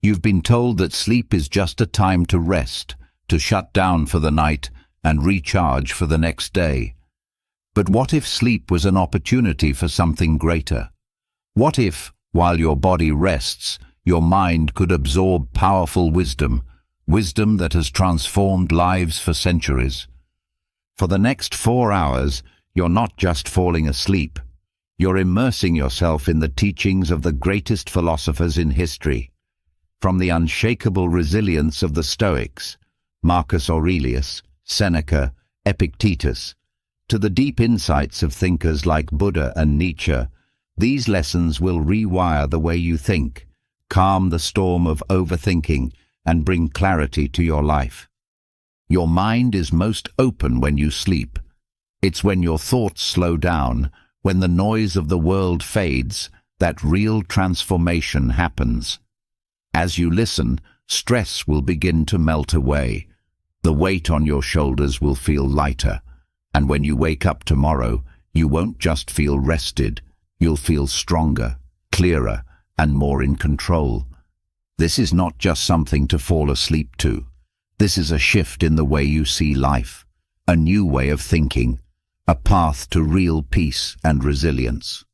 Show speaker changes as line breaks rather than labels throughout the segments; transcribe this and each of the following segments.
You've been told that sleep is just a time to rest, to shut down for the night and recharge for the next day. But what if sleep was an opportunity for something greater? What if, while your body rests, your mind could absorb powerful wisdom, wisdom that has transformed lives for centuries? For the next 4 hours, you're not just falling asleep. You're immersing yourself in the teachings of the greatest philosophers in history. From the unshakable resilience of the Stoics, Marcus Aurelius, Seneca, Epictetus, to the deep insights of thinkers like Buddha and Nietzsche, these lessons will rewire the way you think, calm the storm of overthinking, and bring clarity to your life. Your mind is most open when you sleep. It's when your thoughts slow down, when the noise of the world fades, that real transformation happens. As you listen, stress will begin to melt away. The weight on your shoulders will feel lighter, and when you wake up tomorrow, you won't just feel rested, you'll feel stronger, clearer, and more in control. This is not just something to fall asleep to. This is a shift in the way you see life, a new way of thinking, a path to real peace and resilience.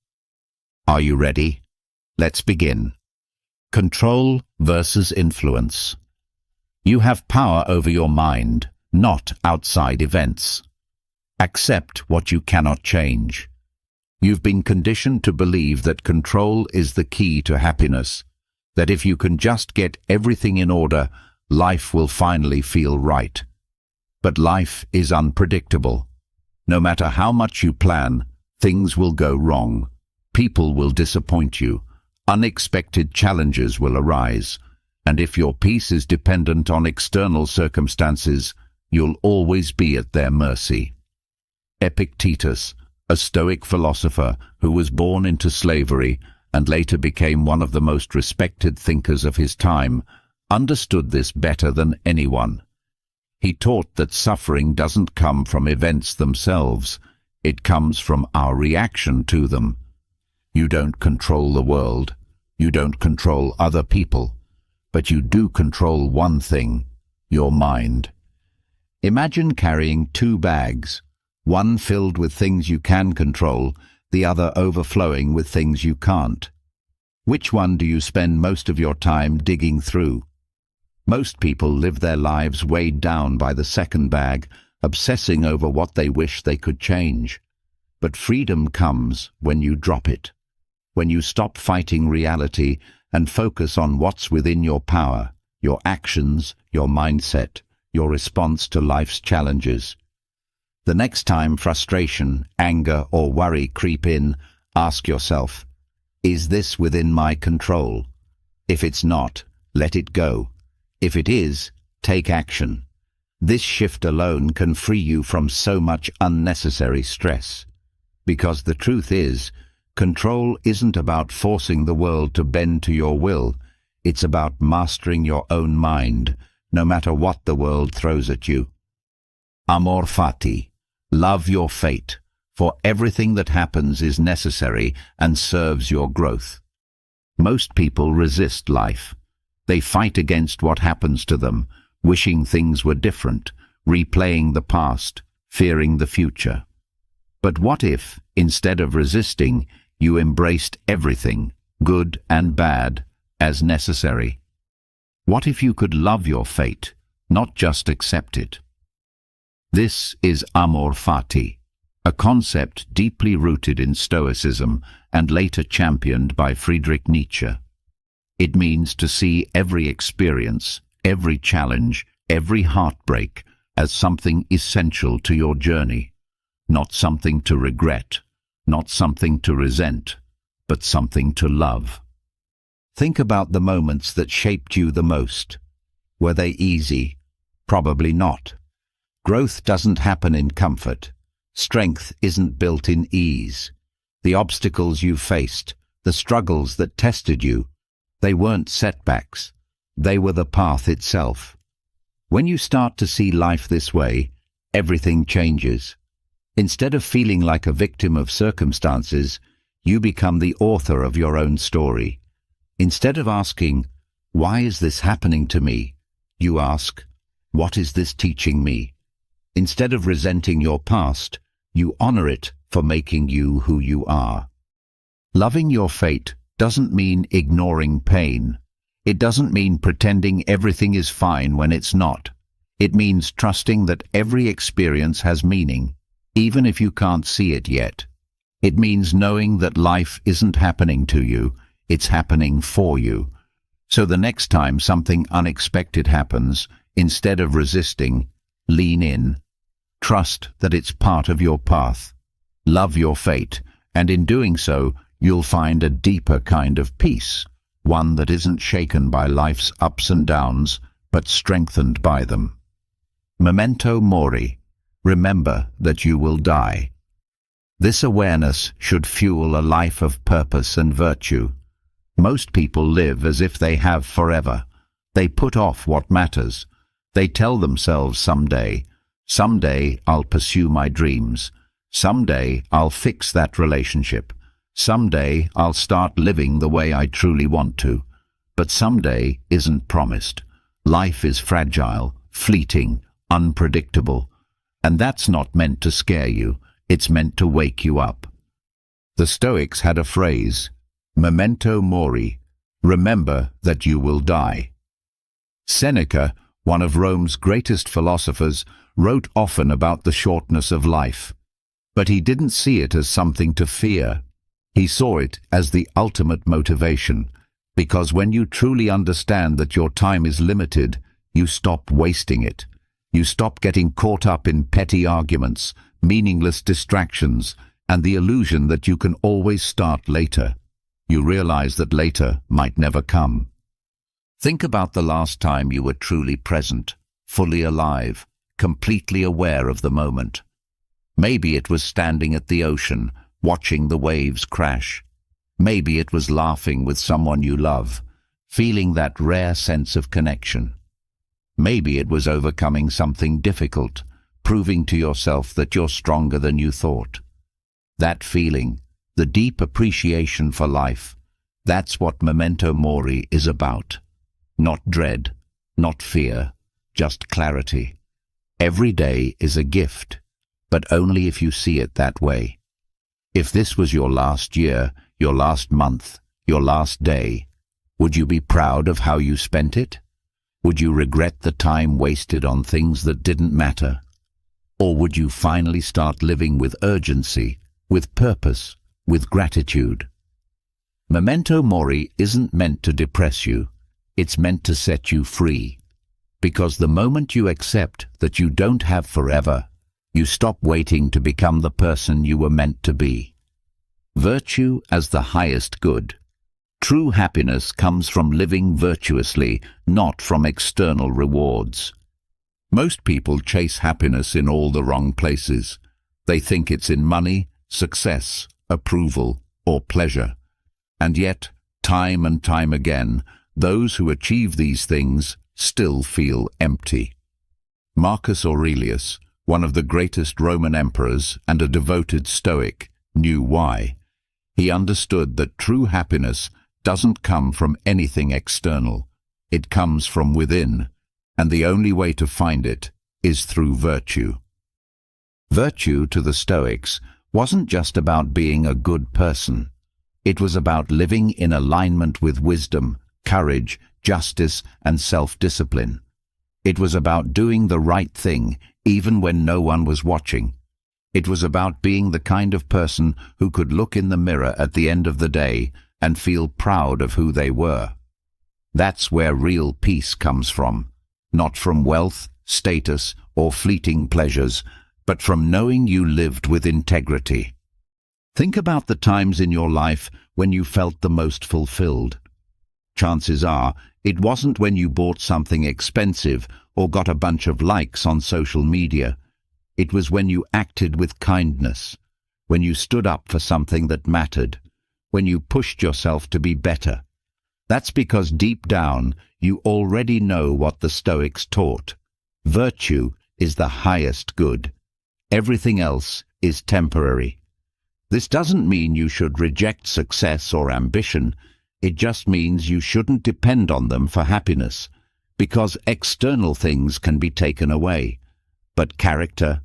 Are you ready? Let's begin. Control versus influence. You have power over your mind, not outside events. Accept what you cannot change. You've been conditioned to believe that control is the key to happiness, that if you can just get everything in order, life will finally feel right. But life is unpredictable. No matter how much you plan, things will go wrong. People will disappoint you. Unexpected challenges will arise. And if your peace is dependent on external circumstances, you'll always be at their mercy. Epictetus, a Stoic philosopher who was born into slavery and later became one of the most respected thinkers of his time, understood this better than anyone. He taught that suffering doesn't come from events themselves, it comes from our reaction to them. You don't control the world, you don't control other people, but you do control one thing, your mind. Imagine carrying 2 bags, one filled with things you can control, the other overflowing with things you can't. Which one do you spend most of your time digging through? Most people live their lives weighed down by the second bag, obsessing over what they wish they could change. But freedom comes when you drop it, when you stop fighting reality and focus on what's within your power, your actions, your mindset, your response to life's challenges. The next time frustration, anger, or worry creep in, ask yourself, is this within my control? If it's not, let it go. If it is, take action. This shift alone can free you from so much unnecessary stress. Because the truth is, control isn't about forcing the world to bend to your will. It's about mastering your own mind, no matter what the world throws at you. Amor fati. Love your fate, for everything that happens is necessary and serves your growth. Most people resist life. They fight against what happens to them, wishing things were different, replaying the past, fearing the future. But what if, instead of resisting, you embraced everything, good and bad, as necessary? What if you could love your fate, not just accept it? This is amor fati, a concept deeply rooted in Stoicism and later championed by Friedrich Nietzsche. It means to see every experience, every challenge, every heartbreak as something essential to your journey, not something to regret, not something to resent, but something to love. Think about the moments that shaped you the most. Were they easy? Probably not. Growth doesn't happen in comfort. Strength isn't built in ease. The obstacles you faced, the struggles that tested you, they weren't setbacks. They were the path itself. When you start to see life this way, everything changes. Instead of feeling like a victim of circumstances, you become the author of your own story. Instead of asking, Why is this happening to me? You ask, what is this teaching me? Instead of resenting your past, you honor it for making you who you are. Loving your fate doesn't mean ignoring pain. It doesn't mean pretending everything is fine when it's not. It means trusting that every experience has meaning, even if you can't see it yet. It means knowing that life isn't happening to you, it's happening for you. So the next time something unexpected happens, instead of resisting, lean in. Trust that it's part of your path. Love your fate, and in doing so, you'll find a deeper kind of peace, one that isn't shaken by life's ups and downs, but strengthened by them. Memento mori. Remember that you will die. This awareness should fuel a life of purpose and virtue. Most people live as if they have forever. They put off what matters. They tell themselves someday I'll pursue my dreams. Someday I'll fix that relationship. Someday I'll start living the way I truly want to. But someday isn't promised. Life is fragile, fleeting, unpredictable. And that's not meant to scare you. It's meant to wake you up. The Stoics had a phrase, memento mori, remember that you will die. Seneca, one of Rome's greatest philosophers, wrote often about the shortness of life. But he didn't see it as something to fear. He saw it as the ultimate motivation, because when you truly understand that your time is limited, you stop wasting it. You stop getting caught up in petty arguments, meaningless distractions, and the illusion that you can always start later. You realize that later might never come. Think about the last time you were truly present, fully alive, completely aware of the moment. Maybe it was standing at the ocean, watching the waves crash. Maybe it was laughing with someone you love, feeling that rare sense of connection. Maybe it was overcoming something difficult, proving to yourself that you're stronger than you thought. That feeling, the deep appreciation for life, that's what memento mori is about. Not dread, not fear, just clarity. Every day is a gift, but only if you see it that way. If this was your last year, your last month, your last day, would you be proud of how you spent it? Would you regret the time wasted on things that didn't matter? Or would you finally start living with urgency, with purpose, with gratitude? Memento mori isn't meant to depress you. It's meant to set you free. Because the moment you accept that you don't have forever, you stop waiting to become the person you were meant to be. Virtue as the highest good. True happiness comes from living virtuously, not from external rewards. Most people chase happiness in all the wrong places. They think it's in money, success, approval, or pleasure. And yet, time and time again, those who achieve these things still feel empty. Marcus Aurelius, one of the greatest Roman emperors and a devoted Stoic, knew why. He understood that true happiness doesn't come from anything external. It comes from within, and the only way to find it is through virtue. Virtue to the Stoics wasn't just about being a good person. It was about living in alignment with wisdom, courage, justice, and self-discipline. It was about doing the right thing, even when no one was watching. It was about being the kind of person who could look in the mirror at the end of the day and feel proud of who they were. That's where real peace comes from, not from wealth, status, or fleeting pleasures, but from knowing you lived with integrity. Think about the times in your life when you felt the most fulfilled. Chances are, it wasn't when you bought something expensive or got a bunch of likes on social media. It was when you acted with kindness, when you stood up for something that mattered, when you pushed yourself to be better. That's because deep down, you already know what the Stoics taught. Virtue is the highest good. Everything else is temporary. This doesn't mean you should reject success or ambition. It just means you shouldn't depend on them for happiness, because external things can be taken away. But character,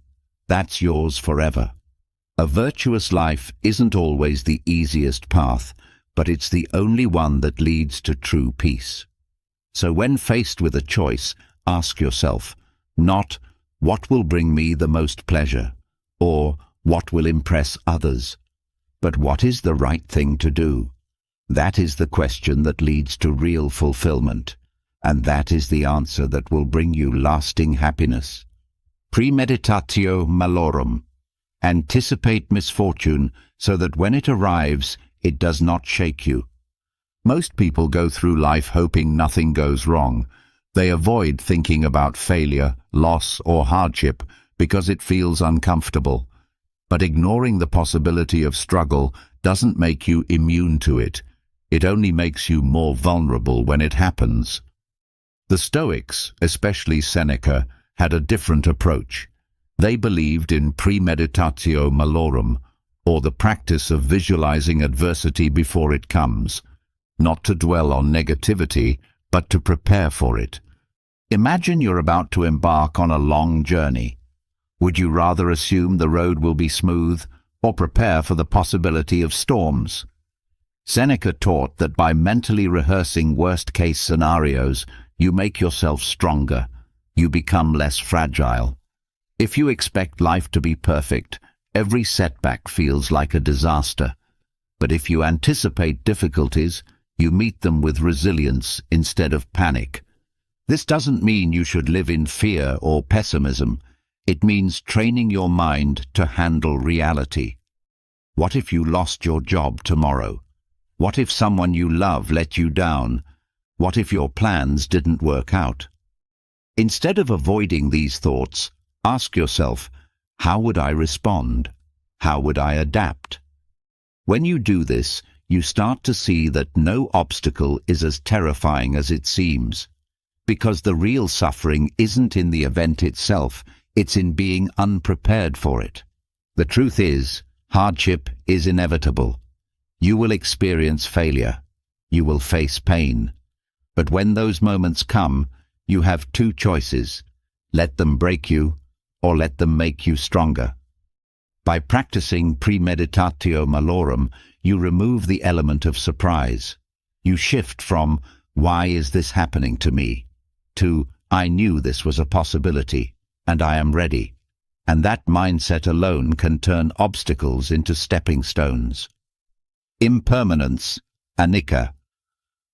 that's yours forever. A virtuous life isn't always the easiest path, but it's the only one that leads to true peace. So when faced with a choice, ask yourself, not what will bring me the most pleasure, or what will impress others, but what is the right thing to do? That is the question that leads to real fulfillment, and that is the answer that will bring you lasting happiness. Premeditatio malorum. Anticipate misfortune so that when it arrives, it does not shake you. Most people go through life hoping nothing goes wrong. They avoid thinking about failure, loss, or hardship because it feels uncomfortable. But ignoring the possibility of struggle doesn't make you immune to it. It only makes you more vulnerable when it happens. The Stoics, especially Seneca, had a different approach. They believed in premeditatio malorum, or the practice of visualizing adversity before it comes, not to dwell on negativity, but to prepare for it. Imagine you're about to embark on a long journey. Would you rather assume the road will be smooth, or prepare for the possibility of storms? Seneca taught that by mentally rehearsing worst-case scenarios, you make yourself stronger. You become less fragile. If you expect life to be perfect, every setback feels like a disaster. But if you anticipate difficulties, you meet them with resilience instead of panic. This doesn't mean you should live in fear or pessimism. It means training your mind to handle reality. What if you lost your job tomorrow? What if someone you love let you down? What if your plans didn't work out? Instead of avoiding these thoughts, ask yourself, how would I respond? How would I adapt? When you do this, you start to see that no obstacle is as terrifying as it seems, because the real suffering isn't in the event itself, it's in being unprepared for it. The truth is, hardship is inevitable. You will experience failure. You will face pain. But when those moments come, you have two choices. Let them break you, or let them make you stronger. By practicing premeditatio malorum, you remove the element of surprise. You shift from, why is this happening to me, to, I knew this was a possibility, and I am ready. And that mindset alone can turn obstacles into stepping stones. Impermanence, anicca.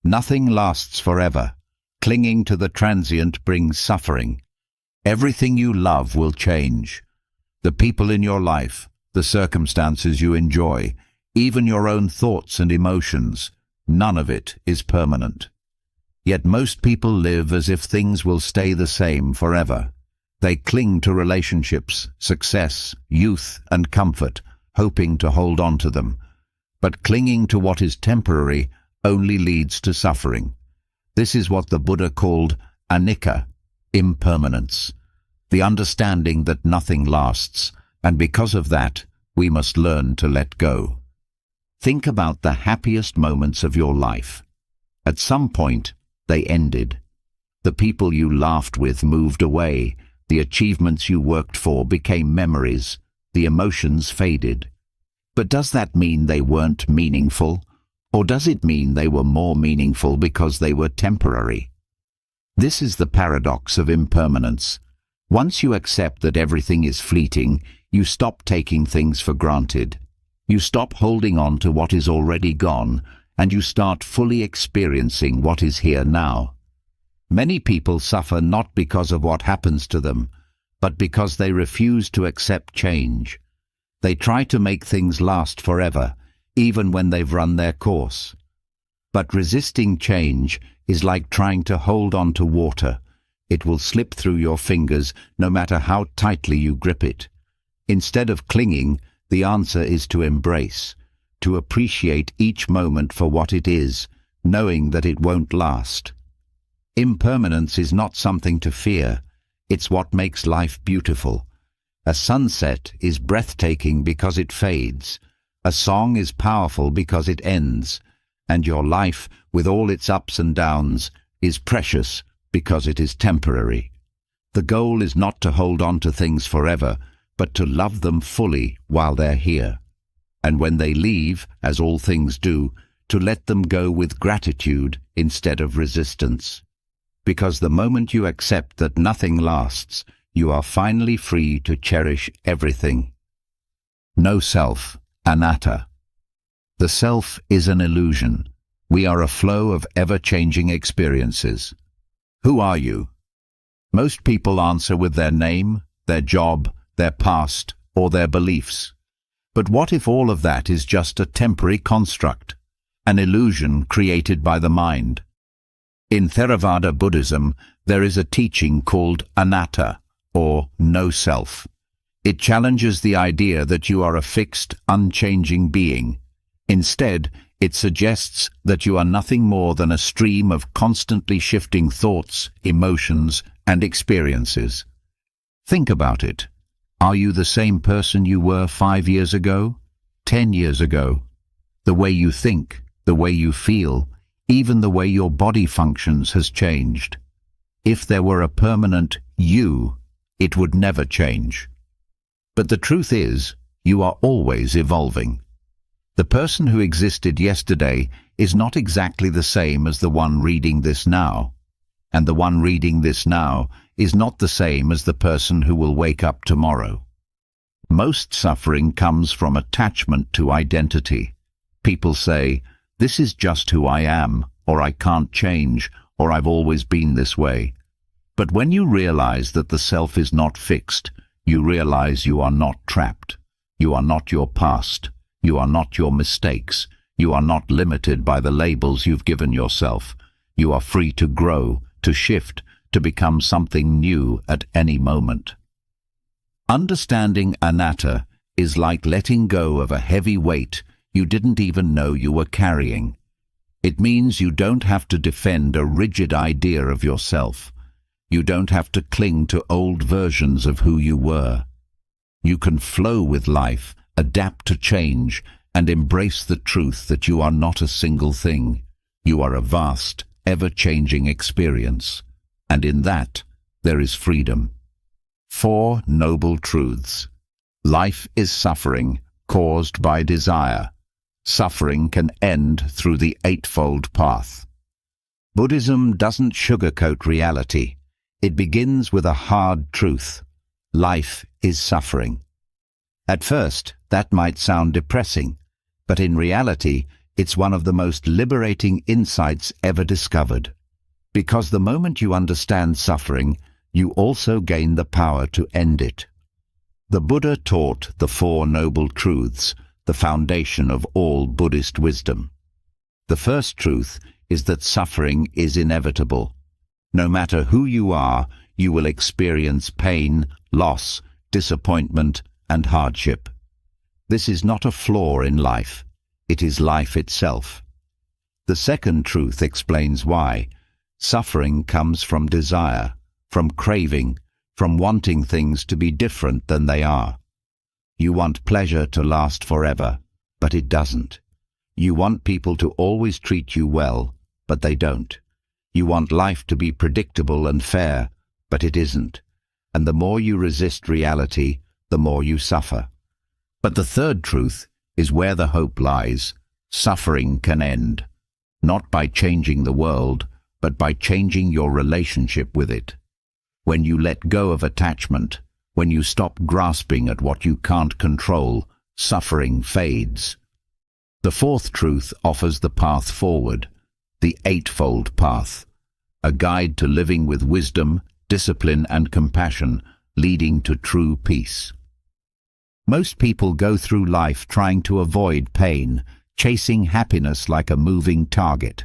Nothing lasts forever. Clinging to the transient brings suffering. Everything you love will change. The people in your life, the circumstances you enjoy, even your own thoughts and emotions, none of it is permanent. Yet most people live as if things will stay the same forever. They cling to relationships, success, youth, and comfort, hoping to hold on to them. But clinging to what is temporary only leads to suffering. This is what the Buddha called anicca, impermanence, the understanding that nothing lasts, and because of that, we must learn to let go. Think about the happiest moments of your life. At some point, they ended. The people you laughed with moved away. The achievements you worked for became memories. The emotions faded. But does that mean they weren't meaningful? Or does it mean they were more meaningful because they were temporary? This is the paradox of impermanence. Once you accept that everything is fleeting, you stop taking things for granted. You stop holding on to what is already gone, and you start fully experiencing what is here now. Many people suffer not because of what happens to them, but because they refuse to accept change. They try to make things last forever, even when they've run their course. But resisting change is like trying to hold on to water. It will slip through your fingers no matter how tightly you grip it. Instead of clinging, the answer is to embrace, to appreciate each moment for what it is, knowing that it won't last. Impermanence is not something to fear. It's what makes life beautiful. A sunset is breathtaking because it fades. A song is powerful because it ends. and your life, with all its ups and downs, is precious because it is temporary. The goal is not to hold on to things forever, but to love them fully while they're here. And when they leave, as all things do, to let them go with gratitude instead of resistance. Because the moment you accept that nothing lasts, you are finally free to cherish everything. No self, anatta. The self is an illusion. We are a flow of ever-changing experiences. Who are you? Most people answer with their name, their job, their past, or their beliefs. But what if all of that is just a temporary construct, an illusion created by the mind? In Theravada Buddhism, there is a teaching called anatta, or no self. It challenges the idea that you are a fixed, unchanging being. Instead, it suggests that you are nothing more than a stream of constantly shifting thoughts, emotions, and experiences. Think about it. Are you the same person you were 5 years ago, 10 years ago? The way you think, the way you feel, even the way your body functions has changed. If there were a permanent you, it would never change. But the truth is, you are always evolving. The person who existed yesterday is not exactly the same as the one reading this now. And the one reading this now is not the same as the person who will wake up tomorrow. Most suffering comes from attachment to identity. People say, "This is just who I am," or "I can't change," or "I've always been this way." But when you realize that the self is not fixed, you realize you are not trapped. You are not your past. You are not your mistakes. You are not limited by the labels you've given yourself. You are free to grow, to shift, to become something new at any moment. Understanding anatta is like letting go of a heavy weight you didn't even know you were carrying. It means you don't have to defend a rigid idea of yourself. You don't have to cling to old versions of who you were. You can flow with life, adapt to change, and embrace the truth that you are not a single thing. You are a vast, ever-changing experience, and in that there is freedom. 4 noble truths. Life is suffering caused by desire. Suffering can end through the Eightfold Path. Buddhism doesn't sugarcoat reality. It begins with a hard truth. Life is suffering. At first, that might sound depressing, but in reality, it's one of the most liberating insights ever discovered. Because the moment you understand suffering, you also gain the power to end it. The Buddha taught the 4 noble truths, the foundation of all Buddhist wisdom. The first truth is that suffering is inevitable. No matter who you are, you will experience pain, loss, disappointment, and hardship. This is not a flaw in life. It is life itself. The second truth explains why. Suffering comes from desire, from craving, from wanting things to be different than they are. You want pleasure to last forever, but it doesn't. You want people to always treat you well, but they don't. You want life to be predictable and fair, but it isn't. And the more you resist reality, the more you suffer. But the third truth is where the hope lies. Suffering can end, not by changing the world, but by changing your relationship with it. When you let go of attachment, when you stop grasping at what you can't control, suffering fades. The fourth truth offers the path forward, the Eightfold Path, a guide to living with wisdom, discipline, and compassion, leading to true peace. Most people go through life trying to avoid pain, chasing happiness like a moving target.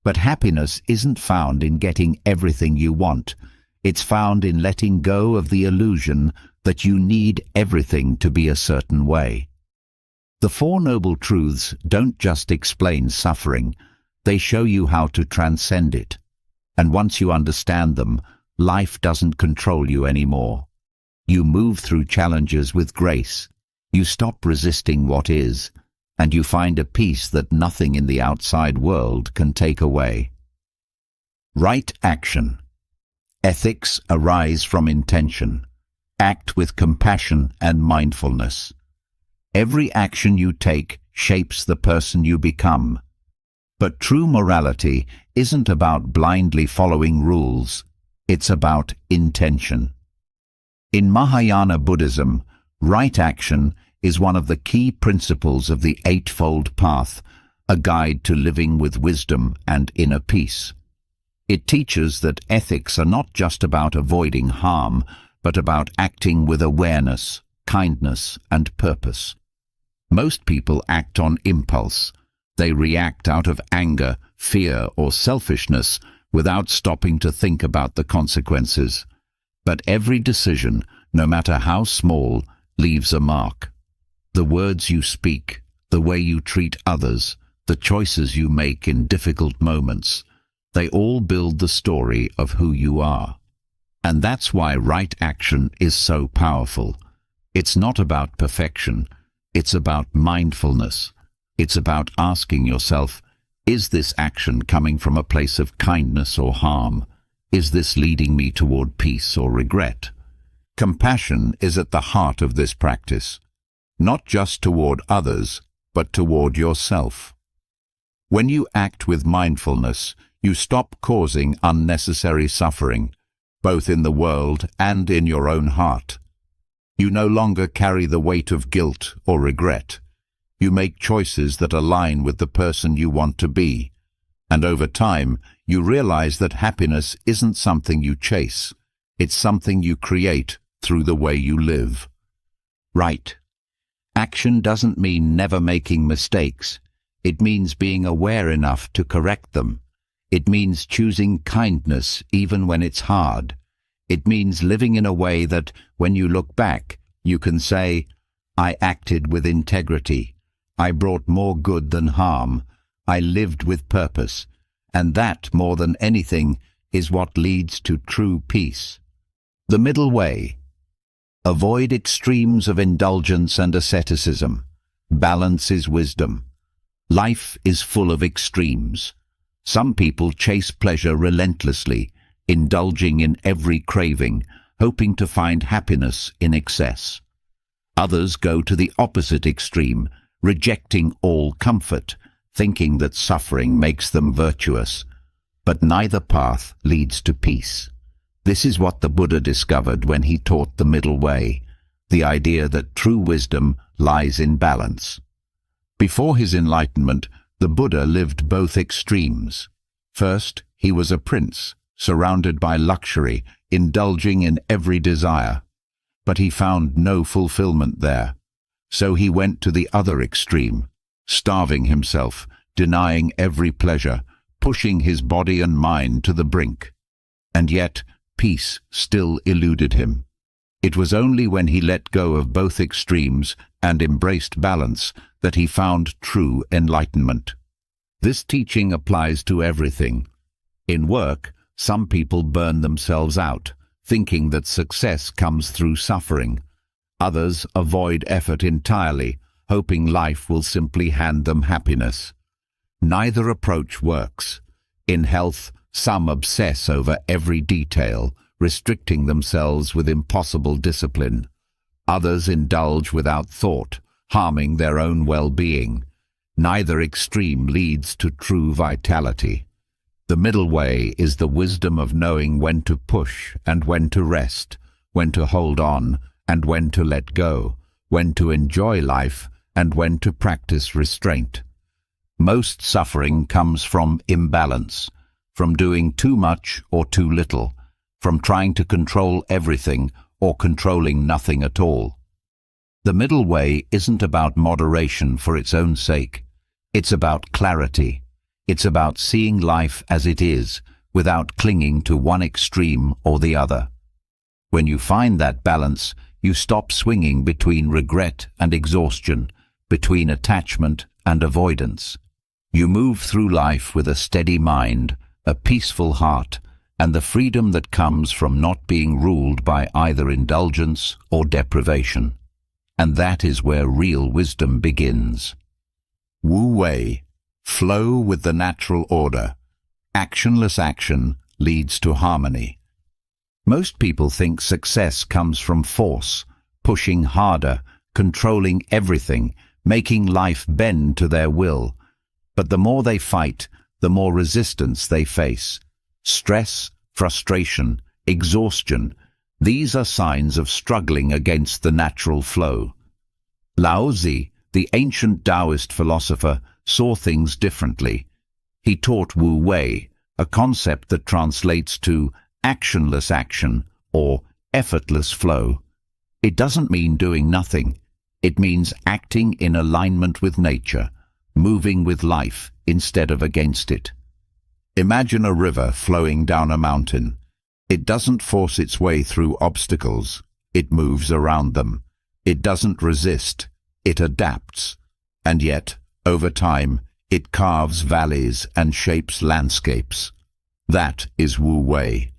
But happiness isn't found in getting everything you want. It's found in letting go of the illusion that you need everything to be a certain way. The 4 noble truths don't just explain suffering, they show you how to transcend it. And once you understand them, life doesn't control you anymore. You move through challenges with grace. You stop resisting what is, and you find a peace that nothing in the outside world can take away. Right action. Ethics arise from intention. Act with compassion and mindfulness. Every action you take shapes the person you become. But true morality isn't about blindly following rules. It's about intention. In Mahayana Buddhism, right action is one of the key principles of the Eightfold Path, a guide to living with wisdom and inner peace. It teaches that ethics are not just about avoiding harm, but about acting with awareness, kindness, and purpose. Most people act on impulse. They react out of anger, fear, or selfishness without stopping to think about the consequences. But every decision, no matter how small, leaves a mark. The words you speak, the way you treat others, the choices you make in difficult moments, they all build the story of who you are. And that's why right action is so powerful. It's not about perfection. It's about mindfulness. It's about asking yourself, is this action coming from a place of kindness or harm? Is this leading me toward peace or regret? Compassion is at the heart of this practice, not just toward others, but toward yourself. When you act with mindfulness, you stop causing unnecessary suffering, both in the world and in your own heart. You no longer carry the weight of guilt or regret. You make choices that align with the person you want to be. And over time, you realize that happiness isn't something you chase. It's something you create through the way you live. Right. Action doesn't mean never making mistakes. It means being aware enough to correct them. It means choosing kindness even when it's hard. It means living in a way that, when you look back, you can say, I acted with integrity. I brought more good than harm. I lived with purpose. And that, more than anything, is what leads to true peace. The middle way. Avoid extremes of indulgence and asceticism. Balance is wisdom. Life is full of extremes. Some people chase pleasure relentlessly, indulging in every craving, hoping to find happiness in excess. Others go to the opposite extreme, rejecting all comfort, thinking that suffering makes them virtuous. But neither path leads to peace. This is what the Buddha discovered when he taught the middle way, the idea that true wisdom lies in balance. Before his enlightenment, the Buddha lived both extremes. First, he was a prince, surrounded by luxury, indulging in every desire. But he found no fulfillment there. So he went to the other extreme, starving himself, denying every pleasure, pushing his body and mind to the brink. And yet, peace still eluded him. It was only when he let go of both extremes and embraced balance that he found true enlightenment. This teaching applies to everything. In work, some people burn themselves out, thinking that success comes through suffering. Others avoid effort entirely, hoping life will simply hand them happiness. Neither approach works. In health, some obsess over every detail, restricting themselves with impossible discipline. Others indulge without thought, harming their own well-being. Neither extreme leads to true vitality. The middle way is the wisdom of knowing when to push and when to rest, when to hold on and when to let go, when to enjoy life and when to practice restraint. Most suffering comes from imbalance, from doing too much or too little, from trying to control everything or controlling nothing at all. The middle way isn't about moderation for its own sake. It's about clarity. It's about seeing life as it is, without clinging to one extreme or the other. When you find that balance, you stop swinging between regret and exhaustion, between attachment and avoidance. You move through life with a steady mind, a peaceful heart, and the freedom that comes from not being ruled by either indulgence or deprivation. And that is where real wisdom begins. Wu Wei, flow with the natural order. Actionless action leads to harmony. Most people think success comes from force, pushing harder, controlling everything, making life bend to their will. But the more they fight, the more resistance they face. Stress, frustration, exhaustion, these are signs of struggling against the natural flow. Lao Tzu, the ancient Taoist philosopher, saw things differently. He taught Wu Wei, a concept that translates to actionless action or effortless flow. It doesn't mean doing nothing. It means acting in alignment with nature, moving with life instead of against it. Imagine a river flowing down a mountain. It doesn't force its way through obstacles. It moves around them. It doesn't resist. It adapts. And yet, over time, it carves valleys and shapes landscapes. That is Wu Wei.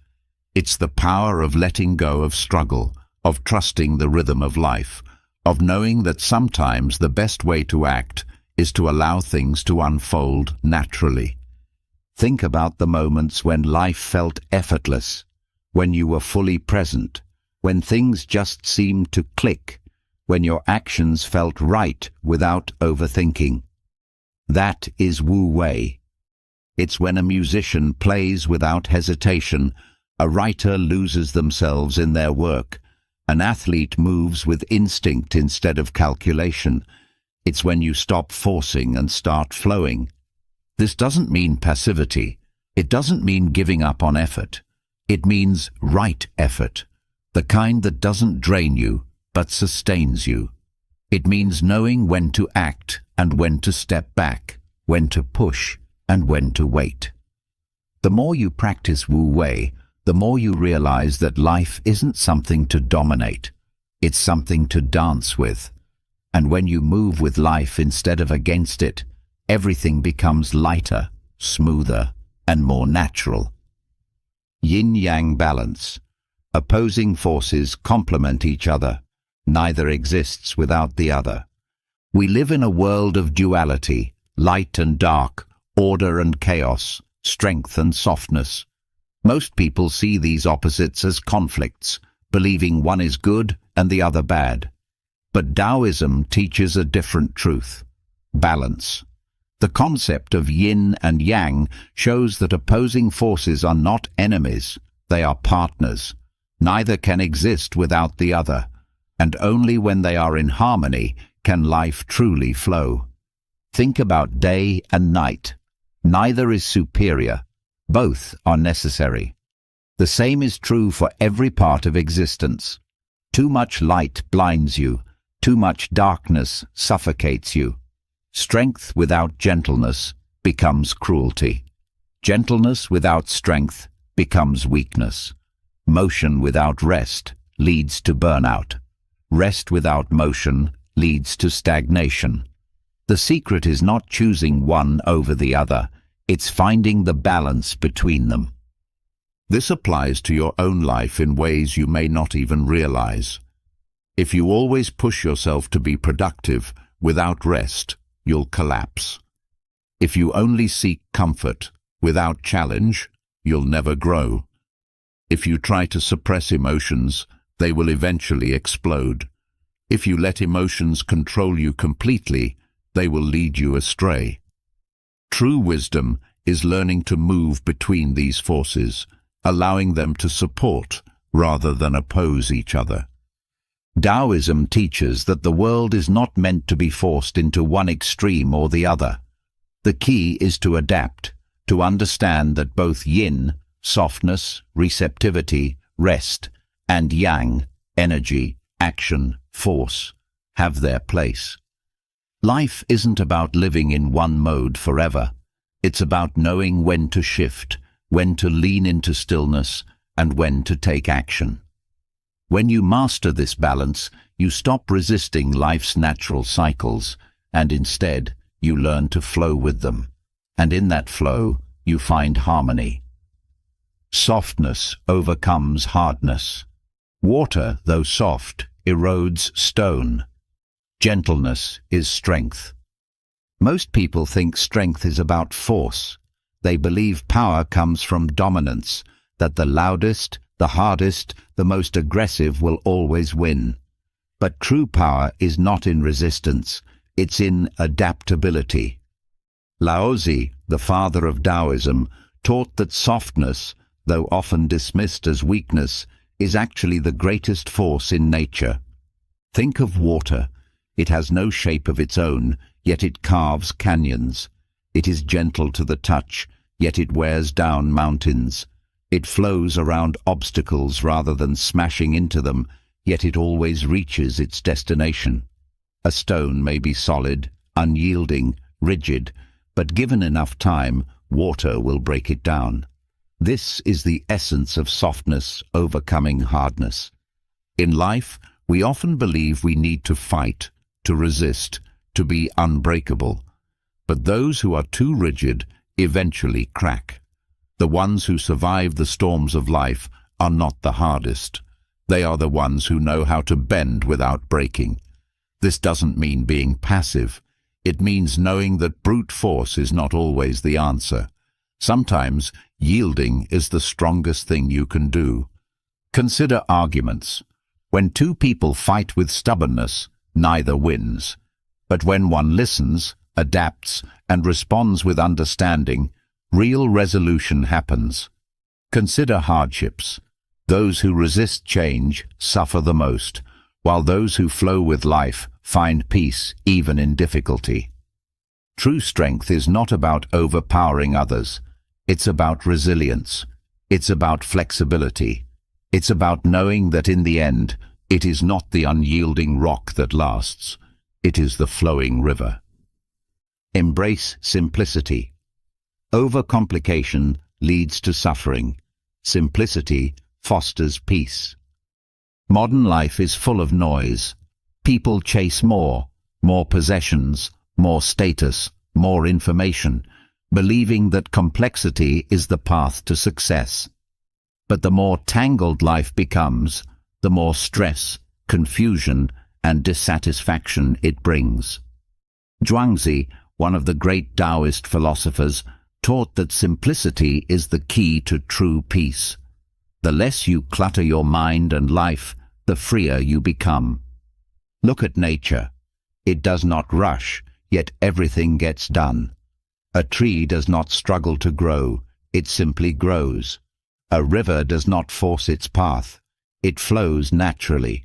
It's the power of letting go of struggle, of trusting the rhythm of life, of knowing that sometimes the best way to act is to allow things to unfold naturally. Think about the moments when life felt effortless, when you were fully present, when things just seemed to click, when your actions felt right without overthinking. That is Wu Wei. It's when a musician plays without hesitation, a writer loses themselves in their work, an athlete moves with instinct instead of calculation. It's when you stop forcing and start flowing. This doesn't mean passivity. It doesn't mean giving up on effort. It means right effort, the kind that doesn't drain you, but sustains you. It means knowing when to act and when to step back, when to push and when to wait. The more you practice Wu Wei, the more you realize that life isn't something to dominate. It's something to dance with. And when you move with life instead of against it, everything becomes lighter, smoother, and more natural. Yin-yang balance. Opposing forces complement each other. Neither exists without the other. We live in a world of duality, light and dark, order and chaos, strength and softness. Most people see these opposites as conflicts, believing one is good and the other bad. But Taoism teaches a different truth: balance. The concept of yin and yang shows that opposing forces are not enemies, they are partners. Neither can exist without the other, and only when they are in harmony can life truly flow. Think about day and night. Neither is superior. Both are necessary. The same is true for every part of existence. Too much light blinds you. Too much darkness suffocates you. Strength without gentleness becomes cruelty. Gentleness without strength becomes weakness. Motion without rest leads to burnout. Rest without motion leads to stagnation. The secret is not choosing one over the other. It's finding the balance between them. This applies to your own life in ways you may not even realize. If you always push yourself to be productive without rest, you'll collapse. If you only seek comfort without challenge, you'll never grow. If you try to suppress emotions, they will eventually explode. If you let emotions control you completely, they will lead you astray. True wisdom is learning to move between these forces, allowing them to support rather than oppose each other. Taoism teaches that the world is not meant to be forced into one extreme or the other. The key is to adapt, to understand that both yin, softness, receptivity, rest, and yang, energy, action, force, have their place. Life isn't about living in one mode forever. It's about knowing when to shift, when to lean into stillness, and when to take action. When you master this balance, you stop resisting life's natural cycles, and instead, you learn to flow with them. And in that flow, you find harmony. Softness overcomes hardness. Water, though soft, erodes stone. Gentleness is strength. Most people think strength is about force. They believe power comes from dominance, that the loudest, the hardest, the most aggressive will always win. But true power is not in resistance, it's in adaptability. Laozi, the father of Taoism, taught that softness, though often dismissed as weakness, is actually the greatest force in nature. Think of water. It has no shape of its own, yet it carves canyons. It is gentle to the touch, yet it wears down mountains. It flows around obstacles rather than smashing into them, yet it always reaches its destination. A stone may be solid, unyielding, rigid, but given enough time, water will break it down. This is the essence of softness overcoming hardness. In life, we often believe we need to fight, to resist, to be unbreakable. But those who are too rigid eventually crack. The ones who survive the storms of life are not the hardest. They are the ones who know how to bend without breaking. This doesn't mean being passive. It means knowing that brute force is not always the answer. Sometimes yielding is the strongest thing you can do. Consider arguments. When two people fight with stubbornness, neither wins. But when one listens, adapts, and responds with understanding, real resolution happens. Consider hardships. Those who resist change suffer the most, while those who flow with life find peace even in difficulty. True strength is not about overpowering others. It's about resilience. It's about flexibility. It's about knowing that in the end, it is not the unyielding rock that lasts. It is the flowing river. Embrace simplicity. Overcomplication leads to suffering. Simplicity fosters peace. Modern life is full of noise. People chase more possessions, more status, more information, believing that complexity is the path to success. But the more tangled life becomes, the more stress, confusion, and dissatisfaction it brings. Zhuangzi, one of the great Taoist philosophers, taught that simplicity is the key to true peace. The less you clutter your mind and life, the freer you become. Look at nature. It does not rush, yet everything gets done. A tree does not struggle to grow, it simply grows. A river does not force its path, it flows naturally.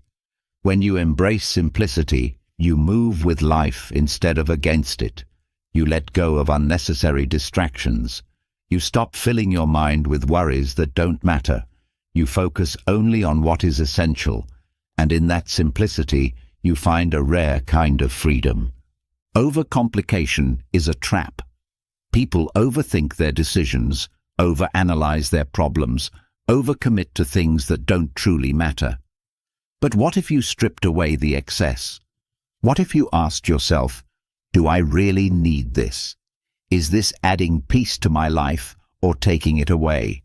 When you embrace simplicity, you move with life instead of against it. You let go of unnecessary distractions. You stop filling your mind with worries that don't matter. You focus only on what is essential, and in that simplicity, you find a rare kind of freedom. Overcomplication is a trap. People overthink their decisions, overanalyze their problems, overcommit to things that don't truly matter. But what if you stripped away the excess? What if you asked yourself, do I really need this? Is this adding peace to my life or taking it away?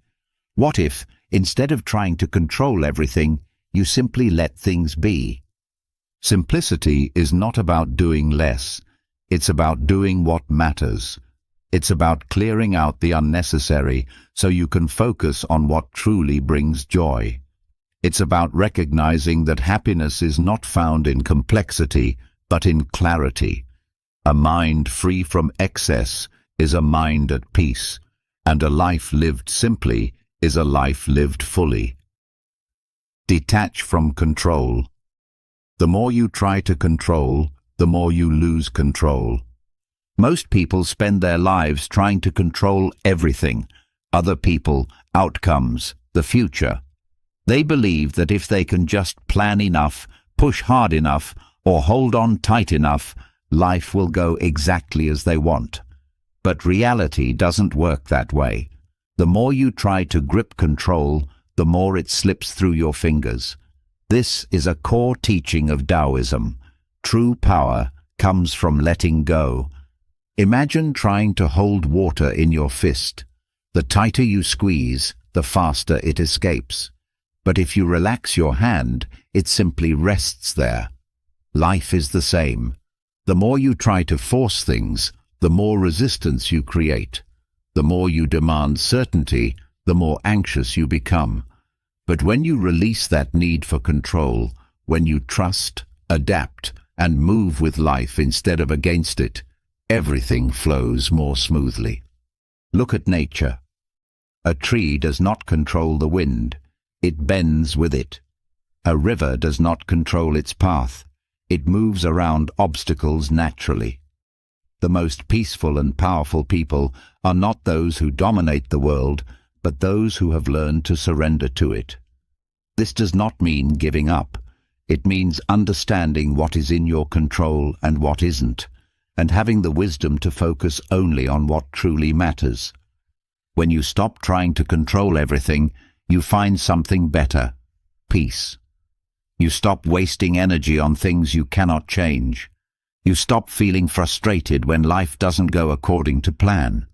What if, instead of trying to control everything, you simply let things be? Simplicity is not about doing less. It's about doing what matters. It's about clearing out the unnecessary so you can focus on what truly brings joy. It's about recognizing that happiness is not found in complexity, but in clarity. A mind free from excess is a mind at peace, and a life lived simply is a life lived fully. Detach from control. The more you try to control, the more you lose control. Most people spend their lives trying to control everything: other people, outcomes, the future. They believe that if they can just plan enough, push hard enough, or hold on tight enough, life will go exactly as they want. But reality doesn't work that way. The more you try to grip control, the more it slips through your fingers. This is a core teaching of Taoism. True power comes from letting go. Imagine trying to hold water in your fist. The tighter you squeeze, the faster it escapes. But if you relax your hand, it simply rests there. Life is the same. The more you try to force things, the more resistance you create. The more you demand certainty, the more anxious you become. But when you release that need for control, when you trust, adapt, and move with life instead of against it, everything flows more smoothly. Look at nature. A tree does not control the wind, it bends with it. A river does not control its path, it moves around obstacles naturally. The most peaceful and powerful people are not those who dominate the world, but those who have learned to surrender to it. This does not mean giving up. It means understanding what is in your control and what isn't, and having the wisdom to focus only on what truly matters. When you stop trying to control everything, you find something better: peace. You stop wasting energy on things you cannot change. You stop feeling frustrated when life doesn't go according to plan.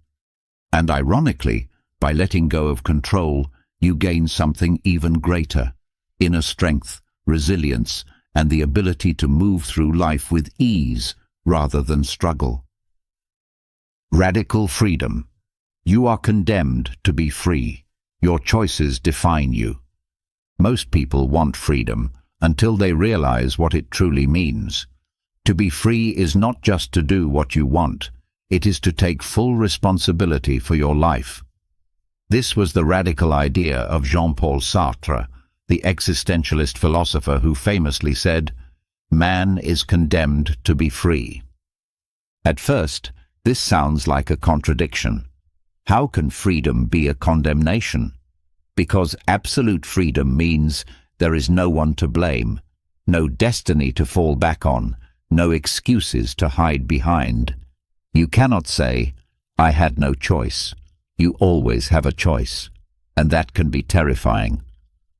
And ironically, by letting go of control, you gain something even greater: inner strength, resilience, and the ability to move through life with ease rather than struggle. Radical freedom. You are condemned to be free. Your choices define you. Most people want freedom until they realize what it truly means. To be free is not just to do what you want, it is to take full responsibility for your life. This was the radical idea of Jean-Paul Sartre, the existentialist philosopher who famously said, "Man is condemned to be free." At first, this sounds like a contradiction. How can freedom be a condemnation? Because absolute freedom means there is no one to blame, no destiny to fall back on, no excuses to hide behind. You cannot say, "I had no choice." You always have a choice, and that can be terrifying.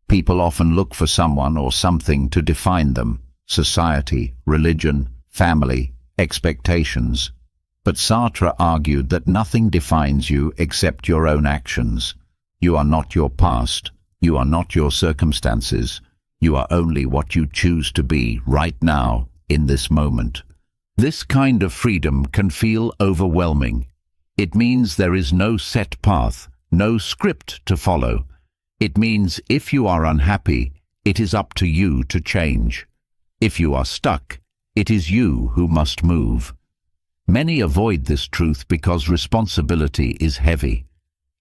People often look for someone or something to define them: society, religion, family, expectations. But Sartre argued that nothing defines you except your own actions. You are not your past, you are not your circumstances, you are only what you choose to be right now, in this moment. This kind of freedom can feel overwhelming. It means there is no set path, no script to follow. It means if you are unhappy, it is up to you to change. If you are stuck, it is you who must move. Many avoid this truth because responsibility is heavy.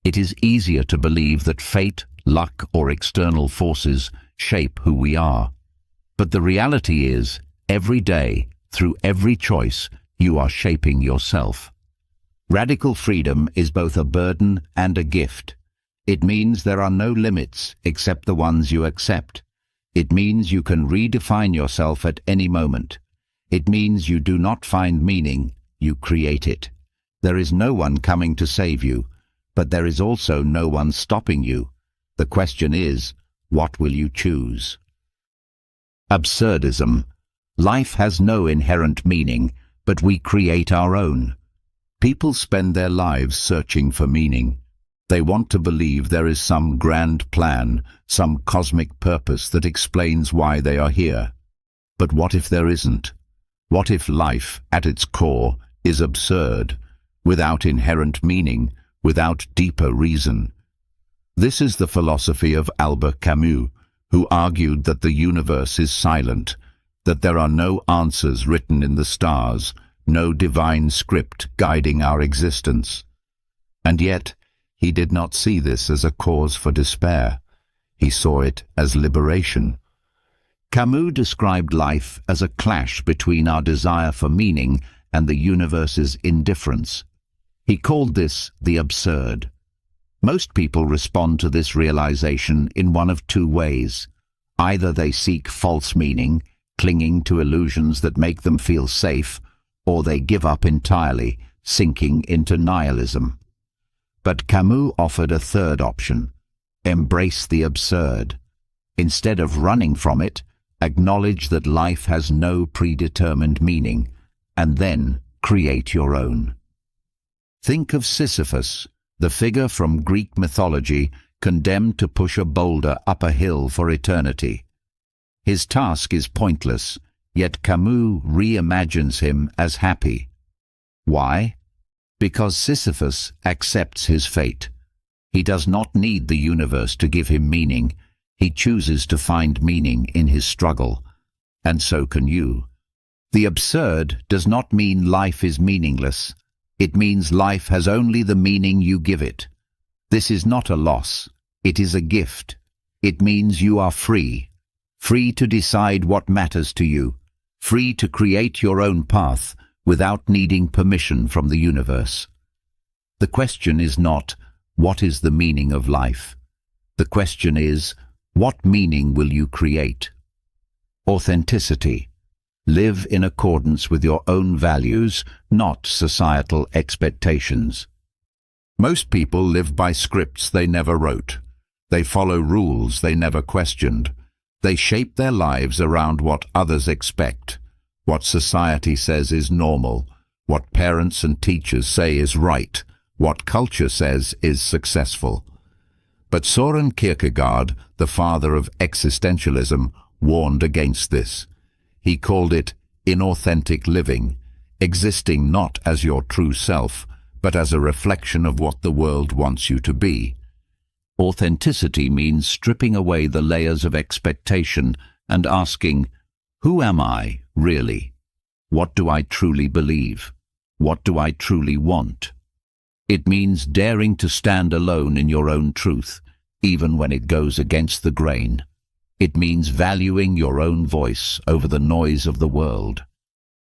It is easier to believe that fate, luck, or external forces shape who we are. But the reality is, every day, through every choice, you are shaping yourself. Radical freedom is both a burden and a gift. It means there are no limits except the ones you accept. It means you can redefine yourself at any moment. It means you do not find meaning, you create it. There is no one coming to save you, but there is also no one stopping you. The question is, what will you choose? Absurdism. Life has no inherent meaning, but we create our own. People spend their lives searching for meaning. They want to believe there is some grand plan, some cosmic purpose that explains why they are here. But what if there isn't? What if life, at its core, is absurd, without inherent meaning, without deeper reason? This is the philosophy of Albert Camus, who argued that the universe is silent, that there are no answers written in the stars, no divine script guiding our existence. And yet, he did not see this as a cause for despair. He saw it as liberation. Camus described life as a clash between our desire for meaning and the universe's indifference. He called this the absurd. Most people respond to this realization in one of two ways. Either they seek false meaning, clinging to illusions that make them feel safe, or they give up entirely, sinking into nihilism. But Camus offered a third option: embrace the absurd. Instead of running from it, acknowledge that life has no predetermined meaning, and then create your own. Think of Sisyphus, the figure from Greek mythology condemned to push a boulder up a hill for eternity. His task is pointless, Yet Camus reimagines him as happy. Why? Because Sisyphus accepts his fate. He does not need the universe to give him meaning. He chooses to find meaning in his struggle. And so can you. The absurd does not mean life is meaningless. It means life has only the meaning you give it. This is not a loss. It is a gift. It means you are free. Free to decide what matters to you. Free to create your own path without needing permission from the universe. The question is not, what is the meaning of life? The question is, what meaning will you create? Authenticity. Live in accordance with your own values, not societal expectations. Most people live by scripts they never wrote. They follow rules they never questioned. They shape their lives around what others expect, what society says is normal, what parents and teachers say is right, what culture says is successful. But Søren Kierkegaard, the father of existentialism, warned against this. He called it inauthentic living, existing not as your true self, but as a reflection of what the world wants you to be. Authenticity means stripping away the layers of expectation and asking, who am I, really? What do I truly believe? What do I truly want? It means daring to stand alone in your own truth, even when it goes against the grain. It means valuing your own voice over the noise of the world.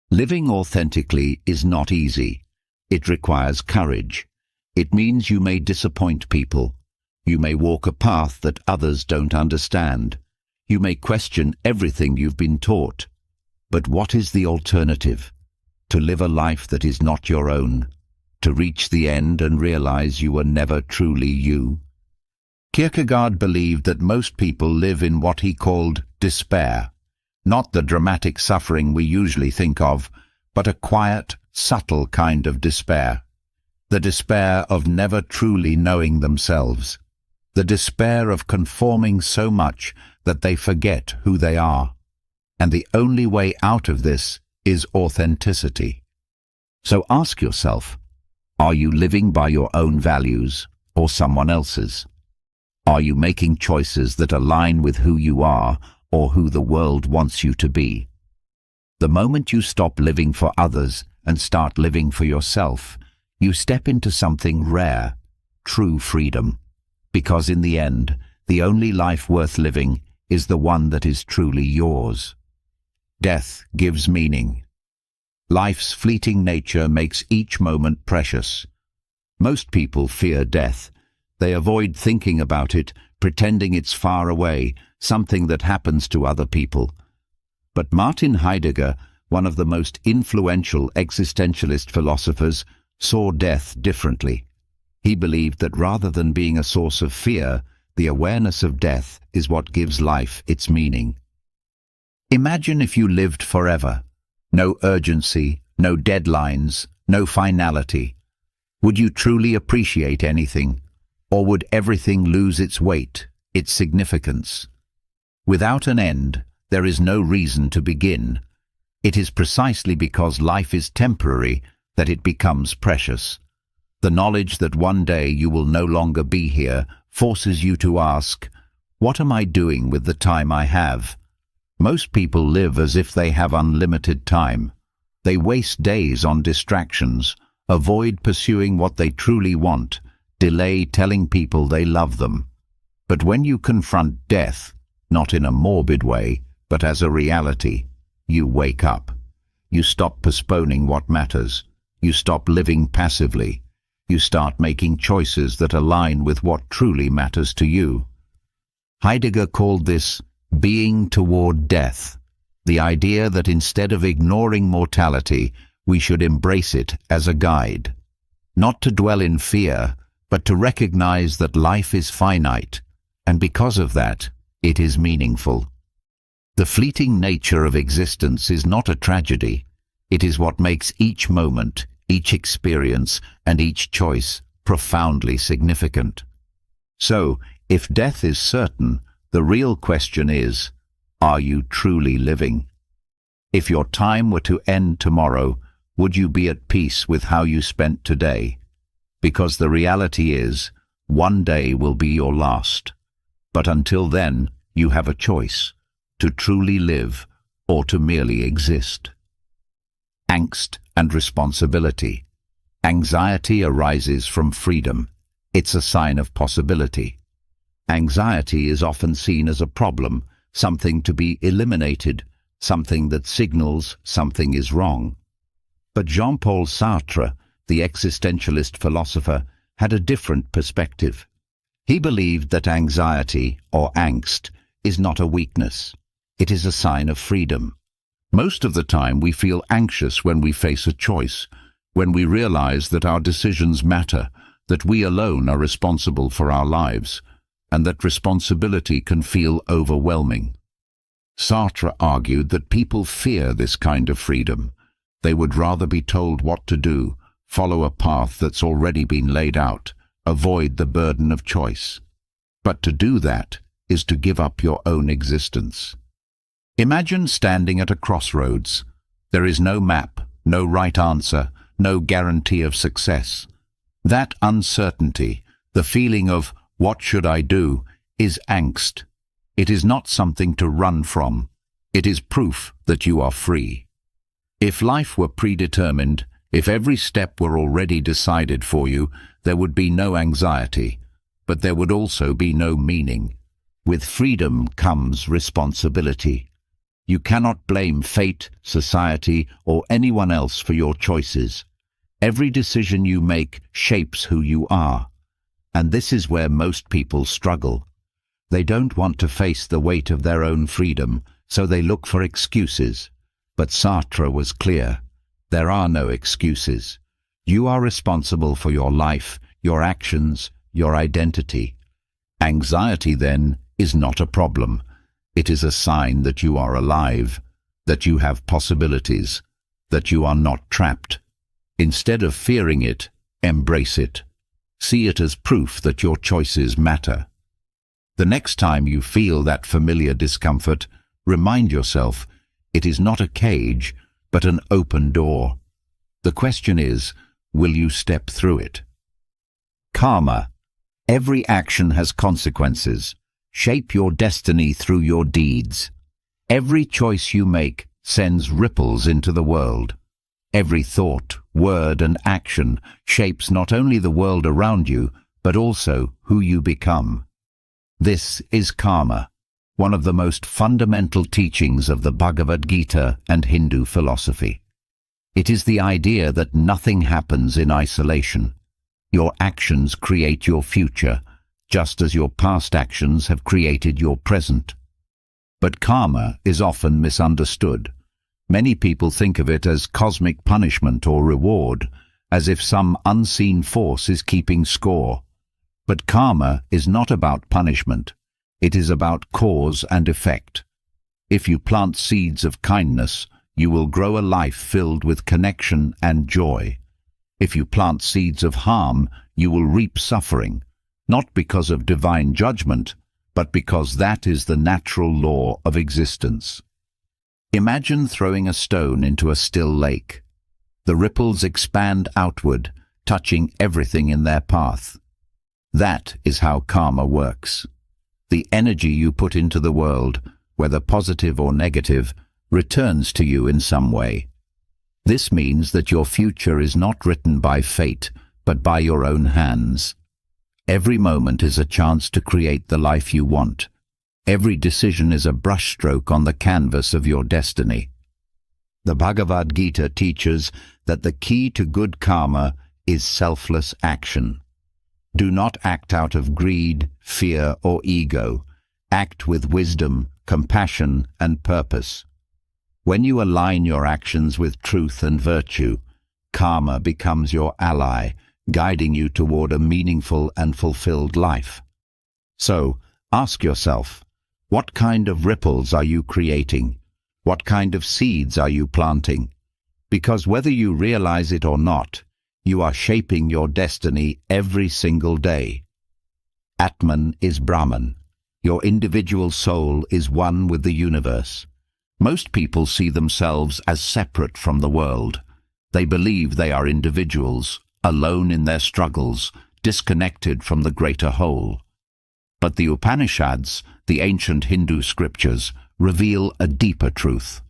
Living authentically is not easy. It requires courage. It means you may disappoint people. You may walk a path that others don't understand. You may question everything you've been taught. But what is the alternative? To live a life that is not your own. To reach the end and realize you were never truly you. Kierkegaard believed that most people live in what he called despair, not the dramatic suffering we usually think of, but a quiet, subtle kind of despair. The despair of never truly knowing themselves. The despair of conforming so much that they forget who they are. And the only way out of this is authenticity. So ask yourself, are you living by your own values or someone else's? Are you making choices that align with who you are or who the world wants you to be? The moment you stop living for others and start living for yourself, you step into something rare, true freedom. Because in the end, the only life worth living is the one that is truly yours. Death gives meaning. Life's fleeting nature makes each moment precious. Most people fear death. They avoid thinking about it, pretending it's far away, something that happens to other people. But Martin Heidegger, one of the most influential existentialist philosophers, saw death differently. He believed that rather than being a source of fear, the awareness of death is what gives life its meaning. Imagine if you lived forever. No urgency, no deadlines, no finality. Would you truly appreciate anything? Or would everything lose its weight, its significance? Without an end, there is no reason to begin. It is precisely because life is temporary that it becomes precious. The knowledge that one day you will no longer be here forces you to ask, what am I doing with the time I have? Most people live as if they have unlimited time. They waste days on distractions, avoid pursuing what they truly want, delay telling people they love them. But when you confront death, not in a morbid way, but as a reality, you wake up. You stop postponing what matters. You stop living passively. You start making choices that align with what truly matters to you. Heidegger called this being toward death, the idea that instead of ignoring mortality, we should embrace it as a guide. Not to dwell in fear, but to recognize that life is finite, and because of that, it is meaningful. The fleeting nature of existence is not a tragedy. It is what makes each moment, each experience, and each choice profoundly significant. So, if death is certain, the real question is, are you truly living? If your time were to end tomorrow, would you be at peace with how you spent today? Because the reality is, one day will be your last. But until then, you have a choice, to truly live or to merely exist. Angst and responsibility. Anxiety arises from freedom. It's a sign of possibility. Anxiety is often seen as a problem, something to be eliminated, something that signals something is wrong. But Jean-Paul Sartre, the existentialist philosopher, had a different perspective. He believed that anxiety, or angst, is not a weakness. It is a sign of freedom. Most of the time we feel anxious when we face a choice, when we realize that our decisions matter, that we alone are responsible for our lives, and that responsibility can feel overwhelming. Sartre argued that people fear this kind of freedom. They would rather be told what to do, follow a path that's already been laid out, avoid the burden of choice. But to do that is to give up your own existence. Imagine standing at a crossroads. There is no map, no right answer, no guarantee of success. That uncertainty, the feeling of "what should I do?" is angst. It is not something to run from. It is proof that you are free. If life were predetermined, if every step were already decided for you, there would be no anxiety, but there would also be no meaning. With freedom comes responsibility. You cannot blame fate, society, or anyone else for your choices. Every decision you make shapes who you are. And this is where most people struggle. They don't want to face the weight of their own freedom, so they look for excuses. But Sartre was clear. There are no excuses. You are responsible for your life, your actions, your identity. Anxiety, then, is not a problem. It is a sign that you are alive, that you have possibilities, that you are not trapped. Instead of fearing it, embrace it. See it as proof that your choices matter. The next time you feel that familiar discomfort, remind yourself, it is not a cage, but an open door. The question is, will you step through it? Karma. Every action has consequences. Shape your destiny through your deeds. Every choice you make sends ripples into the world. Every thought, word, and action shapes not only the world around you, but also who you become. This is karma, one of the most fundamental teachings of the Bhagavad Gita and Hindu philosophy. It is the idea that nothing happens in isolation. Your actions create your future, just as your past actions have created your present. But karma is often misunderstood. Many people think of it as cosmic punishment or reward, as if some unseen force is keeping score. But karma is not about punishment. It is about cause and effect. If you plant seeds of kindness, you will grow a life filled with connection and joy. If you plant seeds of harm, you will reap suffering, not because of divine judgment, but because that is the natural law of existence. Imagine throwing a stone into a still lake. The ripples expand outward, touching everything in their path. That is how karma works. The energy you put into the world, whether positive or negative, returns to you in some way. This means that your future is not written by fate, but by your own hands. Every moment is a chance to create the life you want. Every decision is a brushstroke on the canvas of your destiny. The Bhagavad Gita teaches that the key to good karma is selfless action. Do not act out of greed, fear, or ego. Act with wisdom, compassion, and purpose. When you align your actions with truth and virtue, karma becomes your ally, guiding you toward a meaningful and fulfilled life. So, ask yourself, what kind of ripples are you creating? What kind of seeds are you planting? Because whether you realize it or not, you are shaping your destiny every single day. Atman is Brahman. Your individual soul is one with the universe. Most people see themselves as separate from the world. They believe they are individuals, alone in their struggles, disconnected from the greater whole. But the Upanishads, the ancient Hindu scriptures, reveal a deeper truth.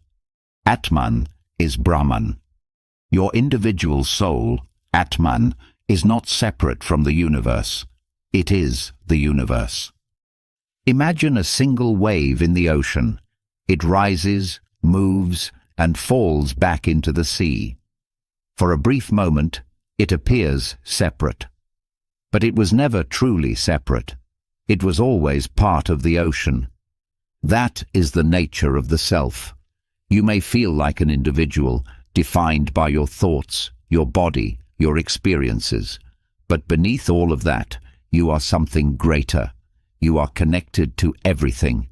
Atman is Brahman. Your individual soul, Atman, is not separate from the universe. It is the universe. Imagine a single wave in the ocean. It rises, moves, and falls back into the sea. For a brief moment, it appears separate. But it was never truly separate. It was always part of the ocean. That is the nature of the self. You may feel like an individual, defined by your thoughts, your body, your experiences. But beneath all of that, you are something greater. You are connected to everything.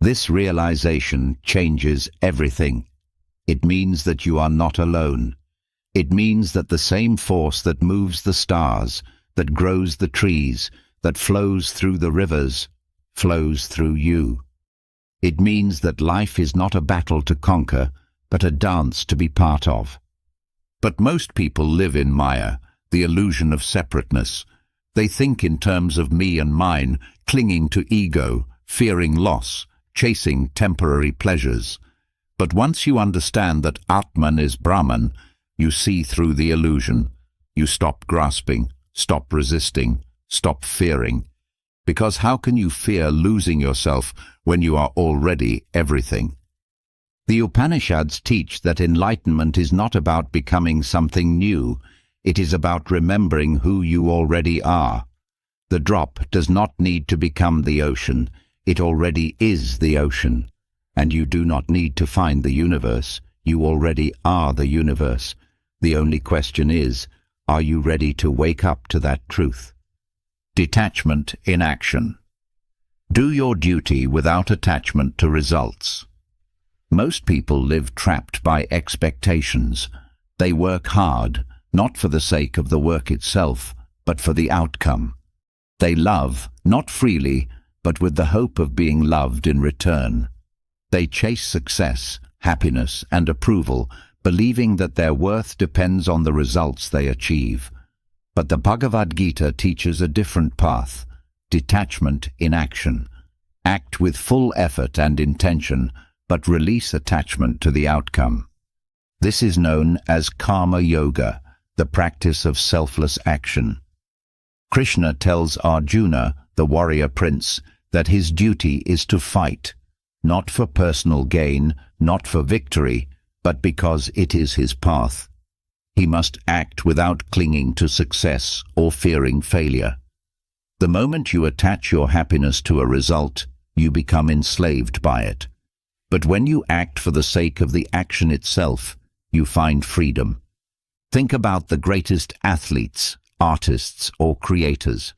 This realization changes everything. It means that you are not alone. It means that the same force that moves the stars, that grows the trees, that flows through the rivers, flows through you. It means that life is not a battle to conquer, but a dance to be part of. But most people live in Maya, the illusion of separateness. They think in terms of me and mine, clinging to ego, fearing loss, chasing temporary pleasures. But once you understand that Atman is Brahman, you see through the illusion. You stop grasping, stop resisting, stop fearing. Because how can you fear losing yourself when you are already everything? The Upanishads teach that enlightenment is not about becoming something new. It is about remembering who you already are. The drop does not need to become the ocean. It already is the ocean. And you do not need to find the universe. You already are the universe. The only question is, are you ready to wake up to that truth? Detachment in action. Do your duty without attachment to results. Most people live trapped by expectations. They work hard, not for the sake of the work itself, but for the outcome. They love, not freely, but with the hope of being loved in return. They chase success, happiness, and approval, believing that their worth depends on the results they achieve. But the Bhagavad Gita teaches a different path: detachment in action. Act with full effort and intention, but release attachment to the outcome. This is known as karma yoga, the practice of selfless action. Krishna tells Arjuna, the warrior prince, that his duty is to fight, not for personal gain, not for victory, but because it is his path. He must act without clinging to success or fearing failure. The moment you attach your happiness to a result, you become enslaved by it. But when you act for the sake of the action itself, you find freedom. Think about the greatest athletes, artists, or creators.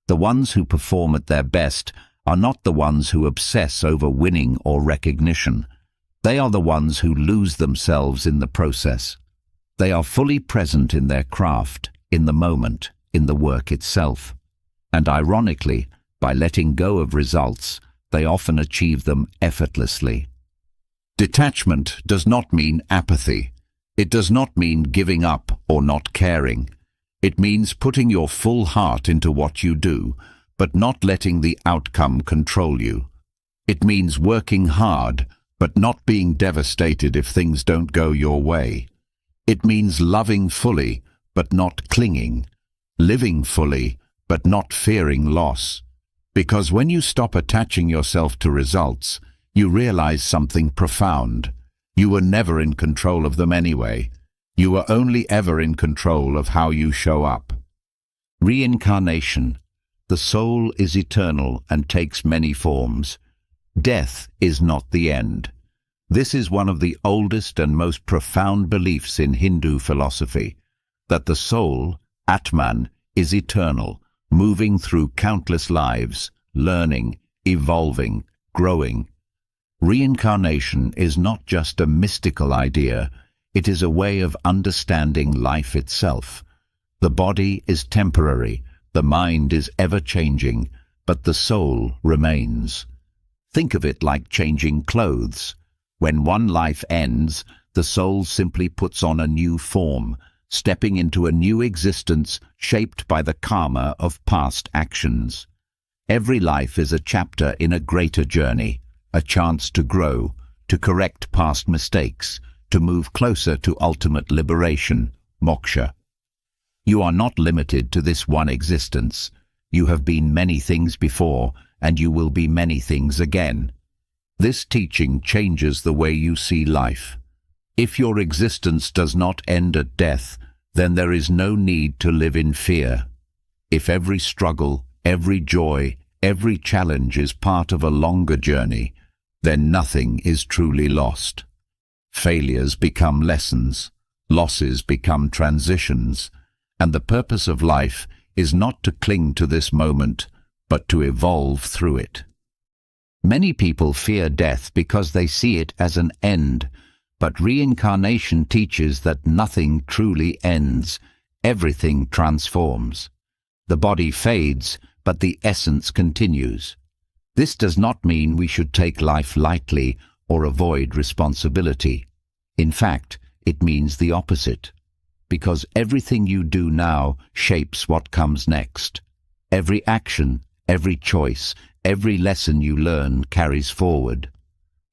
The ones who perform at their best are not the ones who obsess over winning or recognition. They are the ones who lose themselves in the process. They are fully present in their craft, in the moment, in the work itself. And ironically, by letting go of results, they often achieve them effortlessly. Detachment does not mean apathy. It does not mean giving up or not caring. It means putting your full heart into what you do, but not letting the outcome control you. It means working hard, but not being devastated if things don't go your way. It means loving fully, but not clinging. Living fully, but not fearing loss. Because when you stop attaching yourself to results, you realize something profound. You were never in control of them anyway. You were only ever in control of how you show up. Reincarnation. The soul is eternal and takes many forms. Death is not the end. This is one of the oldest and most profound beliefs in Hindu philosophy, that the soul, Atman, is eternal, moving through countless lives, learning, evolving, growing. Reincarnation is not just a mystical idea, it is a way of understanding life itself. The body is temporary, the mind is ever-changing, but the soul remains. Think of it like changing clothes. When one life ends, the soul simply puts on a new form, stepping into a new existence shaped by the karma of past actions. Every life is a chapter in a greater journey, a chance to grow, to correct past mistakes, to move closer to ultimate liberation, moksha. You are not limited to this one existence. You have been many things before, and you will be many things again. This teaching changes the way you see life. If your existence does not end at death, then there is no need to live in fear. If every struggle, every joy, every challenge is part of a longer journey, then nothing is truly lost. Failures become lessons, losses become transitions, and the purpose of life is not to cling to this moment, but to evolve through it. Many people fear death because they see it as an end, but reincarnation teaches that nothing truly ends, everything transforms. The body fades, but the essence continues. This does not mean we should take life lightly or avoid responsibility. In fact, it means the opposite, because everything you do now shapes what comes next. Every action, every choice, every lesson you learn carries forward.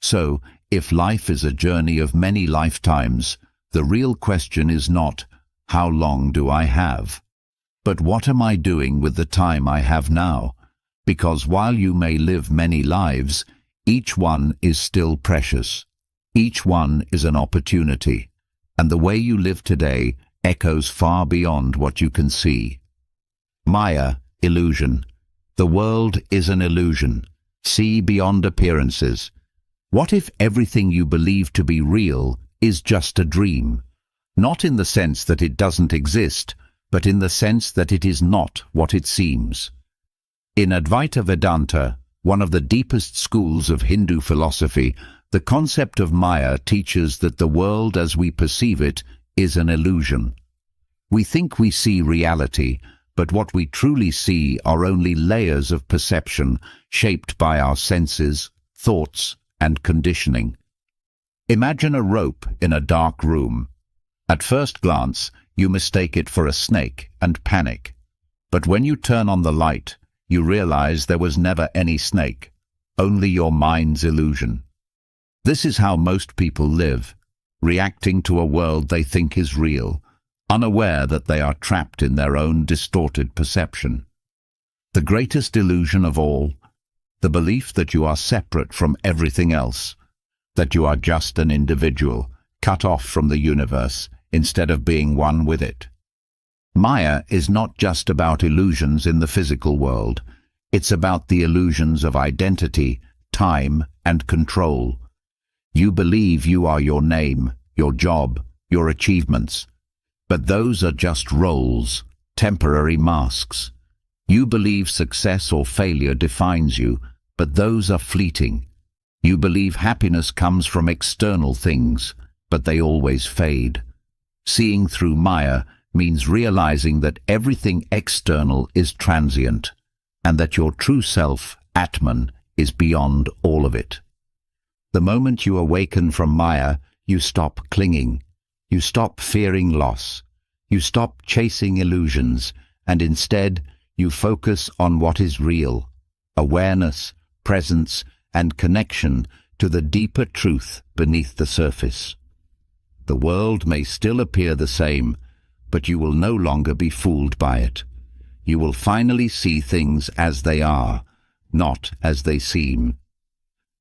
So, if life is a journey of many lifetimes, the real question is not, how long do I have? But what am I doing with the time I have now? Because while you may live many lives, each one is still precious. Each one is an opportunity, and the way you live today echoes far beyond what you can see. Maya, illusion. The world is an illusion. See beyond appearances. What if everything you believe to be real is just a dream? Not in the sense that it doesn't exist, but in the sense that it is not what it seems. In Advaita Vedanta, one of the deepest schools of Hindu philosophy, the concept of Maya teaches that the world as we perceive it is an illusion. We think we see reality, but what we truly see are only layers of perception shaped by our senses, thoughts, and conditioning. Imagine a rope in a dark room. At first glance, you mistake it for a snake and panic. But when you turn on the light, you realize there was never any snake, only your mind's illusion. This is how most people live, reacting to a world they think is real, unaware that they are trapped in their own distorted perception. The greatest illusion of all, the belief that you are separate from everything else, that you are just an individual, cut off from the universe, instead of being one with it. Maya is not just about illusions in the physical world. It's about the illusions of identity, time, and control. You believe you are your name, your job, your achievements. But those are just roles, temporary masks. You believe success or failure defines you, but those are fleeting. You believe happiness comes from external things, but they always fade. Seeing through Maya means realizing that everything external is transient, and that your true self, Atman, is beyond all of it. The moment you awaken from Maya, you stop clinging. You stop fearing loss. You stop chasing illusions, and instead you focus on what is real: awareness, presence, and connection to the deeper truth beneath the surface. The world may still appear the same, but you will no longer be fooled by it. You will finally see things as they are, not as they seem.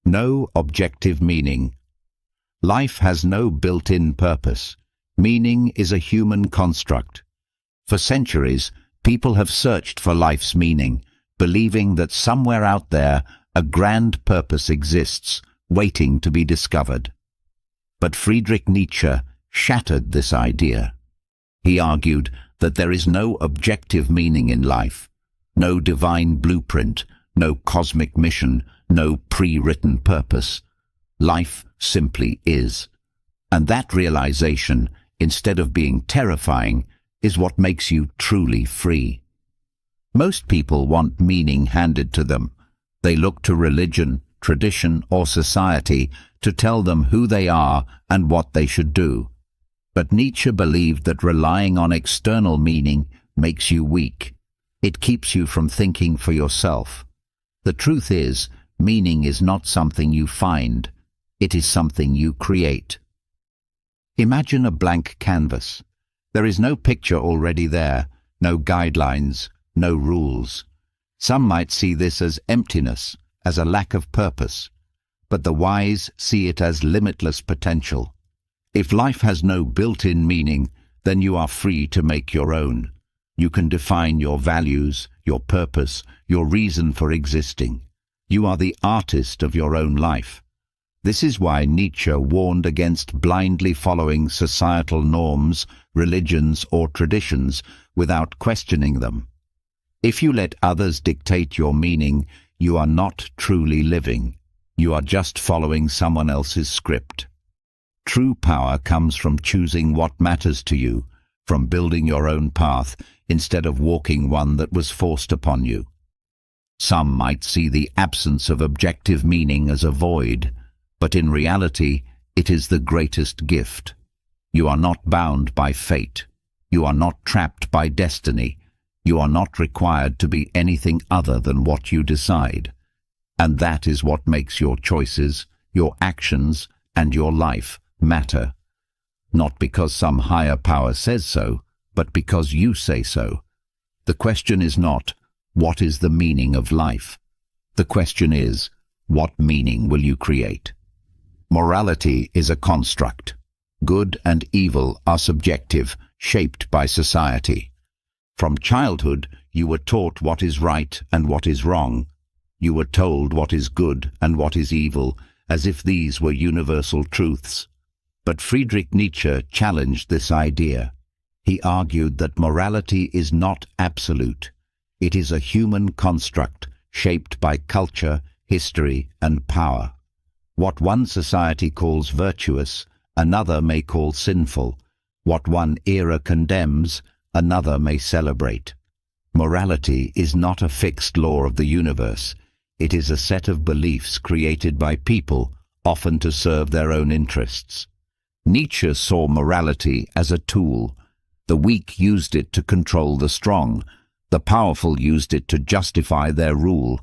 No objective meaning. Life has no built-in purpose. Meaning is a human construct. For centuries, people have searched for life's meaning, believing that somewhere out there a grand purpose exists, waiting to be discovered. But Friedrich Nietzsche shattered this idea. He argued that there is no objective meaning in life, no divine blueprint, no cosmic mission, no pre-written purpose. Life simply is. And that realization, instead of being terrifying, is what makes you truly free. Most people want meaning handed to them. They look to religion, tradition, or society to tell them who they are and what they should do. But Nietzsche believed that relying on external meaning makes you weak. It keeps you from thinking for yourself. The truth is, meaning is not something you find. It is something you create. Imagine a blank canvas. There is no picture already there, no guidelines, no rules. Some might see this as emptiness, as a lack of purpose, but the wise see it as limitless potential. If life has no built-in meaning, then you are free to make your own. You can define your values, your purpose, your reason for existing. You are the artist of your own life. This is why Nietzsche warned against blindly following societal norms, religions, or traditions without questioning them. If you let others dictate your meaning, you are not truly living. You are just following someone else's script. True power comes from choosing what matters to you, from building your own path instead of walking one that was forced upon you. Some might see the absence of objective meaning as a void, but in reality, it is the greatest gift. You are not bound by fate. You are not trapped by destiny. You are not required to be anything other than what you decide. And that is what makes your choices, your actions, and your life matter. Not because some higher power says so, but because you say so. The question is not, what is the meaning of life? The question is, what meaning will you create? Morality is a construct. Good and evil are subjective, shaped by society. From childhood, you were taught what is right and what is wrong. You were told what is good and what is evil, as if these were universal truths. But Friedrich Nietzsche challenged this idea. He argued that morality is not absolute. It is a human construct shaped by culture, history, and power. What one society calls virtuous, another may call sinful. What one era condemns, another may celebrate. Morality is not a fixed law of the universe. It is a set of beliefs created by people, often to serve their own interests. Nietzsche saw morality as a tool. The weak used it to control the strong. The powerful used it to justify their rule.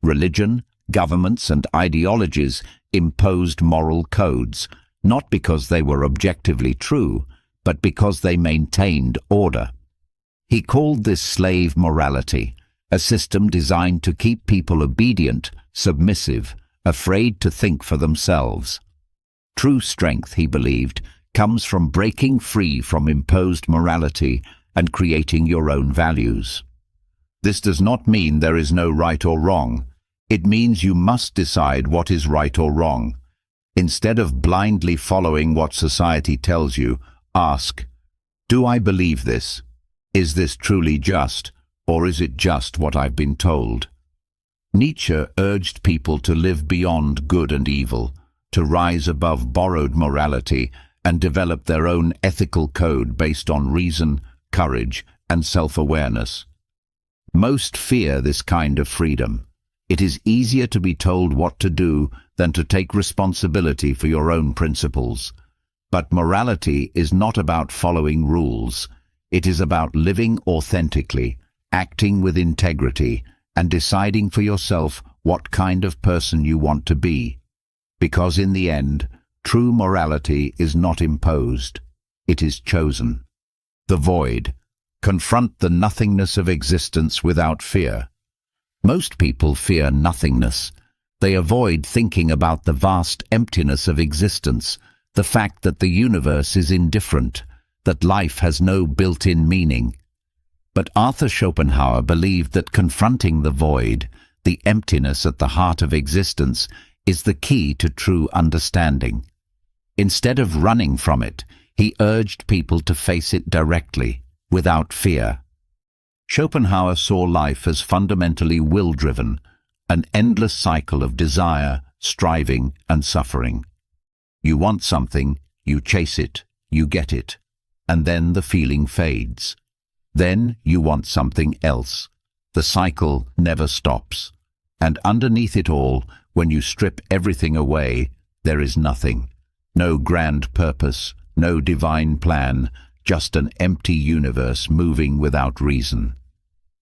Religion, governments, and ideologies imposed moral codes, not because they were objectively true, but because they maintained order. He called this slave morality, a system designed to keep people obedient, submissive, afraid to think for themselves. True strength, he believed, comes from breaking free from imposed morality and creating your own values. This does not mean there is no right or wrong. It means you must decide what is right or wrong. Instead of blindly following what society tells you, ask, do I believe this? Is this truly just, or is it just what I've been told? Nietzsche urged people to live beyond good and evil, to rise above borrowed morality and develop their own ethical code based on reason, courage, and self-awareness. Most fear this kind of freedom. It is easier to be told what to do than to take responsibility for your own principles. But morality is not about following rules. It is about living authentically, acting with integrity, and deciding for yourself what kind of person you want to be. Because in the end, true morality is not imposed. It is chosen. The void. Confront the nothingness of existence without fear. Most people fear nothingness. They avoid thinking about the vast emptiness of existence, the fact that the universe is indifferent, that life has no built-in meaning. But Arthur Schopenhauer believed that confronting the void, the emptiness at the heart of existence, is the key to true understanding. Instead of running from it, he urged people to face it directly, without fear. Schopenhauer saw life as fundamentally will-driven, an endless cycle of desire, striving, and suffering. You want something, you chase it, you get it, and then the feeling fades. Then you want something else. The cycle never stops. And underneath it all, When you strip everything away, there is nothing. No grand purpose, no divine plan, just an empty universe moving without reason.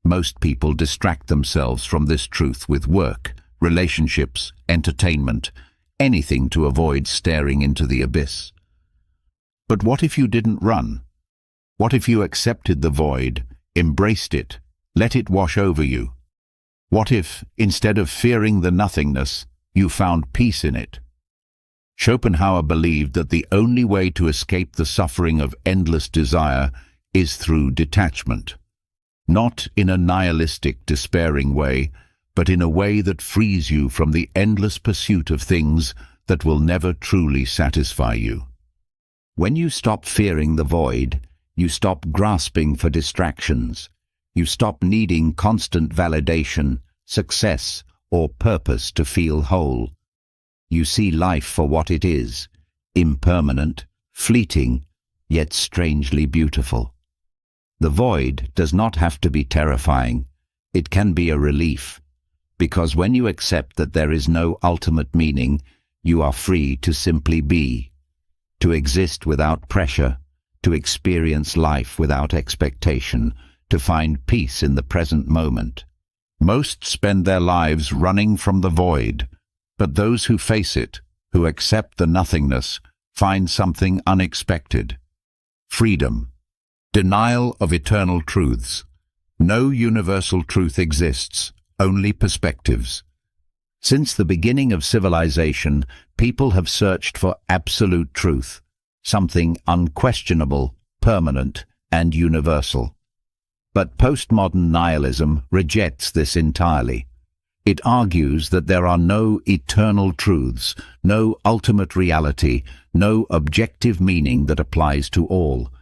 Most people distract themselves from this truth with work, relationships, entertainment, anything to avoid staring into the abyss. But what if you didn't run? What if you accepted the void, embraced it, let it wash over you? What if, instead of fearing the nothingness, you found peace in it? Schopenhauer believed that the only way to escape the suffering of endless desire is through detachment. Not in a nihilistic, despairing way, but in a way that frees you from the endless pursuit of things that will never truly satisfy you. When you stop fearing the void, you stop grasping for distractions. You stop needing constant validation, success, or purpose to feel whole. You see life for what it is, impermanent, fleeting, yet strangely beautiful. The void does not have to be terrifying. It can be a relief, because when you accept that there is no ultimate meaning, you are free to simply be, to exist without pressure, to experience life without expectation, to find peace in the present moment. Most spend their lives running from the void, but those who face it, who accept the nothingness, find something unexpected. Freedom. Denial of eternal truths. No universal truth exists, only perspectives. Since the beginning of civilization, people have searched for absolute truth, something unquestionable, permanent, and universal. But postmodern nihilism rejects this entirely. It argues that there are no eternal truths, no ultimate reality, no objective meaning that applies to all.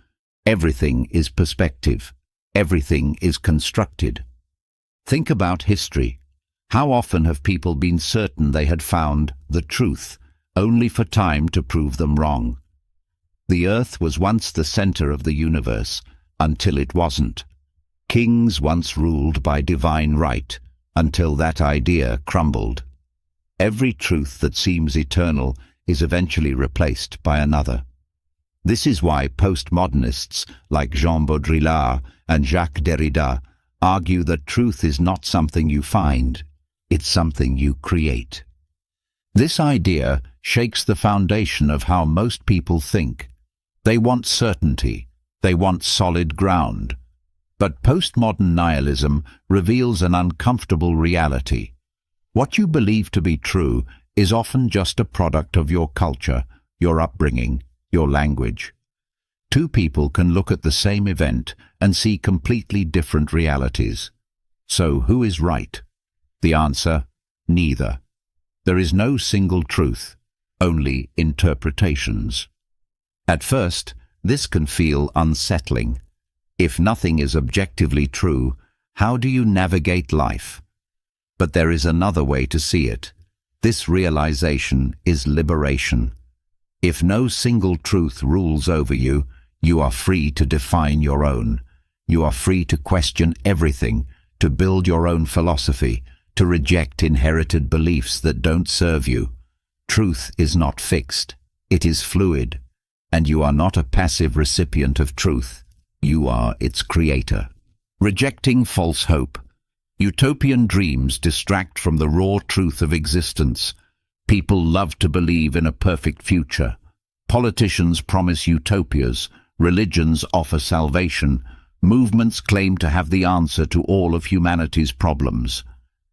Everything is perspective. Everything is constructed. Think about history. How often have people been certain they had found the truth, only for time to prove them wrong? The earth was once the center of the universe, until it wasn't. Kings once ruled by divine right, until that idea crumbled. Every truth that seems eternal is eventually replaced by another. This is why postmodernists like Jean Baudrillard and Jacques Derrida argue that truth is not something you find, it's something you create. This idea shakes the foundation of how most people think. They want certainty, they want solid ground. But postmodern nihilism reveals an uncomfortable reality. What you believe to be true is often just a product of your culture, your upbringing, your language. Two people can look at the same event and see completely different realities. So who is right? The answer: neither. There is no single truth, only interpretations. At first, this can feel unsettling. If nothing is objectively true, how do you navigate life? But there is another way to see it. This realization is liberation. If no single truth rules over you, you are free to define your own. You are free to question everything, to build your own philosophy, to reject inherited beliefs that don't serve you. Truth is not fixed. It is fluid. And you are not a passive recipient of truth. You are its creator. Rejecting false hope. Utopian dreams distract from the raw truth of existence. People love to believe in a perfect future. Politicians promise utopias. Religions offer salvation. Movements claim to have the answer to all of humanity's problems.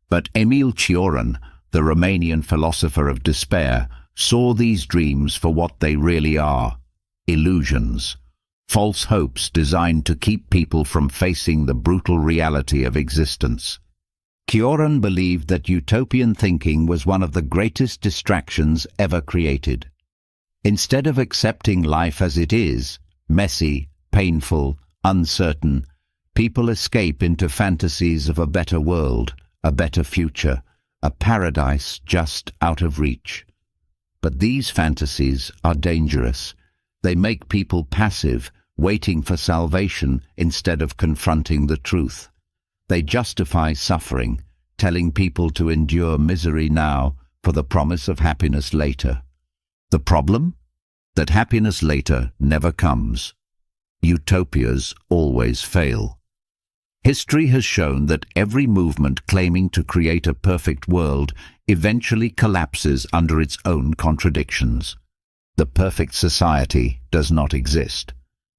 But Emil Cioran, the Romanian philosopher of despair, saw these dreams for what they really are: illusions. False hopes designed to keep people from facing the brutal reality of existence. Cioran believed that utopian thinking was one of the greatest distractions ever created. Instead of accepting life as it is, messy, painful, uncertain, people escape into fantasies of a better world, a better future, a paradise just out of reach. But these fantasies are dangerous. They make people passive, waiting for salvation instead of confronting the truth. They justify suffering, telling people to endure misery now for the promise of happiness later. The problem? That happiness later never comes. Utopias always fail. History has shown that every movement claiming to create a perfect world eventually collapses under its own contradictions. The perfect society does not exist.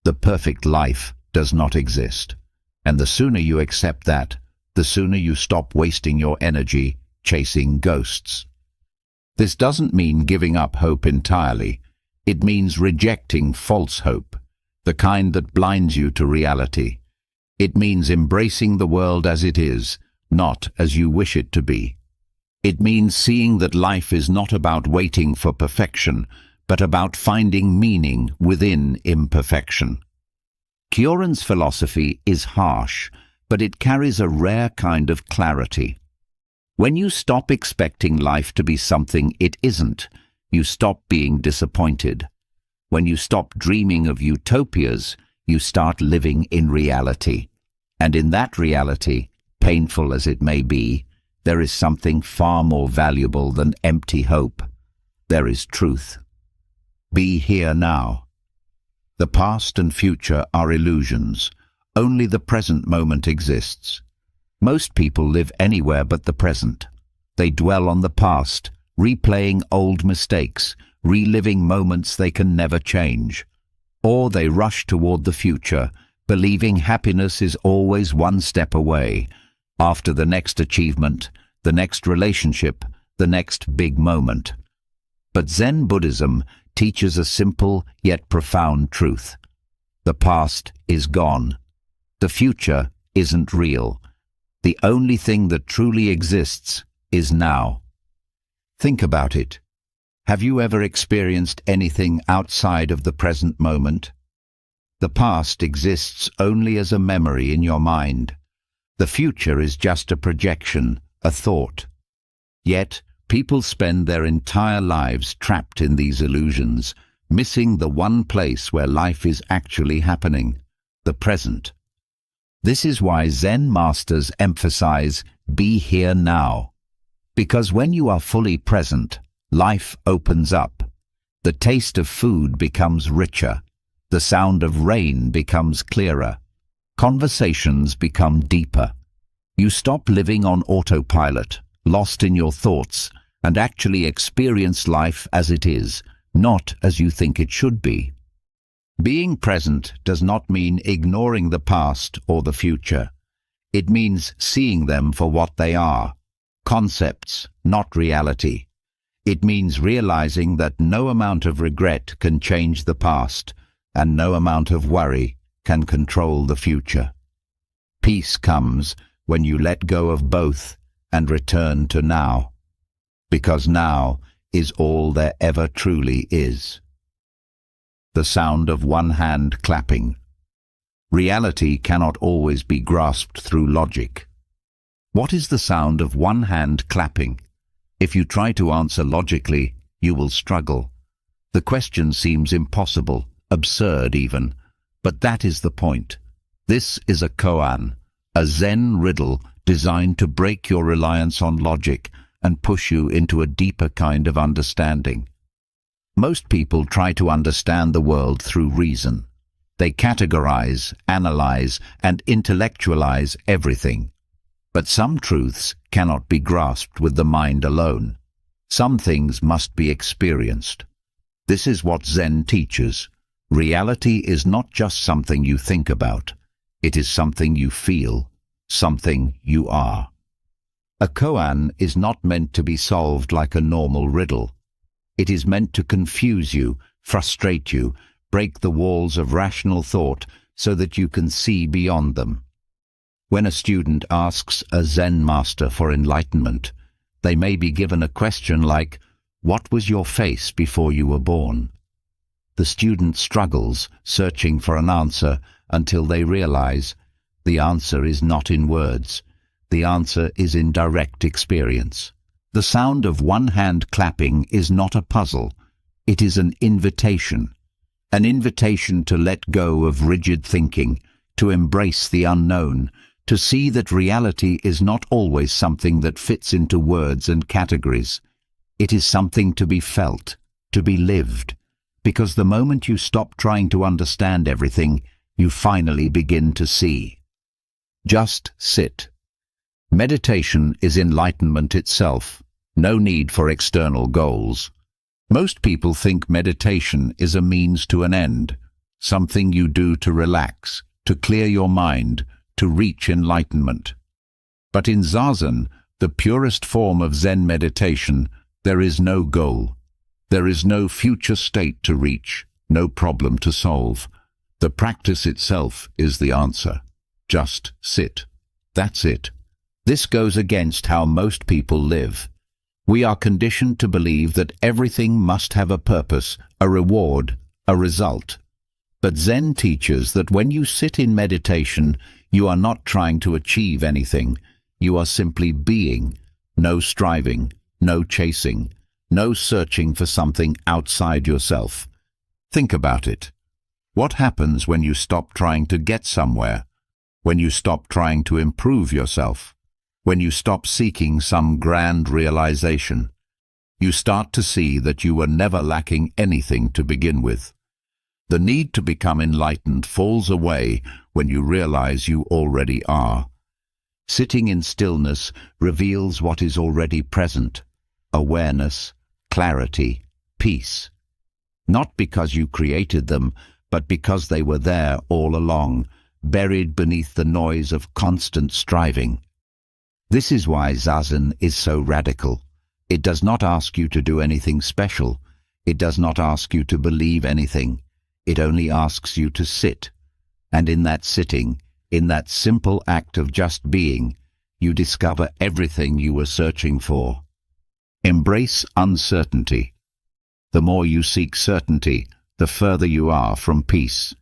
The perfect life does not exist. And the sooner you accept that, the sooner you stop wasting your energy chasing ghosts. This doesn't mean giving up hope entirely. It means rejecting false hope, the kind that blinds you to reality. It means embracing the world as it is, not as you wish it to be. It means seeing that life is not about waiting for perfection, but about finding meaning within imperfection. Kioran's philosophy is harsh, but it carries a rare kind of clarity. When you stop expecting life to be something it isn't, you stop being disappointed. When you stop dreaming of utopias, you start living in reality. And in that reality, painful as it may be, there is something far more valuable than empty hope. There is truth. Be here now. The past and future are illusions. Only the present moment exists. Most people live anywhere but the present. They dwell on the past, replaying old mistakes, reliving moments they can never change. Or they rush toward the future, believing happiness is always one step away, after the next achievement, the next relationship, the next big moment. But Zen Buddhism teaches a simple yet profound truth. The past is gone. The future isn't real. The only thing that truly exists is now. Think about it. Have you ever experienced anything outside of the present moment? The past exists only as a memory in your mind. The future is just a projection, a thought. Yet, people spend their entire lives trapped in these illusions, missing the one place where life is actually happening, the present. This is why Zen masters emphasize, be here now. Because when you are fully present, life opens up. The taste of food becomes richer. The sound of rain becomes clearer. Conversations become deeper. You stop living on autopilot, lost in your thoughts, and actually experience life as it is, not as you think it should be. Being present does not mean ignoring the past or the future. It means seeing them for what they are, concepts, not reality. It means realizing that no amount of regret can change the past, and no amount of worry can control the future. Peace comes when you let go of both and return to now, because now is all there ever truly is. The sound of one hand clapping. Reality cannot always be grasped through logic. What is the sound of one hand clapping? If you try to answer logically, you will struggle. The question seems impossible, absurd even, but that is the point. This is a koan, a Zen riddle designed to break your reliance on logic and push you into a deeper kind of understanding. Most people try to understand the world through reason. They categorize, analyze, and intellectualize everything. But some truths cannot be grasped with the mind alone. Some things must be experienced. This is what Zen teaches. Reality is not just something you think about. It is something you feel, something you are. A koan is not meant to be solved like a normal riddle. It is meant to confuse you, frustrate you, break the walls of rational thought so that you can see beyond them. When a student asks a Zen master for enlightenment, they may be given a question like, "What was your face before you were born?" The student struggles, searching for an answer, until they realize the answer is not in words. The answer is in direct experience. The sound of one hand clapping is not a puzzle. It is an invitation to let go of rigid thinking, to embrace the unknown, to see that reality is not always something that fits into words and categories. It is something to be felt, to be lived, because the moment you stop trying to understand everything, you finally begin to see. Just sit. Meditation is enlightenment itself. No need for external goals. Most people think meditation is a means to an end, something you do to relax, to clear your mind, to reach enlightenment. But in Zazen, the purest form of Zen meditation, there is no goal. There is no future state to reach, no problem to solve. The practice itself is the answer. Just sit. That's it. This goes against how most people live. We are conditioned to believe that everything must have a purpose, a reward, a result. But Zen teaches that when you sit in meditation, you are not trying to achieve anything. You are simply being. No striving, no chasing, no searching for something outside yourself. Think about it. What happens when you stop trying to get somewhere? When you stop trying to improve yourself? When you stop seeking some grand realization? You start to see that you were never lacking anything to begin with. The need to become enlightened falls away when you realize you already are. Sitting in stillness reveals what is already present: awareness, clarity, peace. Not because you created them, but because they were there all along, buried beneath the noise of constant striving. This is why Zazen is so radical. It does not ask you to do anything special. It does not ask you to believe anything. It only asks you to sit. And in that sitting, in that simple act of just being, you discover everything you were searching for. Embrace uncertainty. The more you seek certainty, the further you are from peace.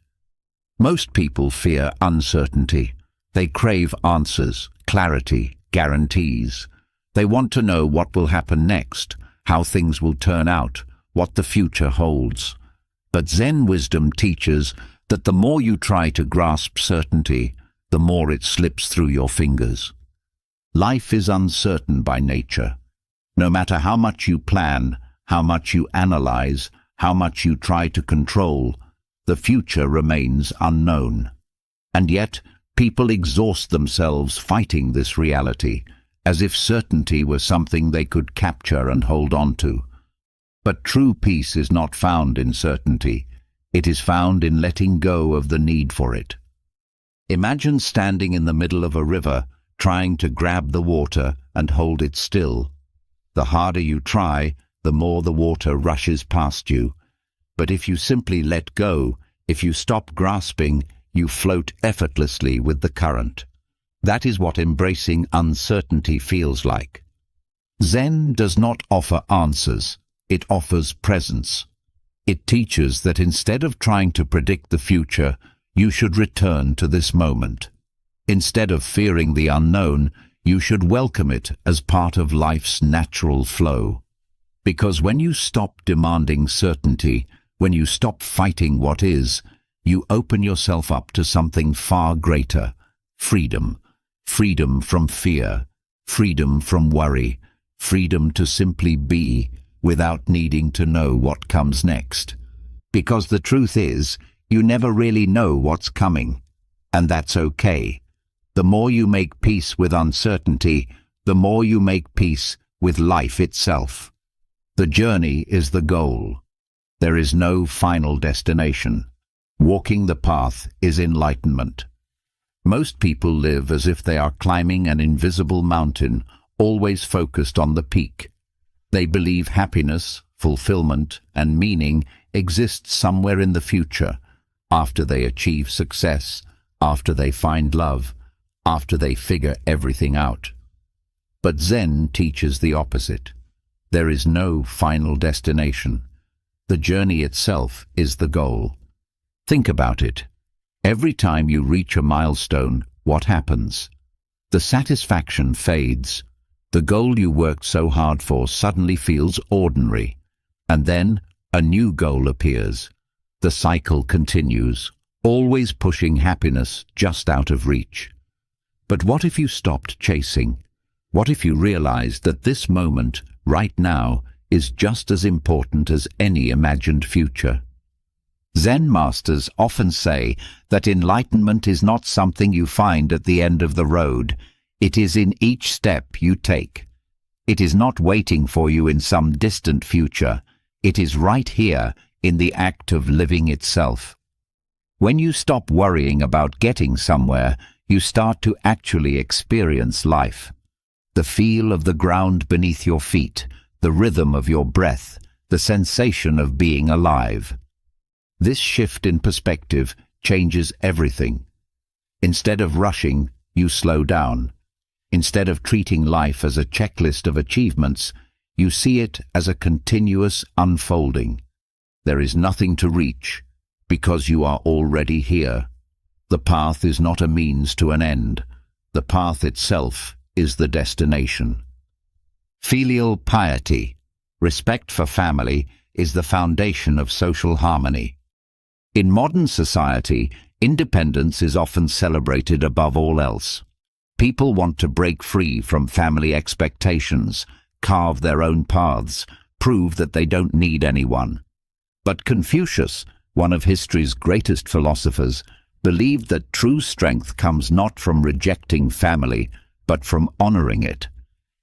Most people fear uncertainty. They crave answers, clarity, guarantees. They want to know what will happen next, how things will turn out, what the future holds. But Zen wisdom teaches that the more you try to grasp certainty, the more it slips through your fingers. Life is uncertain by nature. No matter how much you plan, how much you analyze, how much you try to control, the future remains unknown. And yet, people exhaust themselves fighting this reality, as if certainty were something they could capture and hold on to. But true peace is not found in certainty. It is found in letting go of the need for it. Imagine standing in the middle of a river, trying to grab the water and hold it still. The harder you try, the more the water rushes past you. But if you simply let go, if you stop grasping, you float effortlessly with the current. That is what embracing uncertainty feels like. Zen does not offer answers. It offers presence. It teaches that instead of trying to predict the future, you should return to this moment. Instead of fearing the unknown, you should welcome it as part of life's natural flow. Because when you stop demanding certainty, when you stop fighting what is, you open yourself up to something far greater: freedom. Freedom from fear, freedom from worry, freedom to simply be without needing to know what comes next. Because the truth is, you never really know what's coming. And that's okay. The more you make peace with uncertainty, the more you make peace with life itself. The journey is the goal. There is no final destination. Walking the path is enlightenment. Most people live as if they are climbing an invisible mountain, always focused on the peak. They believe happiness, fulfillment, and meaning exist somewhere in the future, after they achieve success, after they find love, after they figure everything out. But Zen teaches the opposite. There is no final destination. The journey itself is the goal. Think about it. Every time you reach a milestone, what happens? The satisfaction fades. The goal you worked so hard for suddenly feels ordinary. And then a new goal appears. The cycle continues, always pushing happiness just out of reach. But what if you stopped chasing? What if you realized that this moment, right now, is just as important as any imagined future. Zen masters often say that enlightenment is not something you find at the end of the road. It is in each step you take. It is not waiting for you in some distant future. It is right here in the act of living itself. When you stop worrying about getting somewhere, you start to actually experience life. The feel of the ground beneath your feet, the rhythm of your breath, the sensation of being alive. This shift in perspective changes everything. Instead of rushing, you slow down. Instead of treating life as a checklist of achievements, you see it as a continuous unfolding. There is nothing to reach, because you are already here. The path is not a means to an end. The path itself is the destination. Filial piety, respect for family, is the foundation of social harmony. In modern society, independence is often celebrated above all else. People want to break free from family expectations, carve their own paths, prove that they don't need anyone. But Confucius, one of history's greatest philosophers, believed that true strength comes not from rejecting family, but from honoring it.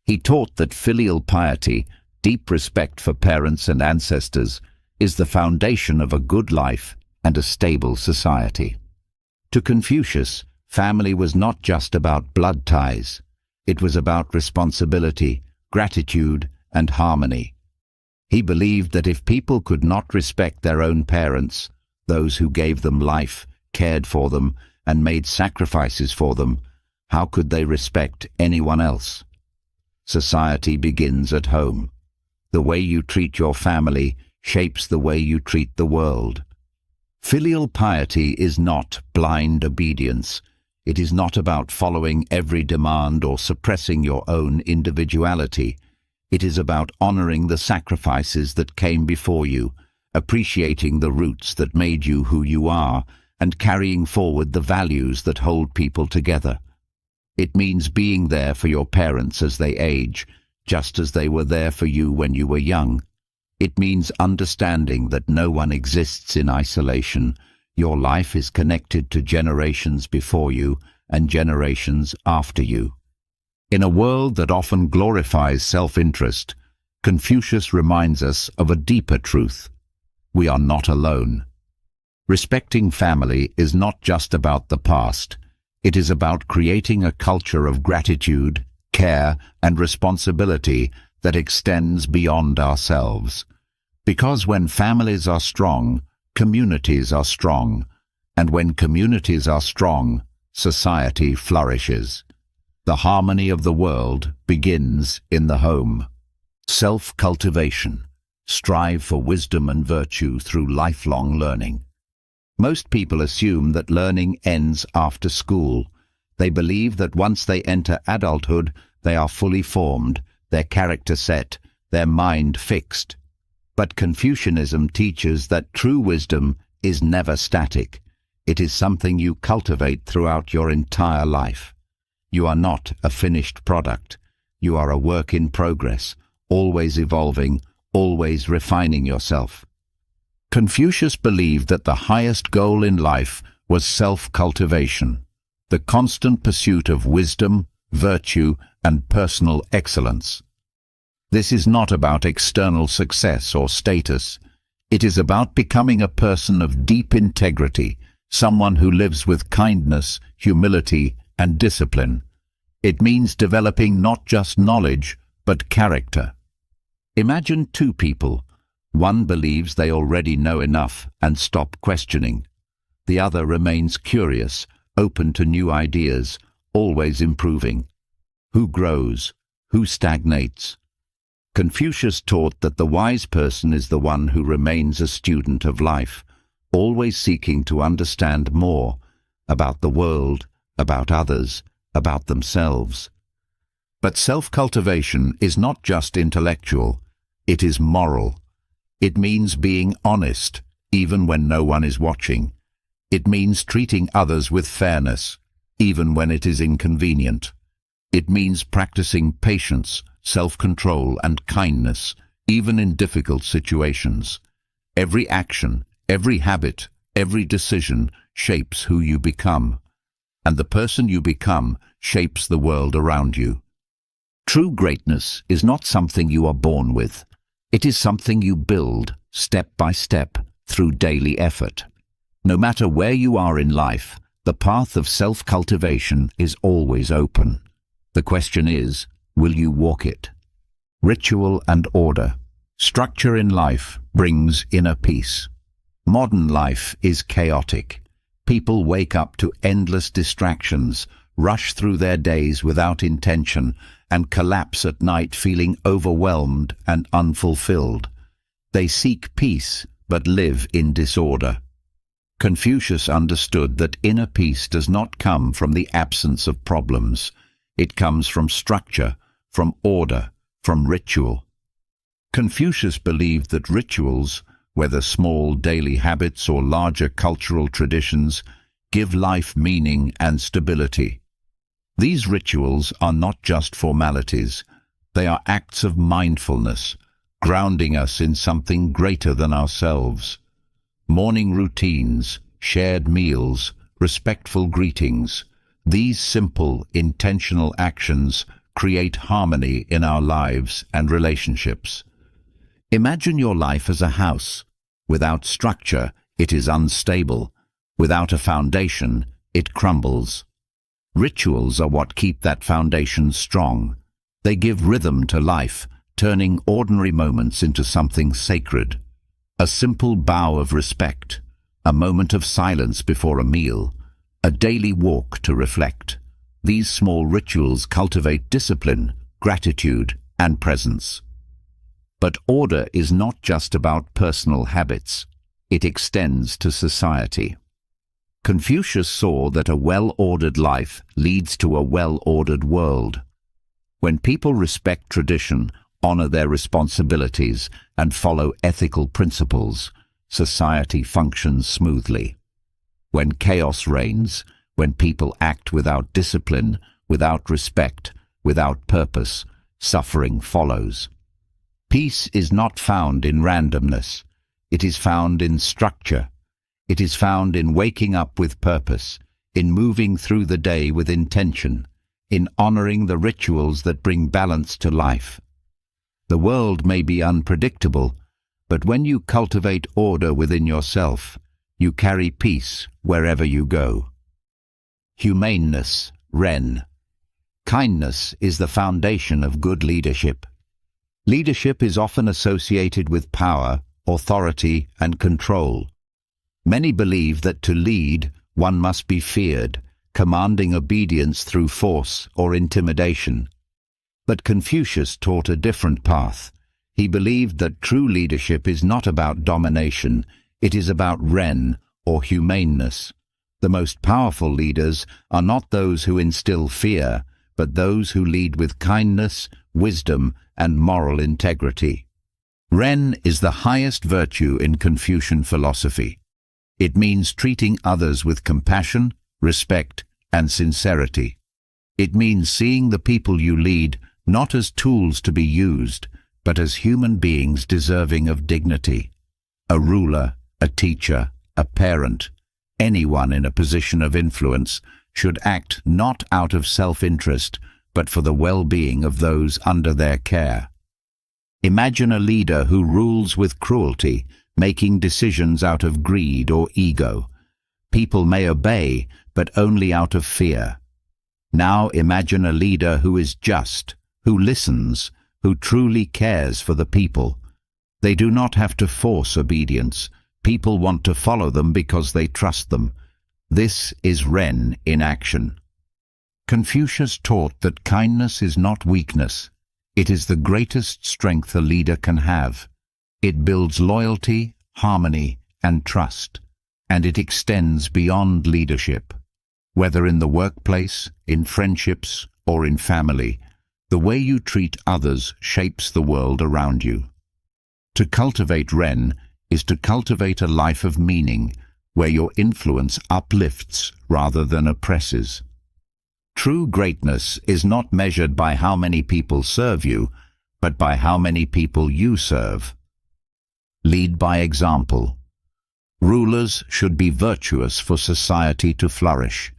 He taught that filial piety, deep respect for parents and ancestors, is the foundation of a good life and a stable society. To Confucius, family was not just about blood ties. It was about responsibility, gratitude, and harmony. He believed that if people could not respect their own parents, those who gave them life, cared for them, and made sacrifices for them, how could they respect anyone else? Society begins at home. The way you treat your family shapes the way you treat the world. Filial piety is not blind obedience. It is not about following every demand or suppressing your own individuality. It is about honoring the sacrifices that came before you, appreciating the roots that made you who you are, and carrying forward the values that hold people together. It means being there for your parents as they age, just as they were there for you when you were young. It means understanding that no one exists in isolation. Your life is connected to generations before you and generations after you. In a world that often glorifies self-interest, Confucius reminds us of a deeper truth. We are not alone. Respecting family is not just about the past. It is about creating a culture of gratitude, care, and responsibility that extends beyond ourselves. Because when families are strong, communities are strong, and when communities are strong, society flourishes. The harmony of the world begins in the home. Self-cultivation. Strive for wisdom and virtue through lifelong learning. Most people assume that learning ends after school. They believe that once they enter adulthood, they are fully formed, their character set, their mind fixed. But Confucianism teaches that true wisdom is never static. It is something you cultivate throughout your entire life. You are not a finished product. You are a work in progress, always evolving, always refining yourself. Confucius believed that the highest goal in life was self-cultivation, the constant pursuit of wisdom, virtue, and personal excellence. This is not about external success or status. It is about becoming a person of deep integrity, someone who lives with kindness, humility, and discipline. It means developing not just knowledge, but character. Imagine two people. One believes they already know enough and stop questioning. The other remains curious, open to new ideas, always improving. Who grows? Who stagnates? Confucius taught that the wise person is the one who remains a student of life, always seeking to understand more about the world, about others, about themselves. But self-cultivation is not just intellectual, it is moral. It means being honest, even when no one is watching. It means treating others with fairness, even when it is inconvenient. It means practicing patience, self-control, and kindness, even in difficult situations. Every action, every habit, every decision shapes who you become, and the person you become shapes the world around you. True greatness is not something you are born with. It is something you build, step by step, through daily effort. No matter where you are in life, the path of self-cultivation is always open. The question is, will you walk it? Ritual and order. Structure in life brings inner peace. Modern life is chaotic. People wake up to endless distractions, rush through their days without intention, and collapse at night feeling overwhelmed and unfulfilled. They seek peace but live in disorder. Confucius understood that inner peace does not come from the absence of problems. It comes from structure, from order, from ritual. Confucius believed that rituals, whether small daily habits or larger cultural traditions, give life meaning and stability. These rituals are not just formalities. They are acts of mindfulness, grounding us in something greater than ourselves. Morning routines, shared meals, respectful greetings, these simple, intentional actions create harmony in our lives and relationships. Imagine your life as a house. Without structure, it is unstable. Without a foundation, it crumbles. Rituals are what keep that foundation strong. They give rhythm to life, turning ordinary moments into something sacred. A simple bow of respect, a moment of silence before a meal, a daily walk to reflect. These small rituals cultivate discipline, gratitude, and presence. But order is not just about personal habits. It extends to society. Confucius saw that a well-ordered life leads to a well-ordered world. When people respect tradition, honor their responsibilities, and follow ethical principles, society functions smoothly. When chaos reigns, when people act without discipline, without respect, without purpose, suffering follows. Peace is not found in randomness. It is found in structure. It is found in waking up with purpose, in moving through the day with intention, in honoring the rituals that bring balance to life. The world may be unpredictable, but when you cultivate order within yourself, you carry peace wherever you go. Humaneness, Ren. Kindness is the foundation of good leadership. Leadership is often associated with power, authority, and control. Many believe that to lead, one must be feared, commanding obedience through force or intimidation. But Confucius taught a different path. He believed that true leadership is not about domination, it is about Ren, or humaneness. The most powerful leaders are not those who instill fear, but those who lead with kindness, wisdom, and moral integrity. Ren is the highest virtue in Confucian philosophy. It means treating others with compassion, respect, and sincerity. It means seeing the people you lead not as tools to be used, but as human beings deserving of dignity. A ruler, a teacher, a parent, anyone in a position of influence should act not out of self-interest, but for the well-being of those under their care. Imagine a leader who rules with cruelty, making decisions out of greed or ego. People may obey, but only out of fear. Now imagine a leader who is just, who listens, who truly cares for the people. They do not have to force obedience. People want to follow them because they trust them. This is Ren in action. Confucius taught that kindness is not weakness. It is the greatest strength a leader can have. It builds loyalty, harmony, and trust, and it extends beyond leadership. Whether in the workplace, in friendships, or in family, the way you treat others shapes the world around you. To cultivate Ren is to cultivate a life of meaning, where your influence uplifts rather than oppresses. True greatness is not measured by how many people serve you, but by how many people you serve. Lead by example. Rulers should be virtuous for society to flourish.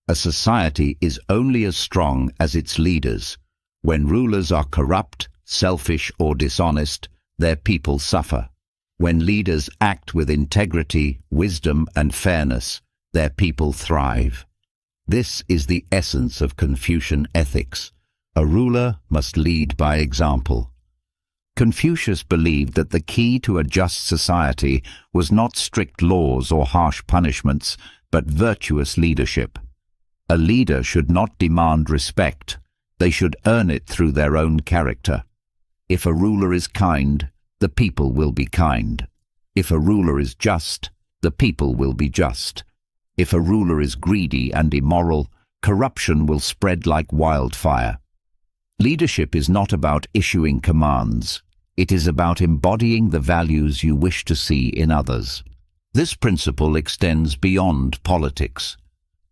A society is only as strong as its leaders. When rulers are corrupt, selfish, or dishonest, their people suffer. When leaders act with integrity, wisdom, and fairness, their people thrive. This is the essence of Confucian ethics. A ruler must lead by example. Confucius believed that the key to a just society was not strict laws or harsh punishments, but virtuous leadership. A leader should not demand respect. They should earn it through their own character. If a ruler is kind, the people will be kind. If a ruler is just, the people will be just. If a ruler is greedy and immoral, corruption will spread like wildfire. Leadership is not about issuing commands. It is about embodying the values you wish to see in others. This principle extends beyond politics.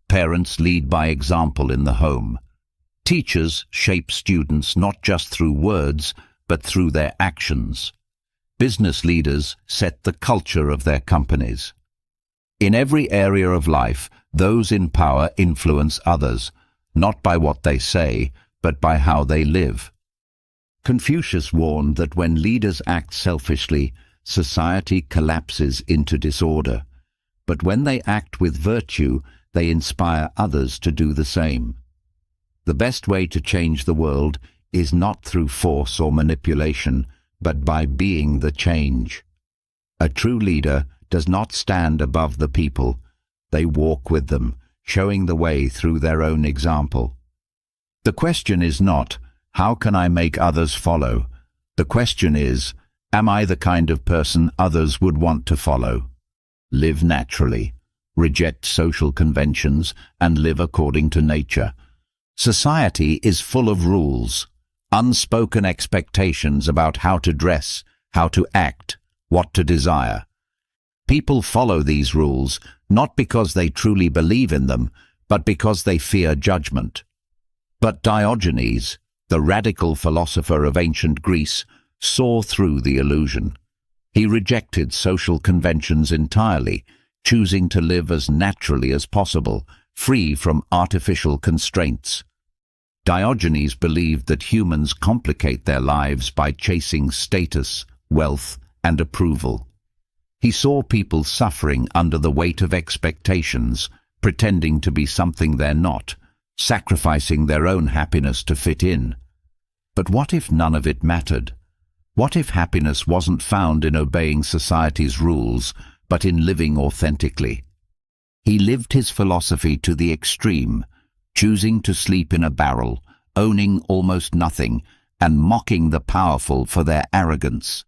Parents lead by example in the home. Teachers shape students not just through words, but through their actions. Business leaders set the culture of their companies. In every area of life, those in power influence others, not by what they say, but by how they live. Confucius warned that when leaders act selfishly, society collapses into disorder. But when they act with virtue, they inspire others to do the same. The best way to change the world is not through force or manipulation, but by being the change. A true leader does not stand above the people. They walk with them, showing the way through their own example. The question is not, how can I make others follow? The question is, am I the kind of person others would want to follow? Live naturally, reject social conventions, and live according to nature. Society is full of rules, unspoken expectations about how to dress, how to act, what to desire. People follow these rules not because they truly believe in them, but because they fear judgment. But Diogenes, the radical philosopher of ancient Greece, saw through the illusion. He rejected social conventions entirely, choosing to live as naturally as possible, free from artificial constraints. Diogenes believed that humans complicate their lives by chasing status, wealth, and approval. He saw people suffering under the weight of expectations, pretending to be something they're not, sacrificing their own happiness to fit in. But what if none of it mattered? What if happiness wasn't found in obeying society's rules, but in living authentically? He lived his philosophy to the extreme, choosing to sleep in a barrel, owning almost nothing, and mocking the powerful for their arrogance.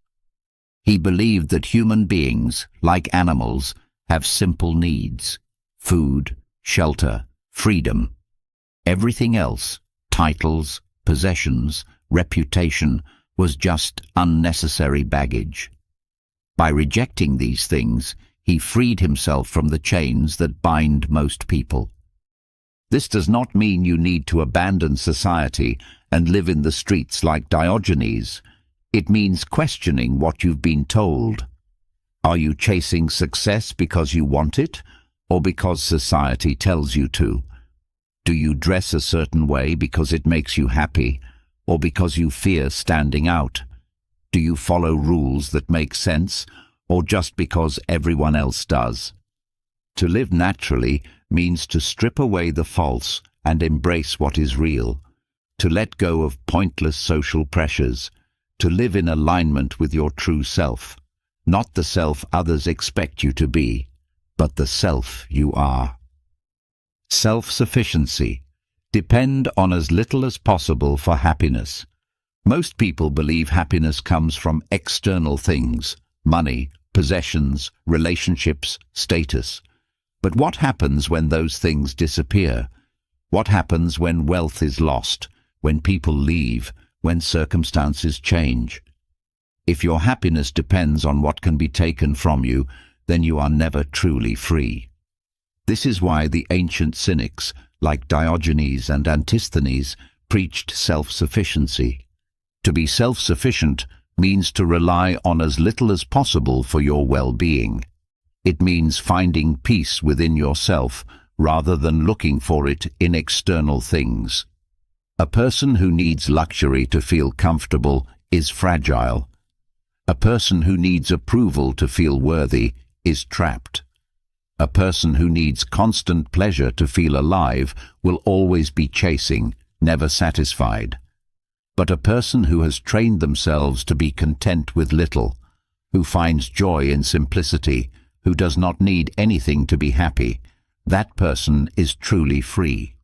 He believed that human beings, like animals, have simple needs: food, shelter, freedom. Everything else, titles, possessions, reputation, was just unnecessary baggage. By rejecting these things, he freed himself from the chains that bind most people. This does not mean you need to abandon society and live in the streets like Diogenes. It means questioning what you've been told. Are you chasing success because you want it, or because society tells you to? Do you dress a certain way because it makes you happy, or because you fear standing out? Do you follow rules that make sense, or just because everyone else does? To live naturally means to strip away the false and embrace what is real, to let go of pointless social pressures, to live in alignment with your true self, not the self others expect you to be, but the self you are. Self-sufficiency. Depend on as little as possible for happiness. Most people believe happiness comes from external things: money, possessions, relationships, status. But what happens when those things disappear? What happens when wealth is lost, when people leave, when circumstances change? If your happiness depends on what can be taken from you, then you are never truly free. This is why the ancient cynics, like Diogenes and Antisthenes, preached self-sufficiency. To be self-sufficient means to rely on as little as possible for your well-being. It means finding peace within yourself rather than looking for it in external things. A person who needs luxury to feel comfortable is fragile. A person who needs approval to feel worthy is trapped. A person who needs constant pleasure to feel alive will always be chasing, never satisfied. But a person who has trained themselves to be content with little, who finds joy in simplicity, who does not need anything to be happy, that person is truly free.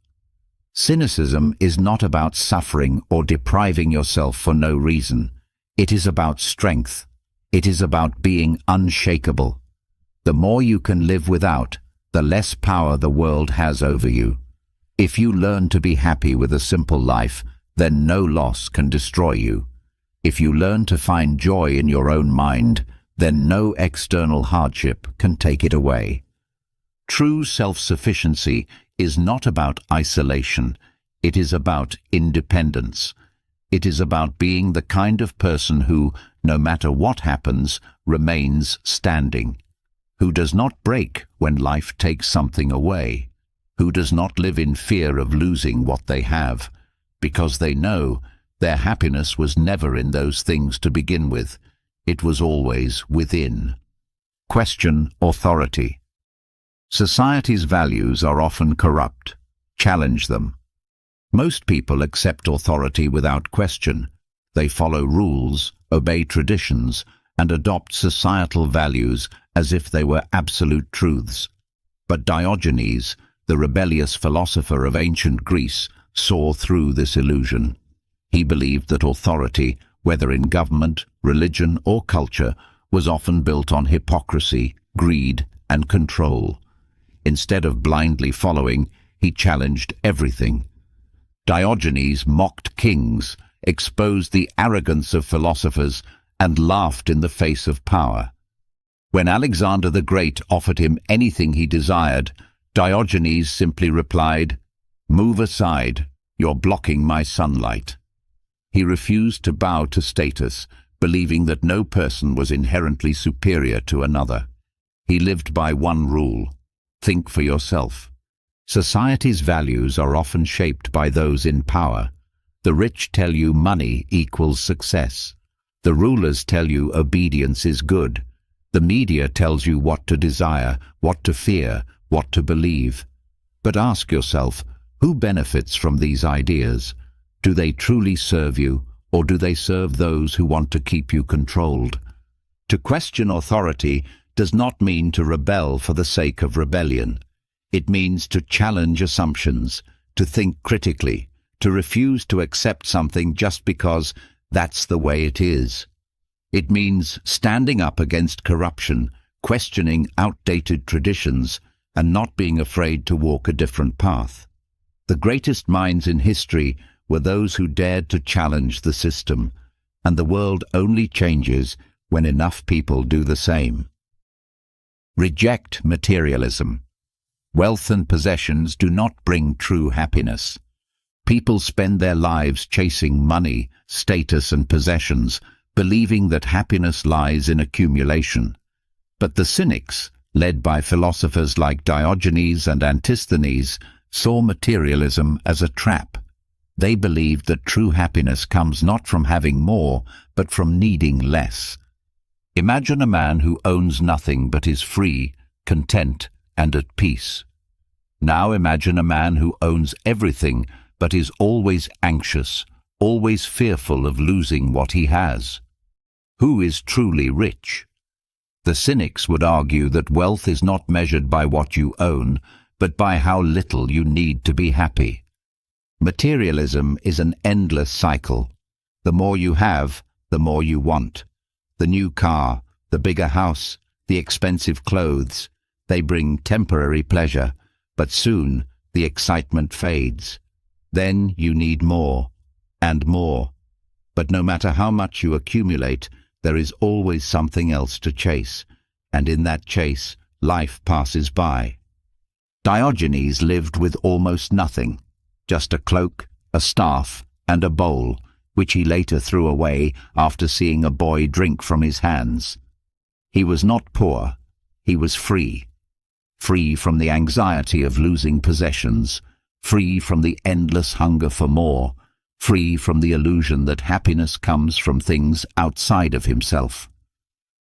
Cynicism is not about suffering or depriving yourself for no reason. It is about strength. It is about being unshakable. The more you can live without, the less power the world has over you. If you learn to be happy with a simple life, then no loss can destroy you. If you learn to find joy in your own mind, then no external hardship can take it away. True self-sufficiency is not about isolation. It is about independence. It is about being the kind of person who, no matter what happens, remains standing, who does not break when life takes something away, who does not live in fear of losing what they have, because they know their happiness was never in those things to begin with. It was always within. Question authority. Society's values are often corrupt. Challenge them. Most people accept authority without question. They follow rules, obey traditions, and adopt societal values as if they were absolute truths. But Diogenes, the rebellious philosopher of ancient Greece, saw through this illusion. He believed that authority, whether in government, religion, or culture, was often built on hypocrisy, greed, and control. Instead of blindly following, he challenged everything. Diogenes mocked kings, exposed the arrogance of philosophers, and laughed in the face of power. When Alexander the Great offered him anything he desired, Diogenes simply replied, "Move aside, you're blocking my sunlight." He refused to bow to status, believing that no person was inherently superior to another. He lived by one rule: think for yourself. Society's values are often shaped by those in power. The rich tell you money equals success. The rulers tell you obedience is good. The media tells you what to desire, what to fear, what to believe. But ask yourself, who benefits from these ideas? Do they truly serve you, or do they serve those who want to keep you controlled? To question authority does not mean to rebel for the sake of rebellion. It means to challenge assumptions, to think critically, to refuse to accept something just because that's the way it is. It means standing up against corruption, questioning outdated traditions, and not being afraid to walk a different path. The greatest minds in history were those who dared to challenge the system, and the world only changes when enough people do the same. Reject materialism. Wealth and possessions do not bring true happiness. People spend their lives chasing money, status, and possessions, believing that happiness lies in accumulation. But the Cynics, led by philosophers like Diogenes and Antisthenes, saw materialism as a trap. They believed that true happiness comes not from having more, but from needing less. Imagine a man who owns nothing but is free, content, and at peace. Now imagine a man who owns everything but is always anxious, always fearful of losing what he has. Who is truly rich? The Cynics would argue that wealth is not measured by what you own, but by how little you need to be happy. Materialism is an endless cycle. The more you have, the more you want. The new car, the bigger house, the expensive clothes, they bring temporary pleasure, but soon the excitement fades. Then you need more and more. But no matter how much you accumulate, there is always something else to chase, and in that chase, life passes by. Diogenes lived with almost nothing, just a cloak, a staff, and a bowl, which he later threw away after seeing a boy drink from his hands. He was not poor, he was free. Free from the anxiety of losing possessions, free from the endless hunger for more, free from the illusion that happiness comes from things outside of himself.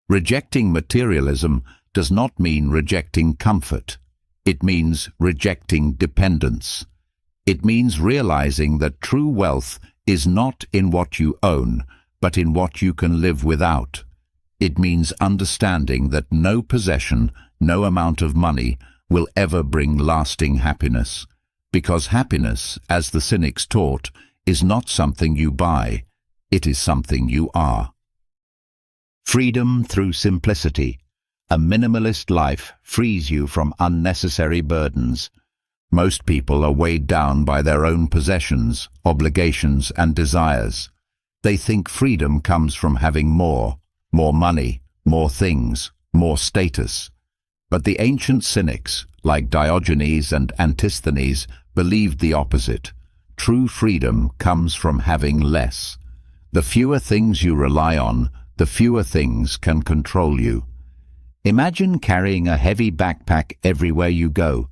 Rejecting materialism does not mean rejecting comfort. It means rejecting dependence. It means realizing that true wealth is not in what you own, but in what you can live without. It means understanding that no possession, no amount of money will ever bring lasting happiness, because happiness, as the Cynics taught, is not something you buy, it is something you are. Freedom through simplicity. A minimalist life frees you from unnecessary burdens. Most people are weighed down by their own possessions, obligations, and desires. They think freedom comes from having more money, more things, more status. But the ancient Cynics, like Diogenes and Antisthenes, believed the opposite. True freedom comes from having less. The fewer things you rely on, the fewer things can control you. Imagine carrying a heavy backpack everywhere you go.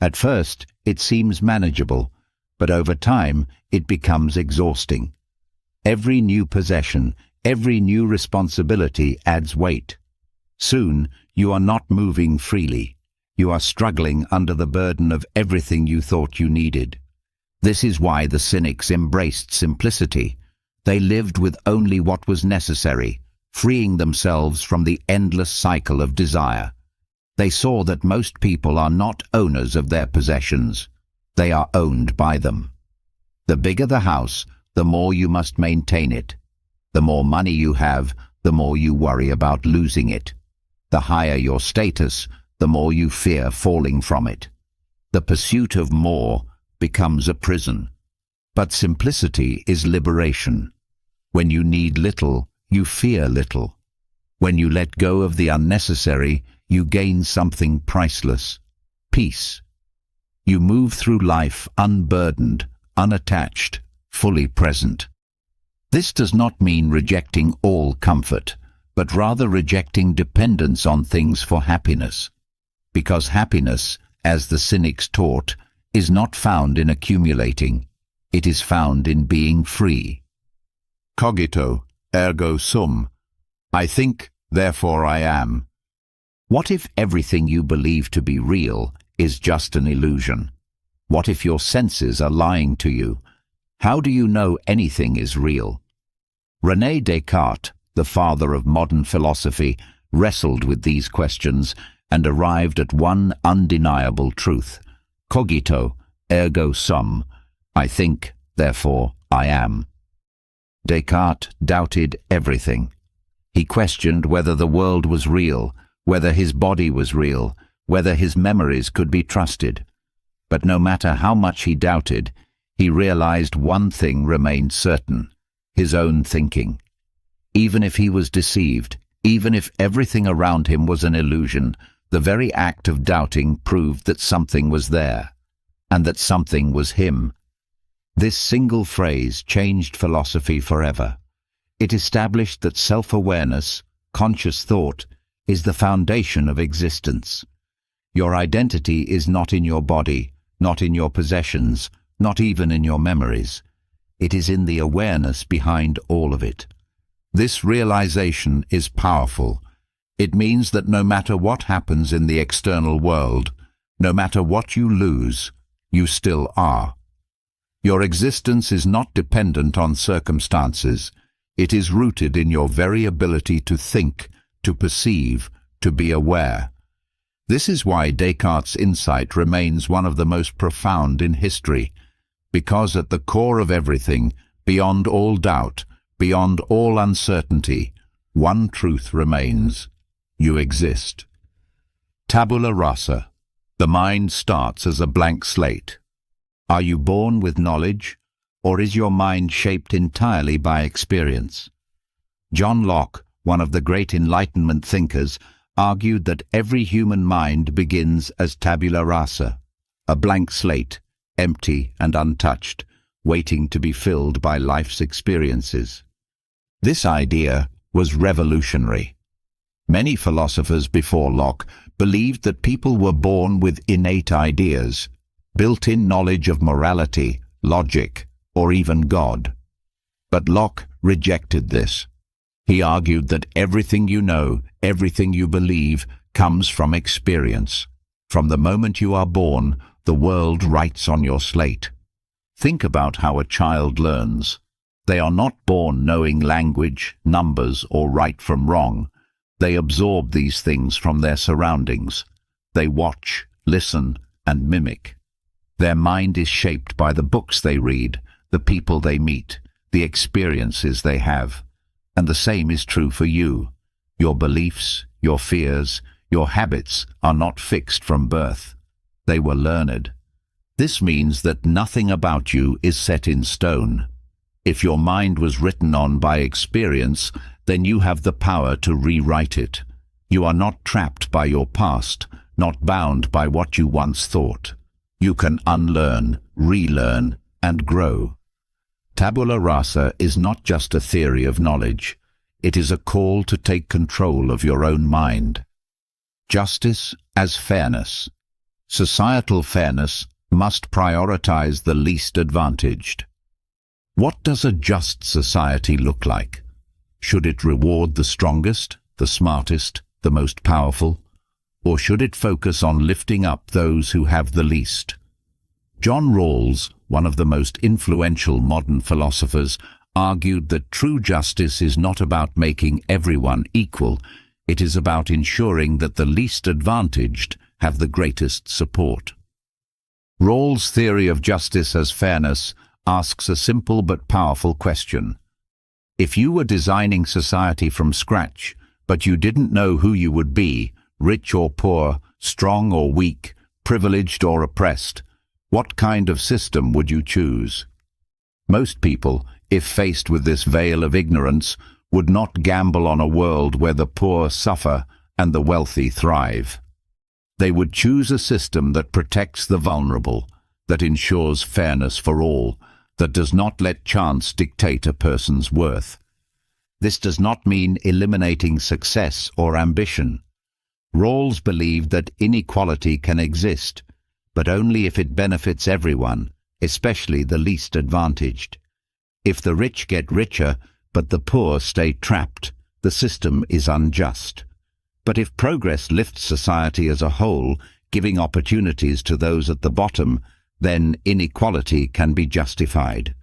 At first, it seems manageable, but over time, it becomes exhausting. Every new possession, every new responsibility adds weight. Soon, you are not moving freely. You are struggling under the burden of everything you thought you needed. This is why the Cynics embraced simplicity. They lived with only what was necessary, freeing themselves from the endless cycle of desire. They saw that most people are not owners of their possessions. They are owned by them. The bigger the house, the more you must maintain it. The more money you have, the more you worry about losing it. The higher your status, the more you fear falling from it. The pursuit of more becomes a prison. But simplicity is liberation. When you need little, you fear little. When you let go of the unnecessary, you gain something priceless: peace. You move through life unburdened, unattached, fully present. This does not mean rejecting all comfort, but rather rejecting dependence on things for happiness. Because happiness, as the Cynics taught, is not found in accumulating. It is found in being free. Cogito, ergo sum. I think, therefore I am. What if everything you believe to be real is just an illusion? What if your senses are lying to you? How do you know anything is real? René Descartes, the father of modern philosophy, wrestled with these questions and arrived at one undeniable truth. Cogito, ergo sum. I think, therefore I am. Descartes doubted everything. He questioned whether the world was real, whether his body was real, whether his memories could be trusted. But no matter how much he doubted, he realized one thing remained certain: his own thinking. Even if he was deceived, even if everything around him was an illusion, the very act of doubting proved that something was there, and that something was him. This single phrase changed philosophy forever. It established that self-awareness, conscious thought, is the foundation of existence. Your identity is not in your body, not in your possessions, not even in your memories. It is in the awareness behind all of it. This realization is powerful. It means that no matter what happens in the external world, no matter what you lose, you still are. Your existence is not dependent on circumstances. It is rooted in your very ability to think, to perceive, to be aware. This is why Descartes' insight remains one of the most profound in history, because at the core of everything, beyond all doubt, beyond all uncertainty, one truth remains: you exist. Tabula rasa. The mind starts as a blank slate. Are you born with knowledge, or is your mind shaped entirely by experience? John Locke, one of the great Enlightenment thinkers, argued that every human mind begins as tabula rasa, a blank slate, empty and untouched, waiting to be filled by life's experiences. This idea was revolutionary. Many philosophers before Locke believed that people were born with innate ideas, built-in knowledge of morality, logic, or even God. But Locke rejected this. He argued that everything you know, everything you believe, comes from experience. From the moment you are born, the world writes on your slate. Think about how a child learns. They are not born knowing language, numbers, or right from wrong. They absorb these things from their surroundings. They watch, listen, and mimic. Their mind is shaped by the books they read, the people they meet, the experiences they have. And the same is true for you. Your beliefs, your fears, your habits are not fixed from birth. They were learned. This means that nothing about you is set in stone. If your mind was written on by experience, then you have the power to rewrite it. You are not trapped by your past, not bound by what you once thought. You can unlearn, relearn, and grow. Tabula rasa is not just a theory of knowledge. It is a call to take control of your own mind. Justice as fairness. Societal fairness must prioritize the least advantaged. What does a just society look like? Should it reward the strongest, the smartest, the most powerful? Or should it focus on lifting up those who have the least? John Rawls, one of the most influential modern philosophers, argued that true justice is not about making everyone equal. It is about ensuring that the least advantaged have the greatest support. Rawls' theory of justice as fairness asks a simple but powerful question. If you were designing society from scratch, but you didn't know who you would be, rich or poor, strong or weak, privileged or oppressed, what kind of system would you choose? Most people, if faced with this veil of ignorance, would not gamble on a world where the poor suffer and the wealthy thrive. They would choose a system that protects the vulnerable, that ensures fairness for all, that does not let chance dictate a person's worth. This does not mean eliminating success or ambition. Rawls believed that inequality can exist, but only if it benefits everyone, especially the least advantaged. If the rich get richer, but the poor stay trapped, the system is unjust. But if progress lifts society as a whole, giving opportunities to those at the bottom, then inequality can be justified.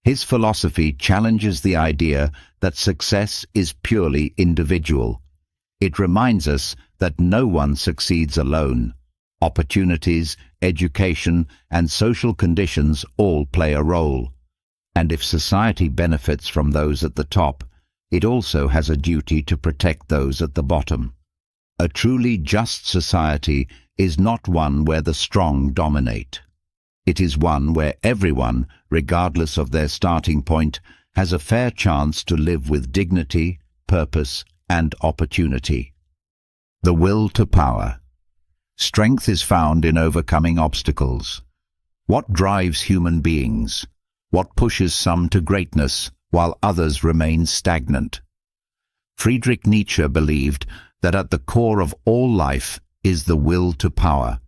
His philosophy challenges the idea that success is purely individual. It reminds us that no one succeeds alone. Opportunities, education, and social conditions all play a role. And if society benefits from those at the top, it also has a duty to protect those at the bottom. A truly just society is not one where the strong dominate. It is one where everyone, regardless of their starting point, has a fair chance to live with dignity, purpose, and opportunity. The will to power. Strength is found in overcoming obstacles. What drives human beings? What pushes some to greatness while others remain stagnant? Friedrich Nietzsche believed that at the core of all life is the will to power,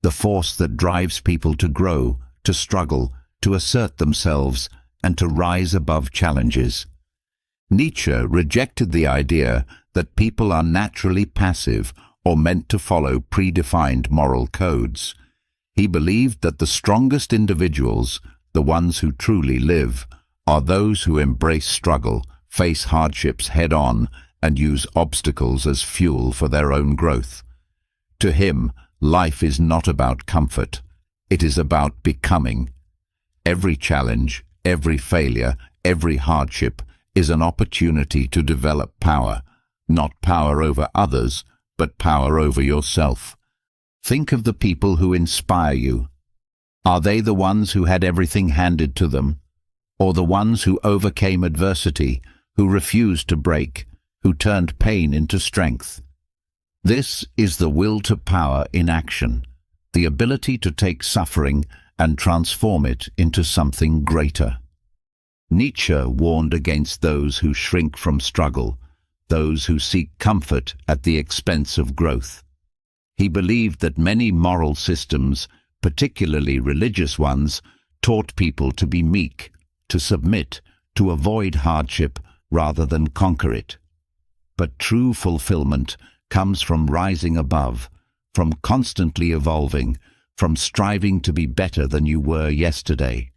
the force that drives people to grow, to struggle, to assert themselves, and to rise above challenges. Nietzsche rejected the idea that people are naturally passive or meant to follow predefined moral codes. He believed that the strongest individuals, the ones who truly live, are those who embrace struggle, face hardships head-on, and use obstacles as fuel for their own growth. To him, life is not about comfort. It is about becoming. Every challenge, every failure, every hardship is an opportunity to develop power, not power over others, but power over yourself. Think of the people who inspire you. Are they the ones who had everything handed to them, or the ones who overcame adversity, who refused to break, who turned pain into strength? This is the will to power in action, the ability to take suffering and transform it into something greater. Nietzsche warned against those who shrink from struggle, those who seek comfort at the expense of growth. He believed that many moral systems, particularly religious ones, taught people to be meek, to submit, to avoid hardship rather than conquer it. But true fulfillment comes from rising above, from constantly evolving, from striving to be better than you were yesterday.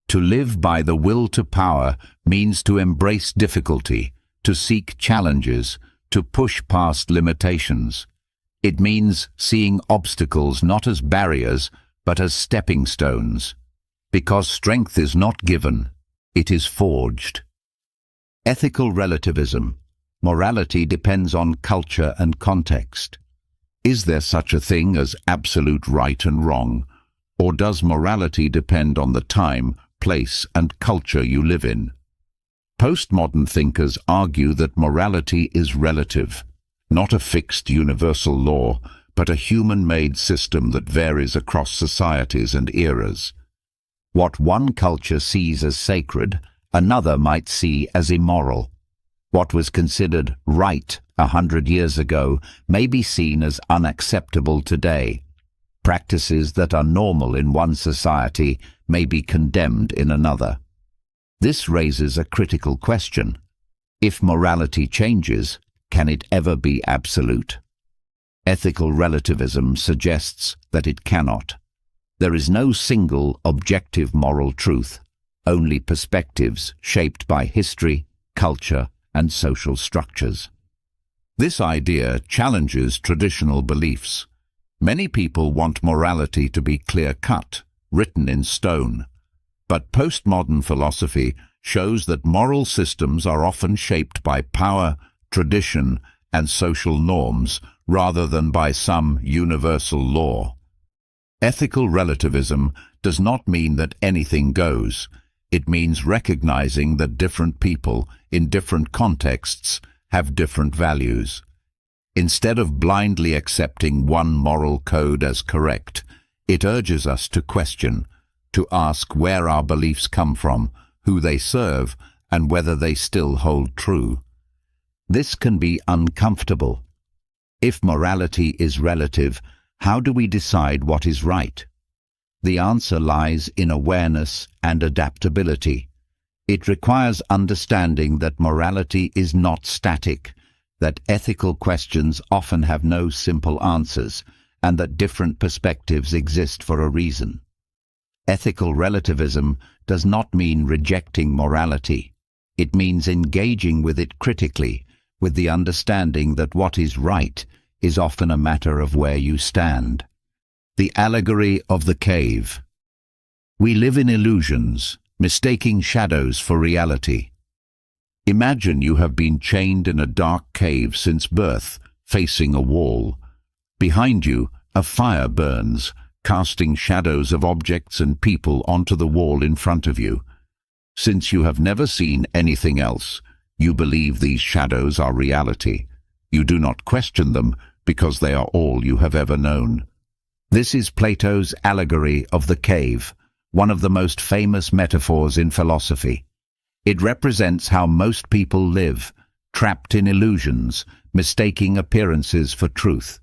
To live by the will to power means to embrace difficulty, to seek challenges, to push past limitations. It means seeing obstacles not as barriers, but as stepping stones. Because strength is not given, it is forged. Ethical relativism. Morality depends on culture and context. Is there such a thing as absolute right and wrong? Or does morality depend on the time, place, and culture you live in? Postmodern thinkers argue that morality is relative, not a fixed universal law, but a human-made system that varies across societies and eras. What one culture sees as sacred, another might see as immoral. What was considered right 100 years ago may be seen as unacceptable today. Practices that are normal in one society may be condemned in another. This raises a critical question. If morality changes, can it ever be absolute? Ethical relativism suggests that it cannot. There is no single objective moral truth, only perspectives shaped by history, culture, and social structures. This idea challenges traditional beliefs. Many people want morality to be clear-cut, written in stone. But postmodern philosophy shows that moral systems are often shaped by power, tradition, and social norms, rather than by some universal law. Ethical relativism does not mean that anything goes. It means recognizing that different people, in different contexts, have different values. Instead of blindly accepting one moral code as correct, it urges us to question, to ask where our beliefs come from, who they serve, and whether they still hold true. This can be uncomfortable. If morality is relative, how do we decide what is right? The answer lies in awareness and adaptability. It requires understanding that morality is not static, that ethical questions often have no simple answers, and that different perspectives exist for a reason. Ethical relativism does not mean rejecting morality. It means engaging with it critically, with the understanding that what is right is often a matter of where you stand. The allegory of the cave. We live in illusions, mistaking shadows for reality. Imagine you have been chained in a dark cave since birth, facing a wall. Behind you, a fire burns, casting shadows of objects and people onto the wall in front of you. Since you have never seen anything else, you believe these shadows are reality. You do not question them because they are all you have ever known. This is Plato's allegory of the cave, one of the most famous metaphors in philosophy. It represents how most people live, trapped in illusions, mistaking appearances for truth.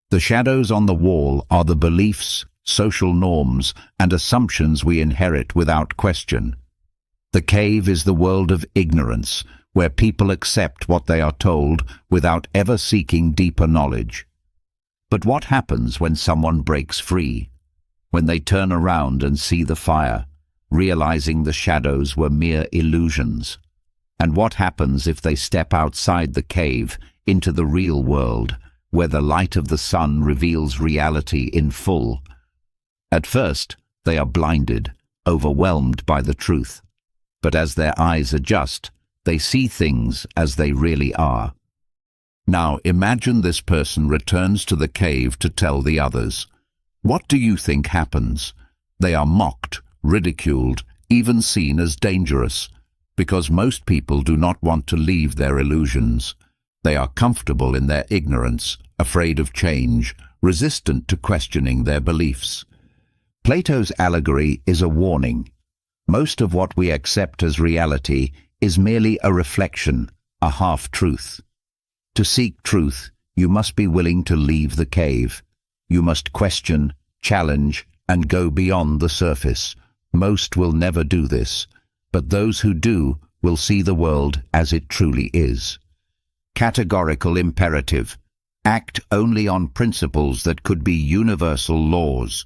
The shadows on the wall are the beliefs, social norms, and assumptions we inherit without question. The cave is the world of ignorance, where people accept what they are told without ever seeking deeper knowledge. But what happens when someone breaks free? When they turn around and see the fire, realizing the shadows were mere illusions? And what happens if they step outside the cave into the real world, where the light of the sun reveals reality in full? At first, they are blinded, overwhelmed by the truth. But as their eyes adjust, they see things as they really are. Now imagine this person returns to the cave to tell the others. What do you think happens? They are mocked, ridiculed, even seen as dangerous, because most people do not want to leave their illusions. They are comfortable in their ignorance, afraid of change, resistant to questioning their beliefs. Plato's allegory is a warning. Most of what we accept as reality is merely a reflection, a half-truth. To seek truth, you must be willing to leave the cave. You must question, challenge, and go beyond the surface. Most will never do this, but those who do will see the world as it truly is. Categorical imperative. Act only on principles that could be universal laws.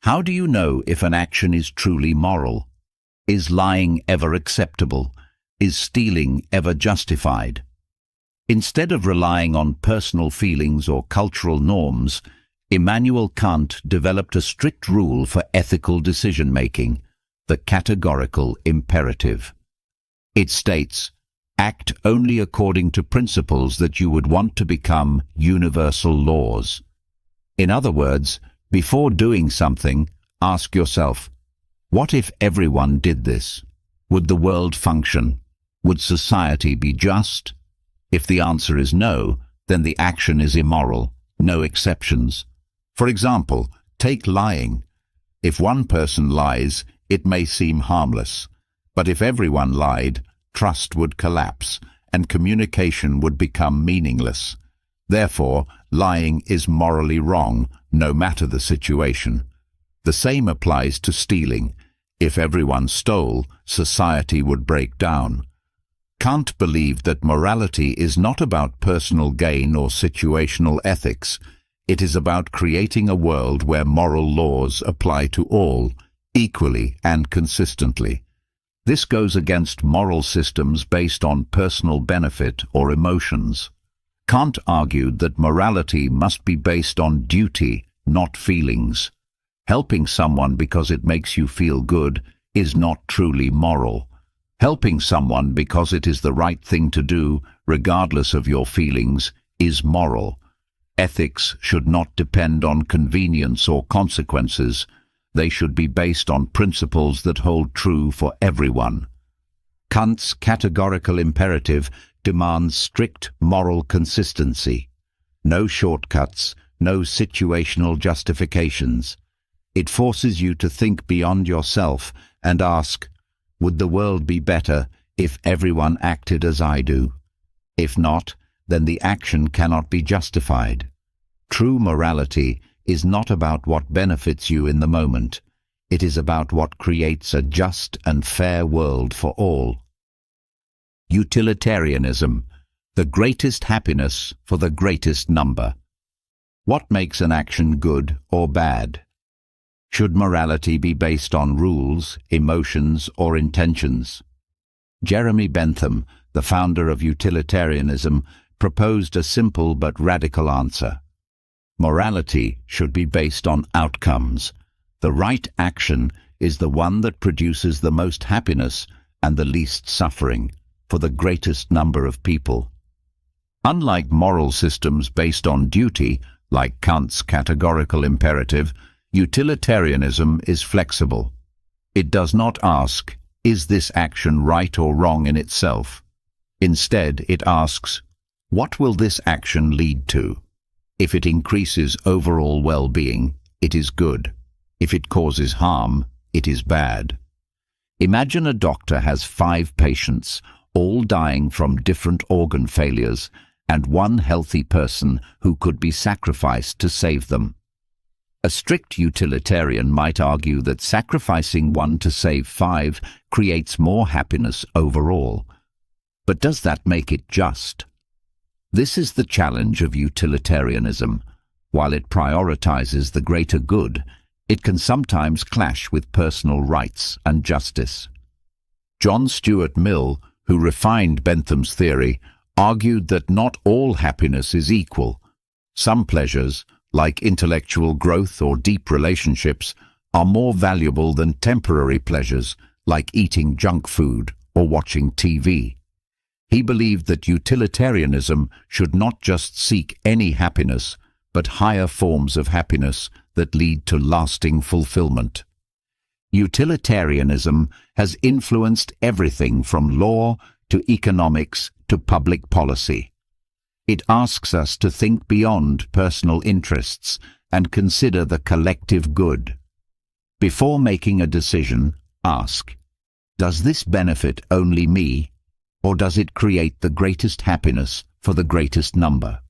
How do you know if an action is truly moral? Is lying ever acceptable? Is stealing ever justified? Instead of relying on personal feelings or cultural norms, Immanuel Kant developed a strict rule for ethical decision-making, the categorical imperative. It states, act only according to principles that you would want to become universal laws. In other words, before doing something, ask yourself, what if everyone did this? Would the world function? Would society be just? If the answer is no, then the action is immoral, no exceptions. For example, take lying. If one person lies, it may seem harmless, but if everyone lied, trust would collapse and communication would become meaningless. Therefore, lying is morally wrong, no matter the situation. The same applies to stealing. If everyone stole, society would break down. Kant believed that morality is not about personal gain or situational ethics. It is about creating a world where moral laws apply to all, equally and consistently. This goes against moral systems based on personal benefit or emotions. Kant argued that morality must be based on duty, not feelings. Helping someone because it makes you feel good is not truly moral. Helping someone because it is the right thing to do, regardless of your feelings, is moral. Ethics should not depend on convenience or consequences. They should be based on principles that hold true for everyone. Kant's categorical imperative demands strict moral consistency. No shortcuts, no situational justifications. It forces you to think beyond yourself and ask, would the world be better if everyone acted as I do? If not, then the action cannot be justified. True morality is not about what benefits you in the moment. It is about what creates a just and fair world for all. Utilitarianism, the greatest happiness for the greatest number. What makes an action good or bad? Should morality be based on rules, emotions, or intentions? Jeremy Bentham, the founder of utilitarianism, proposed a simple but radical answer. Morality should be based on outcomes. The right action is the one that produces the most happiness and the least suffering for the greatest number of people. Unlike moral systems based on duty, like Kant's categorical imperative, utilitarianism is flexible. It does not ask, is this action right or wrong in itself? Instead, it asks, what will this action lead to? If it increases overall well-being, it is good. If it causes harm, it is bad. Imagine a doctor has 5 patients, all dying from different organ failures, and one healthy person who could be sacrificed to save them. A strict utilitarian might argue that sacrificing one to save 5 creates more happiness overall. But does that make it just? This is the challenge of utilitarianism. While it prioritizes the greater good, it can sometimes clash with personal rights and justice. John Stuart Mill, who refined Bentham's theory, argued that not all happiness is equal. Some pleasures, like intellectual growth or deep relationships, are more valuable than temporary pleasures, like eating junk food or watching TV. He believed that utilitarianism should not just seek any happiness, but higher forms of happiness that lead to lasting fulfillment. Utilitarianism has influenced everything from law to economics to public policy. It asks us to think beyond personal interests and consider the collective good. Before making a decision, ask, does this benefit only me, or does it create the greatest happiness for the greatest number?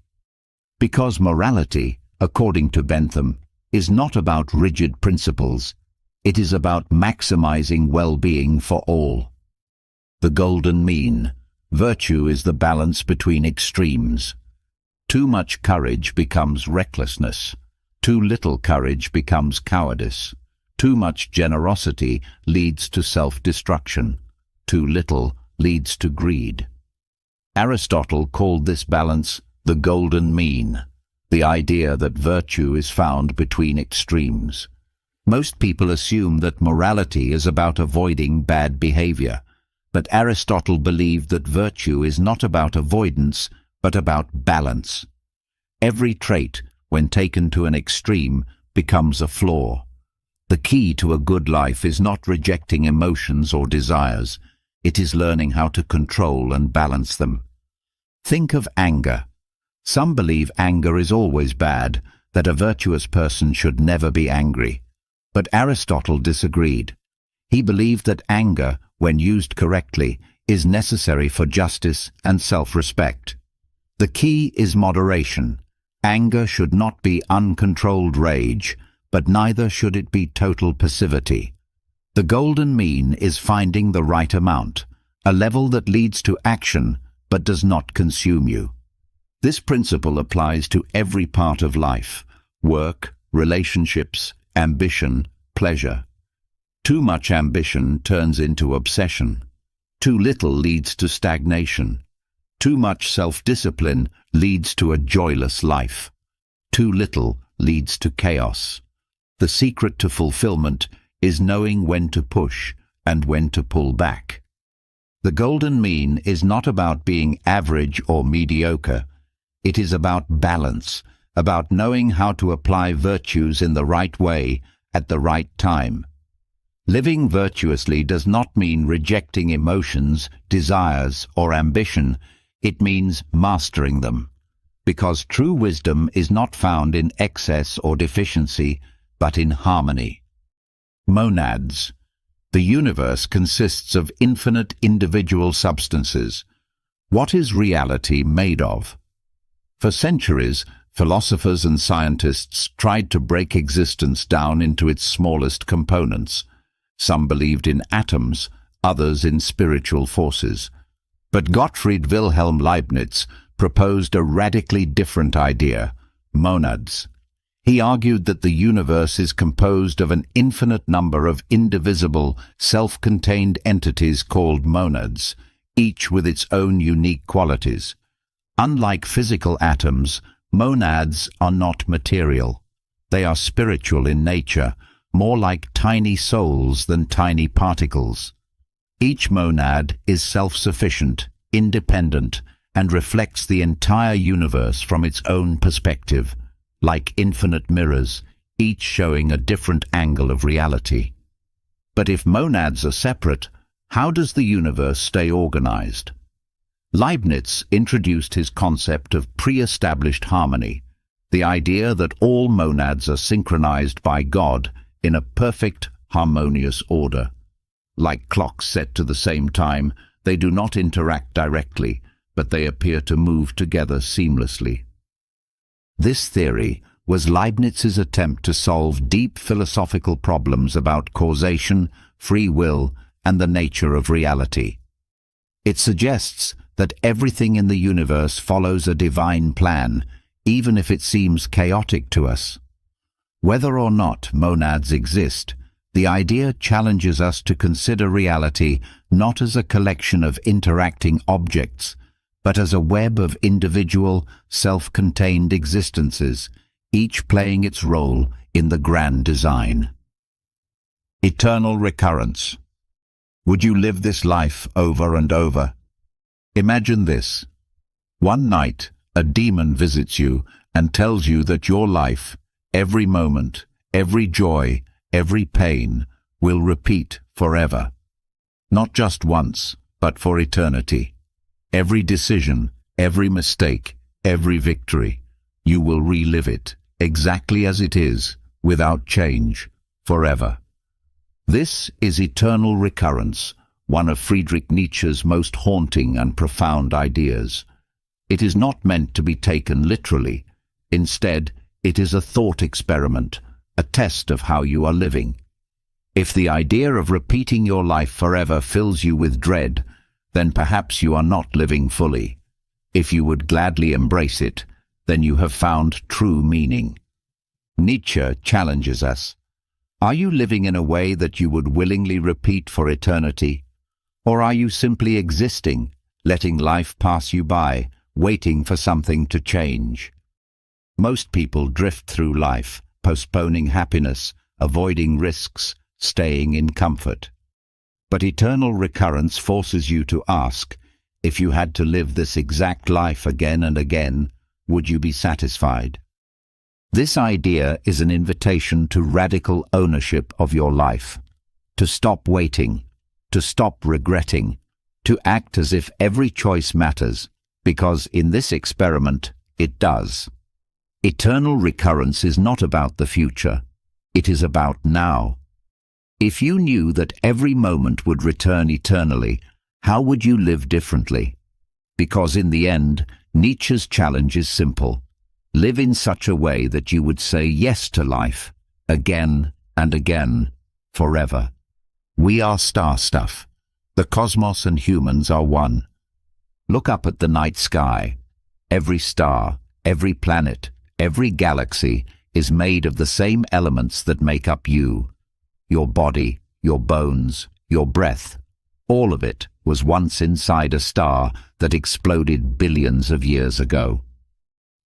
Because morality, according to Bentham, is not about rigid principles. It is about maximizing well-being for all. The golden mean. Virtue is the balance between extremes. Too much courage becomes recklessness. Too little courage becomes cowardice. Too much generosity leads to self-destruction. Too little leads to greed. Aristotle called this balance the golden mean, the idea that virtue is found between extremes. Most people assume that morality is about avoiding bad behavior, but Aristotle believed that virtue is not about avoidance, but about balance. Every trait, when taken to an extreme, becomes a flaw. The key to a good life is not rejecting emotions or desires. It is learning how to control and balance them. Think of anger. Some believe anger is always bad, that a virtuous person should never be angry. But Aristotle disagreed. He believed that anger, when used correctly, is necessary for justice and self-respect. The key is moderation. Anger should not be uncontrolled rage, but neither should it be total passivity. The golden mean is finding the right amount, a level that leads to action but does not consume you. This principle applies to every part of life: work, relationships, ambition, pleasure. Too much ambition turns into obsession. Too little leads to stagnation. Too much self-discipline leads to a joyless life. Too little leads to chaos. The secret to fulfillment is knowing when to push and when to pull back. The golden mean is not about being average or mediocre. It is about balance, about knowing how to apply virtues in the right way at the right time. Living virtuously does not mean rejecting emotions, desires, or ambition. It means mastering them. Because true wisdom is not found in excess or deficiency, but in harmony. Monads. The universe consists of infinite individual substances. What is reality made of? For centuries, philosophers and scientists tried to break existence down into its smallest components. Some believed in atoms, others in spiritual forces. But Gottfried Wilhelm Leibniz proposed a radically different idea: monads. He argued that the universe is composed of an infinite number of indivisible, self-contained entities called monads, each with its own unique qualities. Unlike physical atoms, monads are not material. They are spiritual in nature, more like tiny souls than tiny particles. Each monad is self-sufficient, independent, and reflects the entire universe from its own perspective, like infinite mirrors, each showing a different angle of reality. But if monads are separate, how does the universe stay organized? Leibniz introduced his concept of pre-established harmony, the idea that all monads are synchronized by God in a perfect, harmonious order. Like clocks set to the same time, they do not interact directly, but they appear to move together seamlessly. This theory was Leibniz's attempt to solve deep philosophical problems about causation, free will, and the nature of reality. It suggests that everything in the universe follows a divine plan, even if it seems chaotic to us. Whether or not monads exist, the idea challenges us to consider reality not as a collection of interacting objects, but as a web of individual, self-contained existences, each playing its role in the grand design. Eternal recurrence. Would you live this life over and over? Imagine this. One night, a demon visits you and tells you that your life, every moment, every joy, every pain, will repeat forever. Not just once, but for eternity. Every decision, every mistake, every victory, you will relive it exactly as it is, without change, forever. This is eternal recurrence, one of Friedrich Nietzsche's most haunting and profound ideas. It is not meant to be taken literally. Instead, it is a thought experiment, a test of how you are living. If the idea of repeating your life forever fills you with dread, then perhaps you are not living fully. If you would gladly embrace it, then you have found true meaning. Nietzsche challenges us. Are you living in a way that you would willingly repeat for eternity? Or are you simply existing, letting life pass you by, waiting for something to change? Most people drift through life, postponing happiness, avoiding risks, staying in comfort. But eternal recurrence forces you to ask, if you had to live this exact life again and again, would you be satisfied? This idea is an invitation to radical ownership of your life, to stop waiting, to stop regretting, to act as if every choice matters, because in this experiment, it does. Eternal recurrence is not about the future, it is about now. If you knew that every moment would return eternally, how would you live differently? Because in the end, Nietzsche's challenge is simple. Live in such a way that you would say yes to life, again and again, forever. We are star stuff. The cosmos and humans are one. Look up at the night sky. Every star, every planet, every galaxy is made of the same elements that make up you. Your body, your bones, your breath, all of it was once inside a star that exploded billions of years ago.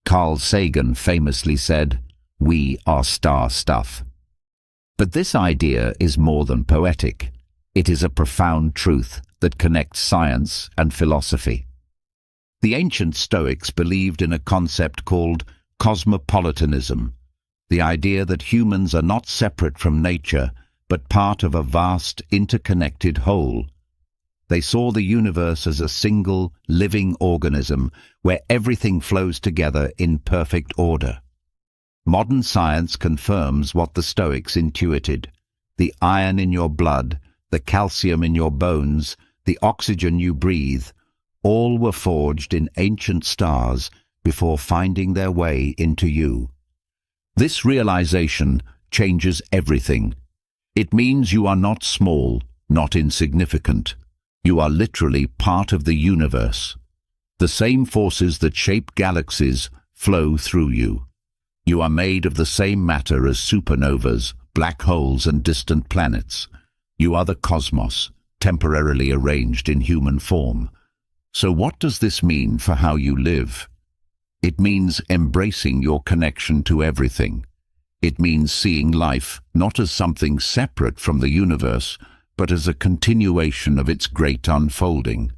Carl Sagan famously said, "We are star stuff." But this idea is more than poetic. It is a profound truth that connects science and philosophy. The ancient Stoics believed in a concept called cosmopolitanism, the idea that humans are not separate from nature, but part of a vast, interconnected whole. They saw the universe as a single, living organism where everything flows together in perfect order. Modern science confirms what the Stoics intuited. The iron in your blood, the calcium in your bones, the oxygen you breathe, all were forged in ancient stars before finding their way into you. This realization changes everything. It means you are not small, not insignificant. You are literally part of the universe. The same forces that shape galaxies flow through you. You are made of the same matter as supernovas, black holes, and distant planets. You are the cosmos, temporarily arranged in human form. So what does this mean for how you live? It means embracing your connection to everything. It means seeing life not as something separate from the universe, but as a continuation of its great unfolding.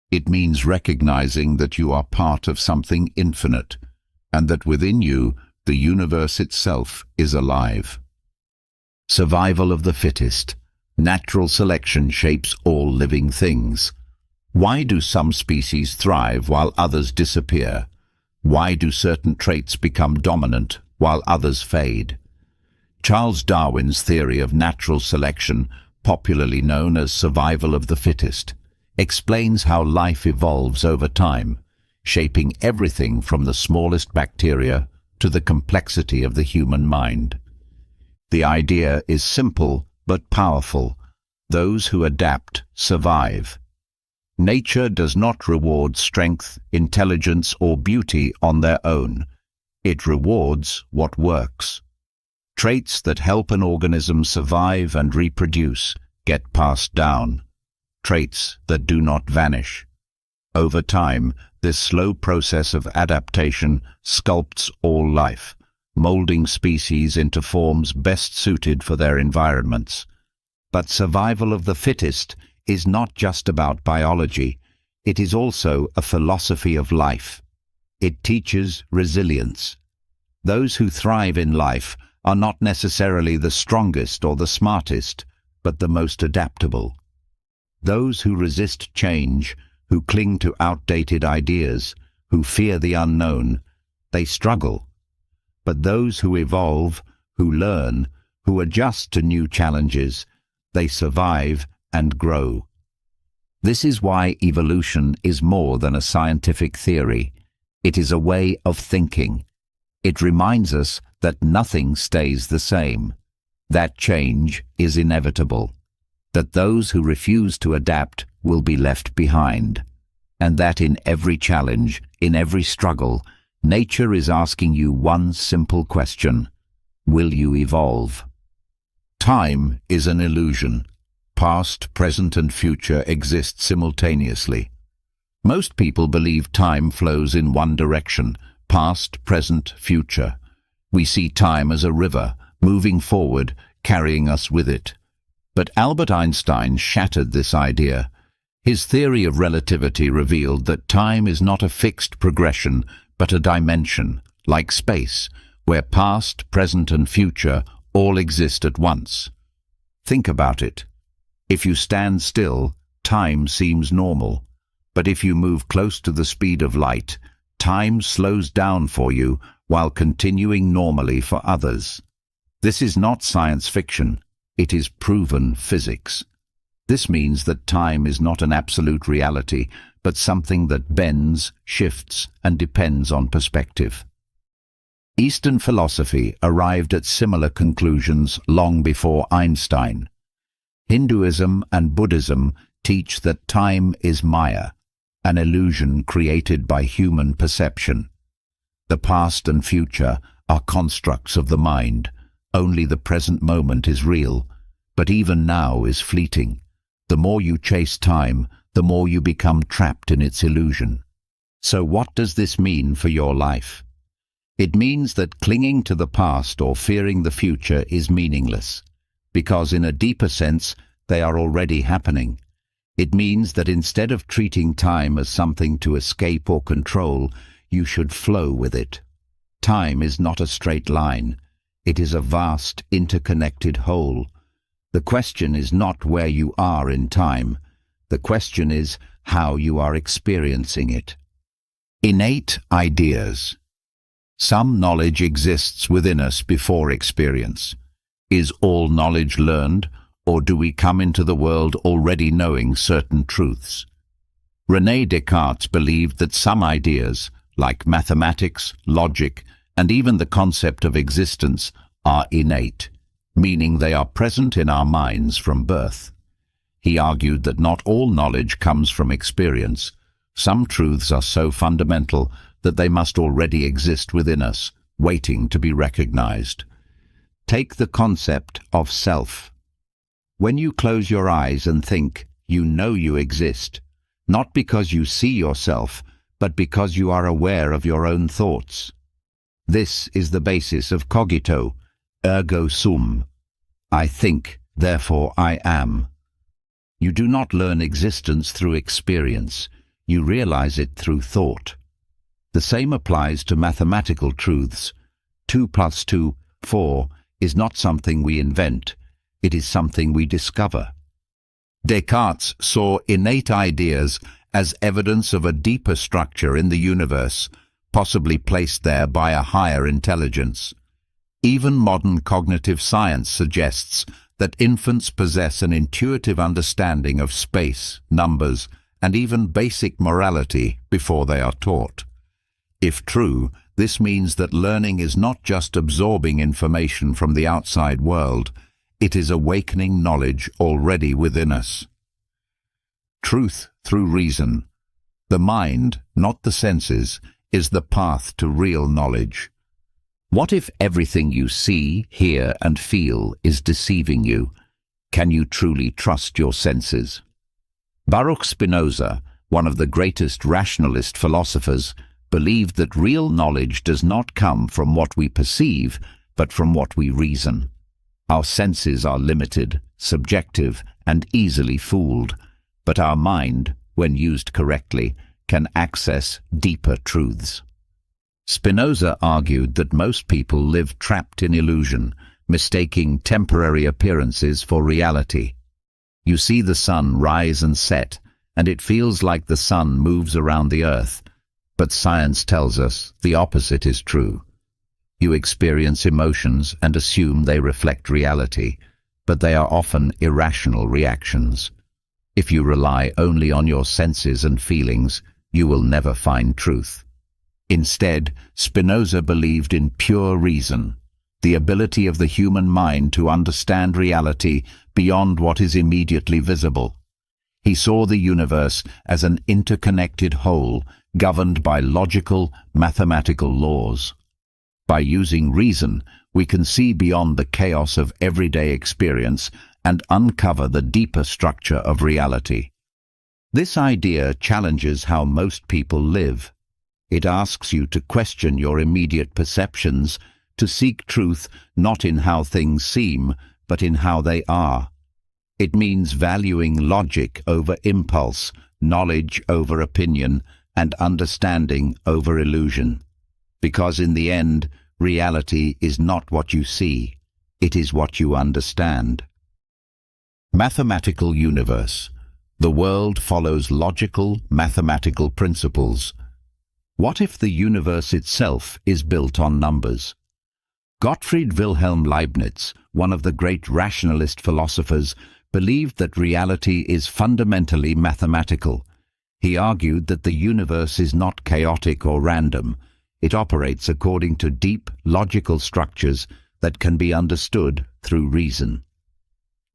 It means recognizing that you are part of something infinite, and that within you, the universe itself is alive. Survival of the fittest. Natural selection shapes all living things. Why do some species thrive while others disappear? Why do certain traits become dominant while others fade? Charles Darwin's theory of natural selection, popularly known as survival of the fittest, explains how life evolves over time, shaping everything from the smallest bacteria to the complexity of the human mind. The idea is simple but powerful. Those who adapt survive. Nature does not reward strength, intelligence, or beauty on their own. It rewards what works. Traits that help an organism survive and reproduce get passed down. Traits that do not vanish. Over time, this slow process of adaptation sculpts all life, molding species into forms best suited for their environments. But survival of the fittest is not just about biology. It is also a philosophy of life. It teaches resilience. Those who thrive in life are not necessarily the strongest or the smartest, but the most adaptable. Those who resist change, who cling to outdated ideas, who fear the unknown, they struggle. But those who evolve, who learn, who adjust to new challenges, they survive and grow. This is why evolution is more than a scientific theory. It is a way of thinking. It reminds us that nothing stays the same, that change is inevitable, that those who refuse to adapt will be left behind, and that in every challenge, in every struggle, nature is asking you one simple question: will you evolve? Time is an illusion. Past, present, and future exist simultaneously. Most people believe time flows in one direction: past, present, future. We see time as a river, moving forward, carrying us with it. But Albert Einstein shattered this idea. His theory of relativity revealed that time is not a fixed progression, but a dimension, like space, where past, present, and future all exist at once. Think about it. If you stand still, time seems normal. But if you move close to the speed of light, time slows down for you while continuing normally for others. This is not science fiction. It is proven physics. This means that time is not an absolute reality, but something that bends, shifts, and depends on perspective. Eastern philosophy arrived at similar conclusions long before Einstein. Hinduism and Buddhism teach that time is Maya, an illusion created by human perception. The past and future are constructs of the mind. Only the present moment is real, but even now is fleeting. The more you chase time, the more you become trapped in its illusion. So what does this mean for your life? It means that clinging to the past or fearing the future is meaningless, because in a deeper sense, they are already happening. It means that instead of treating time as something to escape or control, you should flow with it. Time is not a straight line. It is a vast, interconnected whole. The question is not where you are in time. The question is how you are experiencing it. Innate ideas. Some knowledge exists within us before experience. Is all knowledge learned, or do we come into the world already knowing certain truths? René Descartes believed that some ideas, like mathematics, logic, and even the concept of existence, are innate, meaning they are present in our minds from birth. He argued that not all knowledge comes from experience. Some truths are so fundamental that they must already exist within us, waiting to be recognized. Take the concept of self. When you close your eyes and think, you know you exist, not because you see yourself, but because you are aware of your own thoughts. This is the basis of cogito, ergo sum. I think, therefore I am. You do not learn existence through experience. You realize it through thought. The same applies to mathematical truths. 2 + 2, 4, is not something we invent. It is something we discover. Descartes saw innate ideas as evidence of a deeper structure in the universe, possibly placed there by a higher intelligence. Even modern cognitive science suggests that infants possess an intuitive understanding of space, numbers, and even basic morality before they are taught. If true, this means that learning is not just absorbing information from the outside world, it is awakening knowledge already within us. Truth through reason. The mind, not the senses, is the path to real knowledge. What if everything you see, hear, and feel is deceiving you? Can you truly trust your senses? Baruch Spinoza, one of the greatest rationalist philosophers, believed that real knowledge does not come from what we perceive, but from what we reason. Our senses are limited, subjective, and easily fooled, but our mind, when used correctly, can access deeper truths. Spinoza argued that most people live trapped in illusion, mistaking temporary appearances for reality. You see the sun rise and set, and it feels like the sun moves around the earth, but science tells us the opposite is true. You experience emotions and assume they reflect reality, but they are often irrational reactions. If you rely only on your senses and feelings, you will never find truth. Instead, Spinoza believed in pure reason, the ability of the human mind to understand reality beyond what is immediately visible. He saw the universe as an interconnected whole, governed by logical, mathematical laws. By using reason, we can see beyond the chaos of everyday experience and uncover the deeper structure of reality. This idea challenges how most people live. It asks you to question your immediate perceptions, to seek truth not in how things seem, but in how they are. It means valuing logic over impulse, knowledge over opinion, and understanding over illusion. Because in the end, reality is not what you see, it is what you understand. Mathematical universe. The world follows logical, mathematical principles. What if the universe itself is built on numbers? Gottfried Wilhelm Leibniz, one of the great rationalist philosophers, believed that reality is fundamentally mathematical. He argued that the universe is not chaotic or random. It operates according to deep, logical structures that can be understood through reason.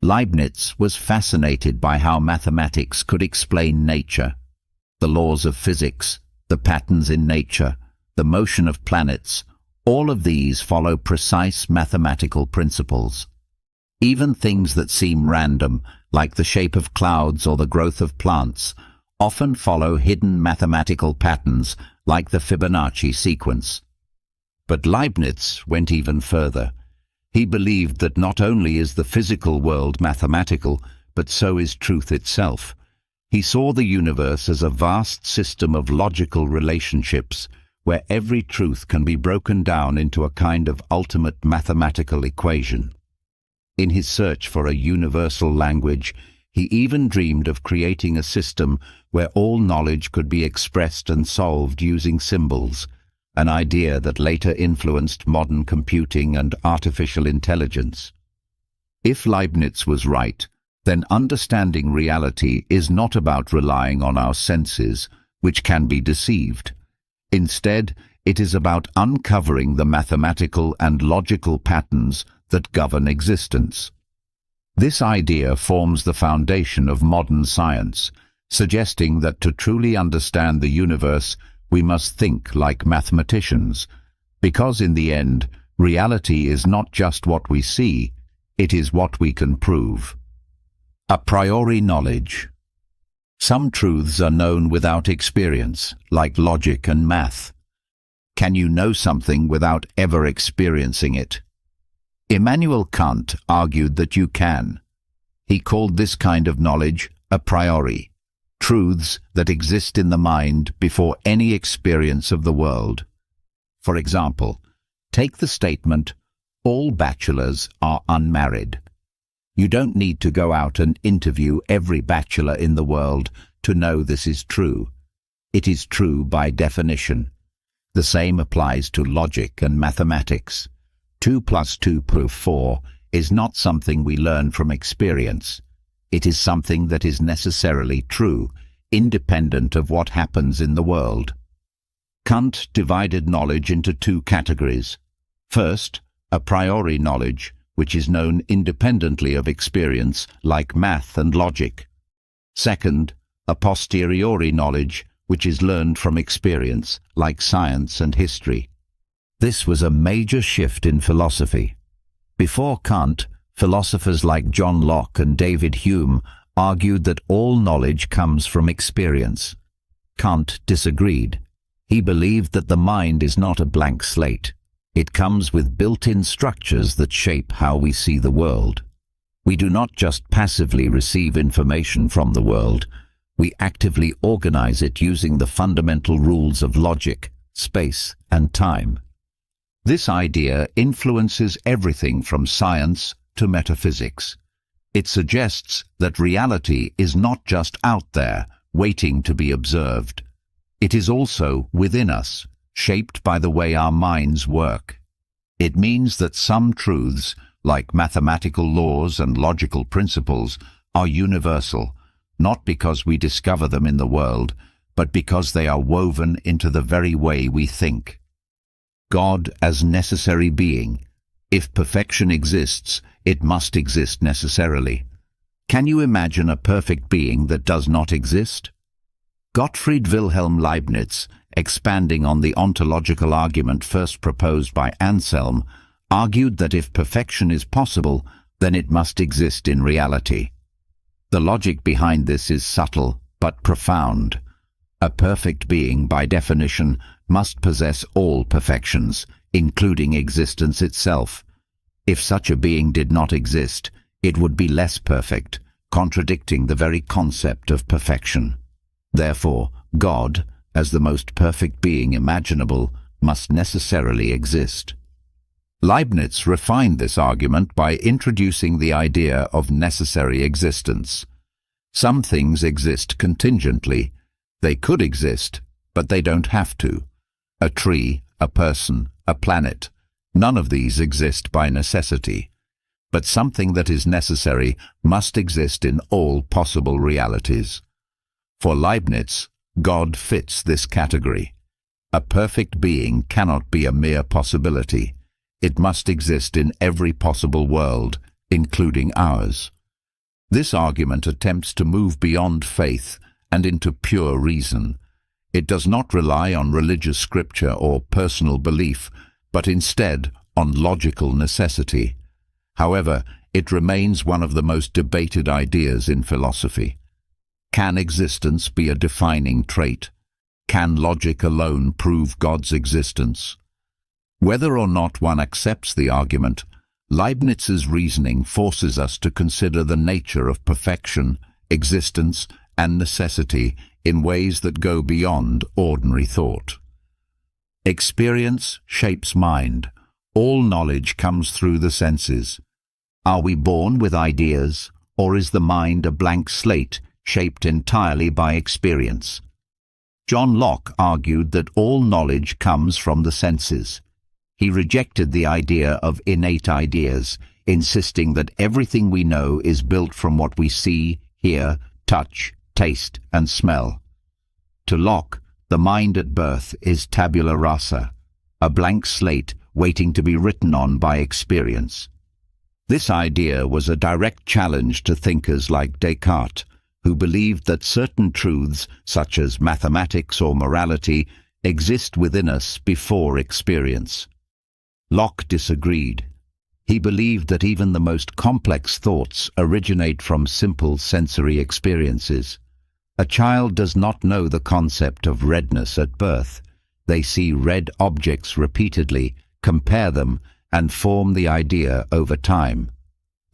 Leibniz was fascinated by how mathematics could explain nature. The laws of physics, the patterns in nature, the motion of planets, all of these follow precise mathematical principles. Even things that seem random, like the shape of clouds or the growth of plants, often follow hidden mathematical patterns like the Fibonacci sequence. But Leibniz went even further. He believed that not only is the physical world mathematical, but so is truth itself. He saw the universe as a vast system of logical relationships, where every truth can be broken down into a kind of ultimate mathematical equation. In his search for a universal language, he even dreamed of creating a system where all knowledge could be expressed and solved using symbols, an idea that later influenced modern computing and artificial intelligence. If Leibniz was right, then understanding reality is not about relying on our senses, which can be deceived. Instead, it is about uncovering the mathematical and logical patterns that govern existence. This idea forms the foundation of modern science, suggesting that to truly understand the universe, we must think like mathematicians, because in the end, reality is not just what we see, it is what we can prove. A priori knowledge. Some truths are known without experience, like logic and math. Can you know something without ever experiencing it? Immanuel Kant argued that you can. He called this kind of knowledge a priori, truths that exist in the mind before any experience of the world. For example, take the statement, "All bachelors are unmarried." You don't need to go out and interview every bachelor in the world to know this is true. It is true by definition. The same applies to logic and mathematics. 2 plus 2 prove 4 is not something we learn from experience. It is something that is necessarily true, independent of what happens in the world. Kant divided knowledge into two categories. First, a priori knowledge, which is known independently of experience, like math and logic. Second, a posteriori knowledge, which is learned from experience, like science and history. This was a major shift in philosophy. Before Kant, philosophers like John Locke and David Hume argued that all knowledge comes from experience. Kant disagreed. He believed that the mind is not a blank slate. It comes with built-in structures that shape how we see the world. We do not just passively receive information from the world, we actively organize it using the fundamental rules of logic, space, and time. This idea influences everything from science to metaphysics. It suggests that reality is not just out there, waiting to be observed. It is also within us, shaped by the way our minds work. It means that some truths, like mathematical laws and logical principles, are universal, not because we discover them in the world, but because they are woven into the very way we think. God as necessary being. If perfection exists, it must exist necessarily. Can you imagine a perfect being that does not exist? Gottfried Wilhelm Leibniz, expanding on the ontological argument first proposed by Anselm, argued that if perfection is possible, then it must exist in reality. The logic behind this is subtle but profound. A perfect being, by definition, must possess all perfections, including existence itself. If such a being did not exist, it would be less perfect, contradicting the very concept of perfection. Therefore, God, as the most perfect being imaginable, must necessarily exist. Leibniz refined this argument by introducing the idea of necessary existence. Some things exist contingently. They could exist, but they don't have to. A tree, a person, a planet. None of these exist by necessity. But something that is necessary must exist in all possible realities. For Leibniz, God fits this category. A perfect being cannot be a mere possibility. It must exist in every possible world, including ours. This argument attempts to move beyond faith and into pure reason. It does not rely on religious scripture or personal belief, but instead on logical necessity. However, it remains one of the most debated ideas in philosophy. Can existence be a defining trait? Can logic alone prove God's existence? Whether or not one accepts the argument, Leibniz's reasoning forces us to consider the nature of perfection, existence, and necessity in ways that go beyond ordinary thought. Experience shapes mind. All knowledge comes through the senses. Are we born with ideas, or is the mind a blank slate shaped entirely by experience? John Locke argued that all knowledge comes from the senses. He rejected the idea of innate ideas, insisting that everything we know is built from what we see, hear, touch, taste, and smell. To Locke, the mind at birth is tabula rasa, a blank slate waiting to be written on by experience. This idea was a direct challenge to thinkers like Descartes, who believed that certain truths, such as mathematics or morality, exist within us before experience. Locke disagreed. He believed that even the most complex thoughts originate from simple sensory experiences. A child does not know the concept of redness at birth. They see red objects repeatedly, compare them, and form the idea over time.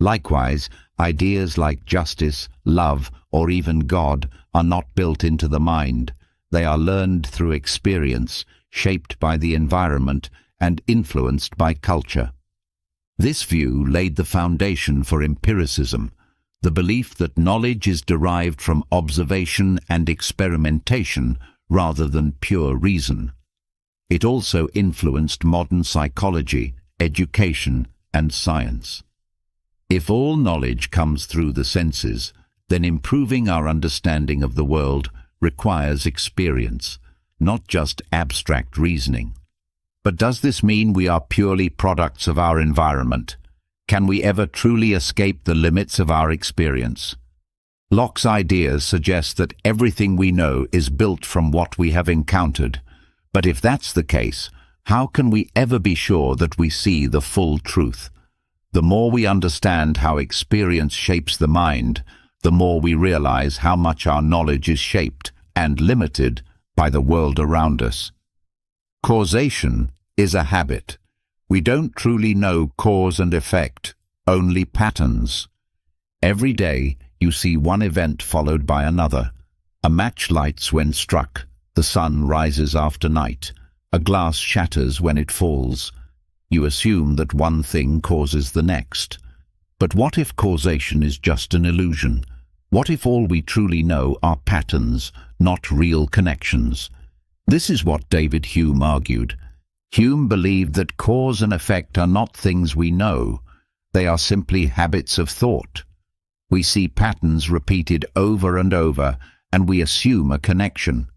Likewise, ideas like justice, love, or even God are not built into the mind. They are learned through experience, shaped by the environment, and influenced by culture. This view laid the foundation for empiricism, the belief that knowledge is derived from observation and experimentation rather than pure reason. It also influenced modern psychology, education, and science. If all knowledge comes through the senses, then improving our understanding of the world requires experience, not just abstract reasoning. But does this mean we are purely products of our environment? Can we ever truly escape the limits of our experience? Locke's ideas suggest that everything we know is built from what we have encountered. But if that's the case, how can we ever be sure that we see the full truth? The more we understand how experience shapes the mind, the more we realize how much our knowledge is shaped and limited by the world around us. Causation is a habit. We don't truly know cause and effect, only patterns. Every day you see one event followed by another. A match lights when struck, the sun rises after night, a glass shatters when it falls. You assume that one thing causes the next. But what if causation is just an illusion? What if all we truly know are patterns, not real connections? This is what David Hume argued. Hume believed that cause and effect are not things we know. They are simply habits of thought. We see patterns repeated over and over, and we assume a connection.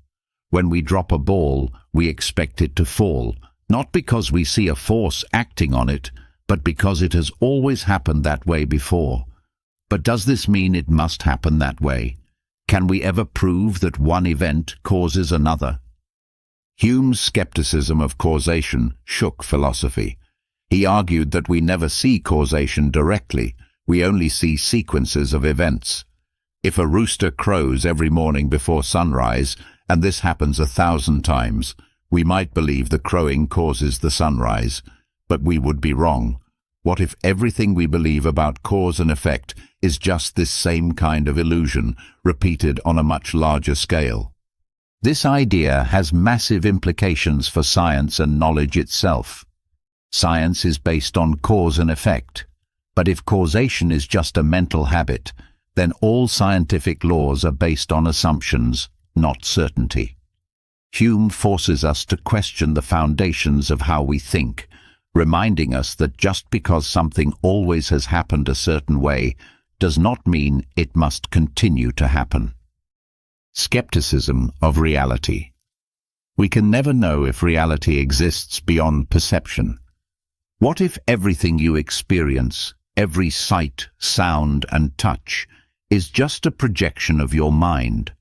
When we drop a ball, we expect it to fall, not because we see a force acting on it, but because it has always happened that way before. But does this mean it must happen that way? Can we ever prove that one event causes another? Hume's skepticism of causation shook philosophy. He argued that we never see causation directly, we only see sequences of events. If a rooster crows every morning before sunrise, and this happens 1,000 times, we might believe the crowing causes the sunrise, but we would be wrong. What if everything we believe about cause and effect is just this same kind of illusion, repeated on a much larger scale? This idea has massive implications for science and knowledge itself. Science is based on cause and effect, but if causation is just a mental habit, then all scientific laws are based on assumptions, not certainty. Hume forces us to question the foundations of how we think, reminding us that just because something always has happened a certain way does not mean it must continue to happen. Skepticism of reality. We can never know if reality exists beyond perception. What if everything you experience, every sight, sound, and touch, is just a projection of your mind?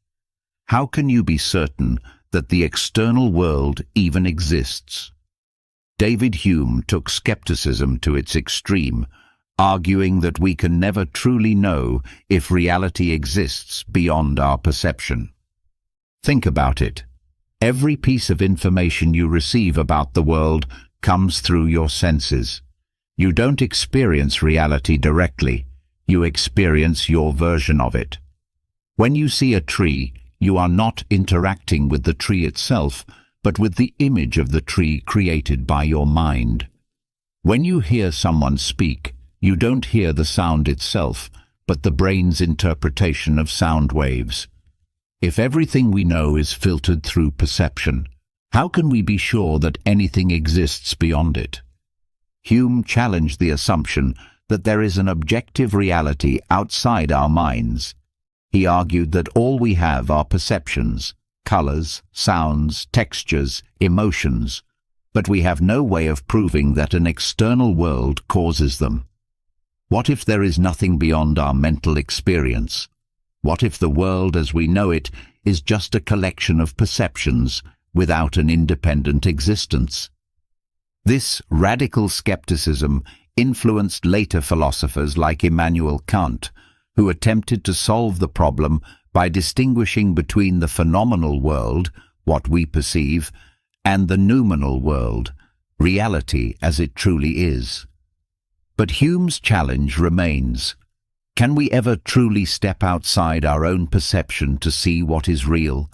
How can you be certain that the external world even exists? David Hume took skepticism to its extreme, arguing that we can never truly know if reality exists beyond our perception. Think about it. Every piece of information you receive about the world comes through your senses. You don't experience reality directly, you experience your version of it. When you see a tree, you are not interacting with the tree itself, but with the image of the tree created by your mind. When you hear someone speak, you don't hear the sound itself, but the brain's interpretation of sound waves. If everything we know is filtered through perception, how can we be sure that anything exists beyond it? Hume challenged the assumption that there is an objective reality outside our minds. He argued that all we have are perceptions, colors, sounds, textures, emotions, but we have no way of proving that an external world causes them. What if there is nothing beyond our mental experience? What if the world as we know it is just a collection of perceptions without an independent existence? This radical skepticism influenced later philosophers like Immanuel Kant, who attempted to solve the problem by distinguishing between the phenomenal world, what we perceive, and the noumenal world, reality as it truly is. But Hume's challenge remains. Can we ever truly step outside our own perception to see what is real?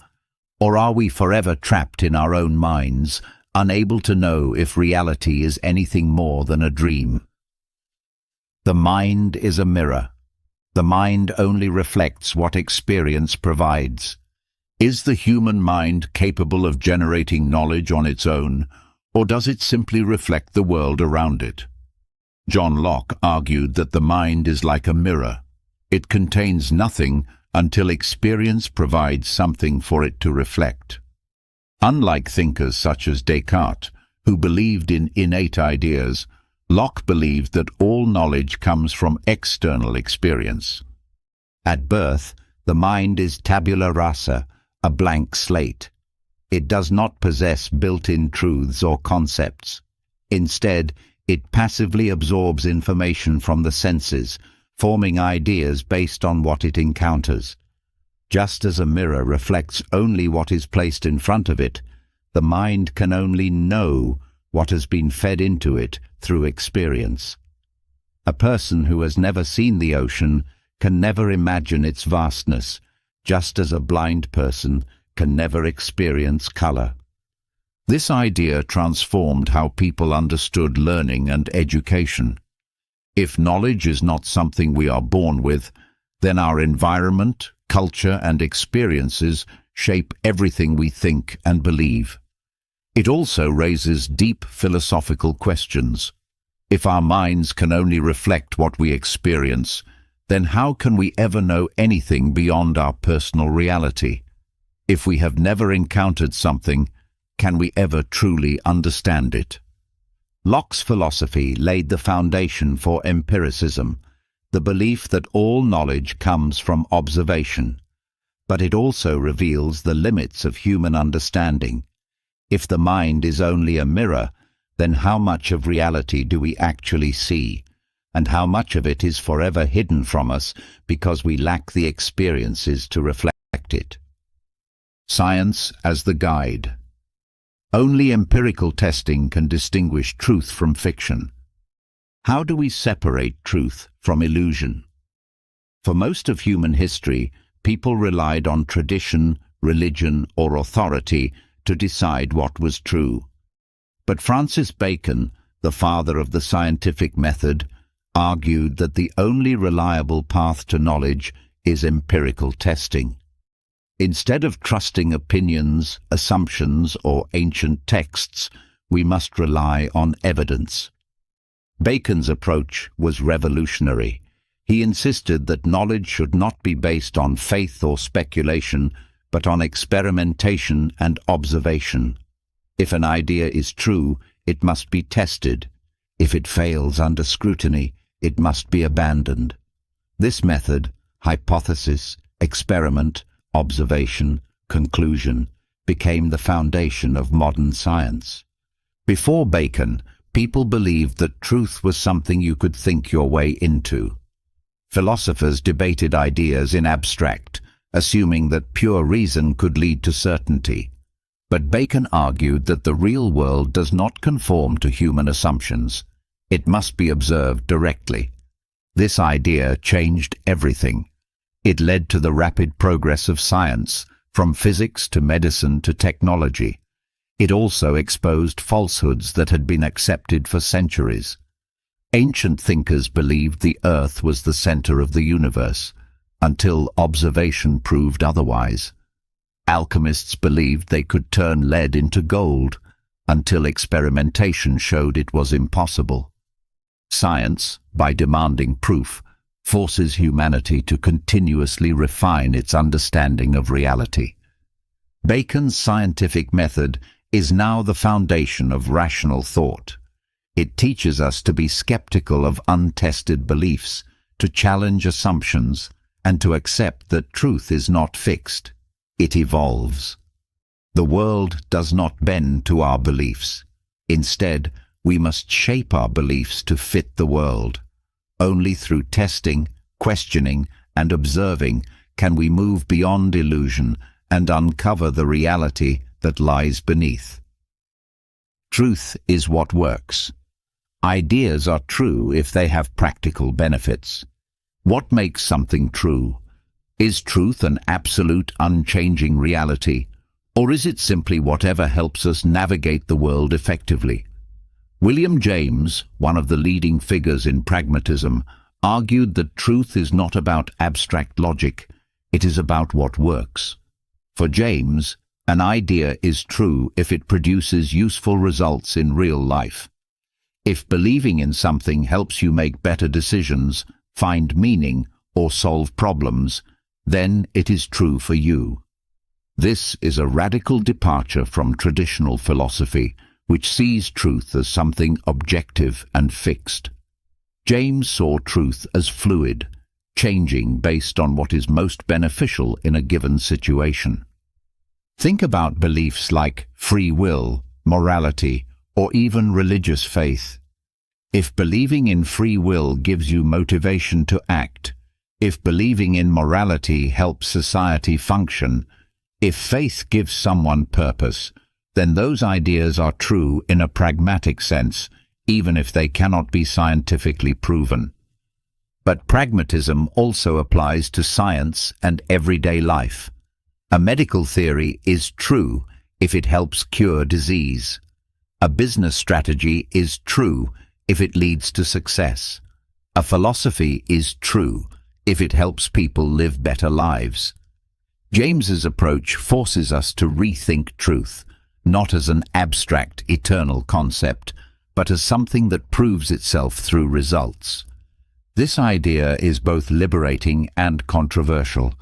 Or are we forever trapped in our own minds, unable to know if reality is anything more than a dream? The mind is a mirror. The mind only reflects what experience provides. Is the human mind capable of generating knowledge on its own, or does it simply reflect the world around it? John Locke argued that the mind is like a mirror. It contains nothing until experience provides something for it to reflect. Unlike thinkers such as Descartes, who believed in innate ideas, Locke believed that all knowledge comes from external experience. At birth, the mind is tabula rasa, a blank slate. It does not possess built-in truths or concepts. Instead, it passively absorbs information from the senses, forming ideas based on what it encounters. Just as a mirror reflects only what is placed in front of it, the mind can only know what has been fed into it through experience. A person who has never seen the ocean can never imagine its vastness, just as a blind person can never experience color. This idea transformed how people understood learning and education. If knowledge is not something we are born with, then our environment, culture, and experiences shape everything we think and believe. It also raises deep philosophical questions. If our minds can only reflect what we experience, then how can we ever know anything beyond our personal reality? If we have never encountered something, can we ever truly understand it? Locke's philosophy laid the foundation for empiricism, the belief that all knowledge comes from observation. But it also reveals the limits of human understanding. If the mind is only a mirror, then how much of reality do we actually see, and how much of it is forever hidden from us because we lack the experiences to reflect it? Science as the guide. Only empirical testing can distinguish truth from fiction. How do we separate truth from illusion? For most of human history, people relied on tradition, religion, or authority to decide what was true. But Francis Bacon, the father of the scientific method, argued that the only reliable path to knowledge is empirical testing. Instead of trusting opinions, assumptions, or ancient texts, we must rely on evidence. Bacon's approach was revolutionary. He insisted that knowledge should not be based on faith or speculation, but on experimentation and observation. If an idea is true, it must be tested. If it fails under scrutiny, it must be abandoned. This method, hypothesis, experiment, observation, conclusion, became the foundation of modern science. Before Bacon, people believed that truth was something you could think your way into. Philosophers debated ideas in abstract, assuming that pure reason could lead to certainty. But Bacon argued that the real world does not conform to human assumptions. It must be observed directly. This idea changed everything. It led to the rapid progress of science, from physics to medicine to technology. It also exposed falsehoods that had been accepted for centuries. Ancient thinkers believed the Earth was the center of the universe, until observation proved otherwise. Alchemists believed they could turn lead into gold, until experimentation showed it was impossible. Science, by demanding proof, forces humanity to continuously refine its understanding of reality. Bacon's scientific method is now the foundation of rational thought. It teaches us to be skeptical of untested beliefs, to challenge assumptions, and to accept that truth is not fixed. It evolves. The world does not bend to our beliefs. Instead, we must shape our beliefs to fit the world. Only through testing, questioning, and observing can we move beyond illusion and uncover the reality that lies beneath. Truth is what works. Ideas are true if they have practical benefits. What makes something true? Is truth an absolute, unchanging reality, or is it simply whatever helps us navigate the world effectively? William James, one of the leading figures in pragmatism, argued that truth is not about abstract logic, it is about what works. For James, an idea is true if it produces useful results in real life. If believing in something helps you make better decisions, find meaning, or solve problems, then it is true for you. This is a radical departure from traditional philosophy, which sees truth as something objective and fixed. James saw truth as fluid, changing based on what is most beneficial in a given situation. Think about beliefs like free will, morality, or even religious faith. If believing in free will gives you motivation to act, if believing in morality helps society function, if faith gives someone purpose, then those ideas are true in a pragmatic sense, even if they cannot be scientifically proven. But pragmatism also applies to science and everyday life. A medical theory is true if it helps cure disease. A business strategy is true if it leads to success. A philosophy is true if it helps people live better lives. James's approach forces us to rethink truth, not as an abstract, eternal concept, but as something that proves itself through results. This idea is both liberating and controversial.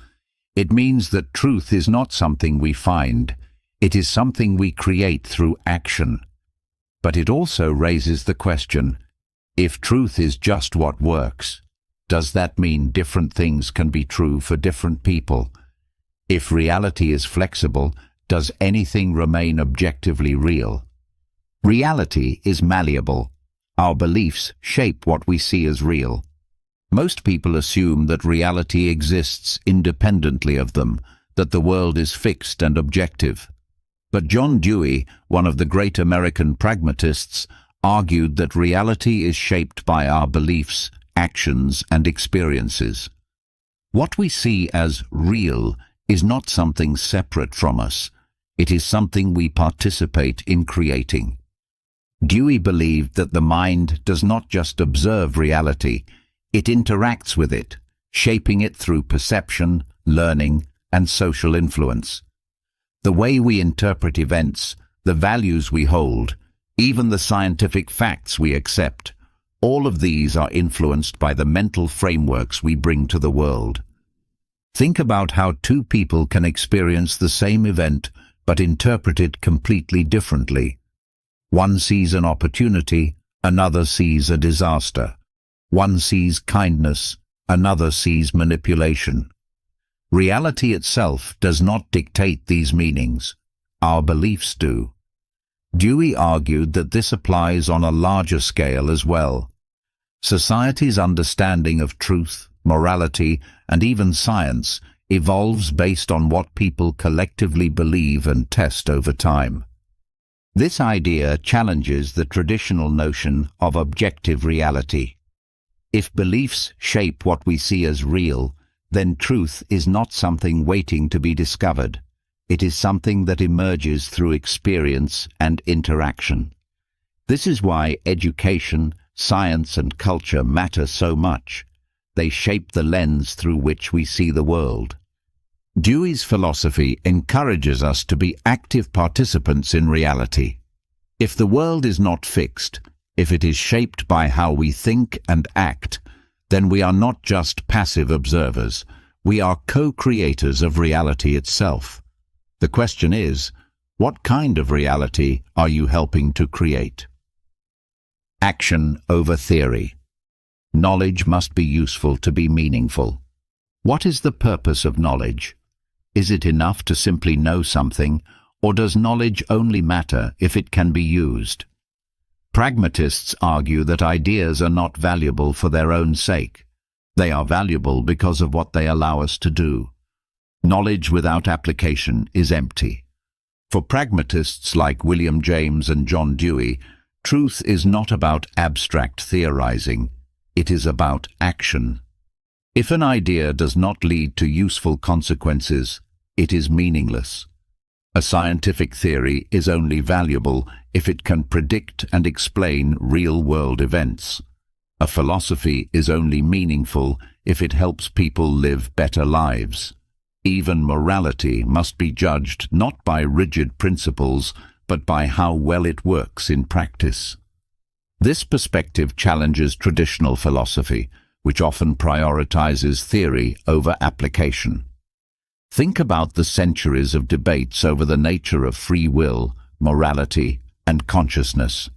It means that truth is not something we find, it is something we create through action. But it also raises the question, if truth is just what works, does that mean different things can be true for different people? If reality is flexible, does anything remain objectively real? Reality is malleable. Our beliefs shape what we see as real. Most people assume that reality exists independently of them, that the world is fixed and objective. But John Dewey, one of the great American pragmatists, argued that reality is shaped by our beliefs, actions, and experiences. What we see as real is not something separate from us. It is something we participate in creating. Dewey believed that the mind does not just observe reality, it interacts with it, shaping it through perception, learning, and social influence. The way we interpret events, the values we hold, even the scientific facts we accept, all of these are influenced by the mental frameworks we bring to the world. Think about how two people can experience the same event but interpret it completely differently. One sees an opportunity, another sees a disaster. One sees kindness, another sees manipulation. Reality itself does not dictate these meanings. Our beliefs do. Dewey argued that this applies on a larger scale as well. Society's understanding of truth, morality, and even science evolves based on what people collectively believe and test over time. This idea challenges the traditional notion of objective reality. If beliefs shape what we see as real, then truth is not something waiting to be discovered. It is something that emerges through experience and interaction. This is why education, science, and culture matter so much. They shape the lens through which we see the world. Dewey's philosophy encourages us to be active participants in reality. If the world is not fixed, if it is shaped by how we think and act, then we are not just passive observers, we are co-creators of reality itself. The question is, what kind of reality are you helping to create? Action over theory. Knowledge must be useful to be meaningful. What is the purpose of knowledge? Is it enough to simply know something, or does knowledge only matter if it can be used? Pragmatists argue that ideas are not valuable for their own sake. They are valuable because of what they allow us to do. Knowledge without application is empty. For pragmatists like William James and John Dewey, truth is not about abstract theorizing. It is about action. If an idea does not lead to useful consequences, it is meaningless. A scientific theory is only valuable if it can predict and explain real-world events. A philosophy is only meaningful if it helps people live better lives. Even morality must be judged not by rigid principles, but by how well it works in practice. This perspective challenges traditional philosophy, which often prioritizes theory over application. Think about the centuries of debates over the nature of free will, morality, and consciousness.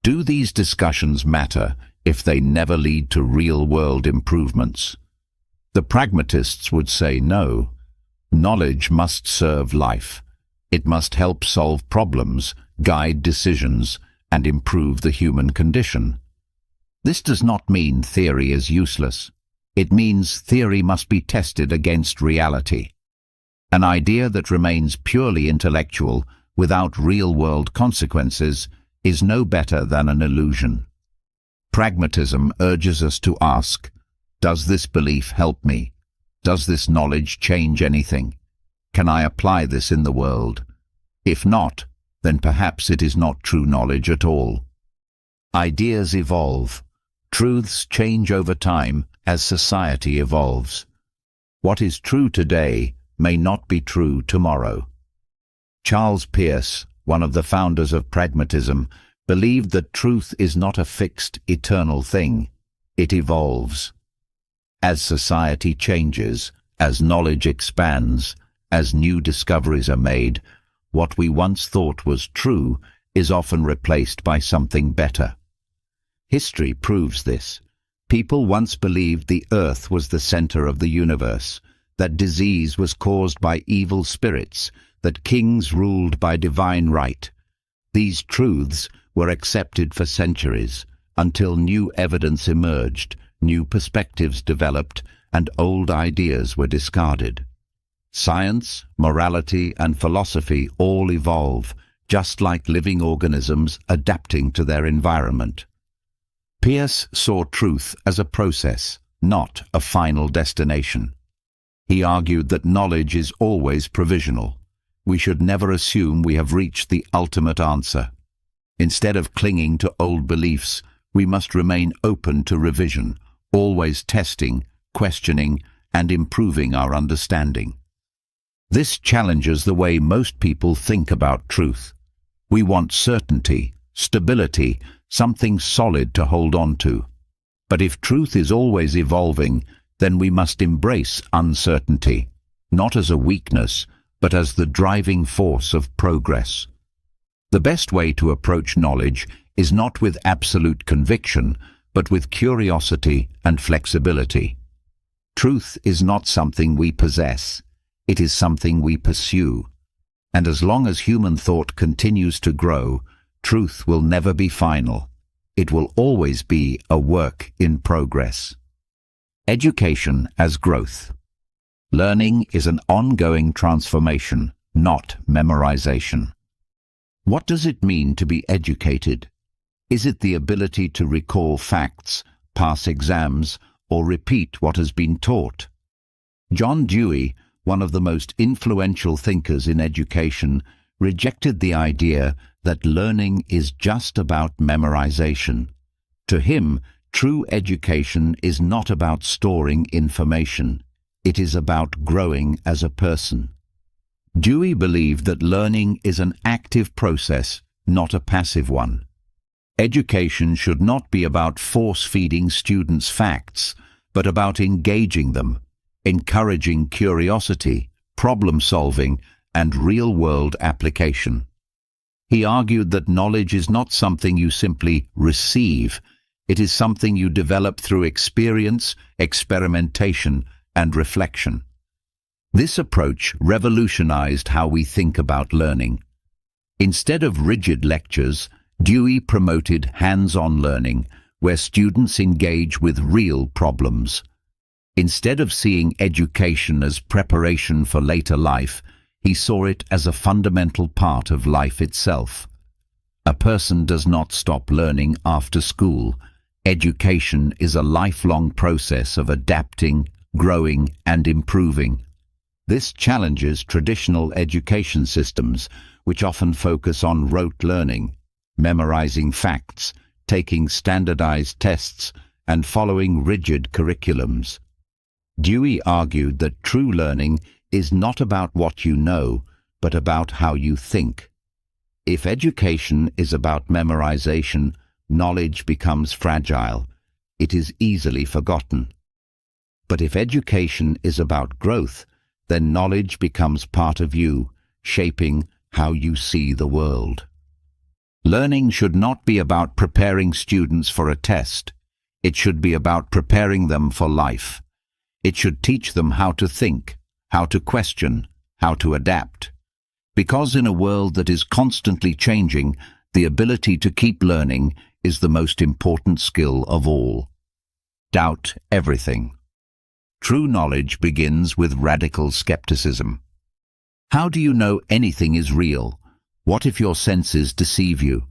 Do these discussions matter if they never lead to real-world improvements? The pragmatists would say no. Knowledge must serve life. It must help solve problems, guide decisions, and improve the human condition. This does not mean theory is useless. It means theory must be tested against reality. An idea that remains purely intellectual, without real-world consequences, is no better than an illusion. Pragmatism urges us to ask, does this belief help me? Does this knowledge change anything? Can I apply this in the world? If not, then perhaps it is not true knowledge at all. Ideas evolve. Truths change over time as society evolves. What is true today may not be true tomorrow. Charles Peirce, one of the founders of pragmatism, believed that truth is not a fixed, eternal thing. It evolves. As society changes, as knowledge expands, as new discoveries are made, what we once thought was true is often replaced by something better. History proves this. People once believed the earth was the center of the universe, that disease was caused by evil spirits, that kings ruled by divine right. These truths were accepted for centuries, until new evidence emerged, new perspectives developed, and old ideas were discarded. Science, morality, and philosophy all evolve, just like living organisms adapting to their environment. Peirce saw truth as a process, not a final destination. He argued that knowledge is always provisional. We should never assume we have reached the ultimate answer. Instead of clinging to old beliefs, we must remain open to revision, always testing, questioning, and improving our understanding. This challenges the way most people think about truth. We want certainty, stability, something solid to hold on to. But if truth is always evolving, then we must embrace uncertainty, not as a weakness, but as the driving force of progress. The best way to approach knowledge is not with absolute conviction, but with curiosity and flexibility. Truth is not something we possess, it is something we pursue. And as long as human thought continues to grow, truth will never be final. It will always be a work in progress. Education as growth. Learning is an ongoing transformation, not memorization. What does it mean to be educated? Is it the ability to recall facts, pass exams, or repeat what has been taught? John Dewey, one of the most influential thinkers in education, rejected the idea that learning is just about memorization. To him, true education is not about storing information. It is about growing as a person. Dewey believed that learning is an active process, not a passive one. Education should not be about force-feeding students facts, but about engaging them, encouraging curiosity, problem-solving, and real-world application. He argued that knowledge is not something you simply receive. It is something you develop through experience, experimentation, and reflection. This approach revolutionized how we think about learning. Instead of rigid lectures, Dewey promoted hands-on learning, where students engage with real problems. Instead of seeing education as preparation for later life, he saw it as a fundamental part of life itself. A person does not stop learning after school. Education is a lifelong process of adapting, growing, and improving. This challenges traditional education systems, which often focus on rote learning, memorizing facts, taking standardized tests, and following rigid curriculums. Dewey argued that true learning is not about what you know, but about how you think. If education is about memorization, knowledge becomes fragile. It is easily forgotten. But if education is about growth, then knowledge becomes part of you, shaping how you see the world. Learning should not be about preparing students for a test. It should be about preparing them for life. It should teach them how to think, how to question, how to adapt. Because in a world that is constantly changing, the ability to keep learning is the most important skill of all. Doubt everything. True knowledge begins with radical skepticism. How do you know anything is real? What if your senses deceive you?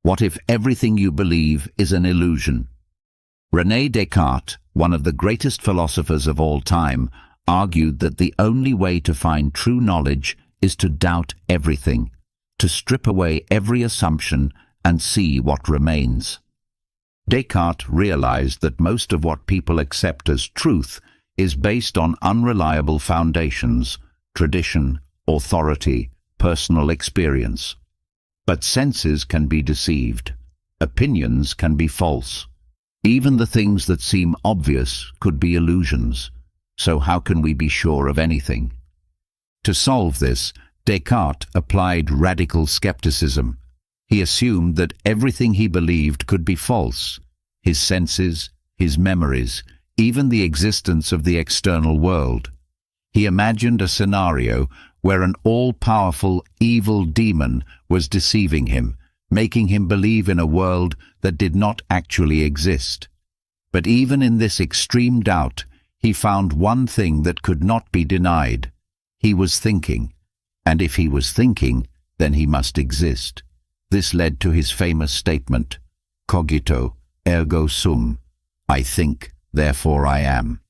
What if everything you believe is an illusion? René Descartes, one of the greatest philosophers of all time, argued that the only way to find true knowledge is to doubt everything, to strip away every assumption and see what remains. Descartes realized that most of what people accept as truth is based on unreliable foundations, tradition, authority, personal experience. But senses can be deceived. Opinions can be false. Even the things that seem obvious could be illusions. So how can we be sure of anything? To solve this, Descartes applied radical skepticism. He assumed that everything he believed could be false. His senses, his memories, even the existence of the external world. He imagined a scenario where an all-powerful evil demon was deceiving him, making him believe in a world that did not actually exist. But even in this extreme doubt, he found one thing that could not be denied. He was thinking, and if he was thinking, then he must exist. This led to his famous statement, cogito, ergo sum, I think, therefore I am.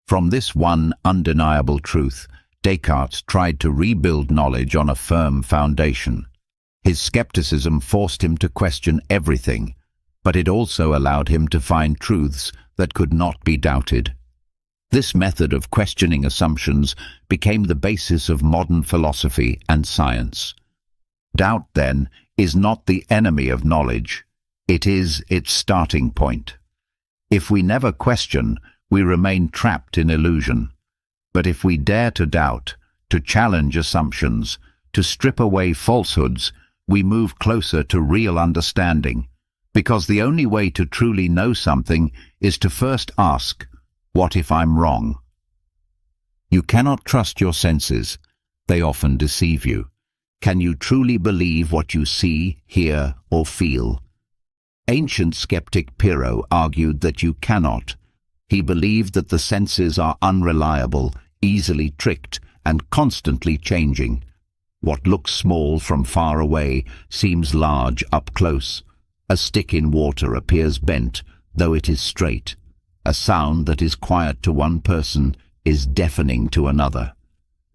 From this one undeniable truth, Descartes tried to rebuild knowledge on a firm foundation. His skepticism forced him to question everything, but it also allowed him to find truths that could not be doubted. This method of questioning assumptions became the basis of modern philosophy and science. Doubt, then, is not the enemy of knowledge. It is its starting point. If we never question, we remain trapped in illusion. But if we dare to doubt, to challenge assumptions, to strip away falsehoods, we move closer to real understanding. Because the only way to truly know something is to first ask, what if I'm wrong? You cannot trust your senses. They often deceive you. Can you truly believe what you see, hear, or feel? Ancient skeptic Pyrrho argued that you cannot. He believed that the senses are unreliable, easily tricked, and constantly changing. What looks small from far away seems large up close. A stick in water appears bent, though it is straight. A sound that is quiet to one person is deafening to another.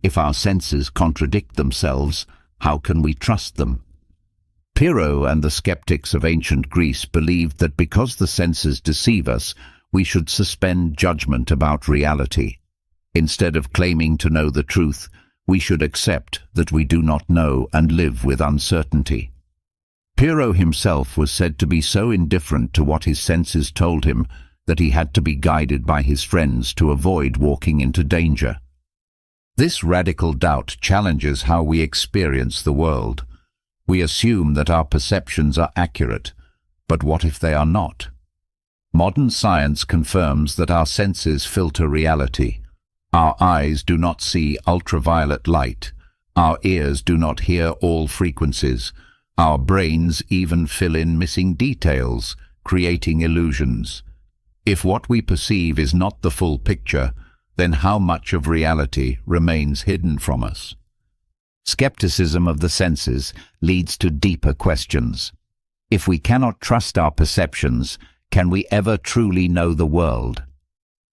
If our senses contradict themselves, how can we trust them? Pyrrho and the skeptics of ancient Greece believed that because the senses deceive us, we should suspend judgment about reality. Instead of claiming to know the truth, we should accept that we do not know and live with uncertainty. Pyrrho himself was said to be so indifferent to what his senses told him that he had to be guided by his friends to avoid walking into danger. This radical doubt challenges how we experience the world. We assume that our perceptions are accurate, but what if they are not? Modern science confirms that our senses filter reality. Our eyes do not see ultraviolet light. Our ears do not hear all frequencies. Our brains even fill in missing details, creating illusions. If what we perceive is not the full picture, then how much of reality remains hidden from us? Skepticism of the senses leads to deeper questions. If we cannot trust our perceptions, can we ever truly know the world?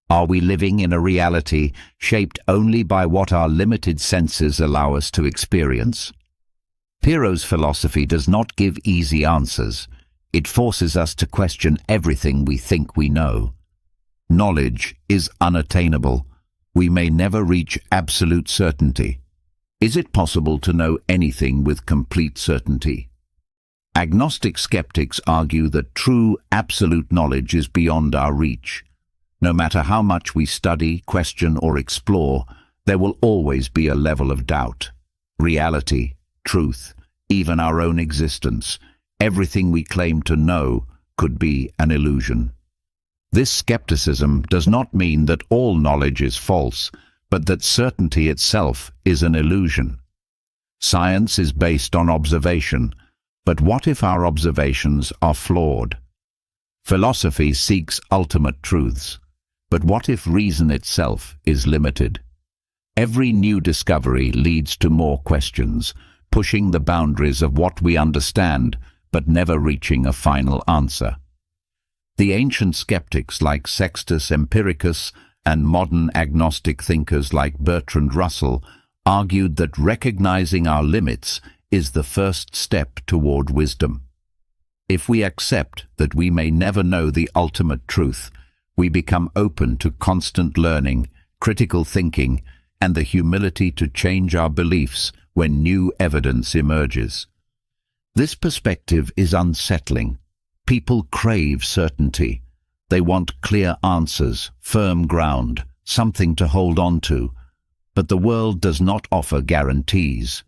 Are we living in a reality shaped only by what our limited senses allow us to experience? Pyrrho's philosophy does not give easy answers. It forces us to question everything we think we know. Knowledge is unattainable. We may never reach absolute certainty. Is it possible to know anything with complete certainty? Agnostic skeptics argue that true, absolute knowledge is beyond our reach. No matter how much we study, question, or explore, there will always be a level of doubt. Reality, truth, even our own existence, everything we claim to know could be an illusion. This skepticism does not mean that all knowledge is false, but that certainty itself is an illusion. Science is based on observation, but what if our observations are flawed? Philosophy seeks ultimate truths, but what if reason itself is limited? Every new discovery leads to more questions, pushing the boundaries of what we understand, but never reaching a final answer. The ancient skeptics like Sextus Empiricus and modern agnostic thinkers like Bertrand Russell argued that recognizing our limits is the first step toward wisdom. If we accept that we may never know the ultimate truth, we become open to constant learning, critical thinking, and the humility to change our beliefs when new evidence emerges. This perspective is unsettling, People crave certainty. They want clear answers, firm ground, something to hold on to. But the world does not offer guarantees.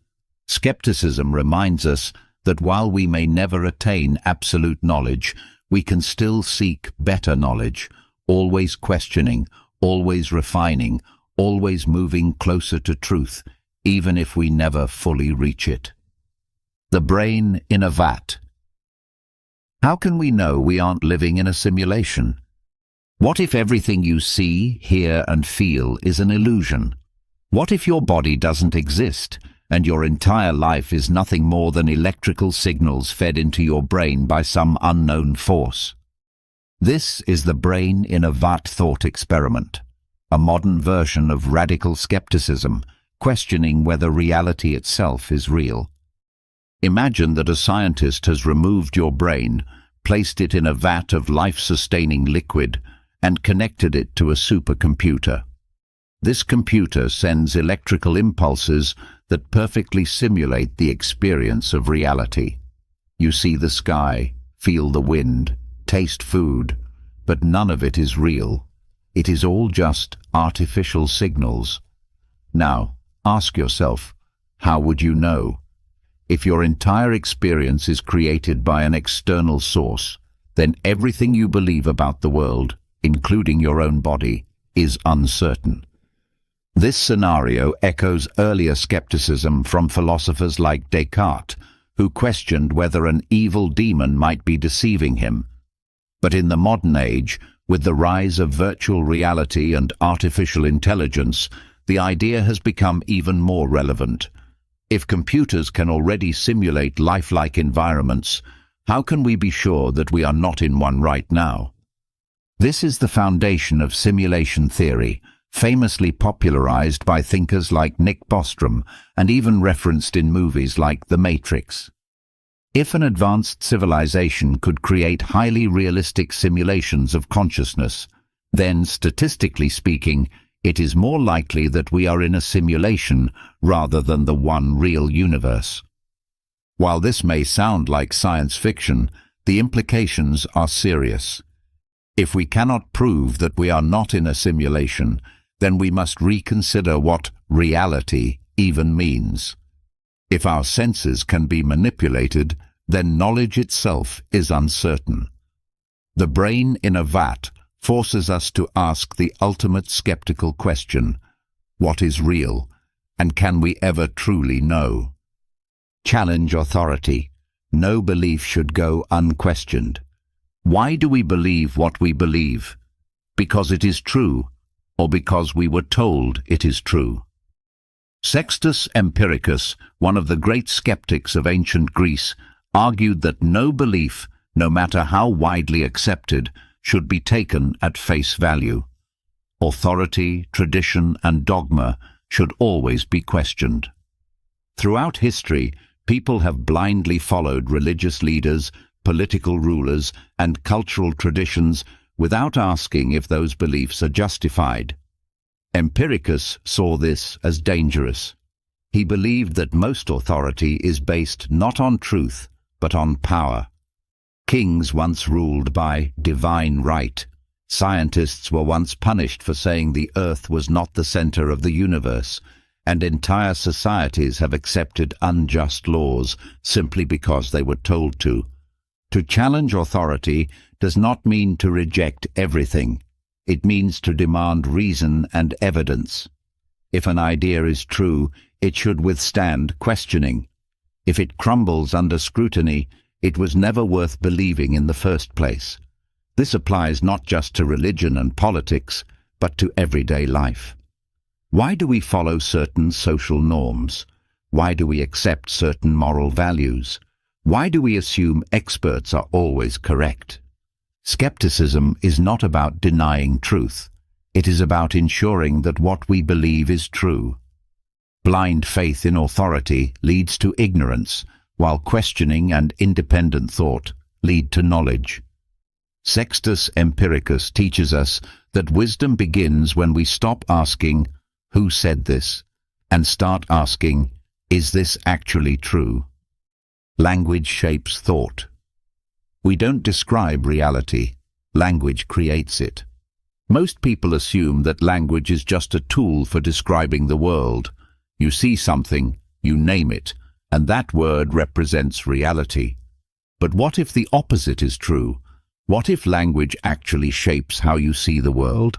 Skepticism reminds us that while we may never attain absolute knowledge, we can still seek better knowledge, always questioning, always refining, always moving closer to truth, even if we never fully reach it. The brain in a vat. How can we know we aren't living in a simulation? What if everything you see, hear, and feel is an illusion? What if your body doesn't exist, and your entire life is nothing more than electrical signals fed into your brain by some unknown force? This is the brain in a vat thought experiment, a modern version of radical skepticism, questioning whether reality itself is real. Imagine that a scientist has removed your brain, placed it in a vat of life-sustaining liquid, and connected it to a supercomputer. This computer sends electrical impulses that perfectly simulate the experience of reality. You see the sky, feel the wind, taste food, but none of it is real. It is all just artificial signals. Now, ask yourself, how would you know? If your entire experience is created by an external source, then everything you believe about the world, including your own body, is uncertain. This scenario echoes earlier skepticism from philosophers like Descartes, who questioned whether an evil demon might be deceiving him. But in the modern age, with the rise of virtual reality and artificial intelligence, the idea has become even more relevant. If computers can already simulate lifelike environments, how can we be sure that we are not in one right now? This is the foundation of simulation theory, famously popularized by thinkers like Nick Bostrom and even referenced in movies like The Matrix. If an advanced civilization could create highly realistic simulations of consciousness, then, statistically speaking, it is more likely that we are in a simulation rather than the one real universe. While this may sound like science fiction, the implications are serious. If we cannot prove that we are not in a simulation, then we must reconsider what reality even means. If our senses can be manipulated, then knowledge itself is uncertain. The brain in a vat forces us to ask the ultimate skeptical question: what is real, and can we ever truly know? Challenge authority. No belief should go unquestioned. Why do we believe what we believe? Because it is true, or because we were told it is true? Sextus Empiricus, one of the great skeptics of ancient Greece, argued that no belief, no matter how widely accepted, should be taken at face value. Authority, tradition, and dogma should always be questioned. Throughout history, people have blindly followed religious leaders, political rulers, and cultural traditions without asking if those beliefs are justified. Empiricus saw this as dangerous. He believed that most authority is based not on truth, but on power. Kings once ruled by divine right. Scientists were once punished for saying the earth was not the center of the universe, and entire societies have accepted unjust laws simply because they were told to. To challenge authority does not mean to reject everything. It means to demand reason and evidence. If an idea is true, it should withstand questioning. If it crumbles under scrutiny, it was never worth believing in the first place. This applies not just to religion and politics, but to everyday life. Why do we follow certain social norms? Why do we accept certain moral values? Why do we assume experts are always correct? Skepticism is not about denying truth. It is about ensuring that what we believe is true. Blind faith in authority leads to ignorance, while questioning and independent thought lead to knowledge. Sextus Empiricus teaches us that wisdom begins when we stop asking, "Who said this?" and start asking, "Is this actually true?" Language shapes thought. We don't describe reality. Language creates it. Most people assume that language is just a tool for describing the world. You see something, you name it, and that word represents reality. But what if the opposite is true? What if language actually shapes how you see the world?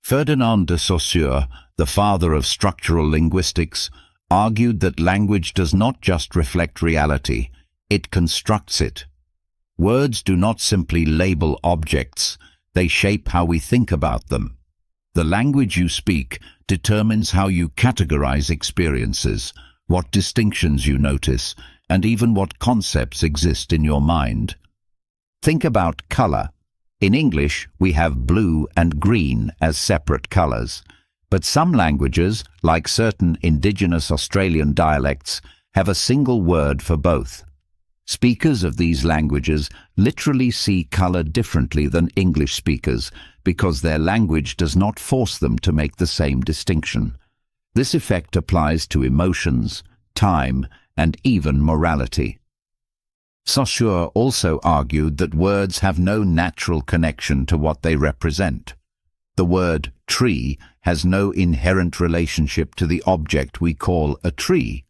Ferdinand de Saussure, the father of structural linguistics, argued that language does not just reflect reality, it constructs it. Words do not simply label objects, they shape how we think about them. The language you speak determines how you categorize experiences, what distinctions you notice, and even what concepts exist in your mind. Think about color. In English, we have blue and green as separate colors, but some languages, like certain indigenous Australian dialects, have a single word for both. Speakers of these languages literally see color differently than English speakers because their language does not force them to make the same distinction. This effect applies to emotions, time, and even morality. Saussure also argued that words have no natural connection to what they represent. The word tree has no inherent relationship to the object we call a tree.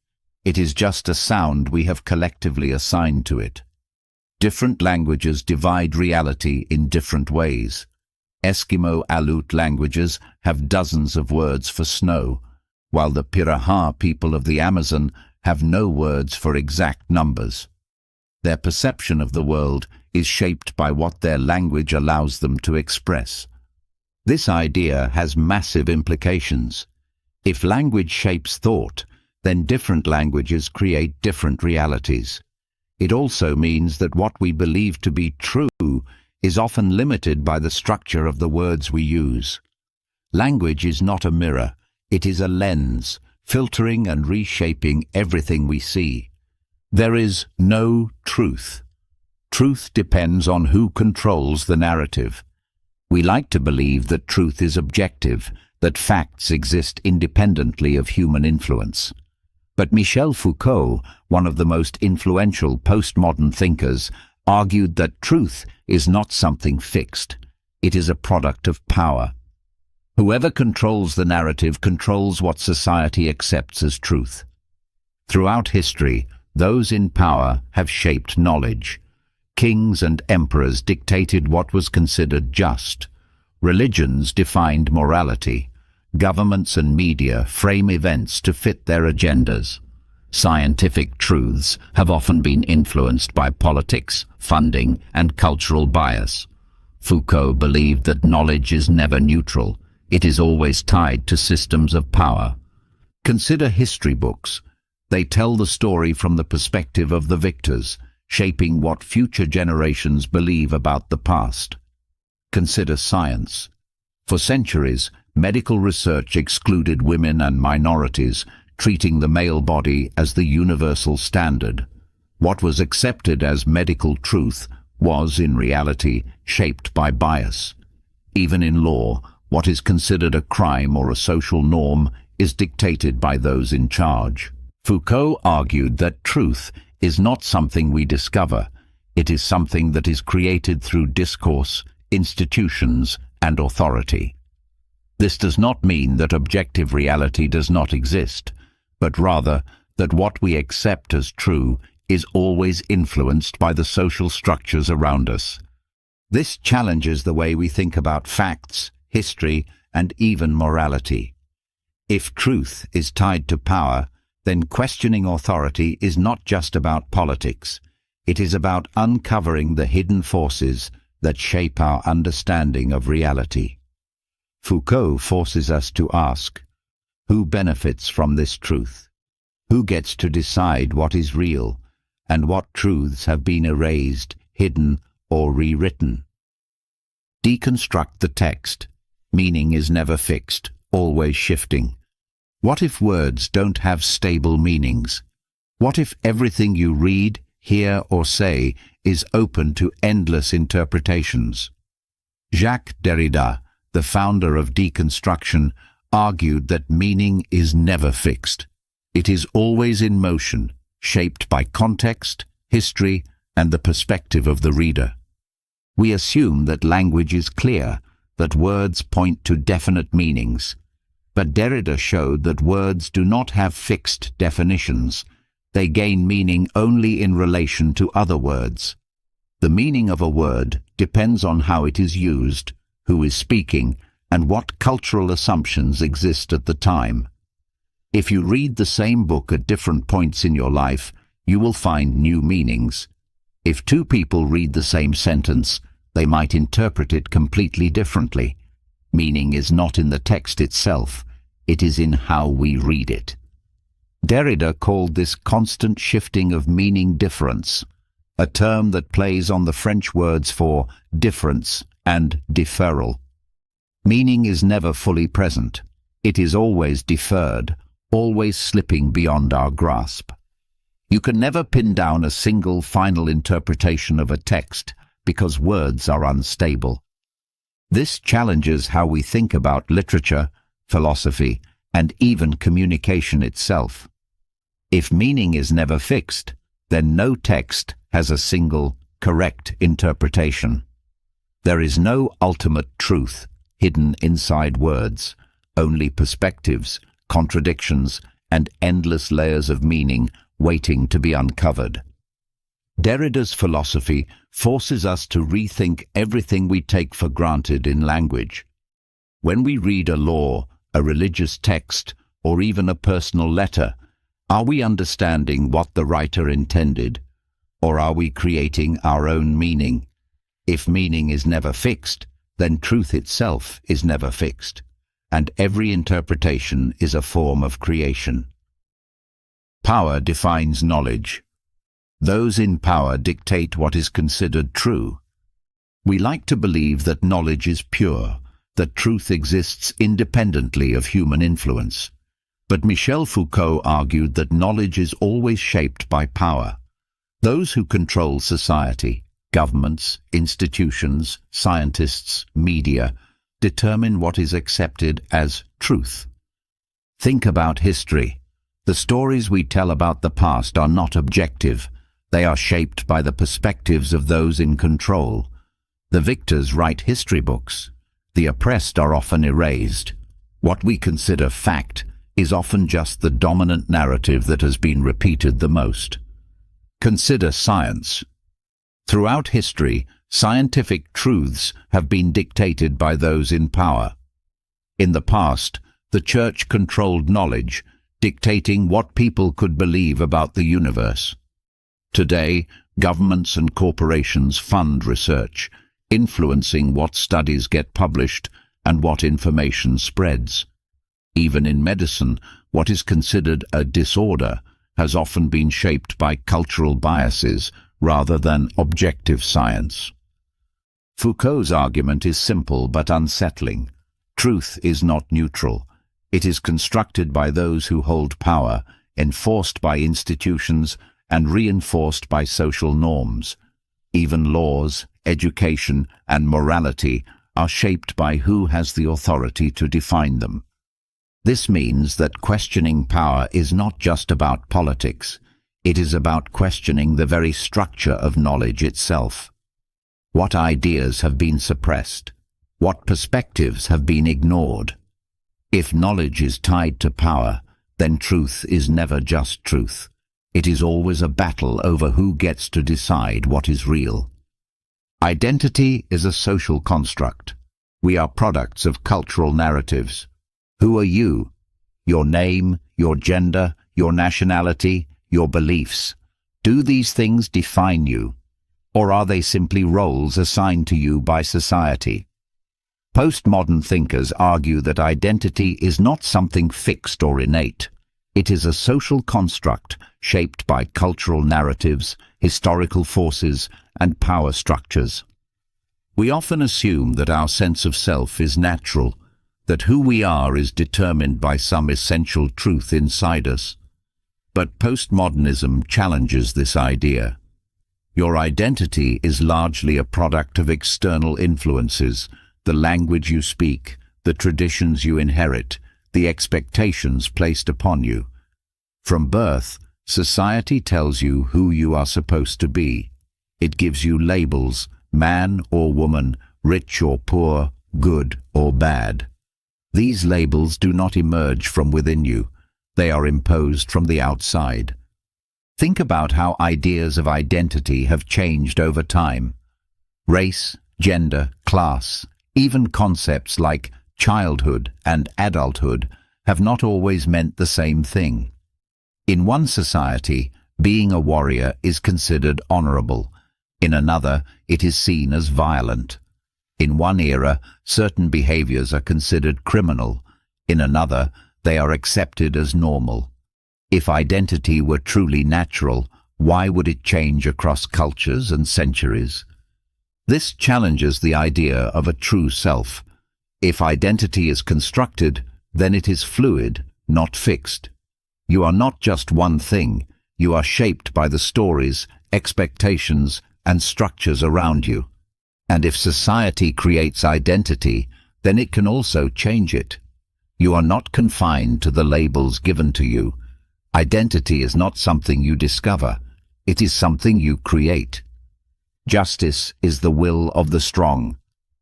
It is just a sound we have collectively assigned to it. Different languages divide reality in different ways. Eskimo Aleut languages have dozens of words for snow, while the Piraha people of the Amazon have no words for exact numbers. Their perception of the world is shaped by what their language allows them to express. This idea has massive implications. If language shapes thought, then different languages create different realities. It also means that what we believe to be true is often limited by the structure of the words we use. Language is not a mirror, it is a lens, filtering and reshaping everything we see. There is no truth. Truth depends on who controls the narrative. We like to believe that truth is objective, that facts exist independently of human influence. But Michel Foucault, one of the most influential postmodern thinkers, argued that truth is not something fixed. It is a product of power. Whoever controls the narrative controls what society accepts as truth. Throughout history, those in power have shaped knowledge. Kings and emperors dictated what was considered just. Religions defined morality. Governments and media frame events to fit their agendas. Scientific truths have often been influenced by politics, funding, and cultural bias. Foucault believed that knowledge is never neutral. It is always tied to systems of power. Consider history books. They tell the story from the perspective of the victors, shaping what future generations believe about the past. Consider science. For centuries, medical research excluded women and minorities, treating the male body as the universal standard. What was accepted as medical truth was, in reality, shaped by bias. Even in law, what is considered a crime or a social norm is dictated by those in charge. Foucault argued that truth is not something we discover. It is something that is created through discourse, institutions, and authority. This does not mean that objective reality does not exist, but rather that what we accept as true is always influenced by the social structures around us. This challenges the way we think about facts, history, and even morality. If truth is tied to power, then questioning authority is not just about politics. It is about uncovering the hidden forces that shape our understanding of reality. Foucault forces us to ask, who benefits from this truth? Who gets to decide what is real, and what truths have been erased, hidden, or rewritten? Deconstruct the text. Meaning is never fixed, always shifting. What if words don't have stable meanings? What if everything you read, hear, or say is open to endless interpretations? Jacques Derrida, the founder of deconstruction, argued that meaning is never fixed. It is always in motion, shaped by context, history, and the perspective of the reader. We assume that language is clear, that words point to definite meanings. But Derrida showed that words do not have fixed definitions. They gain meaning only in relation to other words. The meaning of a word depends on how it is used, who is speaking, and what cultural assumptions exist at the time. If you read the same book at different points in your life, you will find new meanings. If two people read the same sentence, they might interpret it completely differently. Meaning is not in the text itself, it is in how we read it. Derrida called this constant shifting of meaning difference, a term that plays on the French words for difference and deferral. Meaning is never fully present. It is always deferred, always slipping beyond our grasp. You can never pin down a single final interpretation of a text because words are unstable. This challenges how we think about literature, philosophy, and even communication itself. If meaning is never fixed, then no text has a single, correct interpretation. There is no ultimate truth hidden inside words, only perspectives, contradictions, and endless layers of meaning waiting to be uncovered. Derrida's philosophy forces us to rethink everything we take for granted in language. When we read a law, a religious text, or even a personal letter, are we understanding what the writer intended, or are we creating our own meaning? If meaning is never fixed, then truth itself is never fixed, and every interpretation is a form of creation. Power defines knowledge. Those in power dictate what is considered true. We like to believe that knowledge is pure, that truth exists independently of human influence. But Michel Foucault argued that knowledge is always shaped by power. Those who control society, governments, institutions, scientists, media, determine what is accepted as truth. Think about history. The stories we tell about the past are not objective. They are shaped by the perspectives of those in control. The victors write history books. The oppressed are often erased. What we consider fact is often just the dominant narrative that has been repeated the most. Consider science. Throughout history, scientific truths have been dictated by those in power. In the past, the Church controlled knowledge, dictating what people could believe about the universe. Today, governments and corporations fund research, influencing what studies get published and what information spreads. Even in medicine, what is considered a disorder has often been shaped by cultural biases rather than objective science. Foucault's argument is simple but unsettling. Truth is not neutral. It is constructed by those who hold power, enforced by institutions, and reinforced by social norms. Even laws, education, and morality are shaped by who has the authority to define them. This means that questioning power is not just about politics. It is about questioning the very structure of knowledge itself. What ideas have been suppressed? What perspectives have been ignored? If knowledge is tied to power, then truth is never just truth. It is always a battle over who gets to decide what is real. Identity is a social construct. We are products of cultural narratives. Who are you? Your name, your gender, your nationality, your beliefs. Do these things define you? Or are they simply roles assigned to you by society? Postmodern thinkers argue that identity is not something fixed or innate. It is a social construct shaped by cultural narratives, historical forces, and power structures. We often assume that our sense of self is natural, that who we are is determined by some essential truth inside us. But postmodernism challenges this idea. Your identity is largely a product of external influences, the language you speak, the traditions you inherit, the expectations placed upon you. From birth, society tells you who you are supposed to be. It gives you labels, man or woman, rich or poor, good or bad. These labels do not emerge from within you. They are imposed from the outside. Think about how ideas of identity have changed over time. Race, gender, class, even concepts like childhood and adulthood have not always meant the same thing. In one society, being a warrior is considered honorable. In another, it is seen as violent. In one era, certain behaviors are considered criminal. In another, they are accepted as normal. If identity were truly natural, why would it change across cultures and centuries? This challenges the idea of a true self. If identity is constructed, then it is fluid, not fixed. You are not just one thing. You are shaped by the stories, expectations, and structures around you. And if society creates identity, then it can also change it. You are not confined to the labels given to you. Identity is not something you discover. It is something you create. Justice is the will of the strong.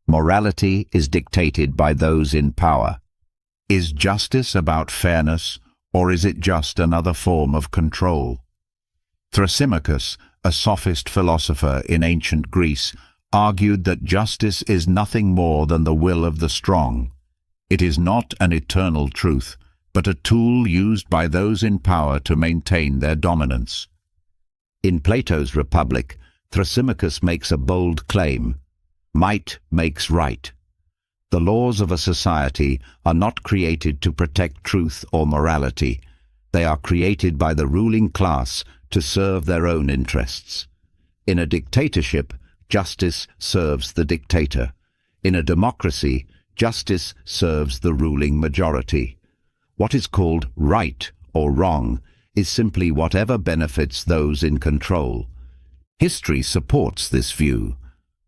Morality is dictated by those in power. Is justice about fairness, or is it just another form of control? Thrasymachus, a sophist philosopher in ancient Greece, argued that justice is nothing more than the will of the strong. It is not an eternal truth, but a tool used by those in power to maintain their dominance. In Plato's Republic, Thrasymachus makes a bold claim: might makes right. The laws of a society are not created to protect truth or morality. They are created by the ruling class to serve their own interests. In a dictatorship, justice serves the dictator. In a democracy, justice serves the ruling majority. What is called right or wrong is simply whatever benefits those in control. History supports this view.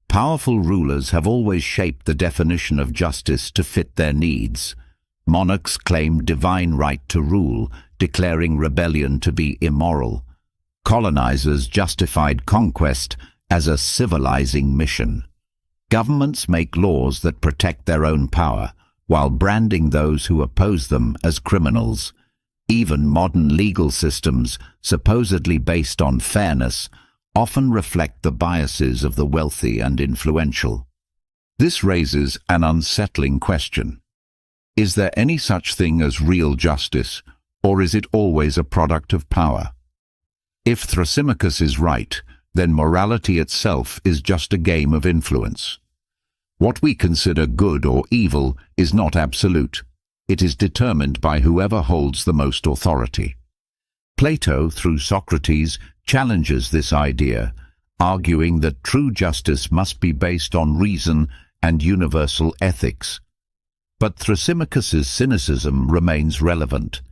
Powerful rulers have always shaped the definition of justice to fit their needs. Monarchs claimed divine right to rule, declaring rebellion to be immoral. Colonizers justified conquest as a civilizing mission. Governments make laws that protect their own power, while branding those who oppose them as criminals. Even modern legal systems, supposedly based on fairness, often reflect the biases of the wealthy and influential. This raises an unsettling question. Is there any such thing as real justice, or is it always a product of power? If Thrasymachus is right, then morality itself is just a game of influence. What we consider good or evil is not absolute. It is determined by whoever holds the most authority. Plato, through Socrates, challenges this idea, arguing that true justice must be based on reason and universal ethics. But Thrasymachus's cynicism remains relevant.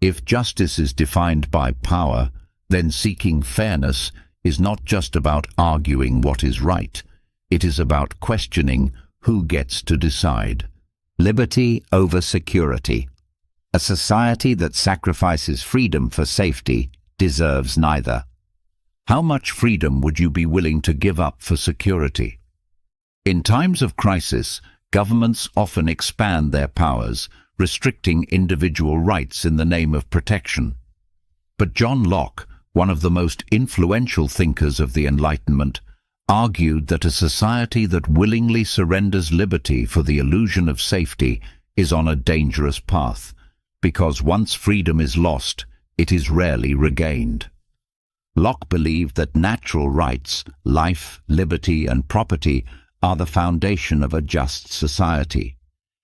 If justice is defined by power, then seeking fairness is not just about arguing what is right. It is about questioning who gets to decide. Liberty over security. A society that sacrifices freedom for safety deserves neither. How much freedom would you be willing to give up for security? In times of crisis, governments often expand their powers, restricting individual rights in the name of protection. But John Locke, one of the most influential thinkers of the Enlightenment, argued that a society that willingly surrenders liberty for the illusion of safety is on a dangerous path, because once freedom is lost, it is rarely regained. Locke believed that natural rights, life, liberty, and property are the foundation of a just society.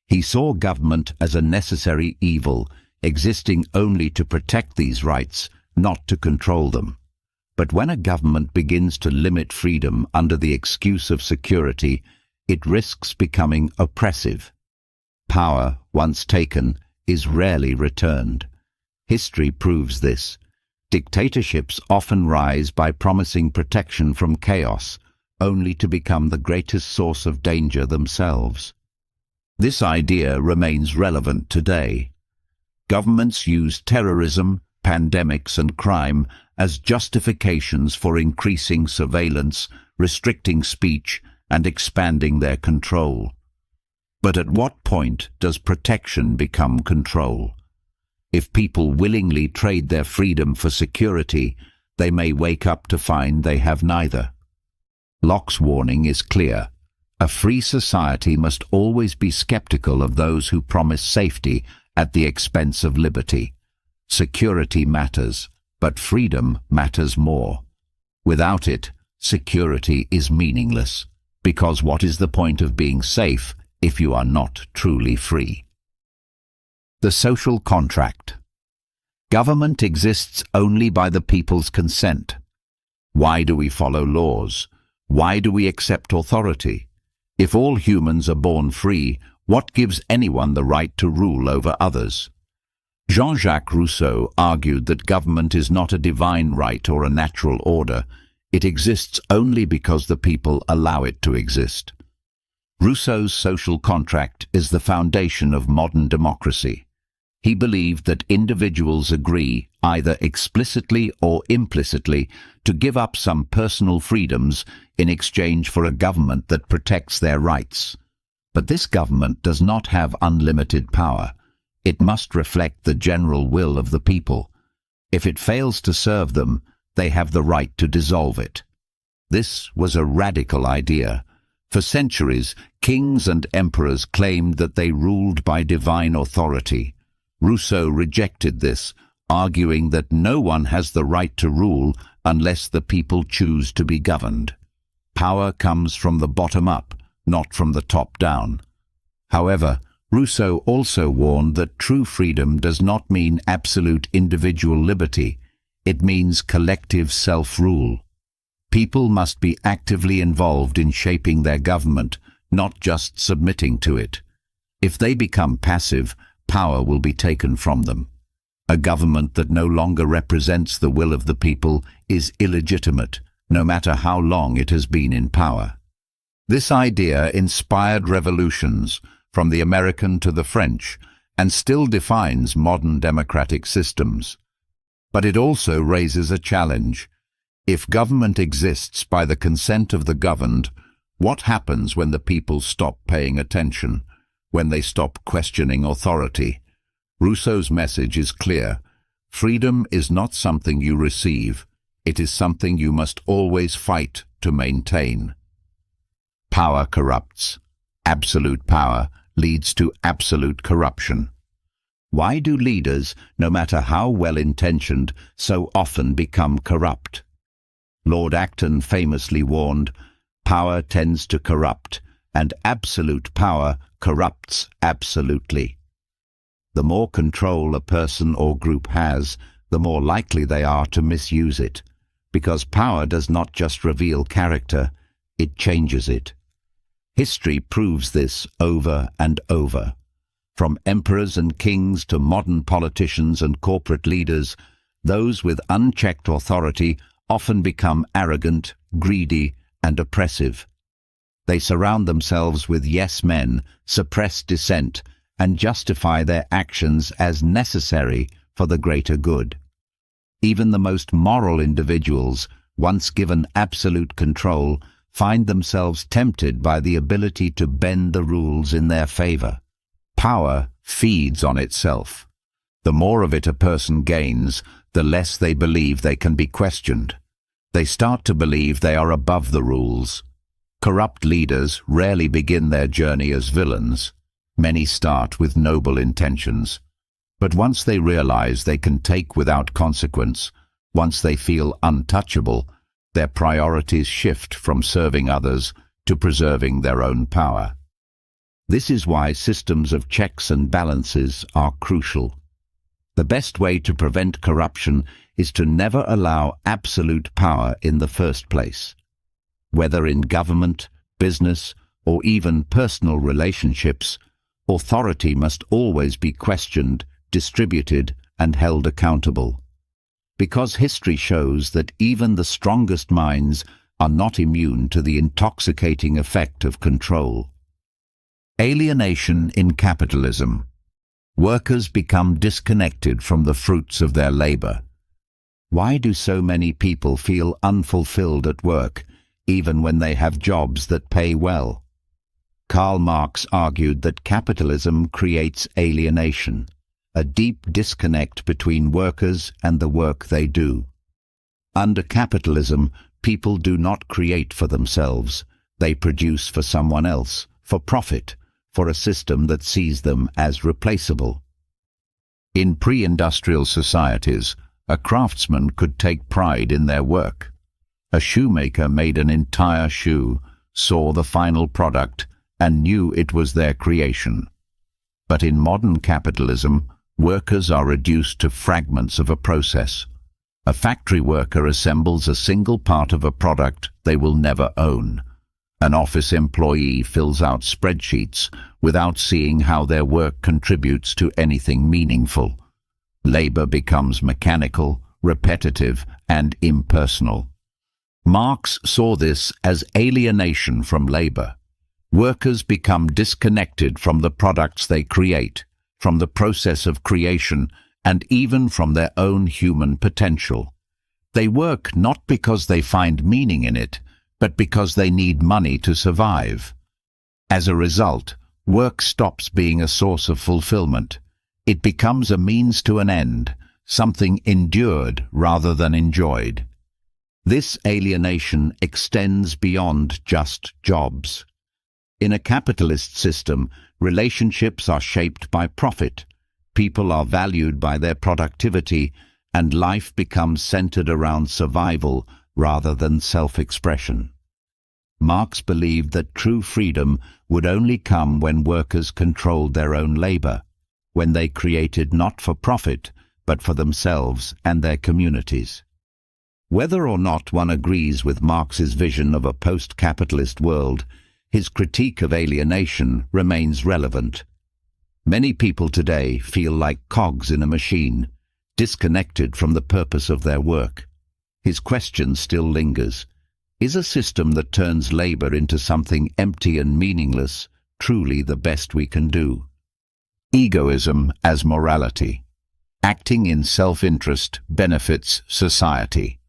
He saw government as a necessary evil, existing only to protect these rights, not to control them. But when a government begins to limit freedom under the excuse of security, it risks becoming oppressive. Power, once taken, is rarely returned. History proves this. Dictatorships often rise by promising protection from chaos, only to become the greatest source of danger themselves. This idea remains relevant today. Governments use terrorism, pandemics, and crime as justifications for increasing surveillance, restricting speech, and expanding their control. But at what point does protection become control? If people willingly trade their freedom for security, they may wake up to find they have neither. Locke's warning is clear. A free society must always be skeptical of those who promise safety at the expense of liberty. Security matters, but freedom matters more. Without it, security is meaningless, because what is the point of being safe if you are not truly free? The social contract. Government exists only by the people's consent. Why do we follow laws? Why do we accept authority? If all humans are born free, what gives anyone the right to rule over others? Jean-Jacques Rousseau argued that government is not a divine right or a natural order. It exists only because the people allow it to exist. Rousseau's social contract is the foundation of modern democracy. He believed that individuals agree, either explicitly or implicitly, to give up some personal freedoms in exchange for a government that protects their rights. But this government does not have unlimited power. It must reflect the general will of the people. If it fails to serve them, they have the right to dissolve it. This was a radical idea. For centuries, kings and emperors claimed that they ruled by divine authority. Rousseau rejected this, arguing that no one has the right to rule unless the people choose to be governed. Power comes from the bottom up, not from the top down. However, Rousseau also warned that true freedom does not mean absolute individual liberty. It means collective self-rule. People must be actively involved in shaping their government, not just submitting to it. If they become passive, power will be taken from them. A government that no longer represents the will of the people is illegitimate, no matter how long it has been in power. This idea inspired revolutions, from the American to the French, and still defines modern democratic systems. But it also raises a challenge. If government exists by the consent of the governed, what happens when the people stop paying attention, when they stop questioning authority? Rousseau's message is clear. Freedom is not something you receive. It is something you must always fight to maintain. Power corrupts. Absolute power leads to absolute corruption. Why do leaders, no matter how well-intentioned, so often become corrupt? Lord Acton famously warned, "Power tends to corrupt, and absolute power corrupts absolutely." The more control a person or group has, the more likely they are to misuse it, because power does not just reveal character, it changes it. History proves this over and over. From emperors and kings to modern politicians and corporate leaders, those with unchecked authority often become arrogant, greedy, and oppressive. They surround themselves with yes men, suppress dissent, and justify their actions as necessary for the greater good. Even the most moral individuals, once given absolute control, find themselves tempted by the ability to bend the rules in their favor. Power feeds on itself. The more of it a person gains, the less they believe they can be questioned. They start to believe they are above the rules. Corrupt leaders rarely begin their journey as villains. Many start with noble intentions. But once they realize they can take without consequence, once they feel untouchable, their priorities shift from serving others to preserving their own power. This is why systems of checks and balances are crucial. The best way to prevent corruption is to never allow absolute power in the first place. Whether in government, business, or even personal relationships, authority must always be questioned, distributed, and held accountable. Because history shows that even the strongest minds are not immune to the intoxicating effect of control. Alienation in capitalism. Workers become disconnected from the fruits of their labor. Why do so many people feel unfulfilled at work, even when they have jobs that pay well? Karl Marx argued that capitalism creates alienation, a deep disconnect between workers and the work they do. Under capitalism, people do not create for themselves. They produce for someone else, for profit, for a system that sees them as replaceable. In pre-industrial societies, a craftsman could take pride in their work. A shoemaker made an entire shoe, saw the final product, and knew it was their creation. But in modern capitalism, workers are reduced to fragments of a process. A factory worker assembles a single part of a product they will never own. An office employee fills out spreadsheets without seeing how their work contributes to anything meaningful. Labor becomes mechanical, repetitive, and impersonal. Marx saw this as alienation from labor. Workers become disconnected from the products they create, from the process of creation, and even from their own human potential. They work not because they find meaning in it, but because they need money to survive. As a result, work stops being a source of fulfillment. It becomes a means to an end, something endured rather than enjoyed. This alienation extends beyond just jobs. In a capitalist system, relationships are shaped by profit, people are valued by their productivity, and life becomes centered around survival rather than self-expression. Marx believed that true freedom would only come when workers controlled their own labor, when they created not for profit, but for themselves and their communities. Whether or not one agrees with Marx's vision of a post-capitalist world, his critique of alienation remains relevant. Many people today feel like cogs in a machine, disconnected from the purpose of their work. His question still lingers. Is a system that turns labor into something empty and meaningless truly the best we can do? Egoism as morality. Acting in self-interest benefits society.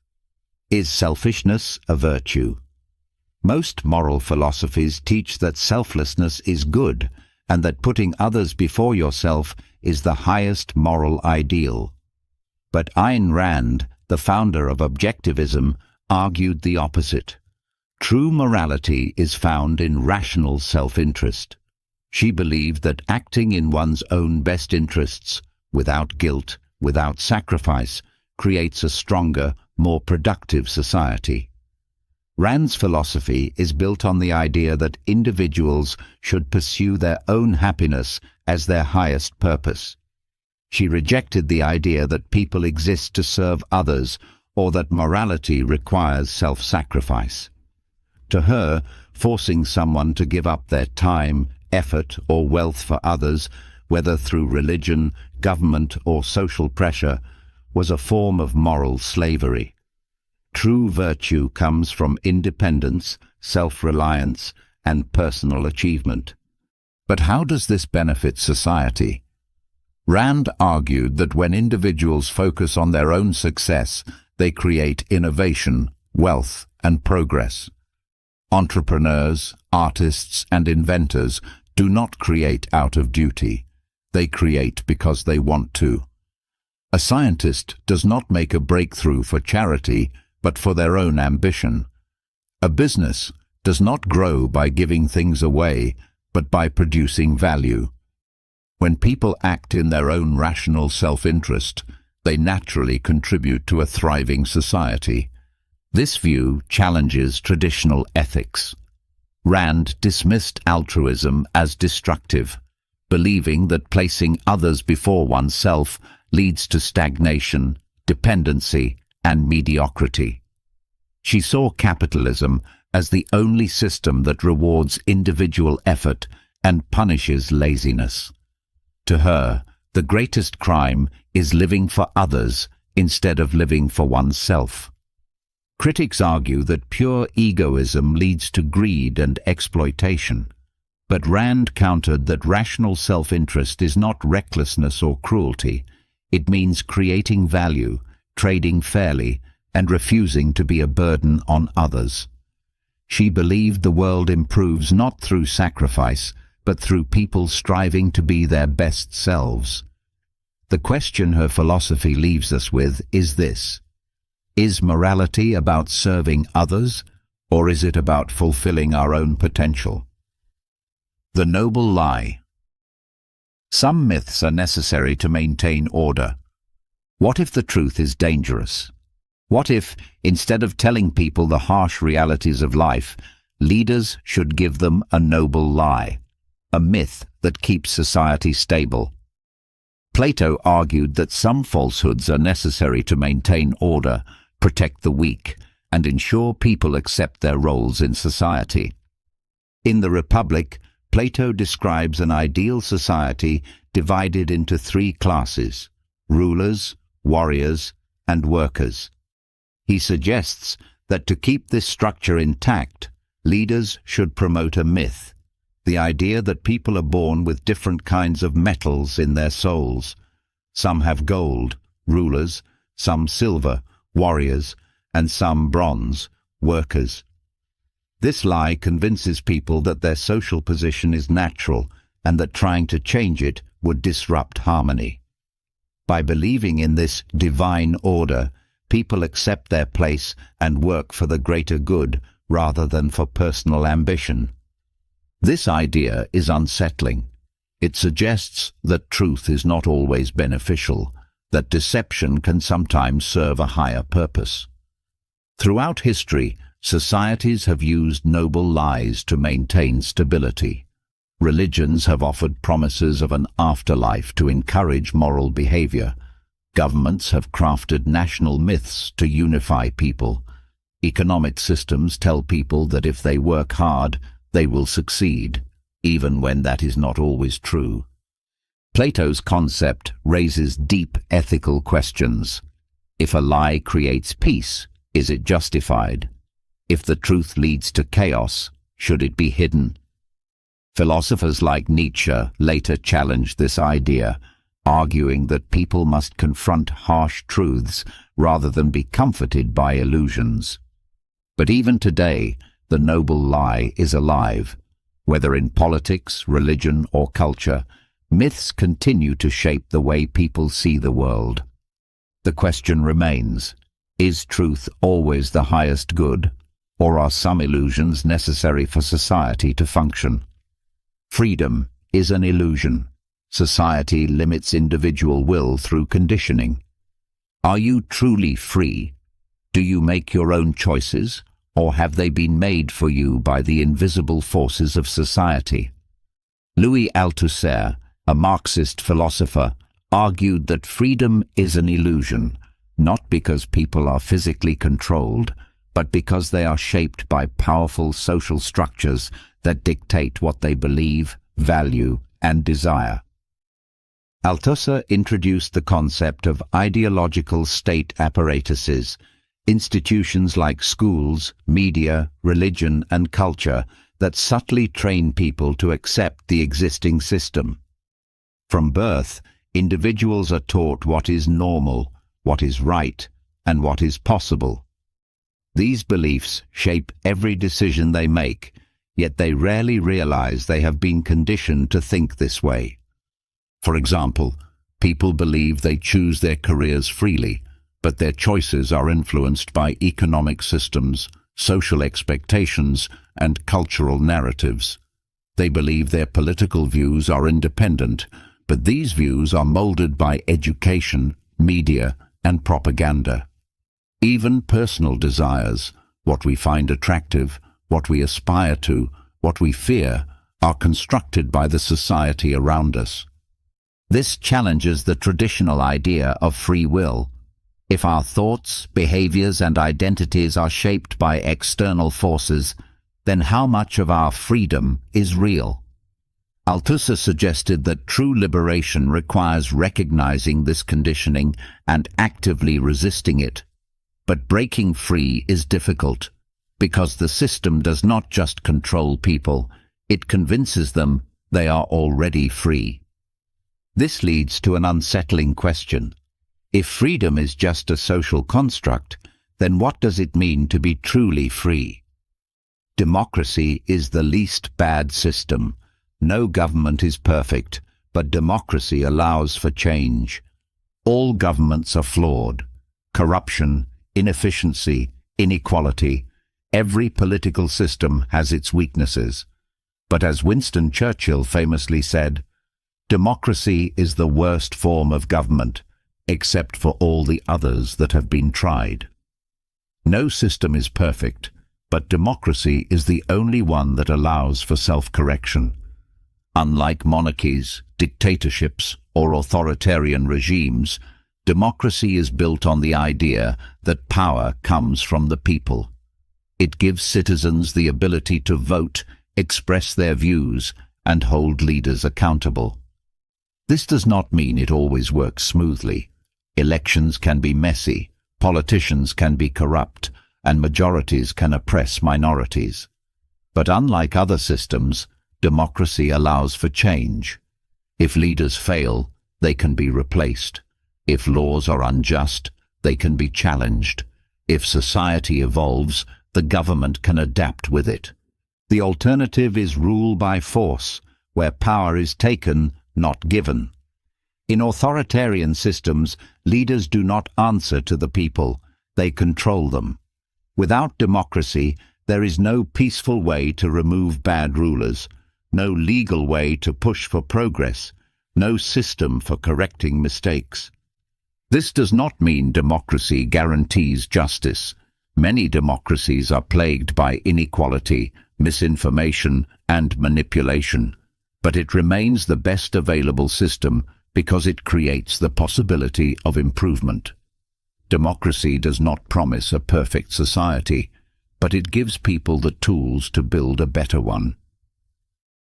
Is selfishness a virtue? Most moral philosophies teach that selflessness is good and that putting others before yourself is the highest moral ideal. But Ayn Rand, the founder of objectivism, argued the opposite. True morality is found in rational self-interest. She believed that acting in one's own best interests, without guilt, without sacrifice, creates a stronger, more productive society. Rand's philosophy is built on the idea that individuals should pursue their own happiness as their highest purpose. She rejected the idea that people exist to serve others or that morality requires self-sacrifice. To her, forcing someone to give up their time, effort, or wealth for others, whether through religion, government, or social pressure, was a form of moral slavery. True virtue comes from independence, self-reliance, and personal achievement. But how does this benefit society? Rand argued that when individuals focus on their own success, they create innovation, wealth, and progress. Entrepreneurs, artists, and inventors do not create out of duty. They create because they want to. A scientist does not make a breakthrough for charity, but for their own ambition. A business does not grow by giving things away, but by producing value. When people act in their own rational self-interest, they naturally contribute to a thriving society. This view challenges traditional ethics. Rand dismissed altruism as destructive, believing that placing others before oneself leads to stagnation, dependency, and mediocrity. She saw capitalism as the only system that rewards individual effort and punishes laziness. To her, the greatest crime is living for others instead of living for oneself. Critics argue that pure egoism leads to greed and exploitation. But Rand countered that rational self-interest is not recklessness or cruelty. It means creating value, trading fairly, and refusing to be a burden on others. She believed the world improves not through sacrifice, but through people striving to be their best selves. The question her philosophy leaves us with is this: is morality about serving others, or is it about fulfilling our own potential? The noble lie. Some myths are necessary to maintain order. What if the truth is dangerous? What if, instead of telling people the harsh realities of life, leaders should give them a noble lie, a myth that keeps society stable? Plato argued that some falsehoods are necessary to maintain order, protect the weak, and ensure people accept their roles in society. In the Republic, Plato describes an ideal society divided into three classes: rulers, warriors, and workers. He suggests that to keep this structure intact, leaders should promote a myth, the idea that people are born with different kinds of metals in their souls. Some have gold, rulers, some silver, warriors, and some bronze, workers. This lie convinces people that their social position is natural and that trying to change it would disrupt harmony. By believing in this divine order, people accept their place and work for the greater good rather than for personal ambition. This idea is unsettling. It suggests that truth is not always beneficial, that deception can sometimes serve a higher purpose. Throughout history, societies have used noble lies to maintain stability. Religions have offered promises of an afterlife to encourage moral behavior. Governments have crafted national myths to unify people. Economic systems tell people that if they work hard, they will succeed, even when that is not always true. Plato's concept raises deep ethical questions. If a lie creates peace, is it justified? If the truth leads to chaos, should it be hidden? Philosophers like Nietzsche later challenged this idea, arguing that people must confront harsh truths rather than be comforted by illusions. But even today, the noble lie is alive. Whether in politics, religion, or culture, myths continue to shape the way people see the world. The question remains: is truth always the highest good, or are some illusions necessary for society to function? Freedom is an illusion. Society limits individual will through conditioning. Are you truly free? Do you make your own choices, or have they been made for you by the invisible forces of society? Louis Althusser, a Marxist philosopher, argued that freedom is an illusion, not because people are physically controlled, but because they are shaped by powerful social structures that dictate what they believe, value, and desire. Althusser introduced the concept of ideological state apparatuses, institutions like schools, media, religion, and culture that subtly train people to accept the existing system. From birth, individuals are taught what is normal, what is right, and what is possible. These beliefs shape every decision they make, yet they rarely realize they have been conditioned to think this way. For example, people believe they choose their careers freely, but their choices are influenced by economic systems, social expectations, and cultural narratives. They believe their political views are independent, but these views are molded by education, media, and propaganda. Even personal desires, what we find attractive, what we aspire to, what we fear, are constructed by the society around us. This challenges the traditional idea of free will. If our thoughts, behaviors, and identities are shaped by external forces, then how much of our freedom is real? Althusser suggested that true liberation requires recognizing this conditioning and actively resisting it. But breaking free is difficult, because the system does not just control people, it convinces them they are already free. This leads to an unsettling question. If freedom is just a social construct, then what does it mean to be truly free? Democracy is the least bad system. No government is perfect, but democracy allows for change. All governments are flawed. Corruption, inefficiency, inequality. Every political system has its weaknesses. But as Winston Churchill famously said, democracy is the worst form of government, except for all the others that have been tried. No system is perfect, but democracy is the only one that allows for self-correction. Unlike monarchies, dictatorships, or authoritarian regimes, democracy is built on the idea that power comes from the people. It gives citizens the ability to vote, express their views, and hold leaders accountable. This does not mean it always works smoothly. Elections can be messy, politicians can be corrupt, and majorities can oppress minorities. But unlike other systems, democracy allows for change. If leaders fail, they can be replaced. If laws are unjust, they can be challenged. If society evolves, the government can adapt with it. The alternative is rule by force, where power is taken, not given. In authoritarian systems, leaders do not answer to the people, they control them. Without democracy, there is no peaceful way to remove bad rulers, no legal way to push for progress, no system for correcting mistakes. This does not mean democracy guarantees justice. Many democracies are plagued by inequality, misinformation, and manipulation. But it remains the best available system because it creates the possibility of improvement. Democracy does not promise a perfect society, but it gives people the tools to build a better one.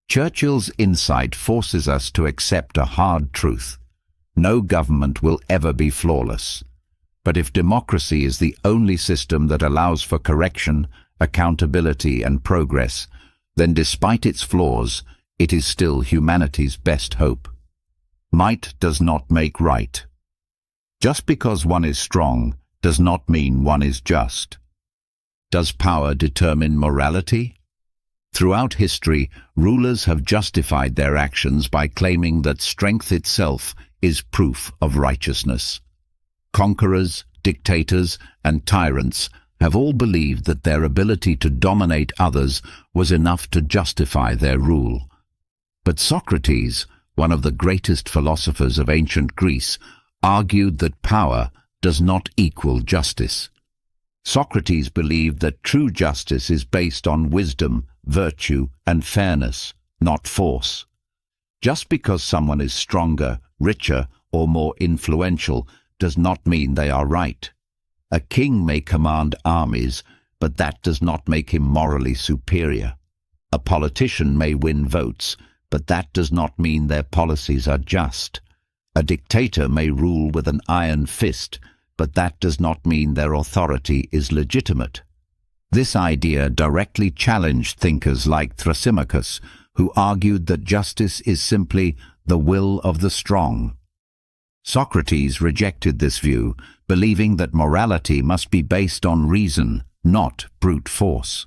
Churchill's insight forces us to accept a hard truth. No government will ever be flawless. But if democracy is the only system that allows for correction, accountability, and progress, then despite its flaws, it is still humanity's best hope. Might does not make right. Just because one is strong does not mean one is just. Does power determine morality? Throughout history, rulers have justified their actions by claiming that strength itself is proof of righteousness. Conquerors, dictators, and tyrants have all believed that their ability to dominate others was enough to justify their rule. But Socrates, one of the greatest philosophers of ancient Greece, argued that power does not equal justice. Socrates believed that true justice is based on wisdom, virtue, and fairness, not force. Just because someone is stronger, richer, or more influential does not mean they are right. A king may command armies, but that does not make him morally superior. A politician may win votes, but that does not mean their policies are just. A dictator may rule with an iron fist, but that does not mean their authority is legitimate. This idea directly challenged thinkers like Thrasymachus, who argued that justice is simply the will of the strong. Socrates rejected this view, believing that morality must be based on reason, not brute force.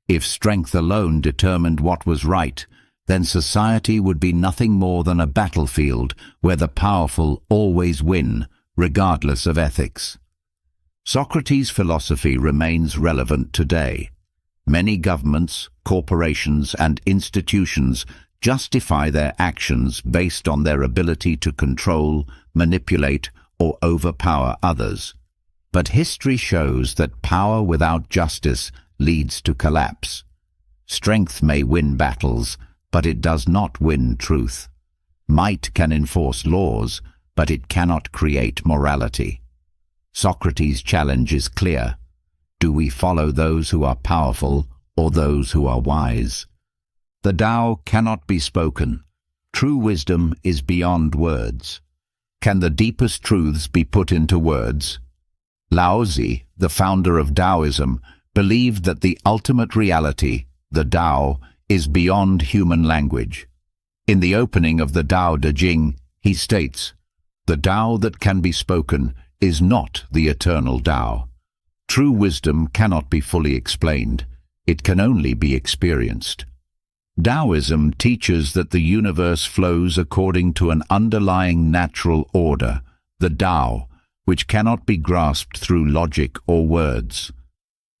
If strength alone determined what was right, then society would be nothing more than a battlefield where the powerful always win, regardless of ethics. Socrates' philosophy remains relevant today. Many governments, corporations, and institutions justify their actions based on their ability to control, manipulate, or overpower others. But history shows that power without justice leads to collapse. Strength may win battles, but it does not win truth. Might can enforce laws, but it cannot create morality. Socrates' challenge is clear. Do we follow those who are powerful or those who are wise? The Tao cannot be spoken. True wisdom is beyond words. Can the deepest truths be put into words? Lao Tzu, the founder of Taoism, believed that the ultimate reality, the Tao, is beyond human language. In the opening of the Tao Te Ching, he states, The Tao that can be spoken is not the eternal Tao. True wisdom cannot be fully explained. It can only be experienced. Taoism teaches that the universe flows according to an underlying natural order, the Tao, which cannot be grasped through logic or words.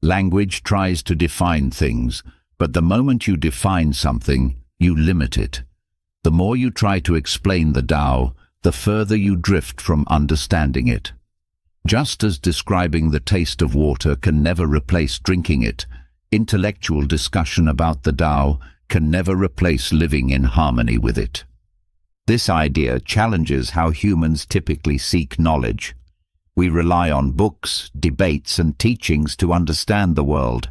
Language tries to define things, but the moment you define something, you limit it. The more you try to explain the Tao, the further you drift from understanding it. Just as describing the taste of water can never replace drinking it, intellectual discussion about the Tao can never replace living in harmony with it. This idea challenges how humans typically seek knowledge. We rely on books, debates, and teachings to understand the world,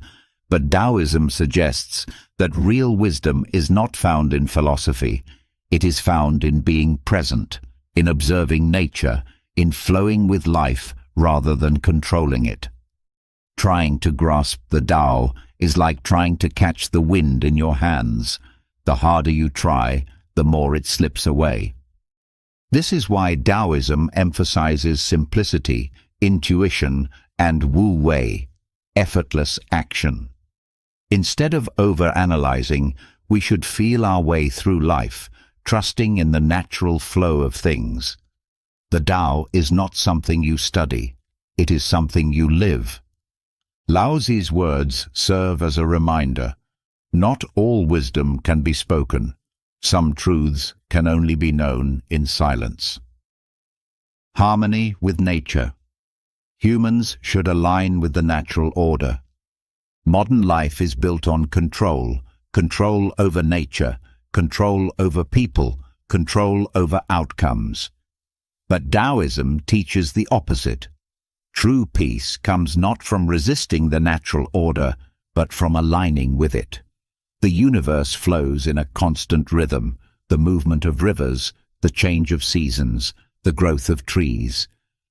but Taoism suggests that real wisdom is not found in philosophy. It is found in being present, in observing nature, in flowing with life rather than controlling it. Trying to grasp the Tao is like trying to catch the wind in your hands. The harder you try, the more it slips away. This is why Taoism emphasizes simplicity, intuition, and wu wei, effortless action. Instead of overanalyzing, we should feel our way through life, trusting in the natural flow of things. The Tao is not something you study, it is something you live. Laozi's words serve as a reminder. Not all wisdom can be spoken. Some truths can only be known in silence. Harmony with nature. Humans should align with the natural order. Modern life is built on control over nature, control over people, control over outcomes. But Taoism teaches the opposite. True peace comes not from resisting the natural order, but from aligning with it. The universe flows in a constant rhythm, the movement of rivers, the change of seasons, the growth of trees.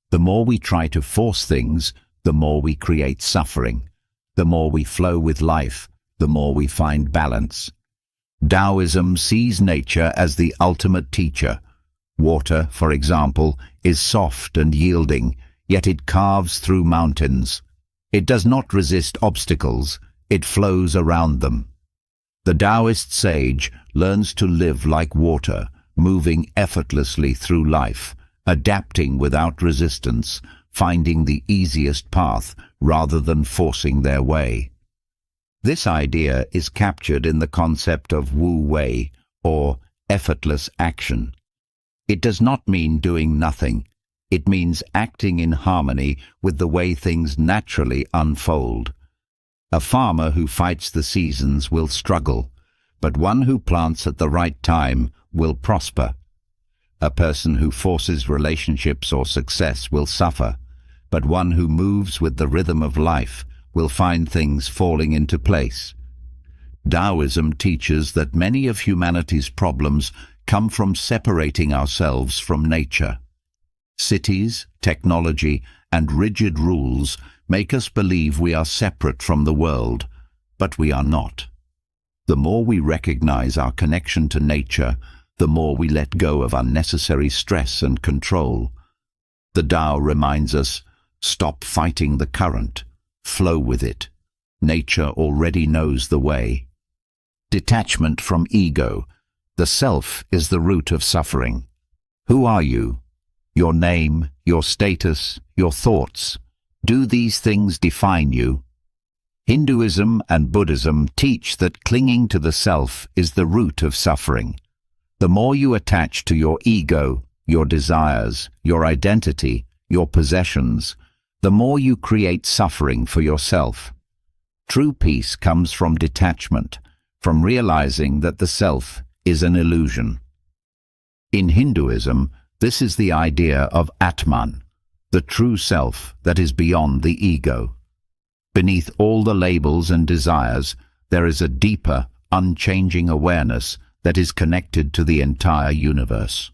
The more we try to force things, the more we create suffering. The more we flow with life, the more we find balance. Taoism sees nature as the ultimate teacher. Water, for example, is soft and yielding, yet it carves through mountains. It does not resist obstacles, it flows around them. The Taoist sage learns to live like water, moving effortlessly through life, adapting without resistance, finding the easiest path rather than forcing their way. This idea is captured in the concept of wu wei, or effortless action. It does not mean doing nothing. It means acting in harmony with the way things naturally unfold. A farmer who fights the seasons will struggle, but one who plants at the right time will prosper. A person who forces relationships or success will suffer, but one who moves with the rhythm of life will find things falling into place. Taoism teaches that many of humanity's problems come from separating ourselves from nature. Cities, technology, and rigid rules make us believe we are separate from the world, but we are not. The more we recognize our connection to nature, the more we let go of unnecessary stress and control. The Tao reminds us, stop fighting the current, flow with it. Nature already knows the way. Detachment from ego. The self is the root of suffering. Who are you? Your name, your status, your thoughts. Do these things define you? Hinduism and Buddhism teach that clinging to the self is the root of suffering. The more you attach to your ego, your desires, your identity, your possessions, the more you create suffering for yourself. True peace comes from detachment, from realizing that the self is an illusion. In Hinduism, this is the idea of Atman, the true self that is beyond the ego. Beneath all the labels and desires, there is a deeper, unchanging awareness that is connected to the entire universe.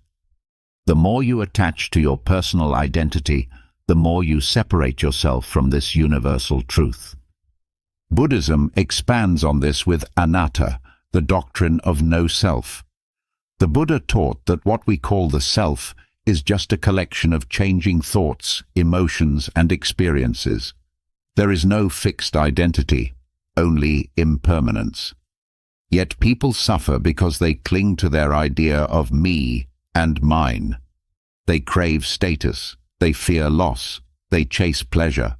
The more you attach to your personal identity, the more you separate yourself from this universal truth. Buddhism expands on this with anatta, the doctrine of no self. The Buddha taught that what we call the self is just a collection of changing thoughts, emotions, and experiences. There is no fixed identity, only impermanence. Yet people suffer because they cling to their idea of me and mine. They crave status, they fear loss, they chase pleasure,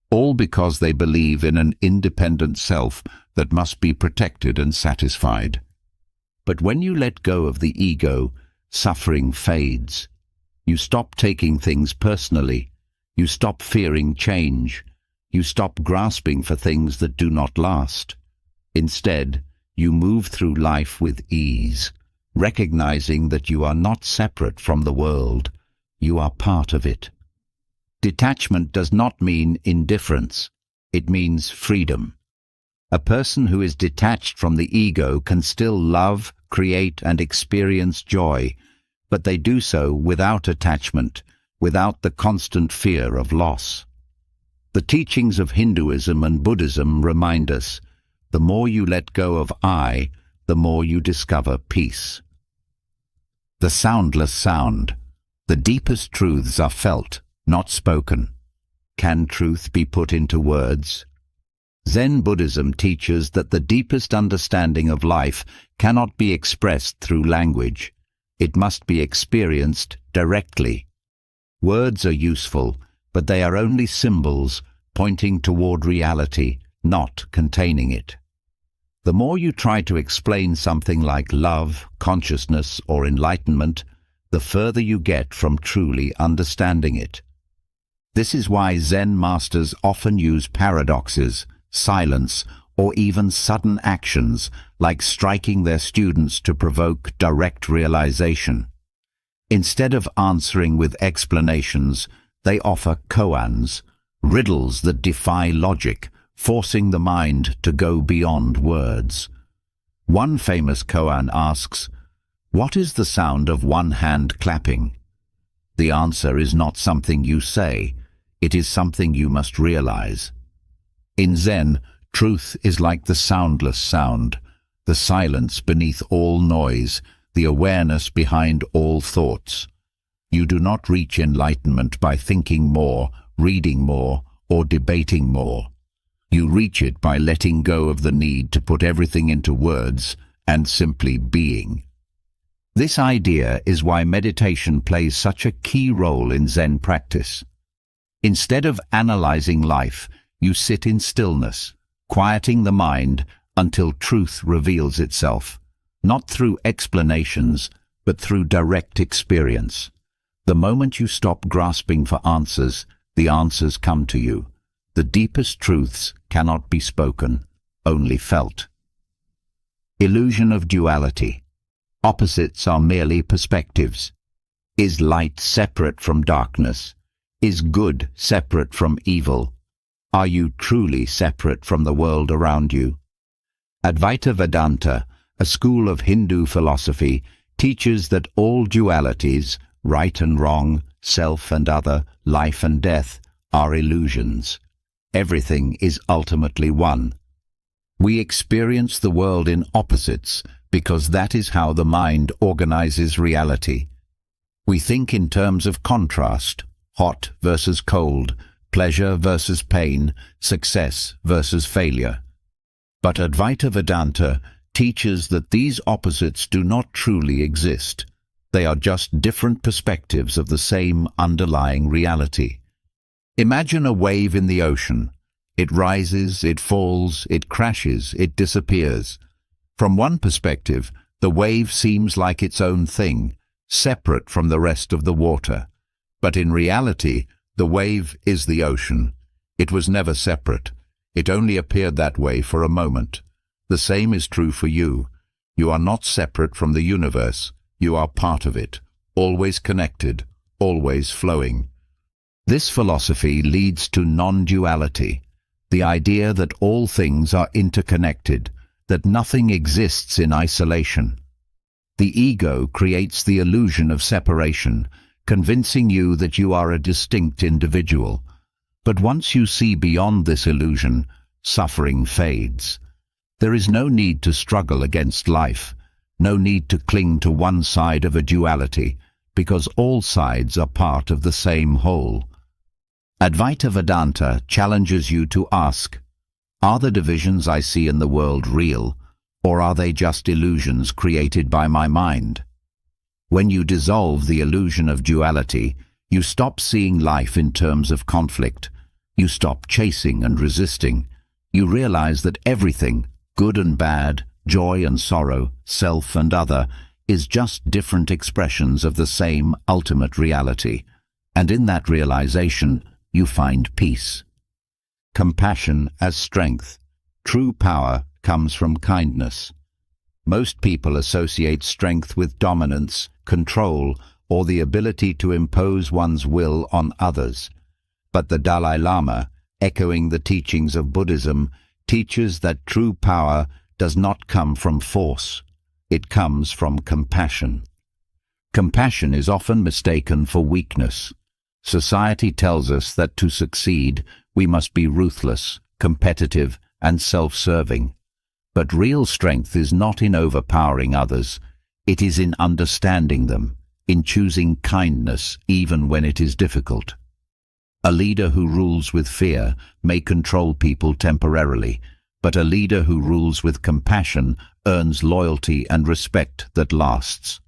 all because they believe in an independent self that must be protected and satisfied. But when you let go of the ego, suffering fades. You stop taking things personally. You stop fearing change. You stop grasping for things that do not last. Instead, you move through life with ease, recognizing that you are not separate from the world. You are part of it. Detachment does not mean indifference. It means freedom. A person who is detached from the ego can still love, create, and experience joy, but they do so without attachment, without the constant fear of loss. The teachings of Hinduism and Buddhism remind us, the more you let go of I, the more you discover peace. The soundless sound. The deepest truths are felt, not spoken. Can truth be put into words? Zen Buddhism teaches that the deepest understanding of life cannot be expressed through language. It must be experienced directly. Words are useful, but they are only symbols pointing toward reality, not containing it. The more you try to explain something like love, consciousness, or enlightenment, the further you get from truly understanding it. This is why Zen masters often use paradoxes, silence, or even sudden actions like striking their students to provoke direct realization. Instead of answering with explanations, they offer koans, riddles that defy logic, forcing the mind to go beyond words. One famous koan asks, "What is the sound of one hand clapping?" The answer is not something you say, it is something you must realize. In Zen, truth is like the soundless sound, the silence beneath all noise, the awareness behind all thoughts. You do not reach enlightenment by thinking more, reading more, or debating more. You reach it by letting go of the need to put everything into words and simply being. This idea is why meditation plays such a key role in Zen practice. Instead of analyzing life, you sit in stillness, quieting the mind until truth reveals itself, not through explanations, but through direct experience. The moment you stop grasping for answers, the answers come to you. The deepest truths cannot be spoken, only felt. Illusion of duality. Opposites are merely perspectives. Is light separate from darkness? Is good separate from evil? Are you truly separate from the world around you? Advaita Vedanta, a school of Hindu philosophy, teaches that all dualities, right and wrong, self and other, life and death, are illusions. Everything is ultimately one. We experience the world in opposites because that is how the mind organizes reality. We think in terms of contrast, hot versus cold, pleasure versus pain, success versus failure. But Advaita Vedanta teaches that these opposites do not truly exist. They are just different perspectives of the same underlying reality. Imagine a wave in the ocean. It rises, it falls, it crashes, it disappears. From one perspective, the wave seems like its own thing, separate from the rest of the water. But in reality, the wave is the ocean. It was never separate. It only appeared that way for a moment. The same is true for you. You are not separate from the universe. You are part of it, always connected, always flowing. This philosophy leads to non-duality, the idea that all things are interconnected, that nothing exists in isolation. The ego creates the illusion of separation, convincing you that you are a distinct individual. But once you see beyond this illusion, suffering fades. There is no need to struggle against life, no need to cling to one side of a duality, because all sides are part of the same whole. Advaita Vedanta challenges you to ask, are the divisions I see in the world real, or are they just illusions created by my mind? When you dissolve the illusion of duality, you stop seeing life in terms of conflict. You stop chasing and resisting. You realize that everything, good and bad, joy and sorrow, self and other, is just different expressions of the same ultimate reality. And in that realization, you find peace. Compassion as strength. True power comes from kindness. Most people associate strength with dominance, control, or the ability to impose one's will on others. But the Dalai Lama, echoing the teachings of Buddhism, teaches that true power does not come from force. It comes from compassion. Compassion is often mistaken for weakness. Society tells us that to succeed, we must be ruthless, competitive, and self-serving. But real strength is not in overpowering others. It is in understanding them, in choosing kindness even when it is difficult. A leader who rules with fear may control people temporarily, but a leader who rules with compassion earns loyalty and respect that lasts.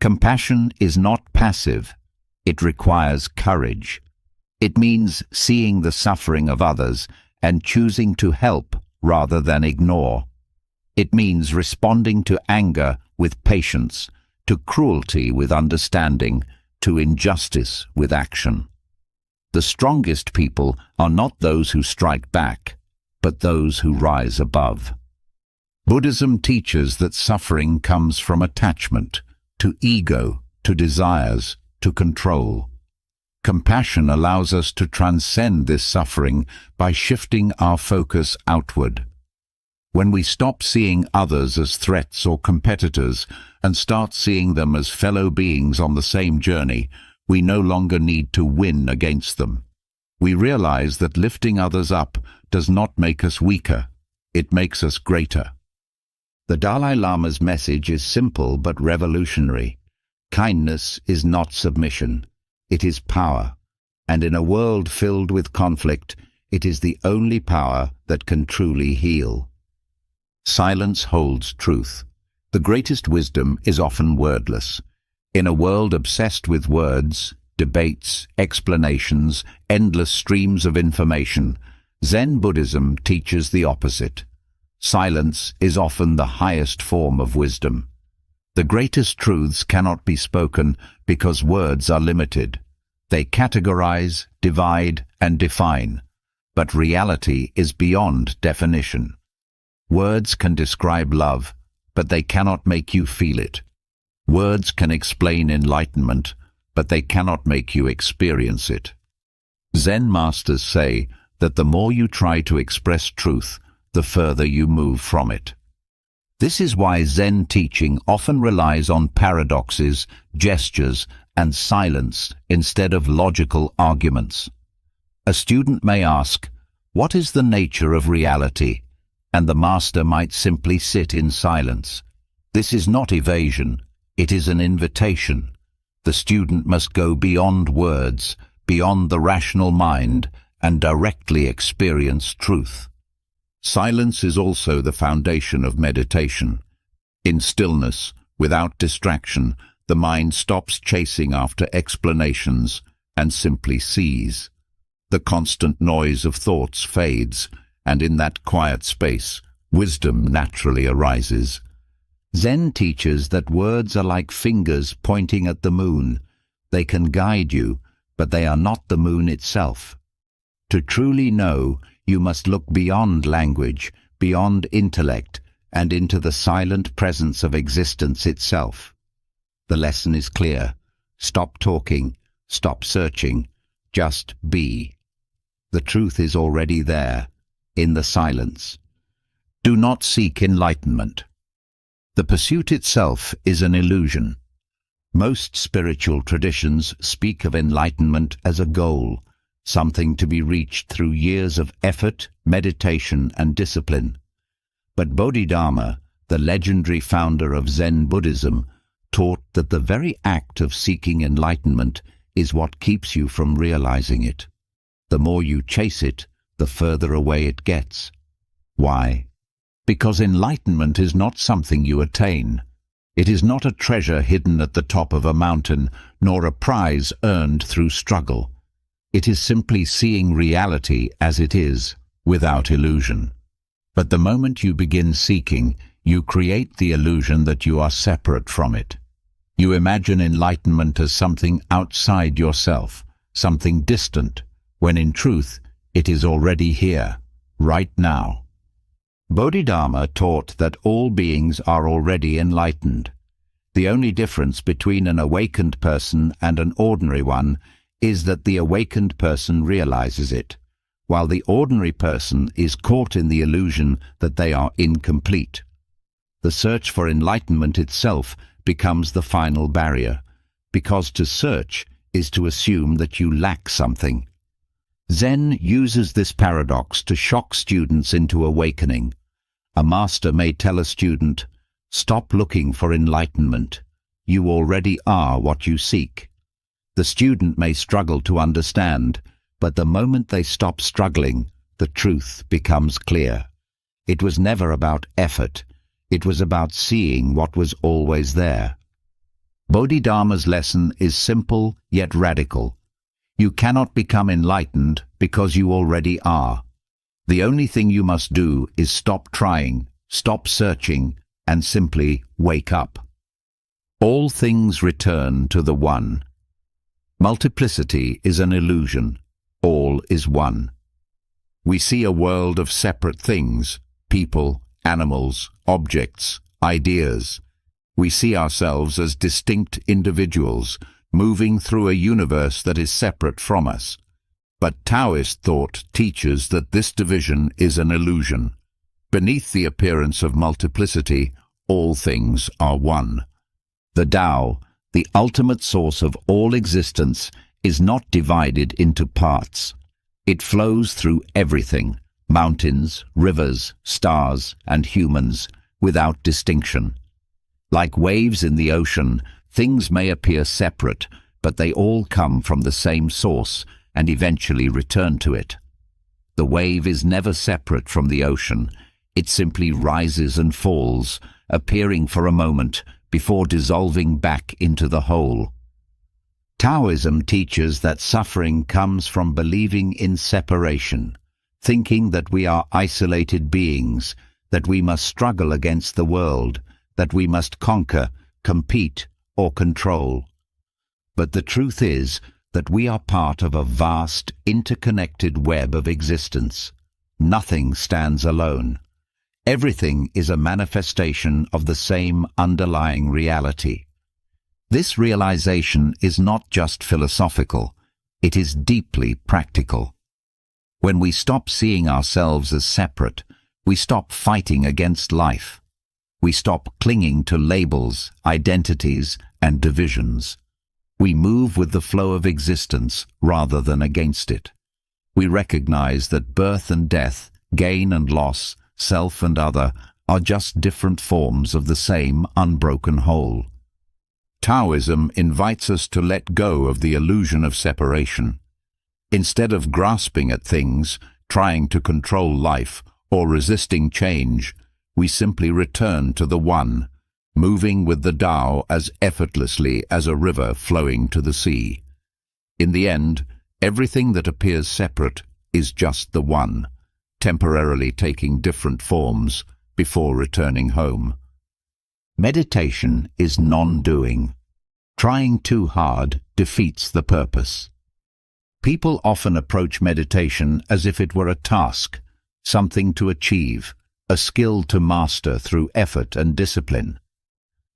Compassion is not passive. It requires courage. It means seeing the suffering of others and choosing to help rather than ignore. It means responding to anger with patience, to cruelty with understanding, to injustice with action. The strongest people are not those who strike back, but those who rise above. Buddhism teaches that suffering comes from attachment, to ego, to desires, to control. Compassion allows us to transcend this suffering by shifting our focus outward. When we stop seeing others as threats or competitors and start seeing them as fellow beings on the same journey, we no longer need to win against them. We realize that lifting others up does not make us weaker, it makes us greater. The Dalai Lama's message is simple but revolutionary. Kindness is not submission, it is power. And in a world filled with conflict, it is the only power that can truly heal. Silence holds truth. The greatest wisdom is often wordless. In a world obsessed with words, debates, explanations, endless streams of information, Zen Buddhism teaches the opposite. Silence is often the highest form of wisdom. The greatest truths cannot be spoken because words are limited. They categorize, divide, and define. But reality is beyond definition. Words can describe love, but they cannot make you feel it. Words can explain enlightenment, but they cannot make you experience it. Zen masters say that the more you try to express truth, the further you move from it. This is why Zen teaching often relies on paradoxes, gestures, and silence instead of logical arguments. A student may ask, "What is the nature of reality?" And the master might simply sit in silence. This is not evasion, it is an invitation. The student must go beyond words, beyond the rational mind, and directly experience truth. Silence is also the foundation of meditation. In stillness, without distraction, the mind stops chasing after explanations and simply sees. The constant noise of thoughts fades, and in that quiet space, wisdom naturally arises. Zen teaches that words are like fingers pointing at the moon. They can guide you, but they are not the moon itself. To truly know, you must look beyond language, beyond intellect, and into the silent presence of existence itself. The lesson is clear. Stop talking, stop searching, just be. The truth is already there, in the silence. Do not seek enlightenment. The pursuit itself is an illusion. Most spiritual traditions speak of enlightenment as a goal, something to be reached through years of effort, meditation, and discipline. But Bodhidharma, the legendary founder of Zen Buddhism, taught that the very act of seeking enlightenment is what keeps you from realizing it. The more you chase it, the further away it gets. Why? Because enlightenment is not something you attain. It is not a treasure hidden at the top of a mountain, nor a prize earned through struggle. It is simply seeing reality as it is, without illusion. But the moment you begin seeking, you create the illusion that you are separate from it. You imagine enlightenment as something outside yourself, something distant, when in truth it is already here, right now. Bodhidharma taught that all beings are already enlightened. The only difference between an awakened person and an ordinary one is that the awakened person realizes it, while the ordinary person is caught in the illusion that they are incomplete. The search for enlightenment itself becomes the final barrier, because to search is to assume that you lack something. Zen uses this paradox to shock students into awakening. A master may tell a student, "Stop looking for enlightenment. You already are what you seek." The student may struggle to understand, but the moment they stop struggling, the truth becomes clear. It was never about effort. It was about seeing what was always there. Bodhidharma's lesson is simple yet radical. You cannot become enlightened because you already are. The only thing you must do is stop trying, stop searching, and simply wake up. All things return to the One. Multiplicity is an illusion. All is one. We see a world of separate things, people, animals, objects, ideas. We see ourselves as distinct individuals, moving through a universe that is separate from us. But Taoist thought teaches that this division is an illusion. Beneath the appearance of multiplicity, all things are one. The Tao, the ultimate source of all existence, is not divided into parts. It flows through everything, mountains, rivers, stars, and humans, without distinction. Like waves in the ocean, things may appear separate, but they all come from the same source and eventually return to it. The wave is never separate from the ocean. It simply rises and falls, appearing for a moment before dissolving back into the whole. Taoism teaches that suffering comes from believing in separation, thinking that we are isolated beings, that we must struggle against the world, that we must conquer, compete, or control. But the truth is that we are part of a vast, interconnected web of existence. Nothing stands alone. Everything is a manifestation of the same underlying reality. This realization is not just philosophical, it is deeply practical. When we stop seeing ourselves as separate, we stop fighting against life. We stop clinging to labels, identities, and divisions. We move with the flow of existence rather than against it. We recognize that birth and death, gain and loss, self and other, are just different forms of the same unbroken whole. Taoism invites us to let go of the illusion of separation. Instead of grasping at things, trying to control life, or resisting change, we simply return to the One, moving with the Tao as effortlessly as a river flowing to the sea. In the end, everything that appears separate is just the One, temporarily taking different forms before returning home. Meditation is non-doing. Trying too hard defeats the purpose. People often approach meditation as if it were a task, something to achieve, a skill to master through effort and discipline.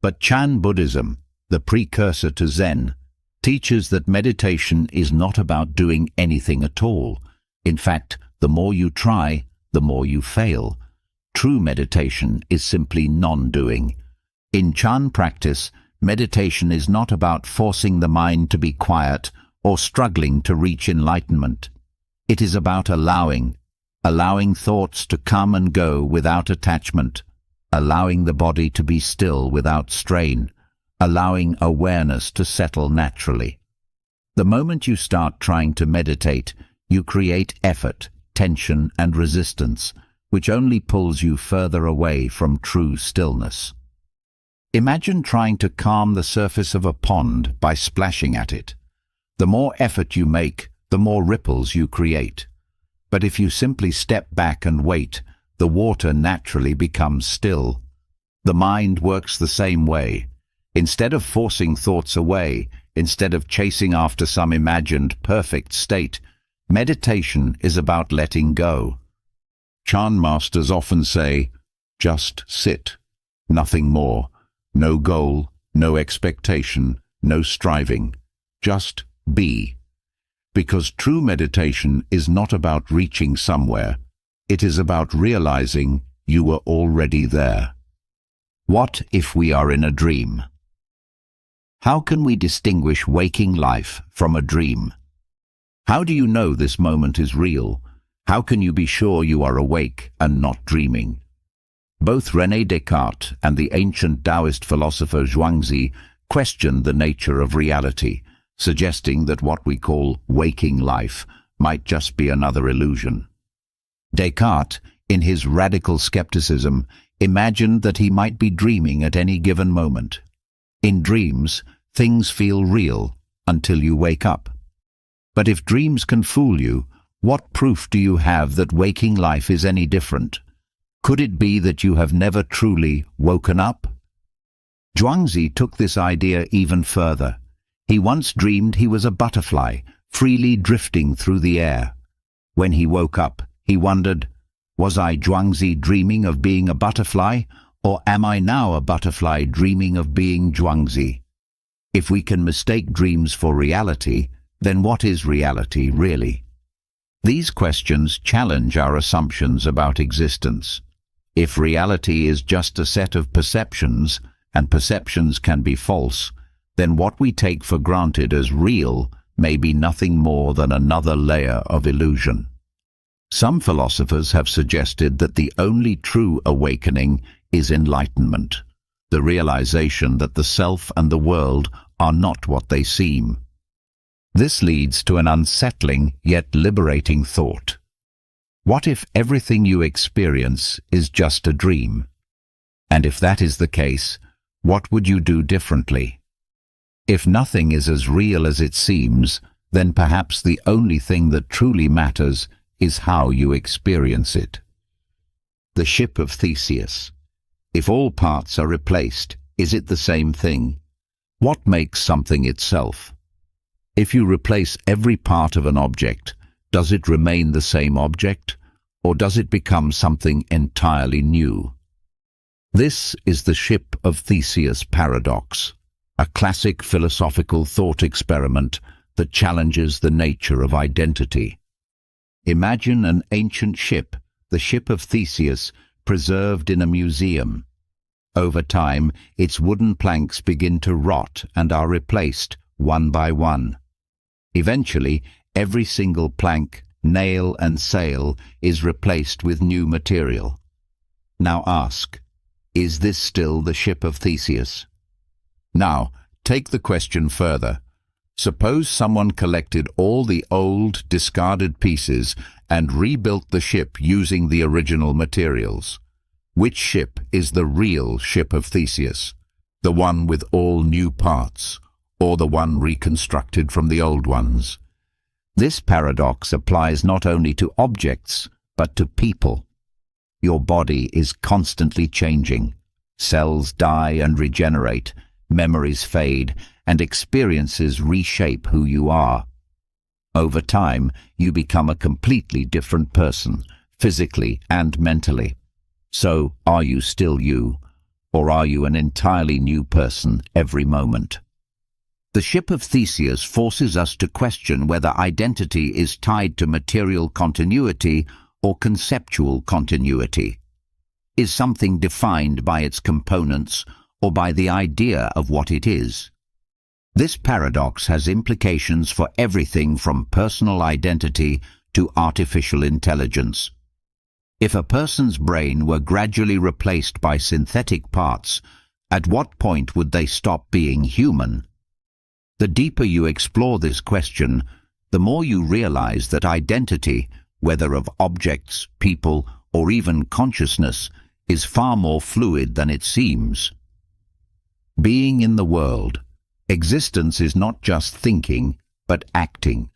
But Chan Buddhism, the precursor to Zen, teaches that meditation is not about doing anything at all. In fact, the more you try, the more you fail. True meditation is simply non-doing. In Chan practice, meditation is not about forcing the mind to be quiet or struggling to reach enlightenment. It is about allowing thoughts to come and go without attachment, allowing the body to be still without strain, allowing awareness to settle naturally. The moment you start trying to meditate, you create effort, tension, and resistance, which only pulls you further away from true stillness. Imagine trying to calm the surface of a pond by splashing at it. The more effort you make, the more ripples you create. But if you simply step back and wait, the water naturally becomes still. The mind works the same way. Instead of forcing thoughts away, instead of chasing after some imagined perfect state, meditation is about letting go. Chan masters often say, just sit, nothing more, no goal, no expectation, no striving, just be. Because true meditation is not about reaching somewhere, it is about realizing you were already there. What if we are in a dream? How can we distinguish waking life from a dream? How do you know this moment is real? How can you be sure you are awake and not dreaming? Both René Descartes and the ancient Taoist philosopher Zhuangzi questioned the nature of reality, suggesting that what we call waking life might just be another illusion. Descartes, in his radical skepticism, imagined that he might be dreaming at any given moment. In dreams, things feel real until you wake up. But if dreams can fool you, what proof do you have that waking life is any different? Could it be that you have never truly woken up? Zhuangzi took this idea even further. He once dreamed he was a butterfly, freely drifting through the air. When he woke up, he wondered, was I Zhuangzi dreaming of being a butterfly, or am I now a butterfly dreaming of being Zhuangzi? If we can mistake dreams for reality, then what is reality really? These questions challenge our assumptions about existence. If reality is just a set of perceptions, and perceptions can be false, then what we take for granted as real may be nothing more than another layer of illusion. Some philosophers have suggested that the only true awakening is enlightenment, the realization that the self and the world are not what they seem. This leads to an unsettling yet liberating thought. What if everything you experience is just a dream? And if that is the case, what would you do differently? If nothing is as real as it seems, then perhaps the only thing that truly matters is how you experience it. The ship of Theseus. If all parts are replaced, is it the same thing? What makes something itself? If you replace every part of an object, does it remain the same object, or does it become something entirely new? This is the ship of Theseus paradox, a classic philosophical thought experiment that challenges the nature of identity. Imagine an ancient ship, the ship of Theseus, preserved in a museum. Over time, its wooden planks begin to rot and are replaced one by one. Eventually, every single plank, nail and sail is replaced with new material. Now ask, is this still the ship of Theseus? Now, take the question further. Suppose someone collected all the old, discarded pieces and rebuilt the ship using the original materials. Which ship is the real ship of Theseus? The one with all new parts, or the one reconstructed from the old ones? This paradox applies not only to objects, but to people. Your body is constantly changing. Cells die and regenerate, memories fade, and experiences reshape who you are. Over time, you become a completely different person, physically and mentally. So, are you still you, or are you an entirely new person every moment? The ship of Theseus forces us to question whether identity is tied to material continuity or conceptual continuity. Is something defined by its components or by the idea of what it is? This paradox has implications for everything from personal identity to artificial intelligence. If a person's brain were gradually replaced by synthetic parts, At what point would they stop being human? The deeper you explore this question, the more you realize that identity, whether of objects, people, or even consciousness, is far more fluid than it seems. Being in the world. Existence is not just thinking, but acting.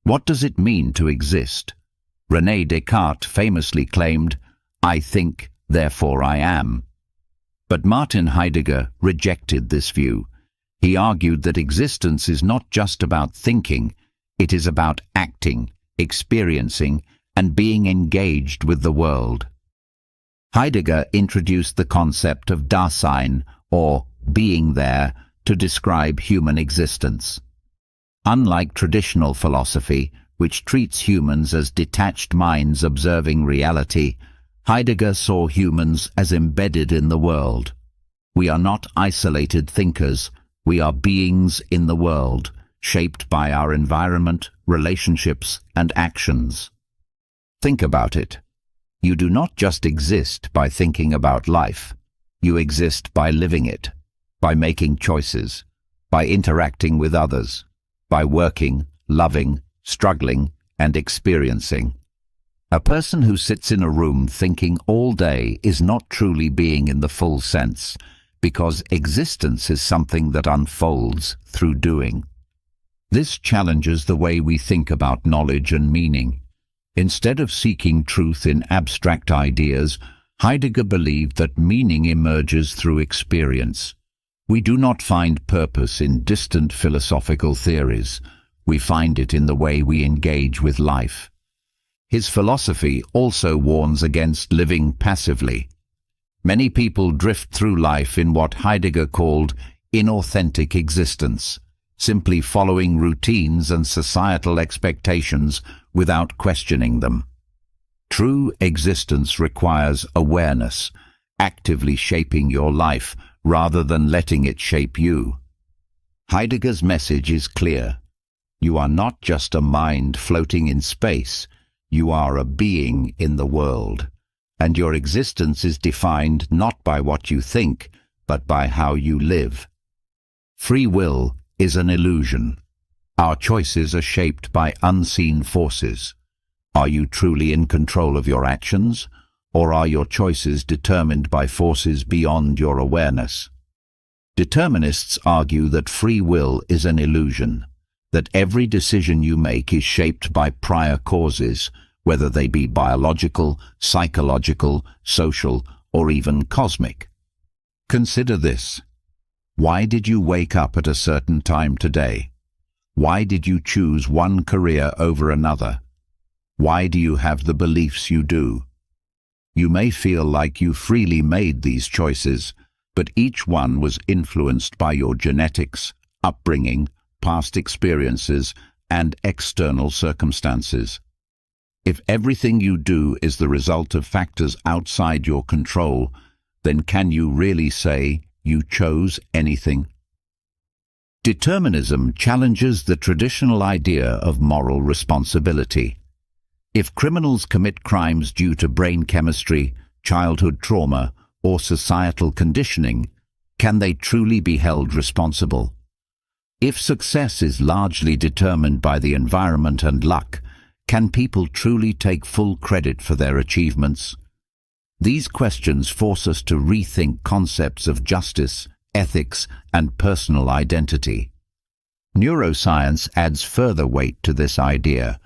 What does it mean to exist? René Descartes famously claimed, "I think, therefore I am." But Martin Heidegger rejected this view. He argued that existence is not just about thinking, it is about acting, experiencing, and being engaged with the world. Heidegger introduced the concept of Dasein, or being there, to describe human existence. Unlike traditional philosophy, which treats humans as detached minds observing reality, Heidegger saw humans as embedded in the world. We are not isolated thinkers, we are beings in the world, shaped by our environment, relationships, and actions. Think about it. You do not just exist by thinking about life. You exist by living it, by making choices, by interacting with others, by working, loving, struggling, and experiencing. A person who sits in a room thinking all day is not truly being in the full sense, because existence is something that unfolds through doing. This challenges the way we think about knowledge and meaning. Instead of seeking truth in abstract ideas, Heidegger believed that meaning emerges through experience. We do not find purpose in distant philosophical theories. We find it in the way we engage with life. His philosophy also warns against living passively. Many people drift through life in what Heidegger called inauthentic existence, simply following routines and societal expectations without questioning them. True existence requires awareness, actively shaping your life rather than letting it shape you. Heidegger's message is clear. You are not just a mind floating in space, you are a being in the world, and your existence is defined not by what you think, but by how you live. Free will is an illusion. Our choices are shaped by unseen forces. Are you truly in control of your actions, or are your choices determined by forces beyond your awareness? Determinists argue that free will is an illusion, that every decision you make is shaped by prior causes, whether they be biological, psychological, social, or even cosmic. Consider this. Why did you wake up at a certain time today? Why did you choose one career over another? Why do you have the beliefs you do? You may feel like you freely made these choices, but each one was influenced by your genetics, upbringing, past experiences, and external circumstances. If everything you do is the result of factors outside your control, then can you really say you chose anything? Determinism challenges the traditional idea of moral responsibility. If criminals commit crimes due to brain chemistry, childhood trauma, or societal conditioning, can they truly be held responsible? If success is largely determined by the environment and luck, can people truly take full credit for their achievements? These questions force us to rethink concepts of justice, ethics, and personal identity. Neuroscience adds further weight to this idea.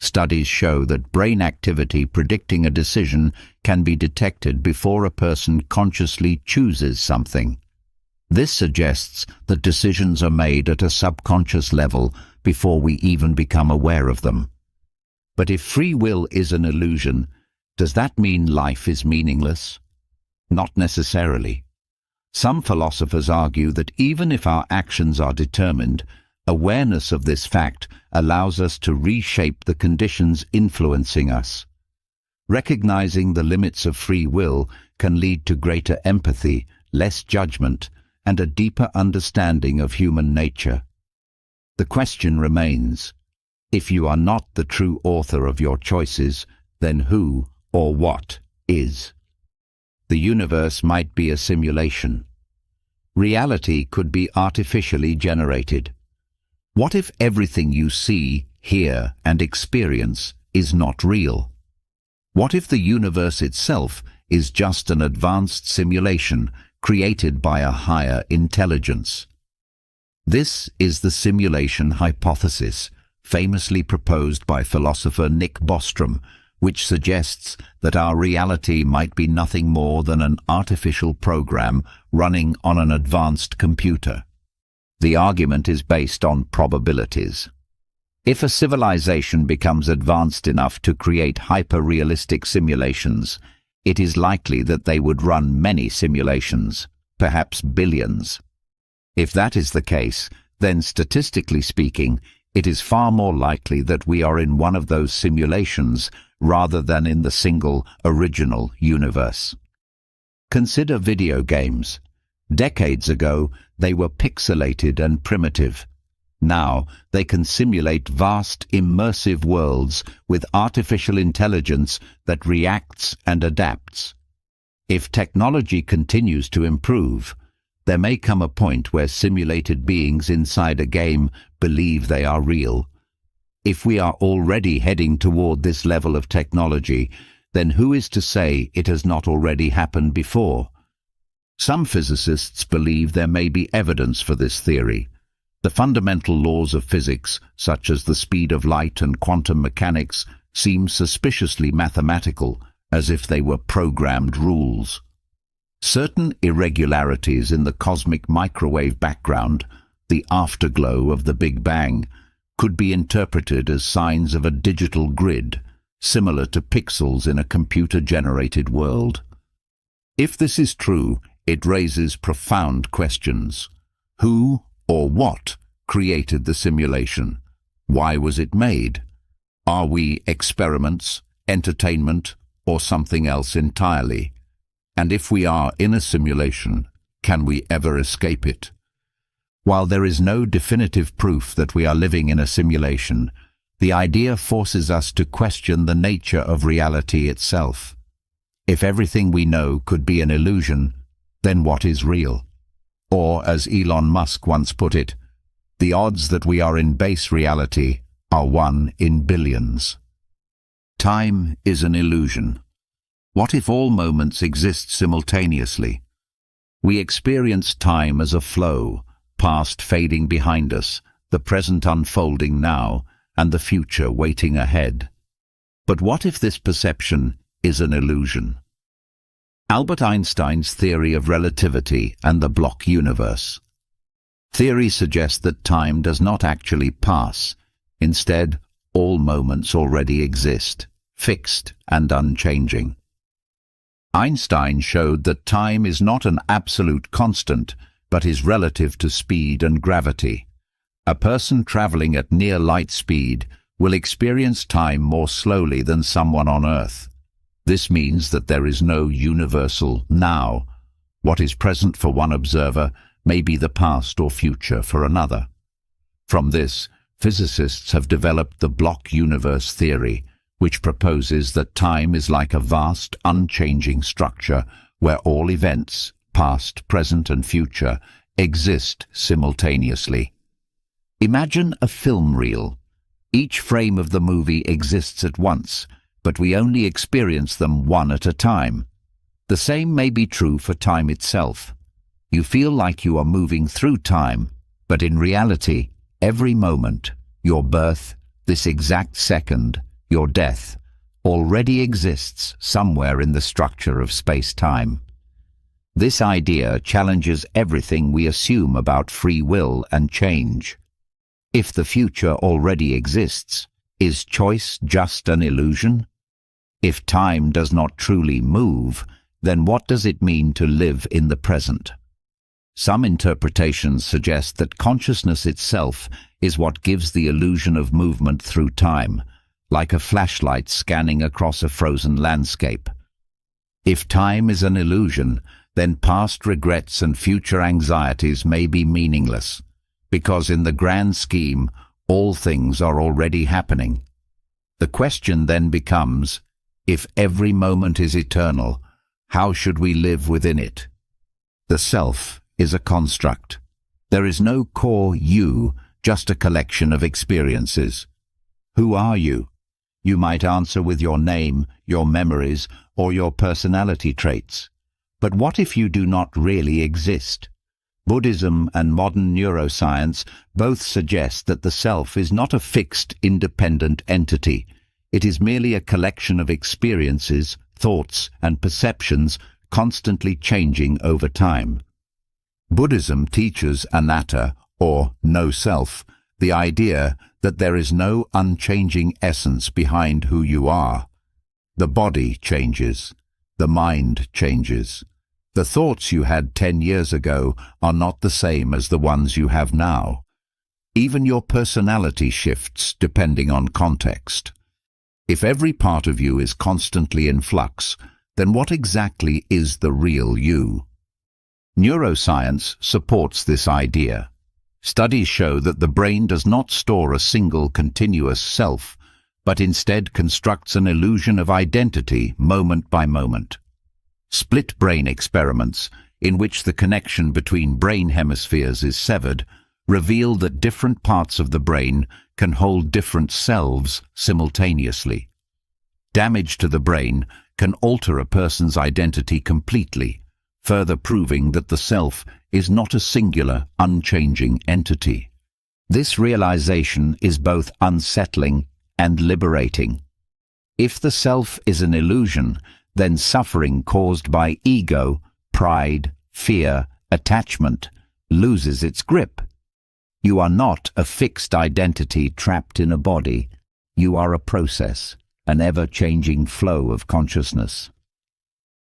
Studies show that brain activity predicting a decision can be detected before a person consciously chooses something. This suggests that decisions are made at a subconscious level before we even become aware of them. But if free will is an illusion, does that mean life is meaningless? Not necessarily. Some philosophers argue that even if our actions are determined, awareness of this fact allows us to reshape the conditions influencing us. Recognizing the limits of free will can lead to greater empathy, less judgment, and a deeper understanding of human nature. The question remains, if you are not the true author of your choices, then who or what is? The universe might be a simulation. reality could be artificially generated? What if everything you see, hear, and experience is not real? What if the universe itself is just an advanced simulation created by a higher intelligence? This is the simulation hypothesis, famously proposed by philosopher Nick Bostrom, which suggests that our reality might be nothing more than an artificial program running on an advanced computer. The argument is based on probabilities. If a civilization becomes advanced enough to create hyper-realistic simulations, it is likely that they would run many simulations, perhaps billions. If that is the case, then statistically speaking, it is far more likely that we are in one of those simulations rather than in the single, original universe. Consider video games. Decades ago, they were pixelated and primitive. Now, they can simulate vast, immersive worlds with artificial intelligence that reacts and adapts. If technology continues to improve, there may come a point where simulated beings inside a game believe they are real. If we are already heading toward this level of technology, then who is to say it has not already happened before? Some physicists believe there may be evidence for this theory. The fundamental laws of physics, such as the speed of light and quantum mechanics, seem suspiciously mathematical, as if they were programmed rules. Certain irregularities in the cosmic microwave background, the afterglow of the Big Bang, could be interpreted as signs of a digital grid, similar to pixels in a computer-generated world. If this is true, it raises profound questions. Who or what created the simulation? Why was it made? Are we experiments, entertainment, or something else entirely? And if we are in a simulation, can we ever escape it? While there is no definitive proof that we are living in a simulation, the idea forces us to question the nature of reality itself. If everything we know could be an illusion, then what is real? Or, as Elon Musk once put it, the odds that we are in base reality are 1 in billions. Time is an illusion. What if all moments exist simultaneously? We experience time as a flow, past fading behind us, the present unfolding now, and the future waiting ahead. But what if this perception is an illusion? Albert Einstein's theory of relativity and the block universe. Theory suggests that time does not actually pass. Instead, all moments already exist, fixed and unchanging. Einstein showed that time is not an absolute constant, but is relative to speed and gravity. A person traveling at near light speed will experience time more slowly than someone on Earth. This means that there is no universal now. What is present for one observer may be the past or future for another. From this, physicists have developed the block universe theory, which proposes that time is like a vast, unchanging structure where all events, past, present, and future, exist simultaneously. Imagine a film reel. Each frame of the movie exists at once, but we only experience them one at a time. The same may be true for time itself. You feel like you are moving through time, but in reality, every moment, your birth, this exact second, your death, already exists somewhere in the structure of space-time. This idea challenges everything we assume about free will and change. If the future already exists, is choice just an illusion? If time does not truly move, then what does it mean to live in the present? Some interpretations suggest that consciousness itself is what gives the illusion of movement through time, like a flashlight scanning across a frozen landscape. If time is an illusion, then past regrets and future anxieties may be meaningless, because in the grand scheme, all things are already happening. The question then becomes, if every moment is eternal, how should we live within it? The self is a construct. There is no core you, just a collection of experiences. Who are you? You might answer with your name, your memories, or your personality traits. But what if you do not really exist? Buddhism and modern neuroscience both suggest that the self is not a fixed, independent entity. It is merely a collection of experiences, thoughts, and perceptions constantly changing over time. Buddhism teaches anatta, or no self, the idea that there is no unchanging essence behind who you are. The body changes. The mind changes. The thoughts you had 10 years ago are not the same as the ones you have now. Even your personality shifts depending on context. If every part of you is constantly in flux, then what exactly is the real you? Neuroscience supports this idea. Studies show that the brain does not store a single continuous self, but instead constructs an illusion of identity moment by moment. Split brain experiments, in which the connection between brain hemispheres is severed, reveal that different parts of the brain can hold different selves simultaneously. Damage to the brain can alter a person's identity completely, further proving that the self is not a singular, unchanging entity. This realization is both unsettling and liberating. If the self is an illusion, then suffering caused by ego, pride, fear, attachment loses its grip. You are not a fixed identity trapped in a body. You are a process, an ever-changing flow of consciousness.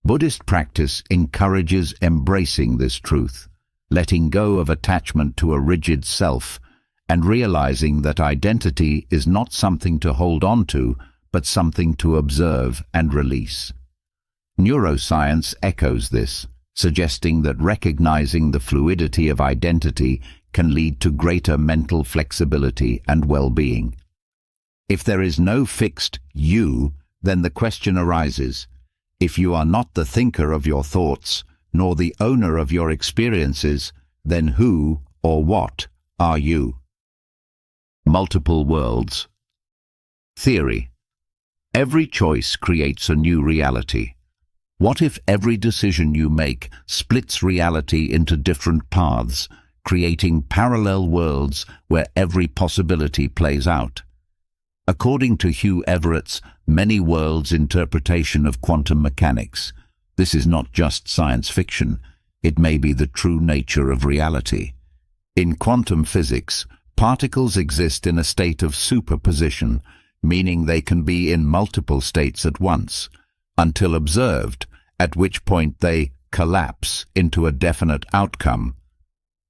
Buddhist practice encourages embracing this truth, letting go of attachment to a rigid self, and realizing that identity is not something to hold on to, but something to observe and release. Neuroscience echoes this, suggesting that recognizing the fluidity of identity can lead to greater mental flexibility and well-being. If there is no fixed you, then the question arises, if you are not the thinker of your thoughts, nor the owner of your experiences, then who or what are you? Multiple worlds. Theory. Every choice creates a new reality. What if every decision you make splits reality into different paths, creating parallel worlds where every possibility plays out? According to Hugh Everett's many worlds interpretation of quantum mechanics, this is not just science fiction, it may be the true nature of reality. In quantum physics, particles exist in a state of superposition, meaning they can be in multiple states at once, until observed, at which point they collapse into a definite outcome.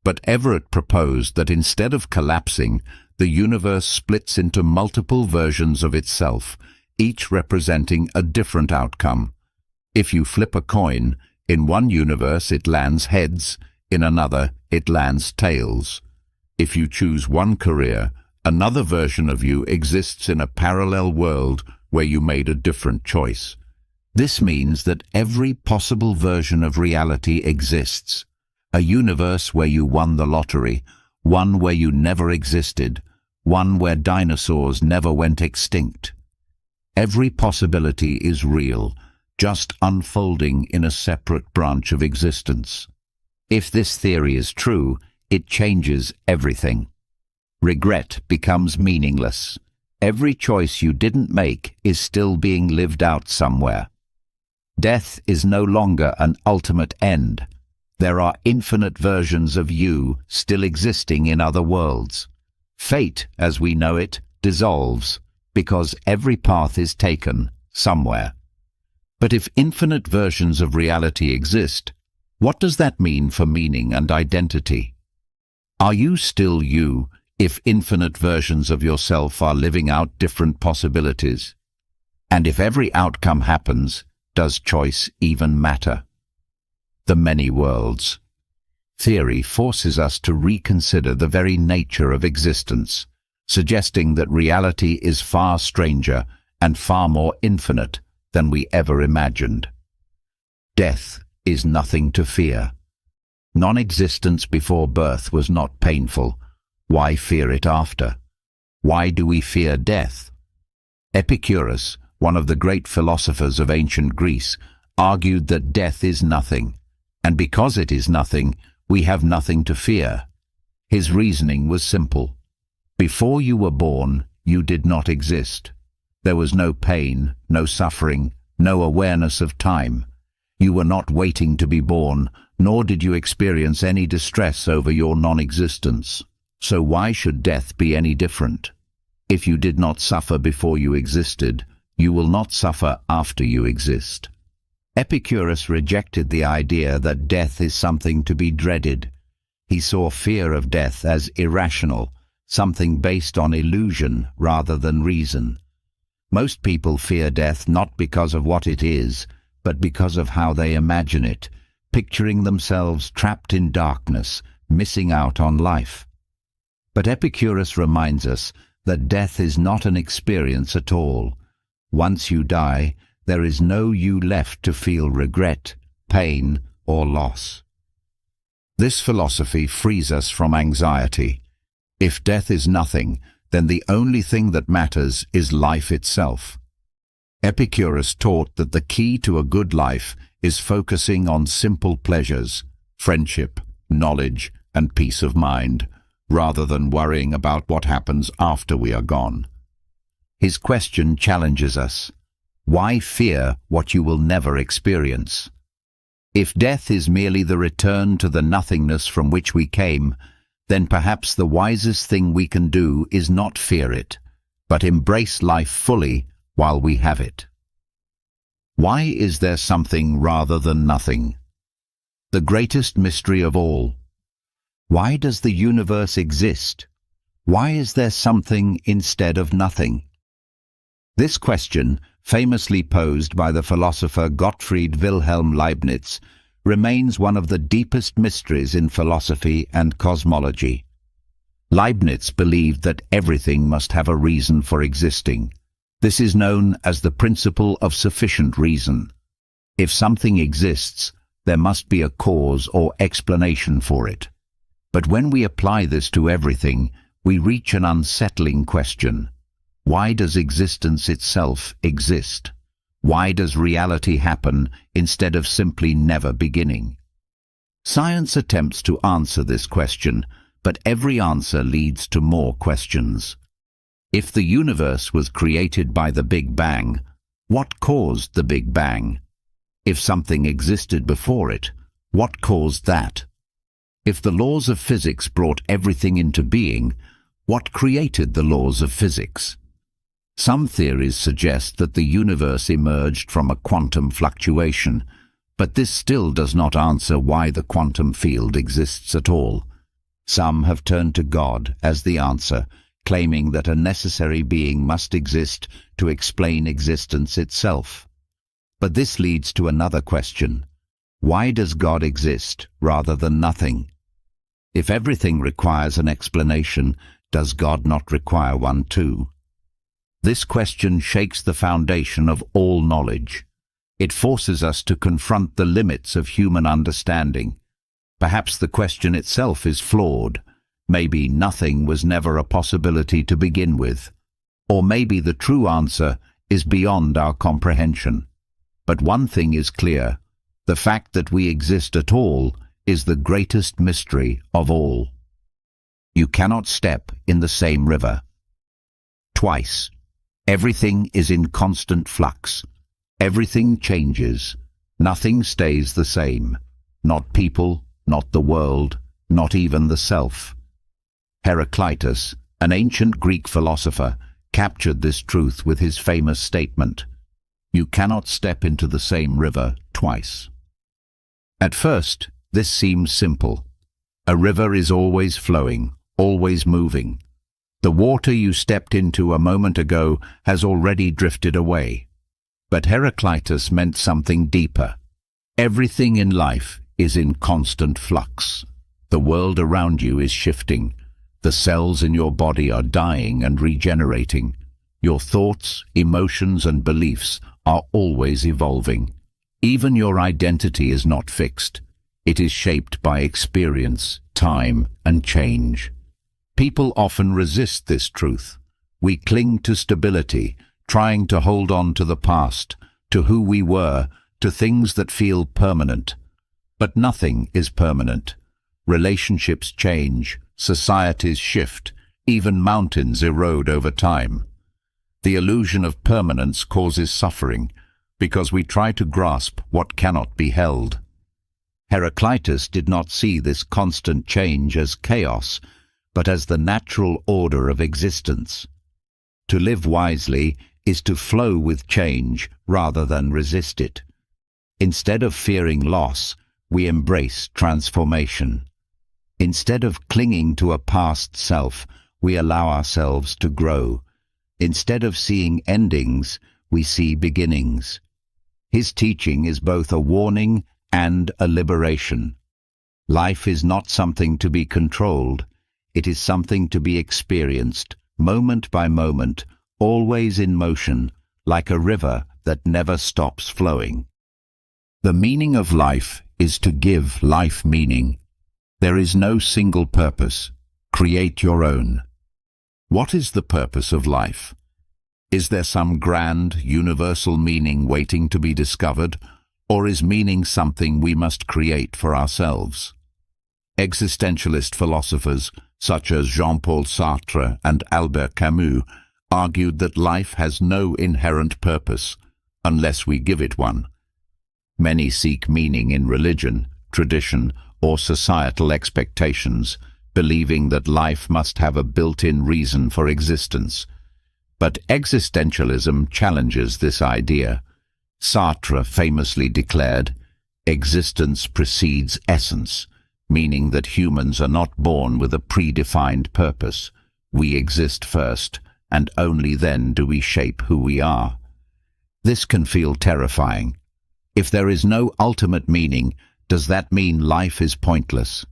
But Everett proposed that instead of collapsing, the universe splits into multiple versions of itself, each representing a different outcome. If you flip a coin, in one universe it lands heads, in another it lands tails. If you choose one career, another version of you exists in a parallel world where you made a different choice. This means that every possible version of reality exists. A universe where you won the lottery, one where you never existed, one where dinosaurs never went extinct. Every possibility is real, just unfolding in a separate branch of existence. If this theory is true, it changes everything. Regret becomes meaningless. Every choice you didn't make is still being lived out somewhere. Death is no longer an ultimate end. There are infinite versions of you still existing in other worlds. Fate, as we know it, dissolves, because every path is taken somewhere. But if infinite versions of reality exist, what does that mean for meaning and identity? Are you still you if infinite versions of yourself are living out different possibilities? And if every outcome happens, does choice even matter? The many worlds. Theory forces us to reconsider the very nature of existence, suggesting that reality is far stranger and far more infinite than we ever imagined. Death is nothing to fear. Non-existence before birth was not painful. Why fear it after? Why do we fear death? Epicurus, one of the great philosophers of ancient Greece, argued that death is nothing, and because it is nothing, we have nothing to fear. His reasoning was simple. Before you were born, you did not exist. There was no pain, no suffering, no awareness of time. You were not waiting to be born, nor did you experience any distress over your non-existence. So why should death be any different? If you did not suffer before you existed, you will not suffer after you exist. Epicurus rejected the idea that death is something to be dreaded. He saw fear of death as irrational, something based on illusion rather than reason. Most people fear death not because of what it is, but because of how they imagine it, picturing themselves trapped in darkness, missing out on life. But Epicurus reminds us that death is not an experience at all. Once you die, there is no you left to feel regret, pain, or loss. This philosophy frees us from anxiety. If death is nothing, then the only thing that matters is life itself. Epicurus taught that the key to a good life is focusing on simple pleasures, friendship, knowledge, and peace of mind, rather than worrying about what happens after we are gone. His question challenges us. Why fear what you will never experience? If death is merely the return to the nothingness from which we came, then perhaps the wisest thing we can do is not fear it, but embrace life fully while we have it. Why is there something rather than nothing? The greatest mystery of all. Why does the universe exist? Why is there something instead of nothing? This question, famously posed by the philosopher Gottfried Wilhelm Leibniz, remains one of the deepest mysteries in philosophy and cosmology. Leibniz believed that everything must have a reason for existing. This is known as the principle of sufficient reason. If something exists, there must be a cause or explanation for it. But when we apply this to everything, we reach an unsettling question. Why does existence itself exist? Why does reality happen instead of simply never beginning? Science attempts to answer this question, but every answer leads to more questions. If the universe was created by the Big Bang, what caused the Big Bang? If something existed before it, what caused that? If the laws of physics brought everything into being, what created the laws of physics? Some theories suggest that the universe emerged from a quantum fluctuation, but this still does not answer why the quantum field exists at all. Some have turned to God as the answer, claiming that a necessary being must exist to explain existence itself. But this leads to another question. Why does God exist rather than nothing? If everything requires an explanation, does God not require one too? This question shakes the foundation of all knowledge. It forces us to confront the limits of human understanding. Perhaps the question itself is flawed. Maybe nothing was never a possibility to begin with. Or maybe the true answer is beyond our comprehension. But one thing is clear. The fact that we exist at all is the greatest mystery of all. You cannot step in the same river twice. Everything is in constant flux. Everything changes. Nothing stays the same. Not people, not the world, not even the self. Heraclitus, an ancient Greek philosopher, captured this truth with his famous statement, "You cannot step into the same river twice." At first, this seems simple. A river is always flowing, always moving. The water you stepped into a moment ago has already drifted away. But Heraclitus meant something deeper. Everything in life is in constant flux. The world around you is shifting. The cells in your body are dying and regenerating. Your thoughts, emotions, and beliefs are always evolving. Even your identity is not fixed. It is shaped by experience, time, and change. People often resist this truth. We cling to stability, trying to hold on to the past, to who we were, to things that feel permanent. But nothing is permanent. Relationships change, societies shift, even mountains erode over time. The illusion of permanence causes suffering, because we try to grasp what cannot be held. Heraclitus did not see this constant change as chaos, but as the natural order of existence. To live wisely is to flow with change rather than resist it. Instead of fearing loss, we embrace transformation. Instead of clinging to a past self, we allow ourselves to grow. Instead of seeing endings, we see beginnings. His teaching is both a warning and a liberation. Life is not something to be controlled. It is something to be experienced, moment by moment, always in motion, like a river that never stops flowing. The meaning of life is to give life meaning. There is no single purpose. Create your own. What is the purpose of life? Is there some grand, universal meaning waiting to be discovered, or is meaning something we must create for ourselves? Existentialist philosophers such as Jean-Paul Sartre and Albert Camus argued that life has no inherent purpose unless we give it one. Many seek meaning in religion, tradition, or societal expectations, believing that life must have a built-in reason for existence. But existentialism challenges this idea. Sartre famously declared, "Existence precedes essence," meaning that humans are not born with a predefined purpose. We exist first, and only then do we shape who we are. This can feel terrifying. If there is no ultimate meaning, does that mean life is pointless?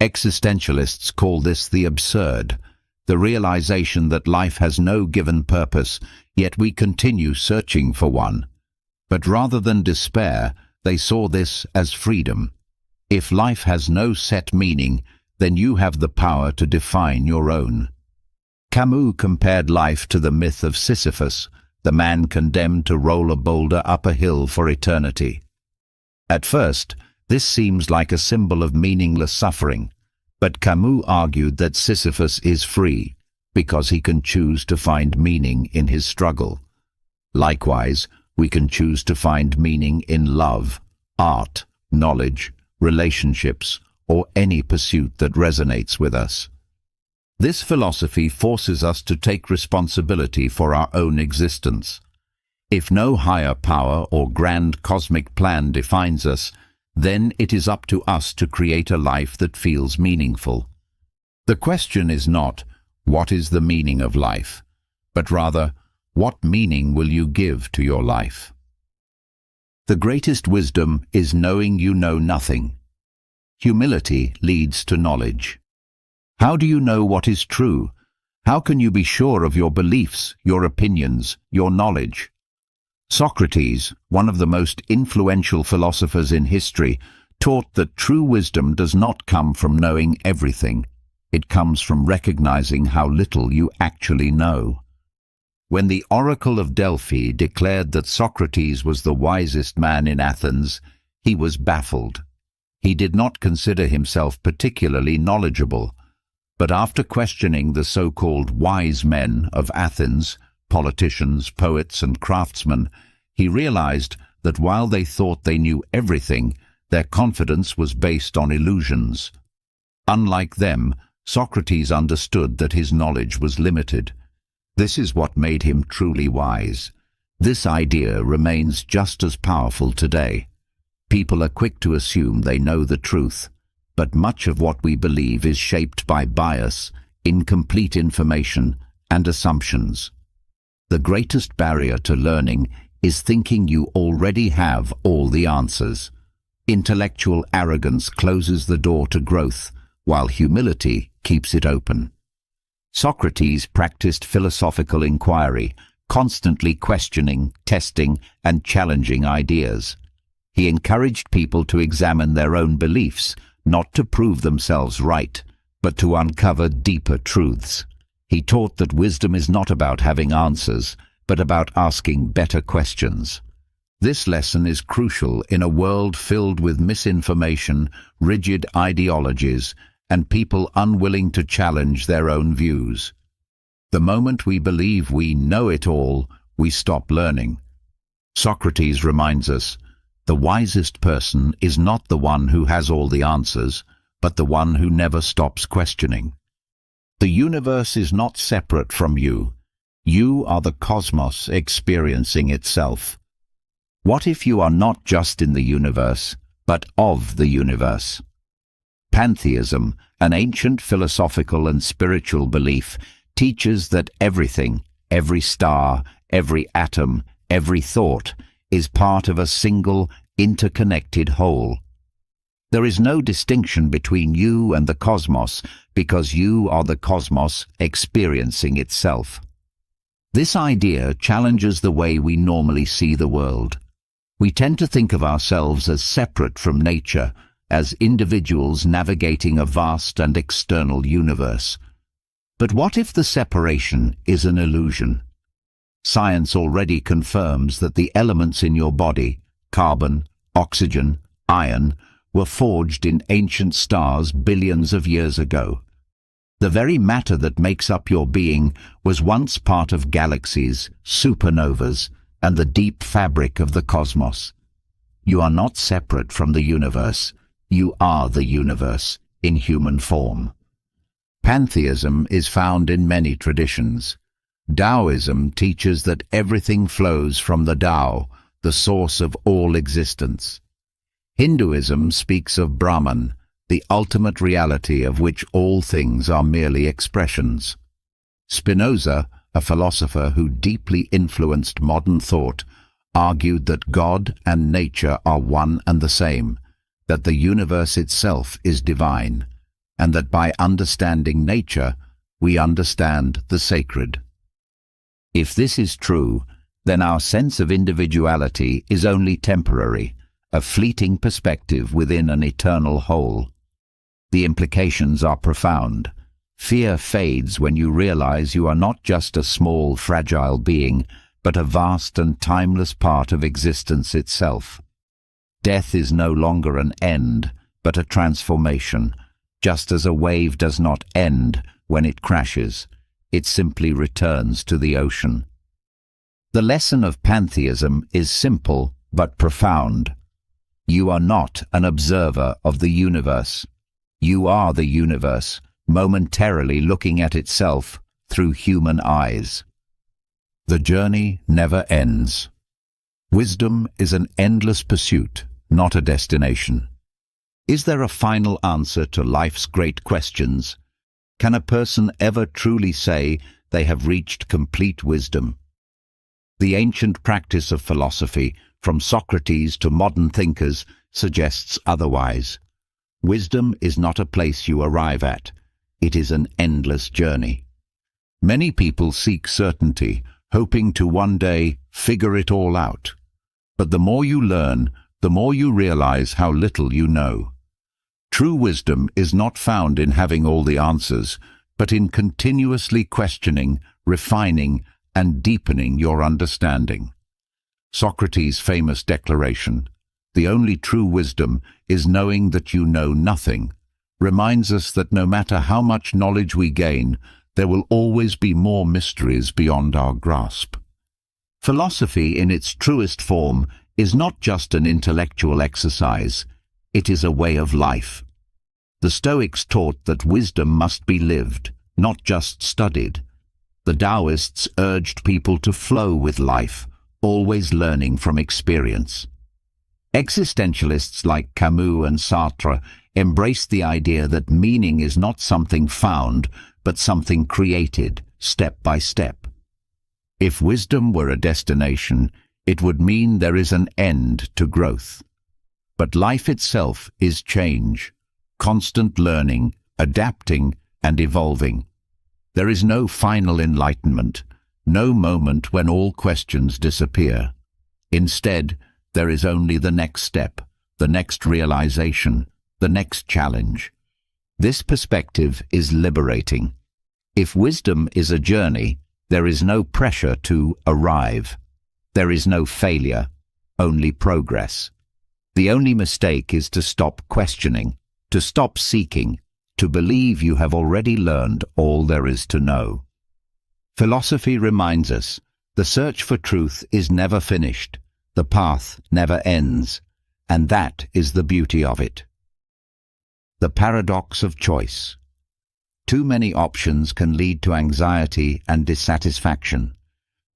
Existentialists call this the absurd, the realization that life has no given purpose, yet we continue searching for one. But rather than despair, they saw this as freedom. If life has no set meaning, then you have the power to define your own. Camus compared life to the myth of Sisyphus, the man condemned to roll a boulder up a hill for eternity. At first, this seems like a symbol of meaningless suffering, but Camus argued that Sisyphus is free because he can choose to find meaning in his struggle. Likewise, we can choose to find meaning in love, art, knowledge, relationships, or any pursuit that resonates with us. This philosophy forces us to take responsibility for our own existence. If no higher power or grand cosmic plan defines us, then it is up to us to create a life that feels meaningful. The question is not, what is the meaning of life? But rather, what meaning will you give to your life? The greatest wisdom is knowing you know nothing. Humility leads to knowledge. How do you know what is true? How can you be sure of your beliefs, your opinions, your knowledge? Socrates, one of the most influential philosophers in history, taught that true wisdom does not come from knowing everything. It comes from recognizing how little you actually know. When the Oracle of Delphi declared that Socrates was the wisest man in Athens, he was baffled. He did not consider himself particularly knowledgeable, but after questioning the so-called wise men of Athens, politicians, poets, and craftsmen, he realized that while they thought they knew everything, their confidence was based on illusions. Unlike them, Socrates understood that his knowledge was limited. This is what made him truly wise. This idea remains just as powerful today. People are quick to assume they know the truth, but much of what we believe is shaped by bias, incomplete information, and assumptions. The greatest barrier to learning is thinking you already have all the answers. Intellectual arrogance closes the door to growth, while humility keeps it open. Socrates practiced philosophical inquiry, constantly questioning, testing, and challenging ideas. He encouraged people to examine their own beliefs, not to prove themselves right, but to uncover deeper truths. He taught that wisdom is not about having answers, but about asking better questions. This lesson is crucial in a world filled with misinformation, rigid ideologies, and people unwilling to challenge their own views. The moment we believe we know it all, we stop learning. Socrates reminds us, the wisest person is not the one who has all the answers, but the one who never stops questioning. The universe is not separate from you. You are the cosmos experiencing itself. What if you are not just in the universe, but of the universe? Pantheism, an ancient philosophical and spiritual belief, teaches that everything, every star, every atom, every thought, is part of a single, interconnected whole. There is no distinction between you and the cosmos because you are the cosmos experiencing itself. This idea challenges the way we normally see the world. We tend to think of ourselves as separate from nature, as individuals navigating a vast and external universe. But what if the separation is an illusion? Science already confirms that the elements in your body, carbon, oxygen, iron, were forged in ancient stars billions of years ago. The very matter that makes up your being was once part of galaxies, supernovas, and the deep fabric of the cosmos. You are not separate from the universe. You are the universe in human form. Pantheism is found in many traditions. Taoism teaches that everything flows from the Tao, the source of all existence. Hinduism speaks of Brahman, the ultimate reality of which all things are merely expressions. Spinoza, a philosopher who deeply influenced modern thought, argued that God and nature are one and the same, that the universe itself is divine, and that by understanding nature, we understand the sacred. If this is true, then our sense of individuality is only temporary, a fleeting perspective within an eternal whole. The implications are profound. Fear fades when you realize you are not just a small, fragile being, but a vast and timeless part of existence itself. Death is no longer an end, but a transformation. Just as a wave does not end when it crashes, it simply returns to the ocean. The lesson of pantheism is simple but profound. You are not an observer of the universe. You are the universe, momentarily looking at itself through human eyes. The journey never ends. Wisdom is an endless pursuit, not a destination. Is there a final answer to life's great questions? Can a person ever truly say they have reached complete wisdom? The ancient practice of philosophy, from Socrates to modern thinkers, suggests otherwise. Wisdom is not a place you arrive at. It is an endless journey. Many people seek certainty, hoping to one day figure it all out. But the more you learn, the more you realize how little you know. True wisdom is not found in having all the answers, but in continuously questioning, refining, and deepening your understanding. Socrates' famous declaration, "The only true wisdom is knowing that you know nothing," reminds us that no matter how much knowledge we gain, there will always be more mysteries beyond our grasp. Philosophy in its truest form is not just an intellectual exercise, it is a way of life. The Stoics taught that wisdom must be lived, not just studied. The Taoists urged people to flow with life, always learning from experience. Existentialists like Camus and Sartre embraced the idea that meaning is not something found, but something created, step by step. If wisdom were a destination, it would mean there is an end to growth. But life itself is change, constant learning, adapting, and evolving. There is no final enlightenment, no moment when all questions disappear. Instead, There is only the next step, the next realization, the next challenge. This perspective is liberating. If wisdom is a journey, there is no pressure to arrive. There is no failure, only progress. The only mistake is to stop questioning, to stop seeking, to believe you have already learned all there is to know. Philosophy reminds us, the search for truth is never finished, the path never ends, and that is the beauty of it. The paradox of choice. Too many options can lead to anxiety and dissatisfaction.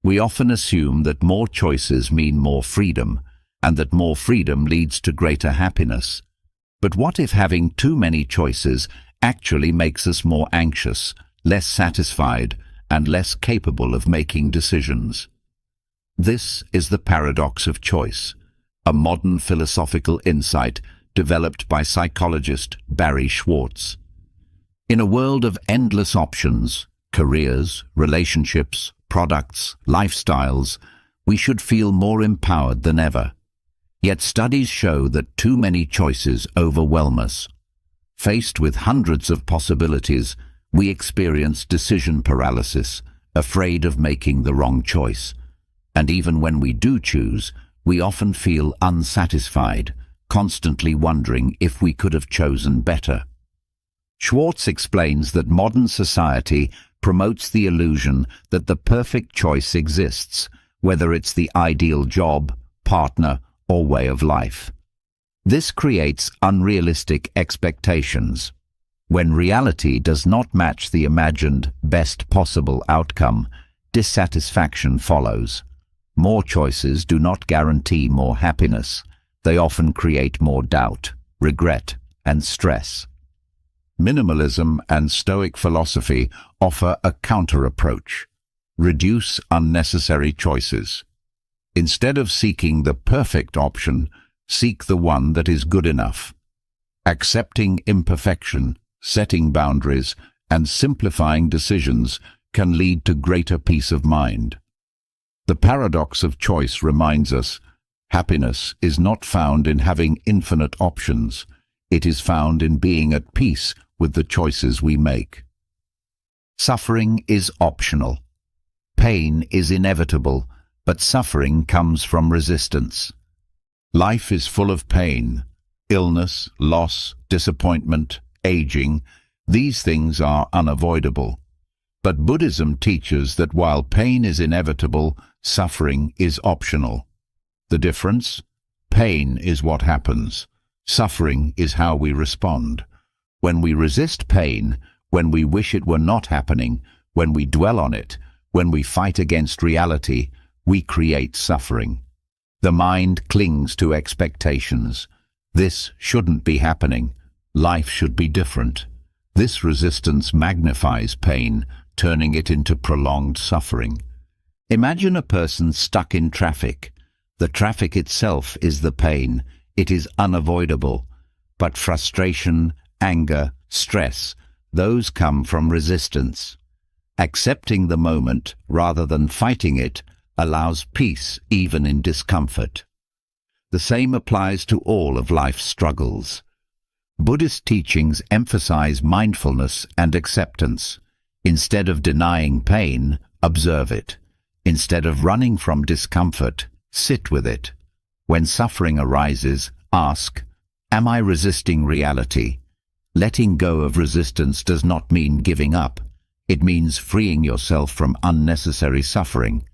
We often assume that more choices mean more freedom, and that more freedom leads to greater happiness. But what if having too many choices actually makes us more anxious, less satisfied, and less capable of making decisions? This is the paradox of choice, a modern philosophical insight developed by psychologist Barry Schwartz. In a world of endless options, careers, relationships, products, lifestyles, we should feel more empowered than ever. Yet studies show that too many choices overwhelm us. Faced with hundreds of possibilities, we experience decision paralysis, afraid of making the wrong choice. And even when we do choose, we often feel unsatisfied, constantly wondering if we could have chosen better. Schwartz explains that modern society promotes the illusion that the perfect choice exists, whether it's the ideal job, partner, or way of life. This creates unrealistic expectations. When reality does not match the imagined best possible outcome, dissatisfaction follows. More choices do not guarantee more happiness. They often create more doubt, regret, and stress. Minimalism and Stoic philosophy offer a counter-approach. Reduce unnecessary choices. Instead of seeking the perfect option, seek the one that is good enough. Accepting imperfection, setting boundaries, and simplifying decisions can lead to greater peace of mind. The paradox of choice reminds us, happiness is not found in having infinite options. It is found in being at peace with the choices we make. Suffering is optional. Pain is inevitable, but suffering comes from resistance. Life is full of pain, illness, loss, disappointment, aging. These things are unavoidable. But Buddhism teaches that while pain is inevitable, suffering is optional. The difference? Pain is what happens. Suffering is how we respond. When we resist pain, when we wish it were not happening, when we dwell on it, when we fight against reality, we create suffering. The mind clings to expectations. This shouldn't be happening. Life should be different. This resistance magnifies pain, turning it into prolonged suffering. Imagine a person stuck in traffic. The traffic itself is the pain. It is unavoidable. But frustration, anger, stress, those come from resistance. Accepting the moment rather than fighting it allows peace even in discomfort. The same applies to all of life's struggles. Buddhist teachings emphasize mindfulness and acceptance. Instead of denying pain, observe it. Instead of running from discomfort, sit with it. When suffering arises, ask, am I resisting reality? Letting go of resistance does not mean giving up. It means freeing yourself from unnecessary suffering.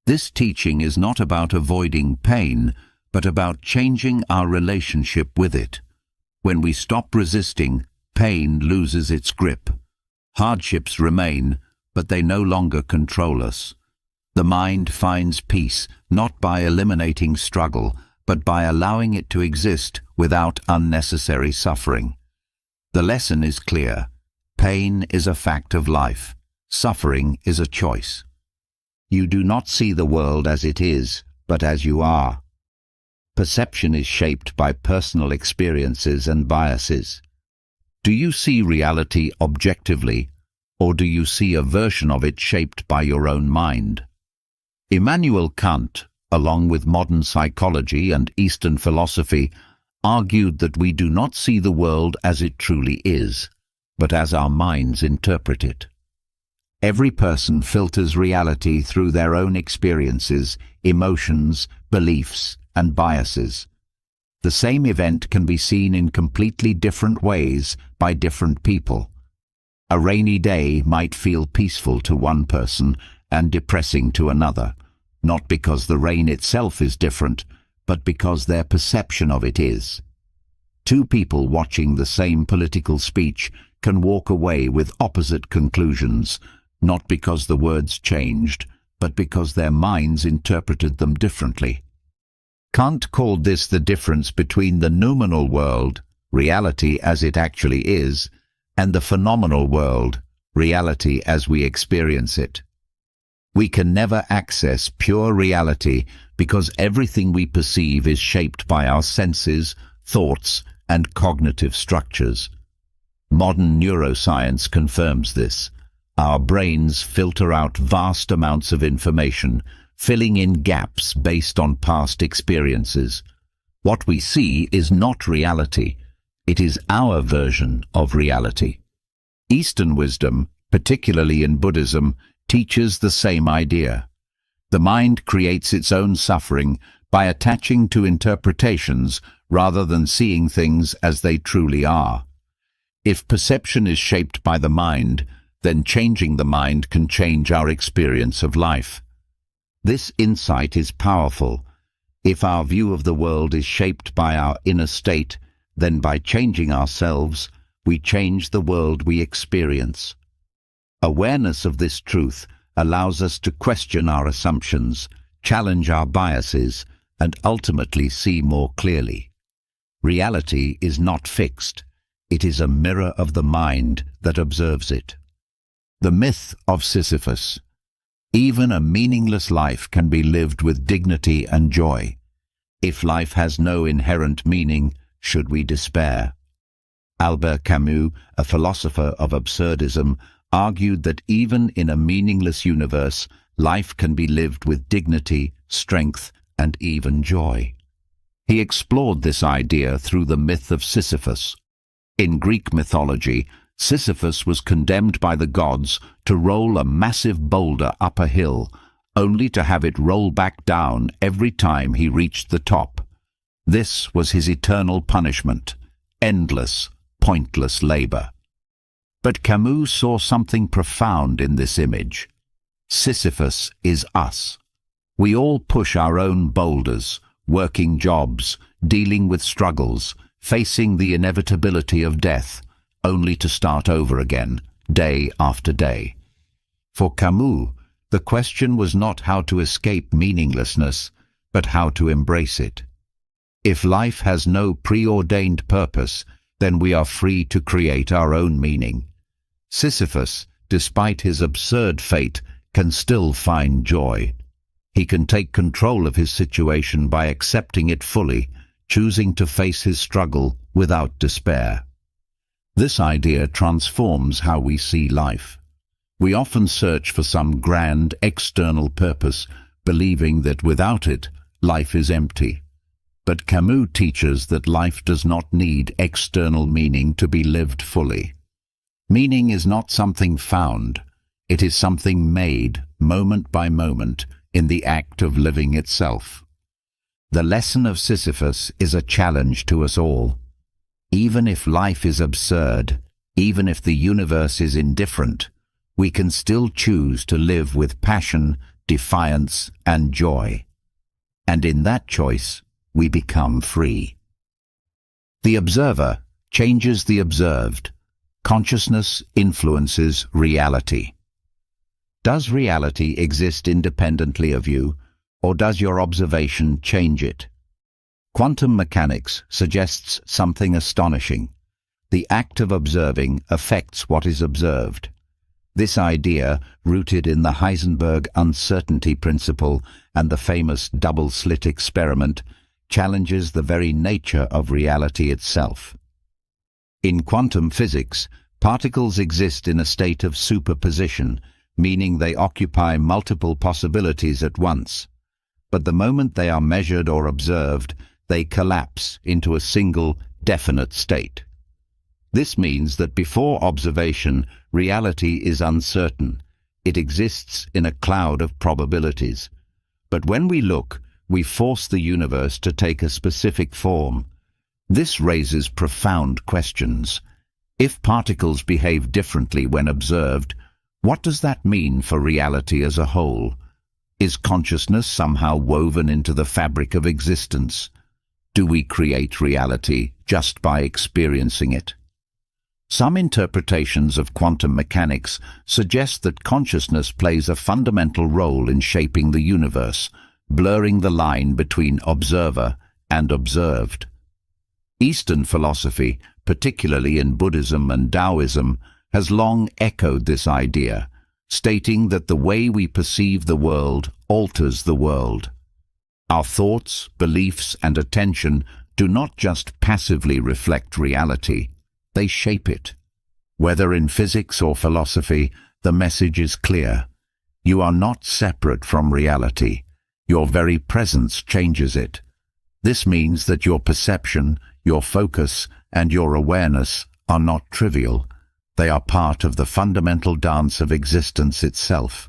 This teaching is not about avoiding pain, but about changing our relationship with it. When we stop resisting, pain loses its grip. Hardships remain, but they no longer control us. The mind finds peace not by eliminating struggle, but by allowing it to exist without unnecessary suffering. The lesson is clear. Pain is a fact of life. Suffering is a choice. You do not see the world as it is, but as you are. Perception is shaped by personal experiences and biases. Do you see reality objectively, or do you see a version of it shaped by your own mind? Immanuel Kant, along with modern psychology and Eastern philosophy, argued that we do not see the world as it truly is, but as our minds interpret it. Every person filters reality through their own experiences, emotions, beliefs, and biases. The same event can be seen in completely different ways by different people. A rainy day might feel peaceful to one person and depressing to another, not because the rain itself is different, but because their perception of it is. Two people watching the same political speech can walk away with opposite conclusions, not because the words changed, but because their minds interpreted them differently. Kant called this the difference between the noumenal world, reality as it actually is, and the phenomenal world, reality as we experience it. We can never access pure reality because everything we perceive is shaped by our senses, thoughts, and cognitive structures. Modern neuroscience confirms this. Our brains filter out vast amounts of information, filling in gaps based on past experiences. What we see is not reality. It is our version of reality. Eastern wisdom, particularly in Buddhism, teaches the same idea. The mind creates its own suffering by attaching to interpretations rather than seeing things as they truly are. If perception is shaped by the mind, then changing the mind can change our experience of life. This insight is powerful. If our view of the world is shaped by our inner state, then by changing ourselves, we change the world we experience. Awareness of this truth allows us to question our assumptions, challenge our biases, and ultimately see more clearly. Reality is not fixed. It is a mirror of the mind that observes it. The myth of Sisyphus. Even a meaningless life can be lived with dignity and joy. If life has no inherent meaning, should we despair? Albert Camus, a philosopher of absurdism, argued that even in a meaningless universe, life can be lived with dignity, strength, and even joy. He explored this idea through the myth of Sisyphus. In Greek mythology, Sisyphus was condemned by the gods to roll a massive boulder up a hill, only to have it roll back down every time he reached the top. This was his eternal punishment, endless, pointless labor. But Camus saw something profound in this image. Sisyphus is us. We all push our own boulders, working jobs, dealing with struggles, facing the inevitability of death, only to start over again, day after day. For Camus, the question was not how to escape meaninglessness, but how to embrace it. If life has no preordained purpose, then we are free to create our own meaning. Sisyphus, despite his absurd fate, can still find joy. He can take control of his situation by accepting it fully, choosing to face his struggle without despair. This idea transforms how we see life. We often search for some grand external purpose, believing that without it, life is empty. But Camus teaches that life does not need external meaning to be lived fully. Meaning is not something found. It is something made, moment by moment, in the act of living itself. The lesson of Sisyphus is a challenge to us all. Even if life is absurd, even if the universe is indifferent, we can still choose to live with passion, defiance, and joy. And in that choice, we become free. The observer changes the observed. Consciousness influences reality. Does reality exist independently of you, or does your observation change it? Quantum mechanics suggests something astonishing. The act of observing affects what is observed. This idea, rooted in the Heisenberg uncertainty principle and the famous double-slit experiment, challenges the very nature of reality itself. In quantum physics, particles exist in a state of superposition, meaning they occupy multiple possibilities at once. but the moment they are measured or observed, they collapse into a single, definite state. This means that before observation, reality is uncertain. It exists in a cloud of probabilities. But when we look, we force the universe to take a specific form. This raises profound questions. If particles behave differently when observed, what does that mean for reality as a whole? Is consciousness somehow woven into the fabric of existence? Do we create reality just by experiencing it? Some interpretations of quantum mechanics suggest that consciousness plays a fundamental role in shaping the universe, blurring the line between observer and observed. Eastern philosophy, particularly in Buddhism and Taoism, has long echoed this idea, stating that the way we perceive the world alters the world. Our thoughts, beliefs, and attention do not just passively reflect reality, they shape it. Whether in physics or philosophy, the message is clear. You are not separate from reality. Your very presence changes it. This means that your perception, your focus, and your awareness are not trivial. They are part of the fundamental dance of existence itself.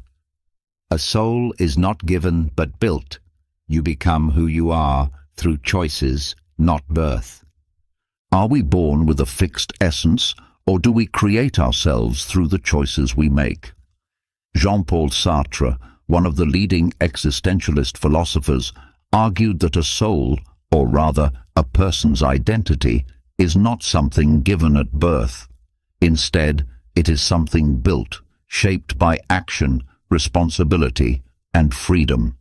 A soul is not given but built. You become who you are through choices, not birth. Are we born with a fixed essence, or do we create ourselves through the choices we make? Jean-Paul Sartre, one of the leading existentialist philosophers, argued that a soul, or rather a person's identity, is not something given at birth. Instead, it is something built, shaped by action, responsibility, and freedom.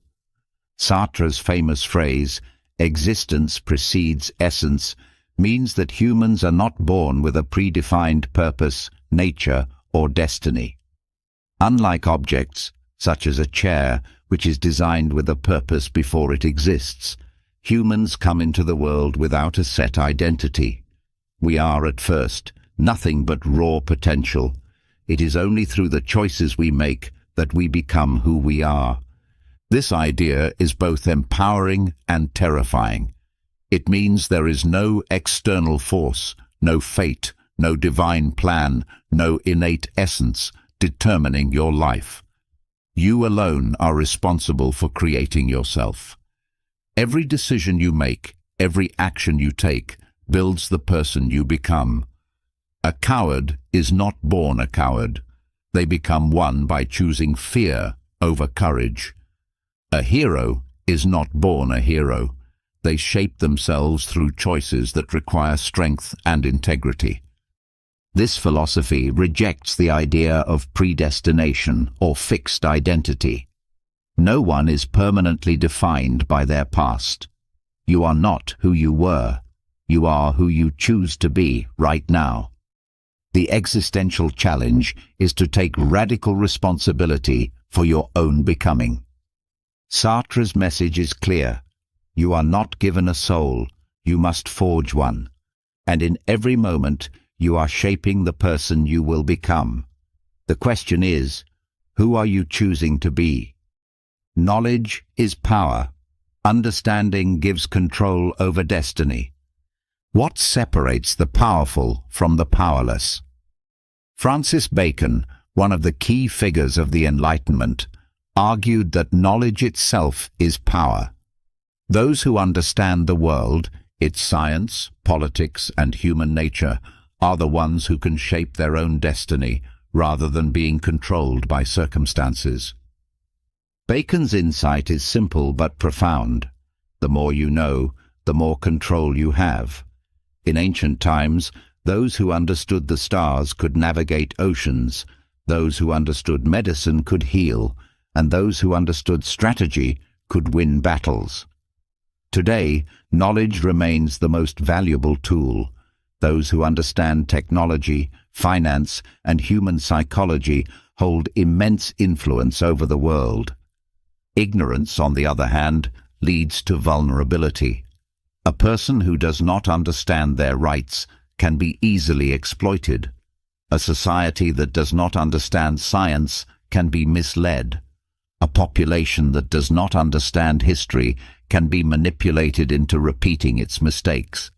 Sartre's famous phrase, "Existence precedes essence," means that humans are not born with a predefined purpose, nature, or destiny. Unlike objects, such as a chair, which is designed with a purpose before it exists, humans come into the world without a set identity. We are, at first, nothing but raw potential. It is only through the choices we make that we become who we are. This idea is both empowering and terrifying. It means there is no external force, no fate, no divine plan, no innate essence determining your life. You alone are responsible for creating yourself. Every decision you make, every action you take, builds the person you become. A coward is not born a coward. They become one by choosing fear over courage. A hero is not born a hero. They shape themselves through choices that require strength and integrity. This philosophy rejects the idea of predestination or fixed identity. No one is permanently defined by their past. You are not who you were. You are who you choose to be right now. The existential challenge is to take radical responsibility for your own becoming. Sartre's message is clear. You are not given a soul, you must forge one. And in every moment, you are shaping the person you will become. The question is, who are you choosing to be? Knowledge is power. Understanding gives control over destiny. What separates the powerful from the powerless? Francis Bacon, one of the key figures of the Enlightenment, argued that knowledge itself is power. Those who understand the world, its science, politics, and human nature, are the ones who can shape their own destiny rather than being controlled by circumstances. Bacon's insight is simple but profound. The more you know, the more control you have. In ancient times, those who understood the stars could navigate oceans, those who understood medicine could heal, and those who understood strategy could win battles. Today, knowledge remains the most valuable tool. Those who understand technology, finance, and human psychology hold immense influence over the world. Ignorance, on the other hand, leads to vulnerability. A person who does not understand their rights can be easily exploited. A society that does not understand science can be misled. A population that does not understand history can be manipulated into repeating its mistakes.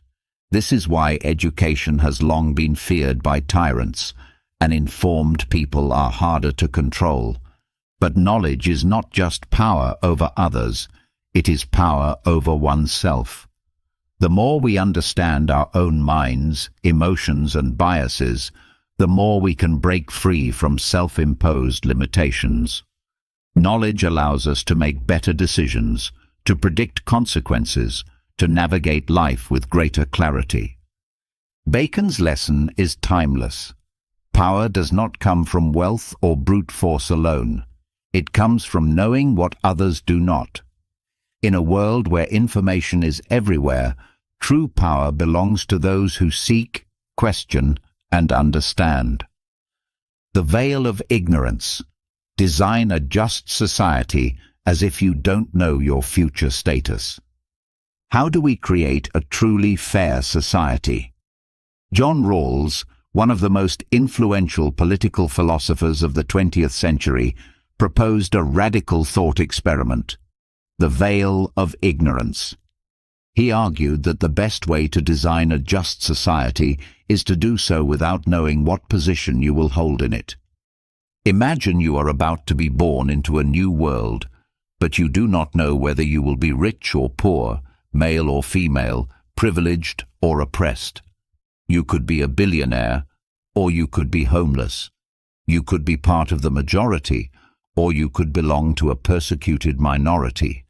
This is why education has long been feared by tyrants, and informed people are harder to control. But knowledge is not just power over others, it is power over oneself. The more we understand our own minds, emotions, and biases, the more we can break free from self-imposed limitations. Knowledge allows us to make better decisions, to predict consequences, to navigate life with greater clarity. Bacon's lesson is timeless. Power does not come from wealth or brute force alone. It comes from knowing what others do not. In a world where information is everywhere, true power belongs to those who seek, question, and understand. The veil of ignorance. Design a just society as if you don't know your future status. How do we create a truly fair society? John Rawls, one of the most influential political philosophers of the 20th century, proposed a radical thought experiment, the veil of ignorance. He argued that the best way to design a just society is to do so without knowing what position you will hold in it. Imagine you are about to be born into a new world, but you do not know whether you will be rich or poor, male or female, privileged or oppressed. You could be a billionaire, or you could be homeless. You could be part of the majority, or you could belong to a persecuted minority.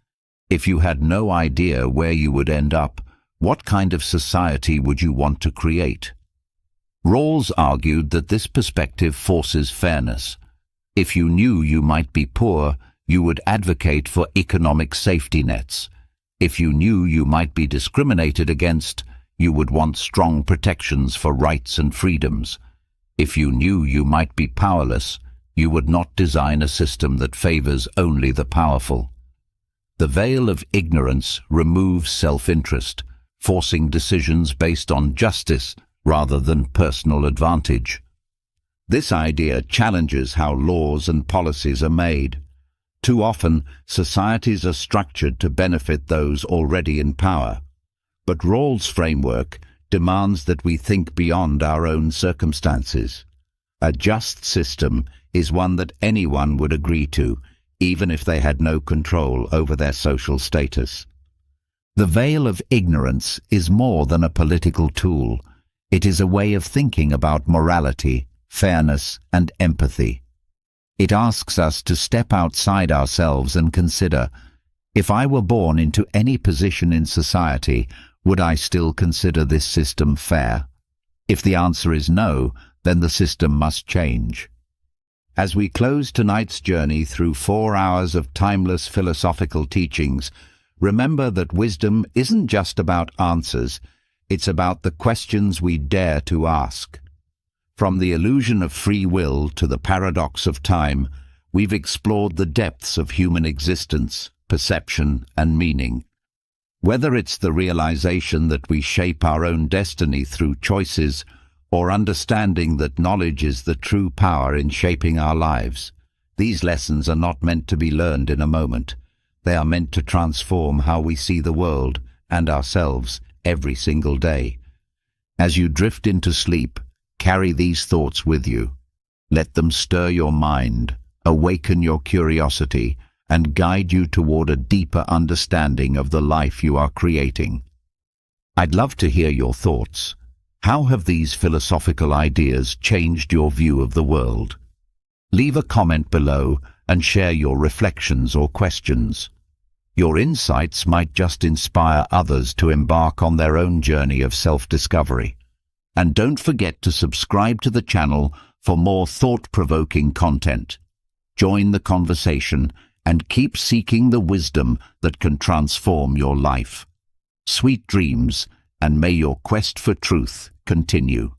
If you had no idea where you would end up, what kind of society would you want to create? Rawls argued that this perspective forces fairness. If you knew you might be poor, you would advocate for economic safety nets. If you knew you might be discriminated against, you would want strong protections for rights and freedoms. If you knew you might be powerless, you would not design a system that favors only the powerful. The veil of ignorance removes self-interest, forcing decisions based on justice rather than personal advantage. This idea challenges how laws and policies are made. Too often, societies are structured to benefit those already in power. But Rawls' framework demands that we think beyond our own circumstances. A just system is one that anyone would agree to, even if they had no control over their social status. The veil of ignorance is more than a political tool. It is a way of thinking about morality, fairness, and empathy. It asks us to step outside ourselves and consider, if I were born into any position in society, would I still consider this system fair? If the answer is no, then the system must change. As we close tonight's journey through 4 hours of timeless philosophical teachings, remember that wisdom isn't just about answers, it's about the questions we dare to ask. From the illusion of free will to the paradox of time, we've explored the depths of human existence, perception, and meaning. Whether it's the realization that we shape our own destiny through choices, or understanding that knowledge is the true power in shaping our lives, these lessons are not meant to be learned in a moment. They are meant to transform how we see the world and ourselves every single day. As you drift into sleep, carry these thoughts with you. Let them stir your mind, awaken your curiosity, and guide you toward a deeper understanding of the life you are creating. I'd love to hear your thoughts. How have these philosophical ideas changed your view of the world? Leave a comment below and share your reflections or questions. Your insights might just inspire others to embark on their own journey of self-discovery. And don't forget to subscribe to the channel for more thought-provoking content. Join the conversation and keep seeking the wisdom that can transform your life. Sweet dreams, and may your quest for truth continue.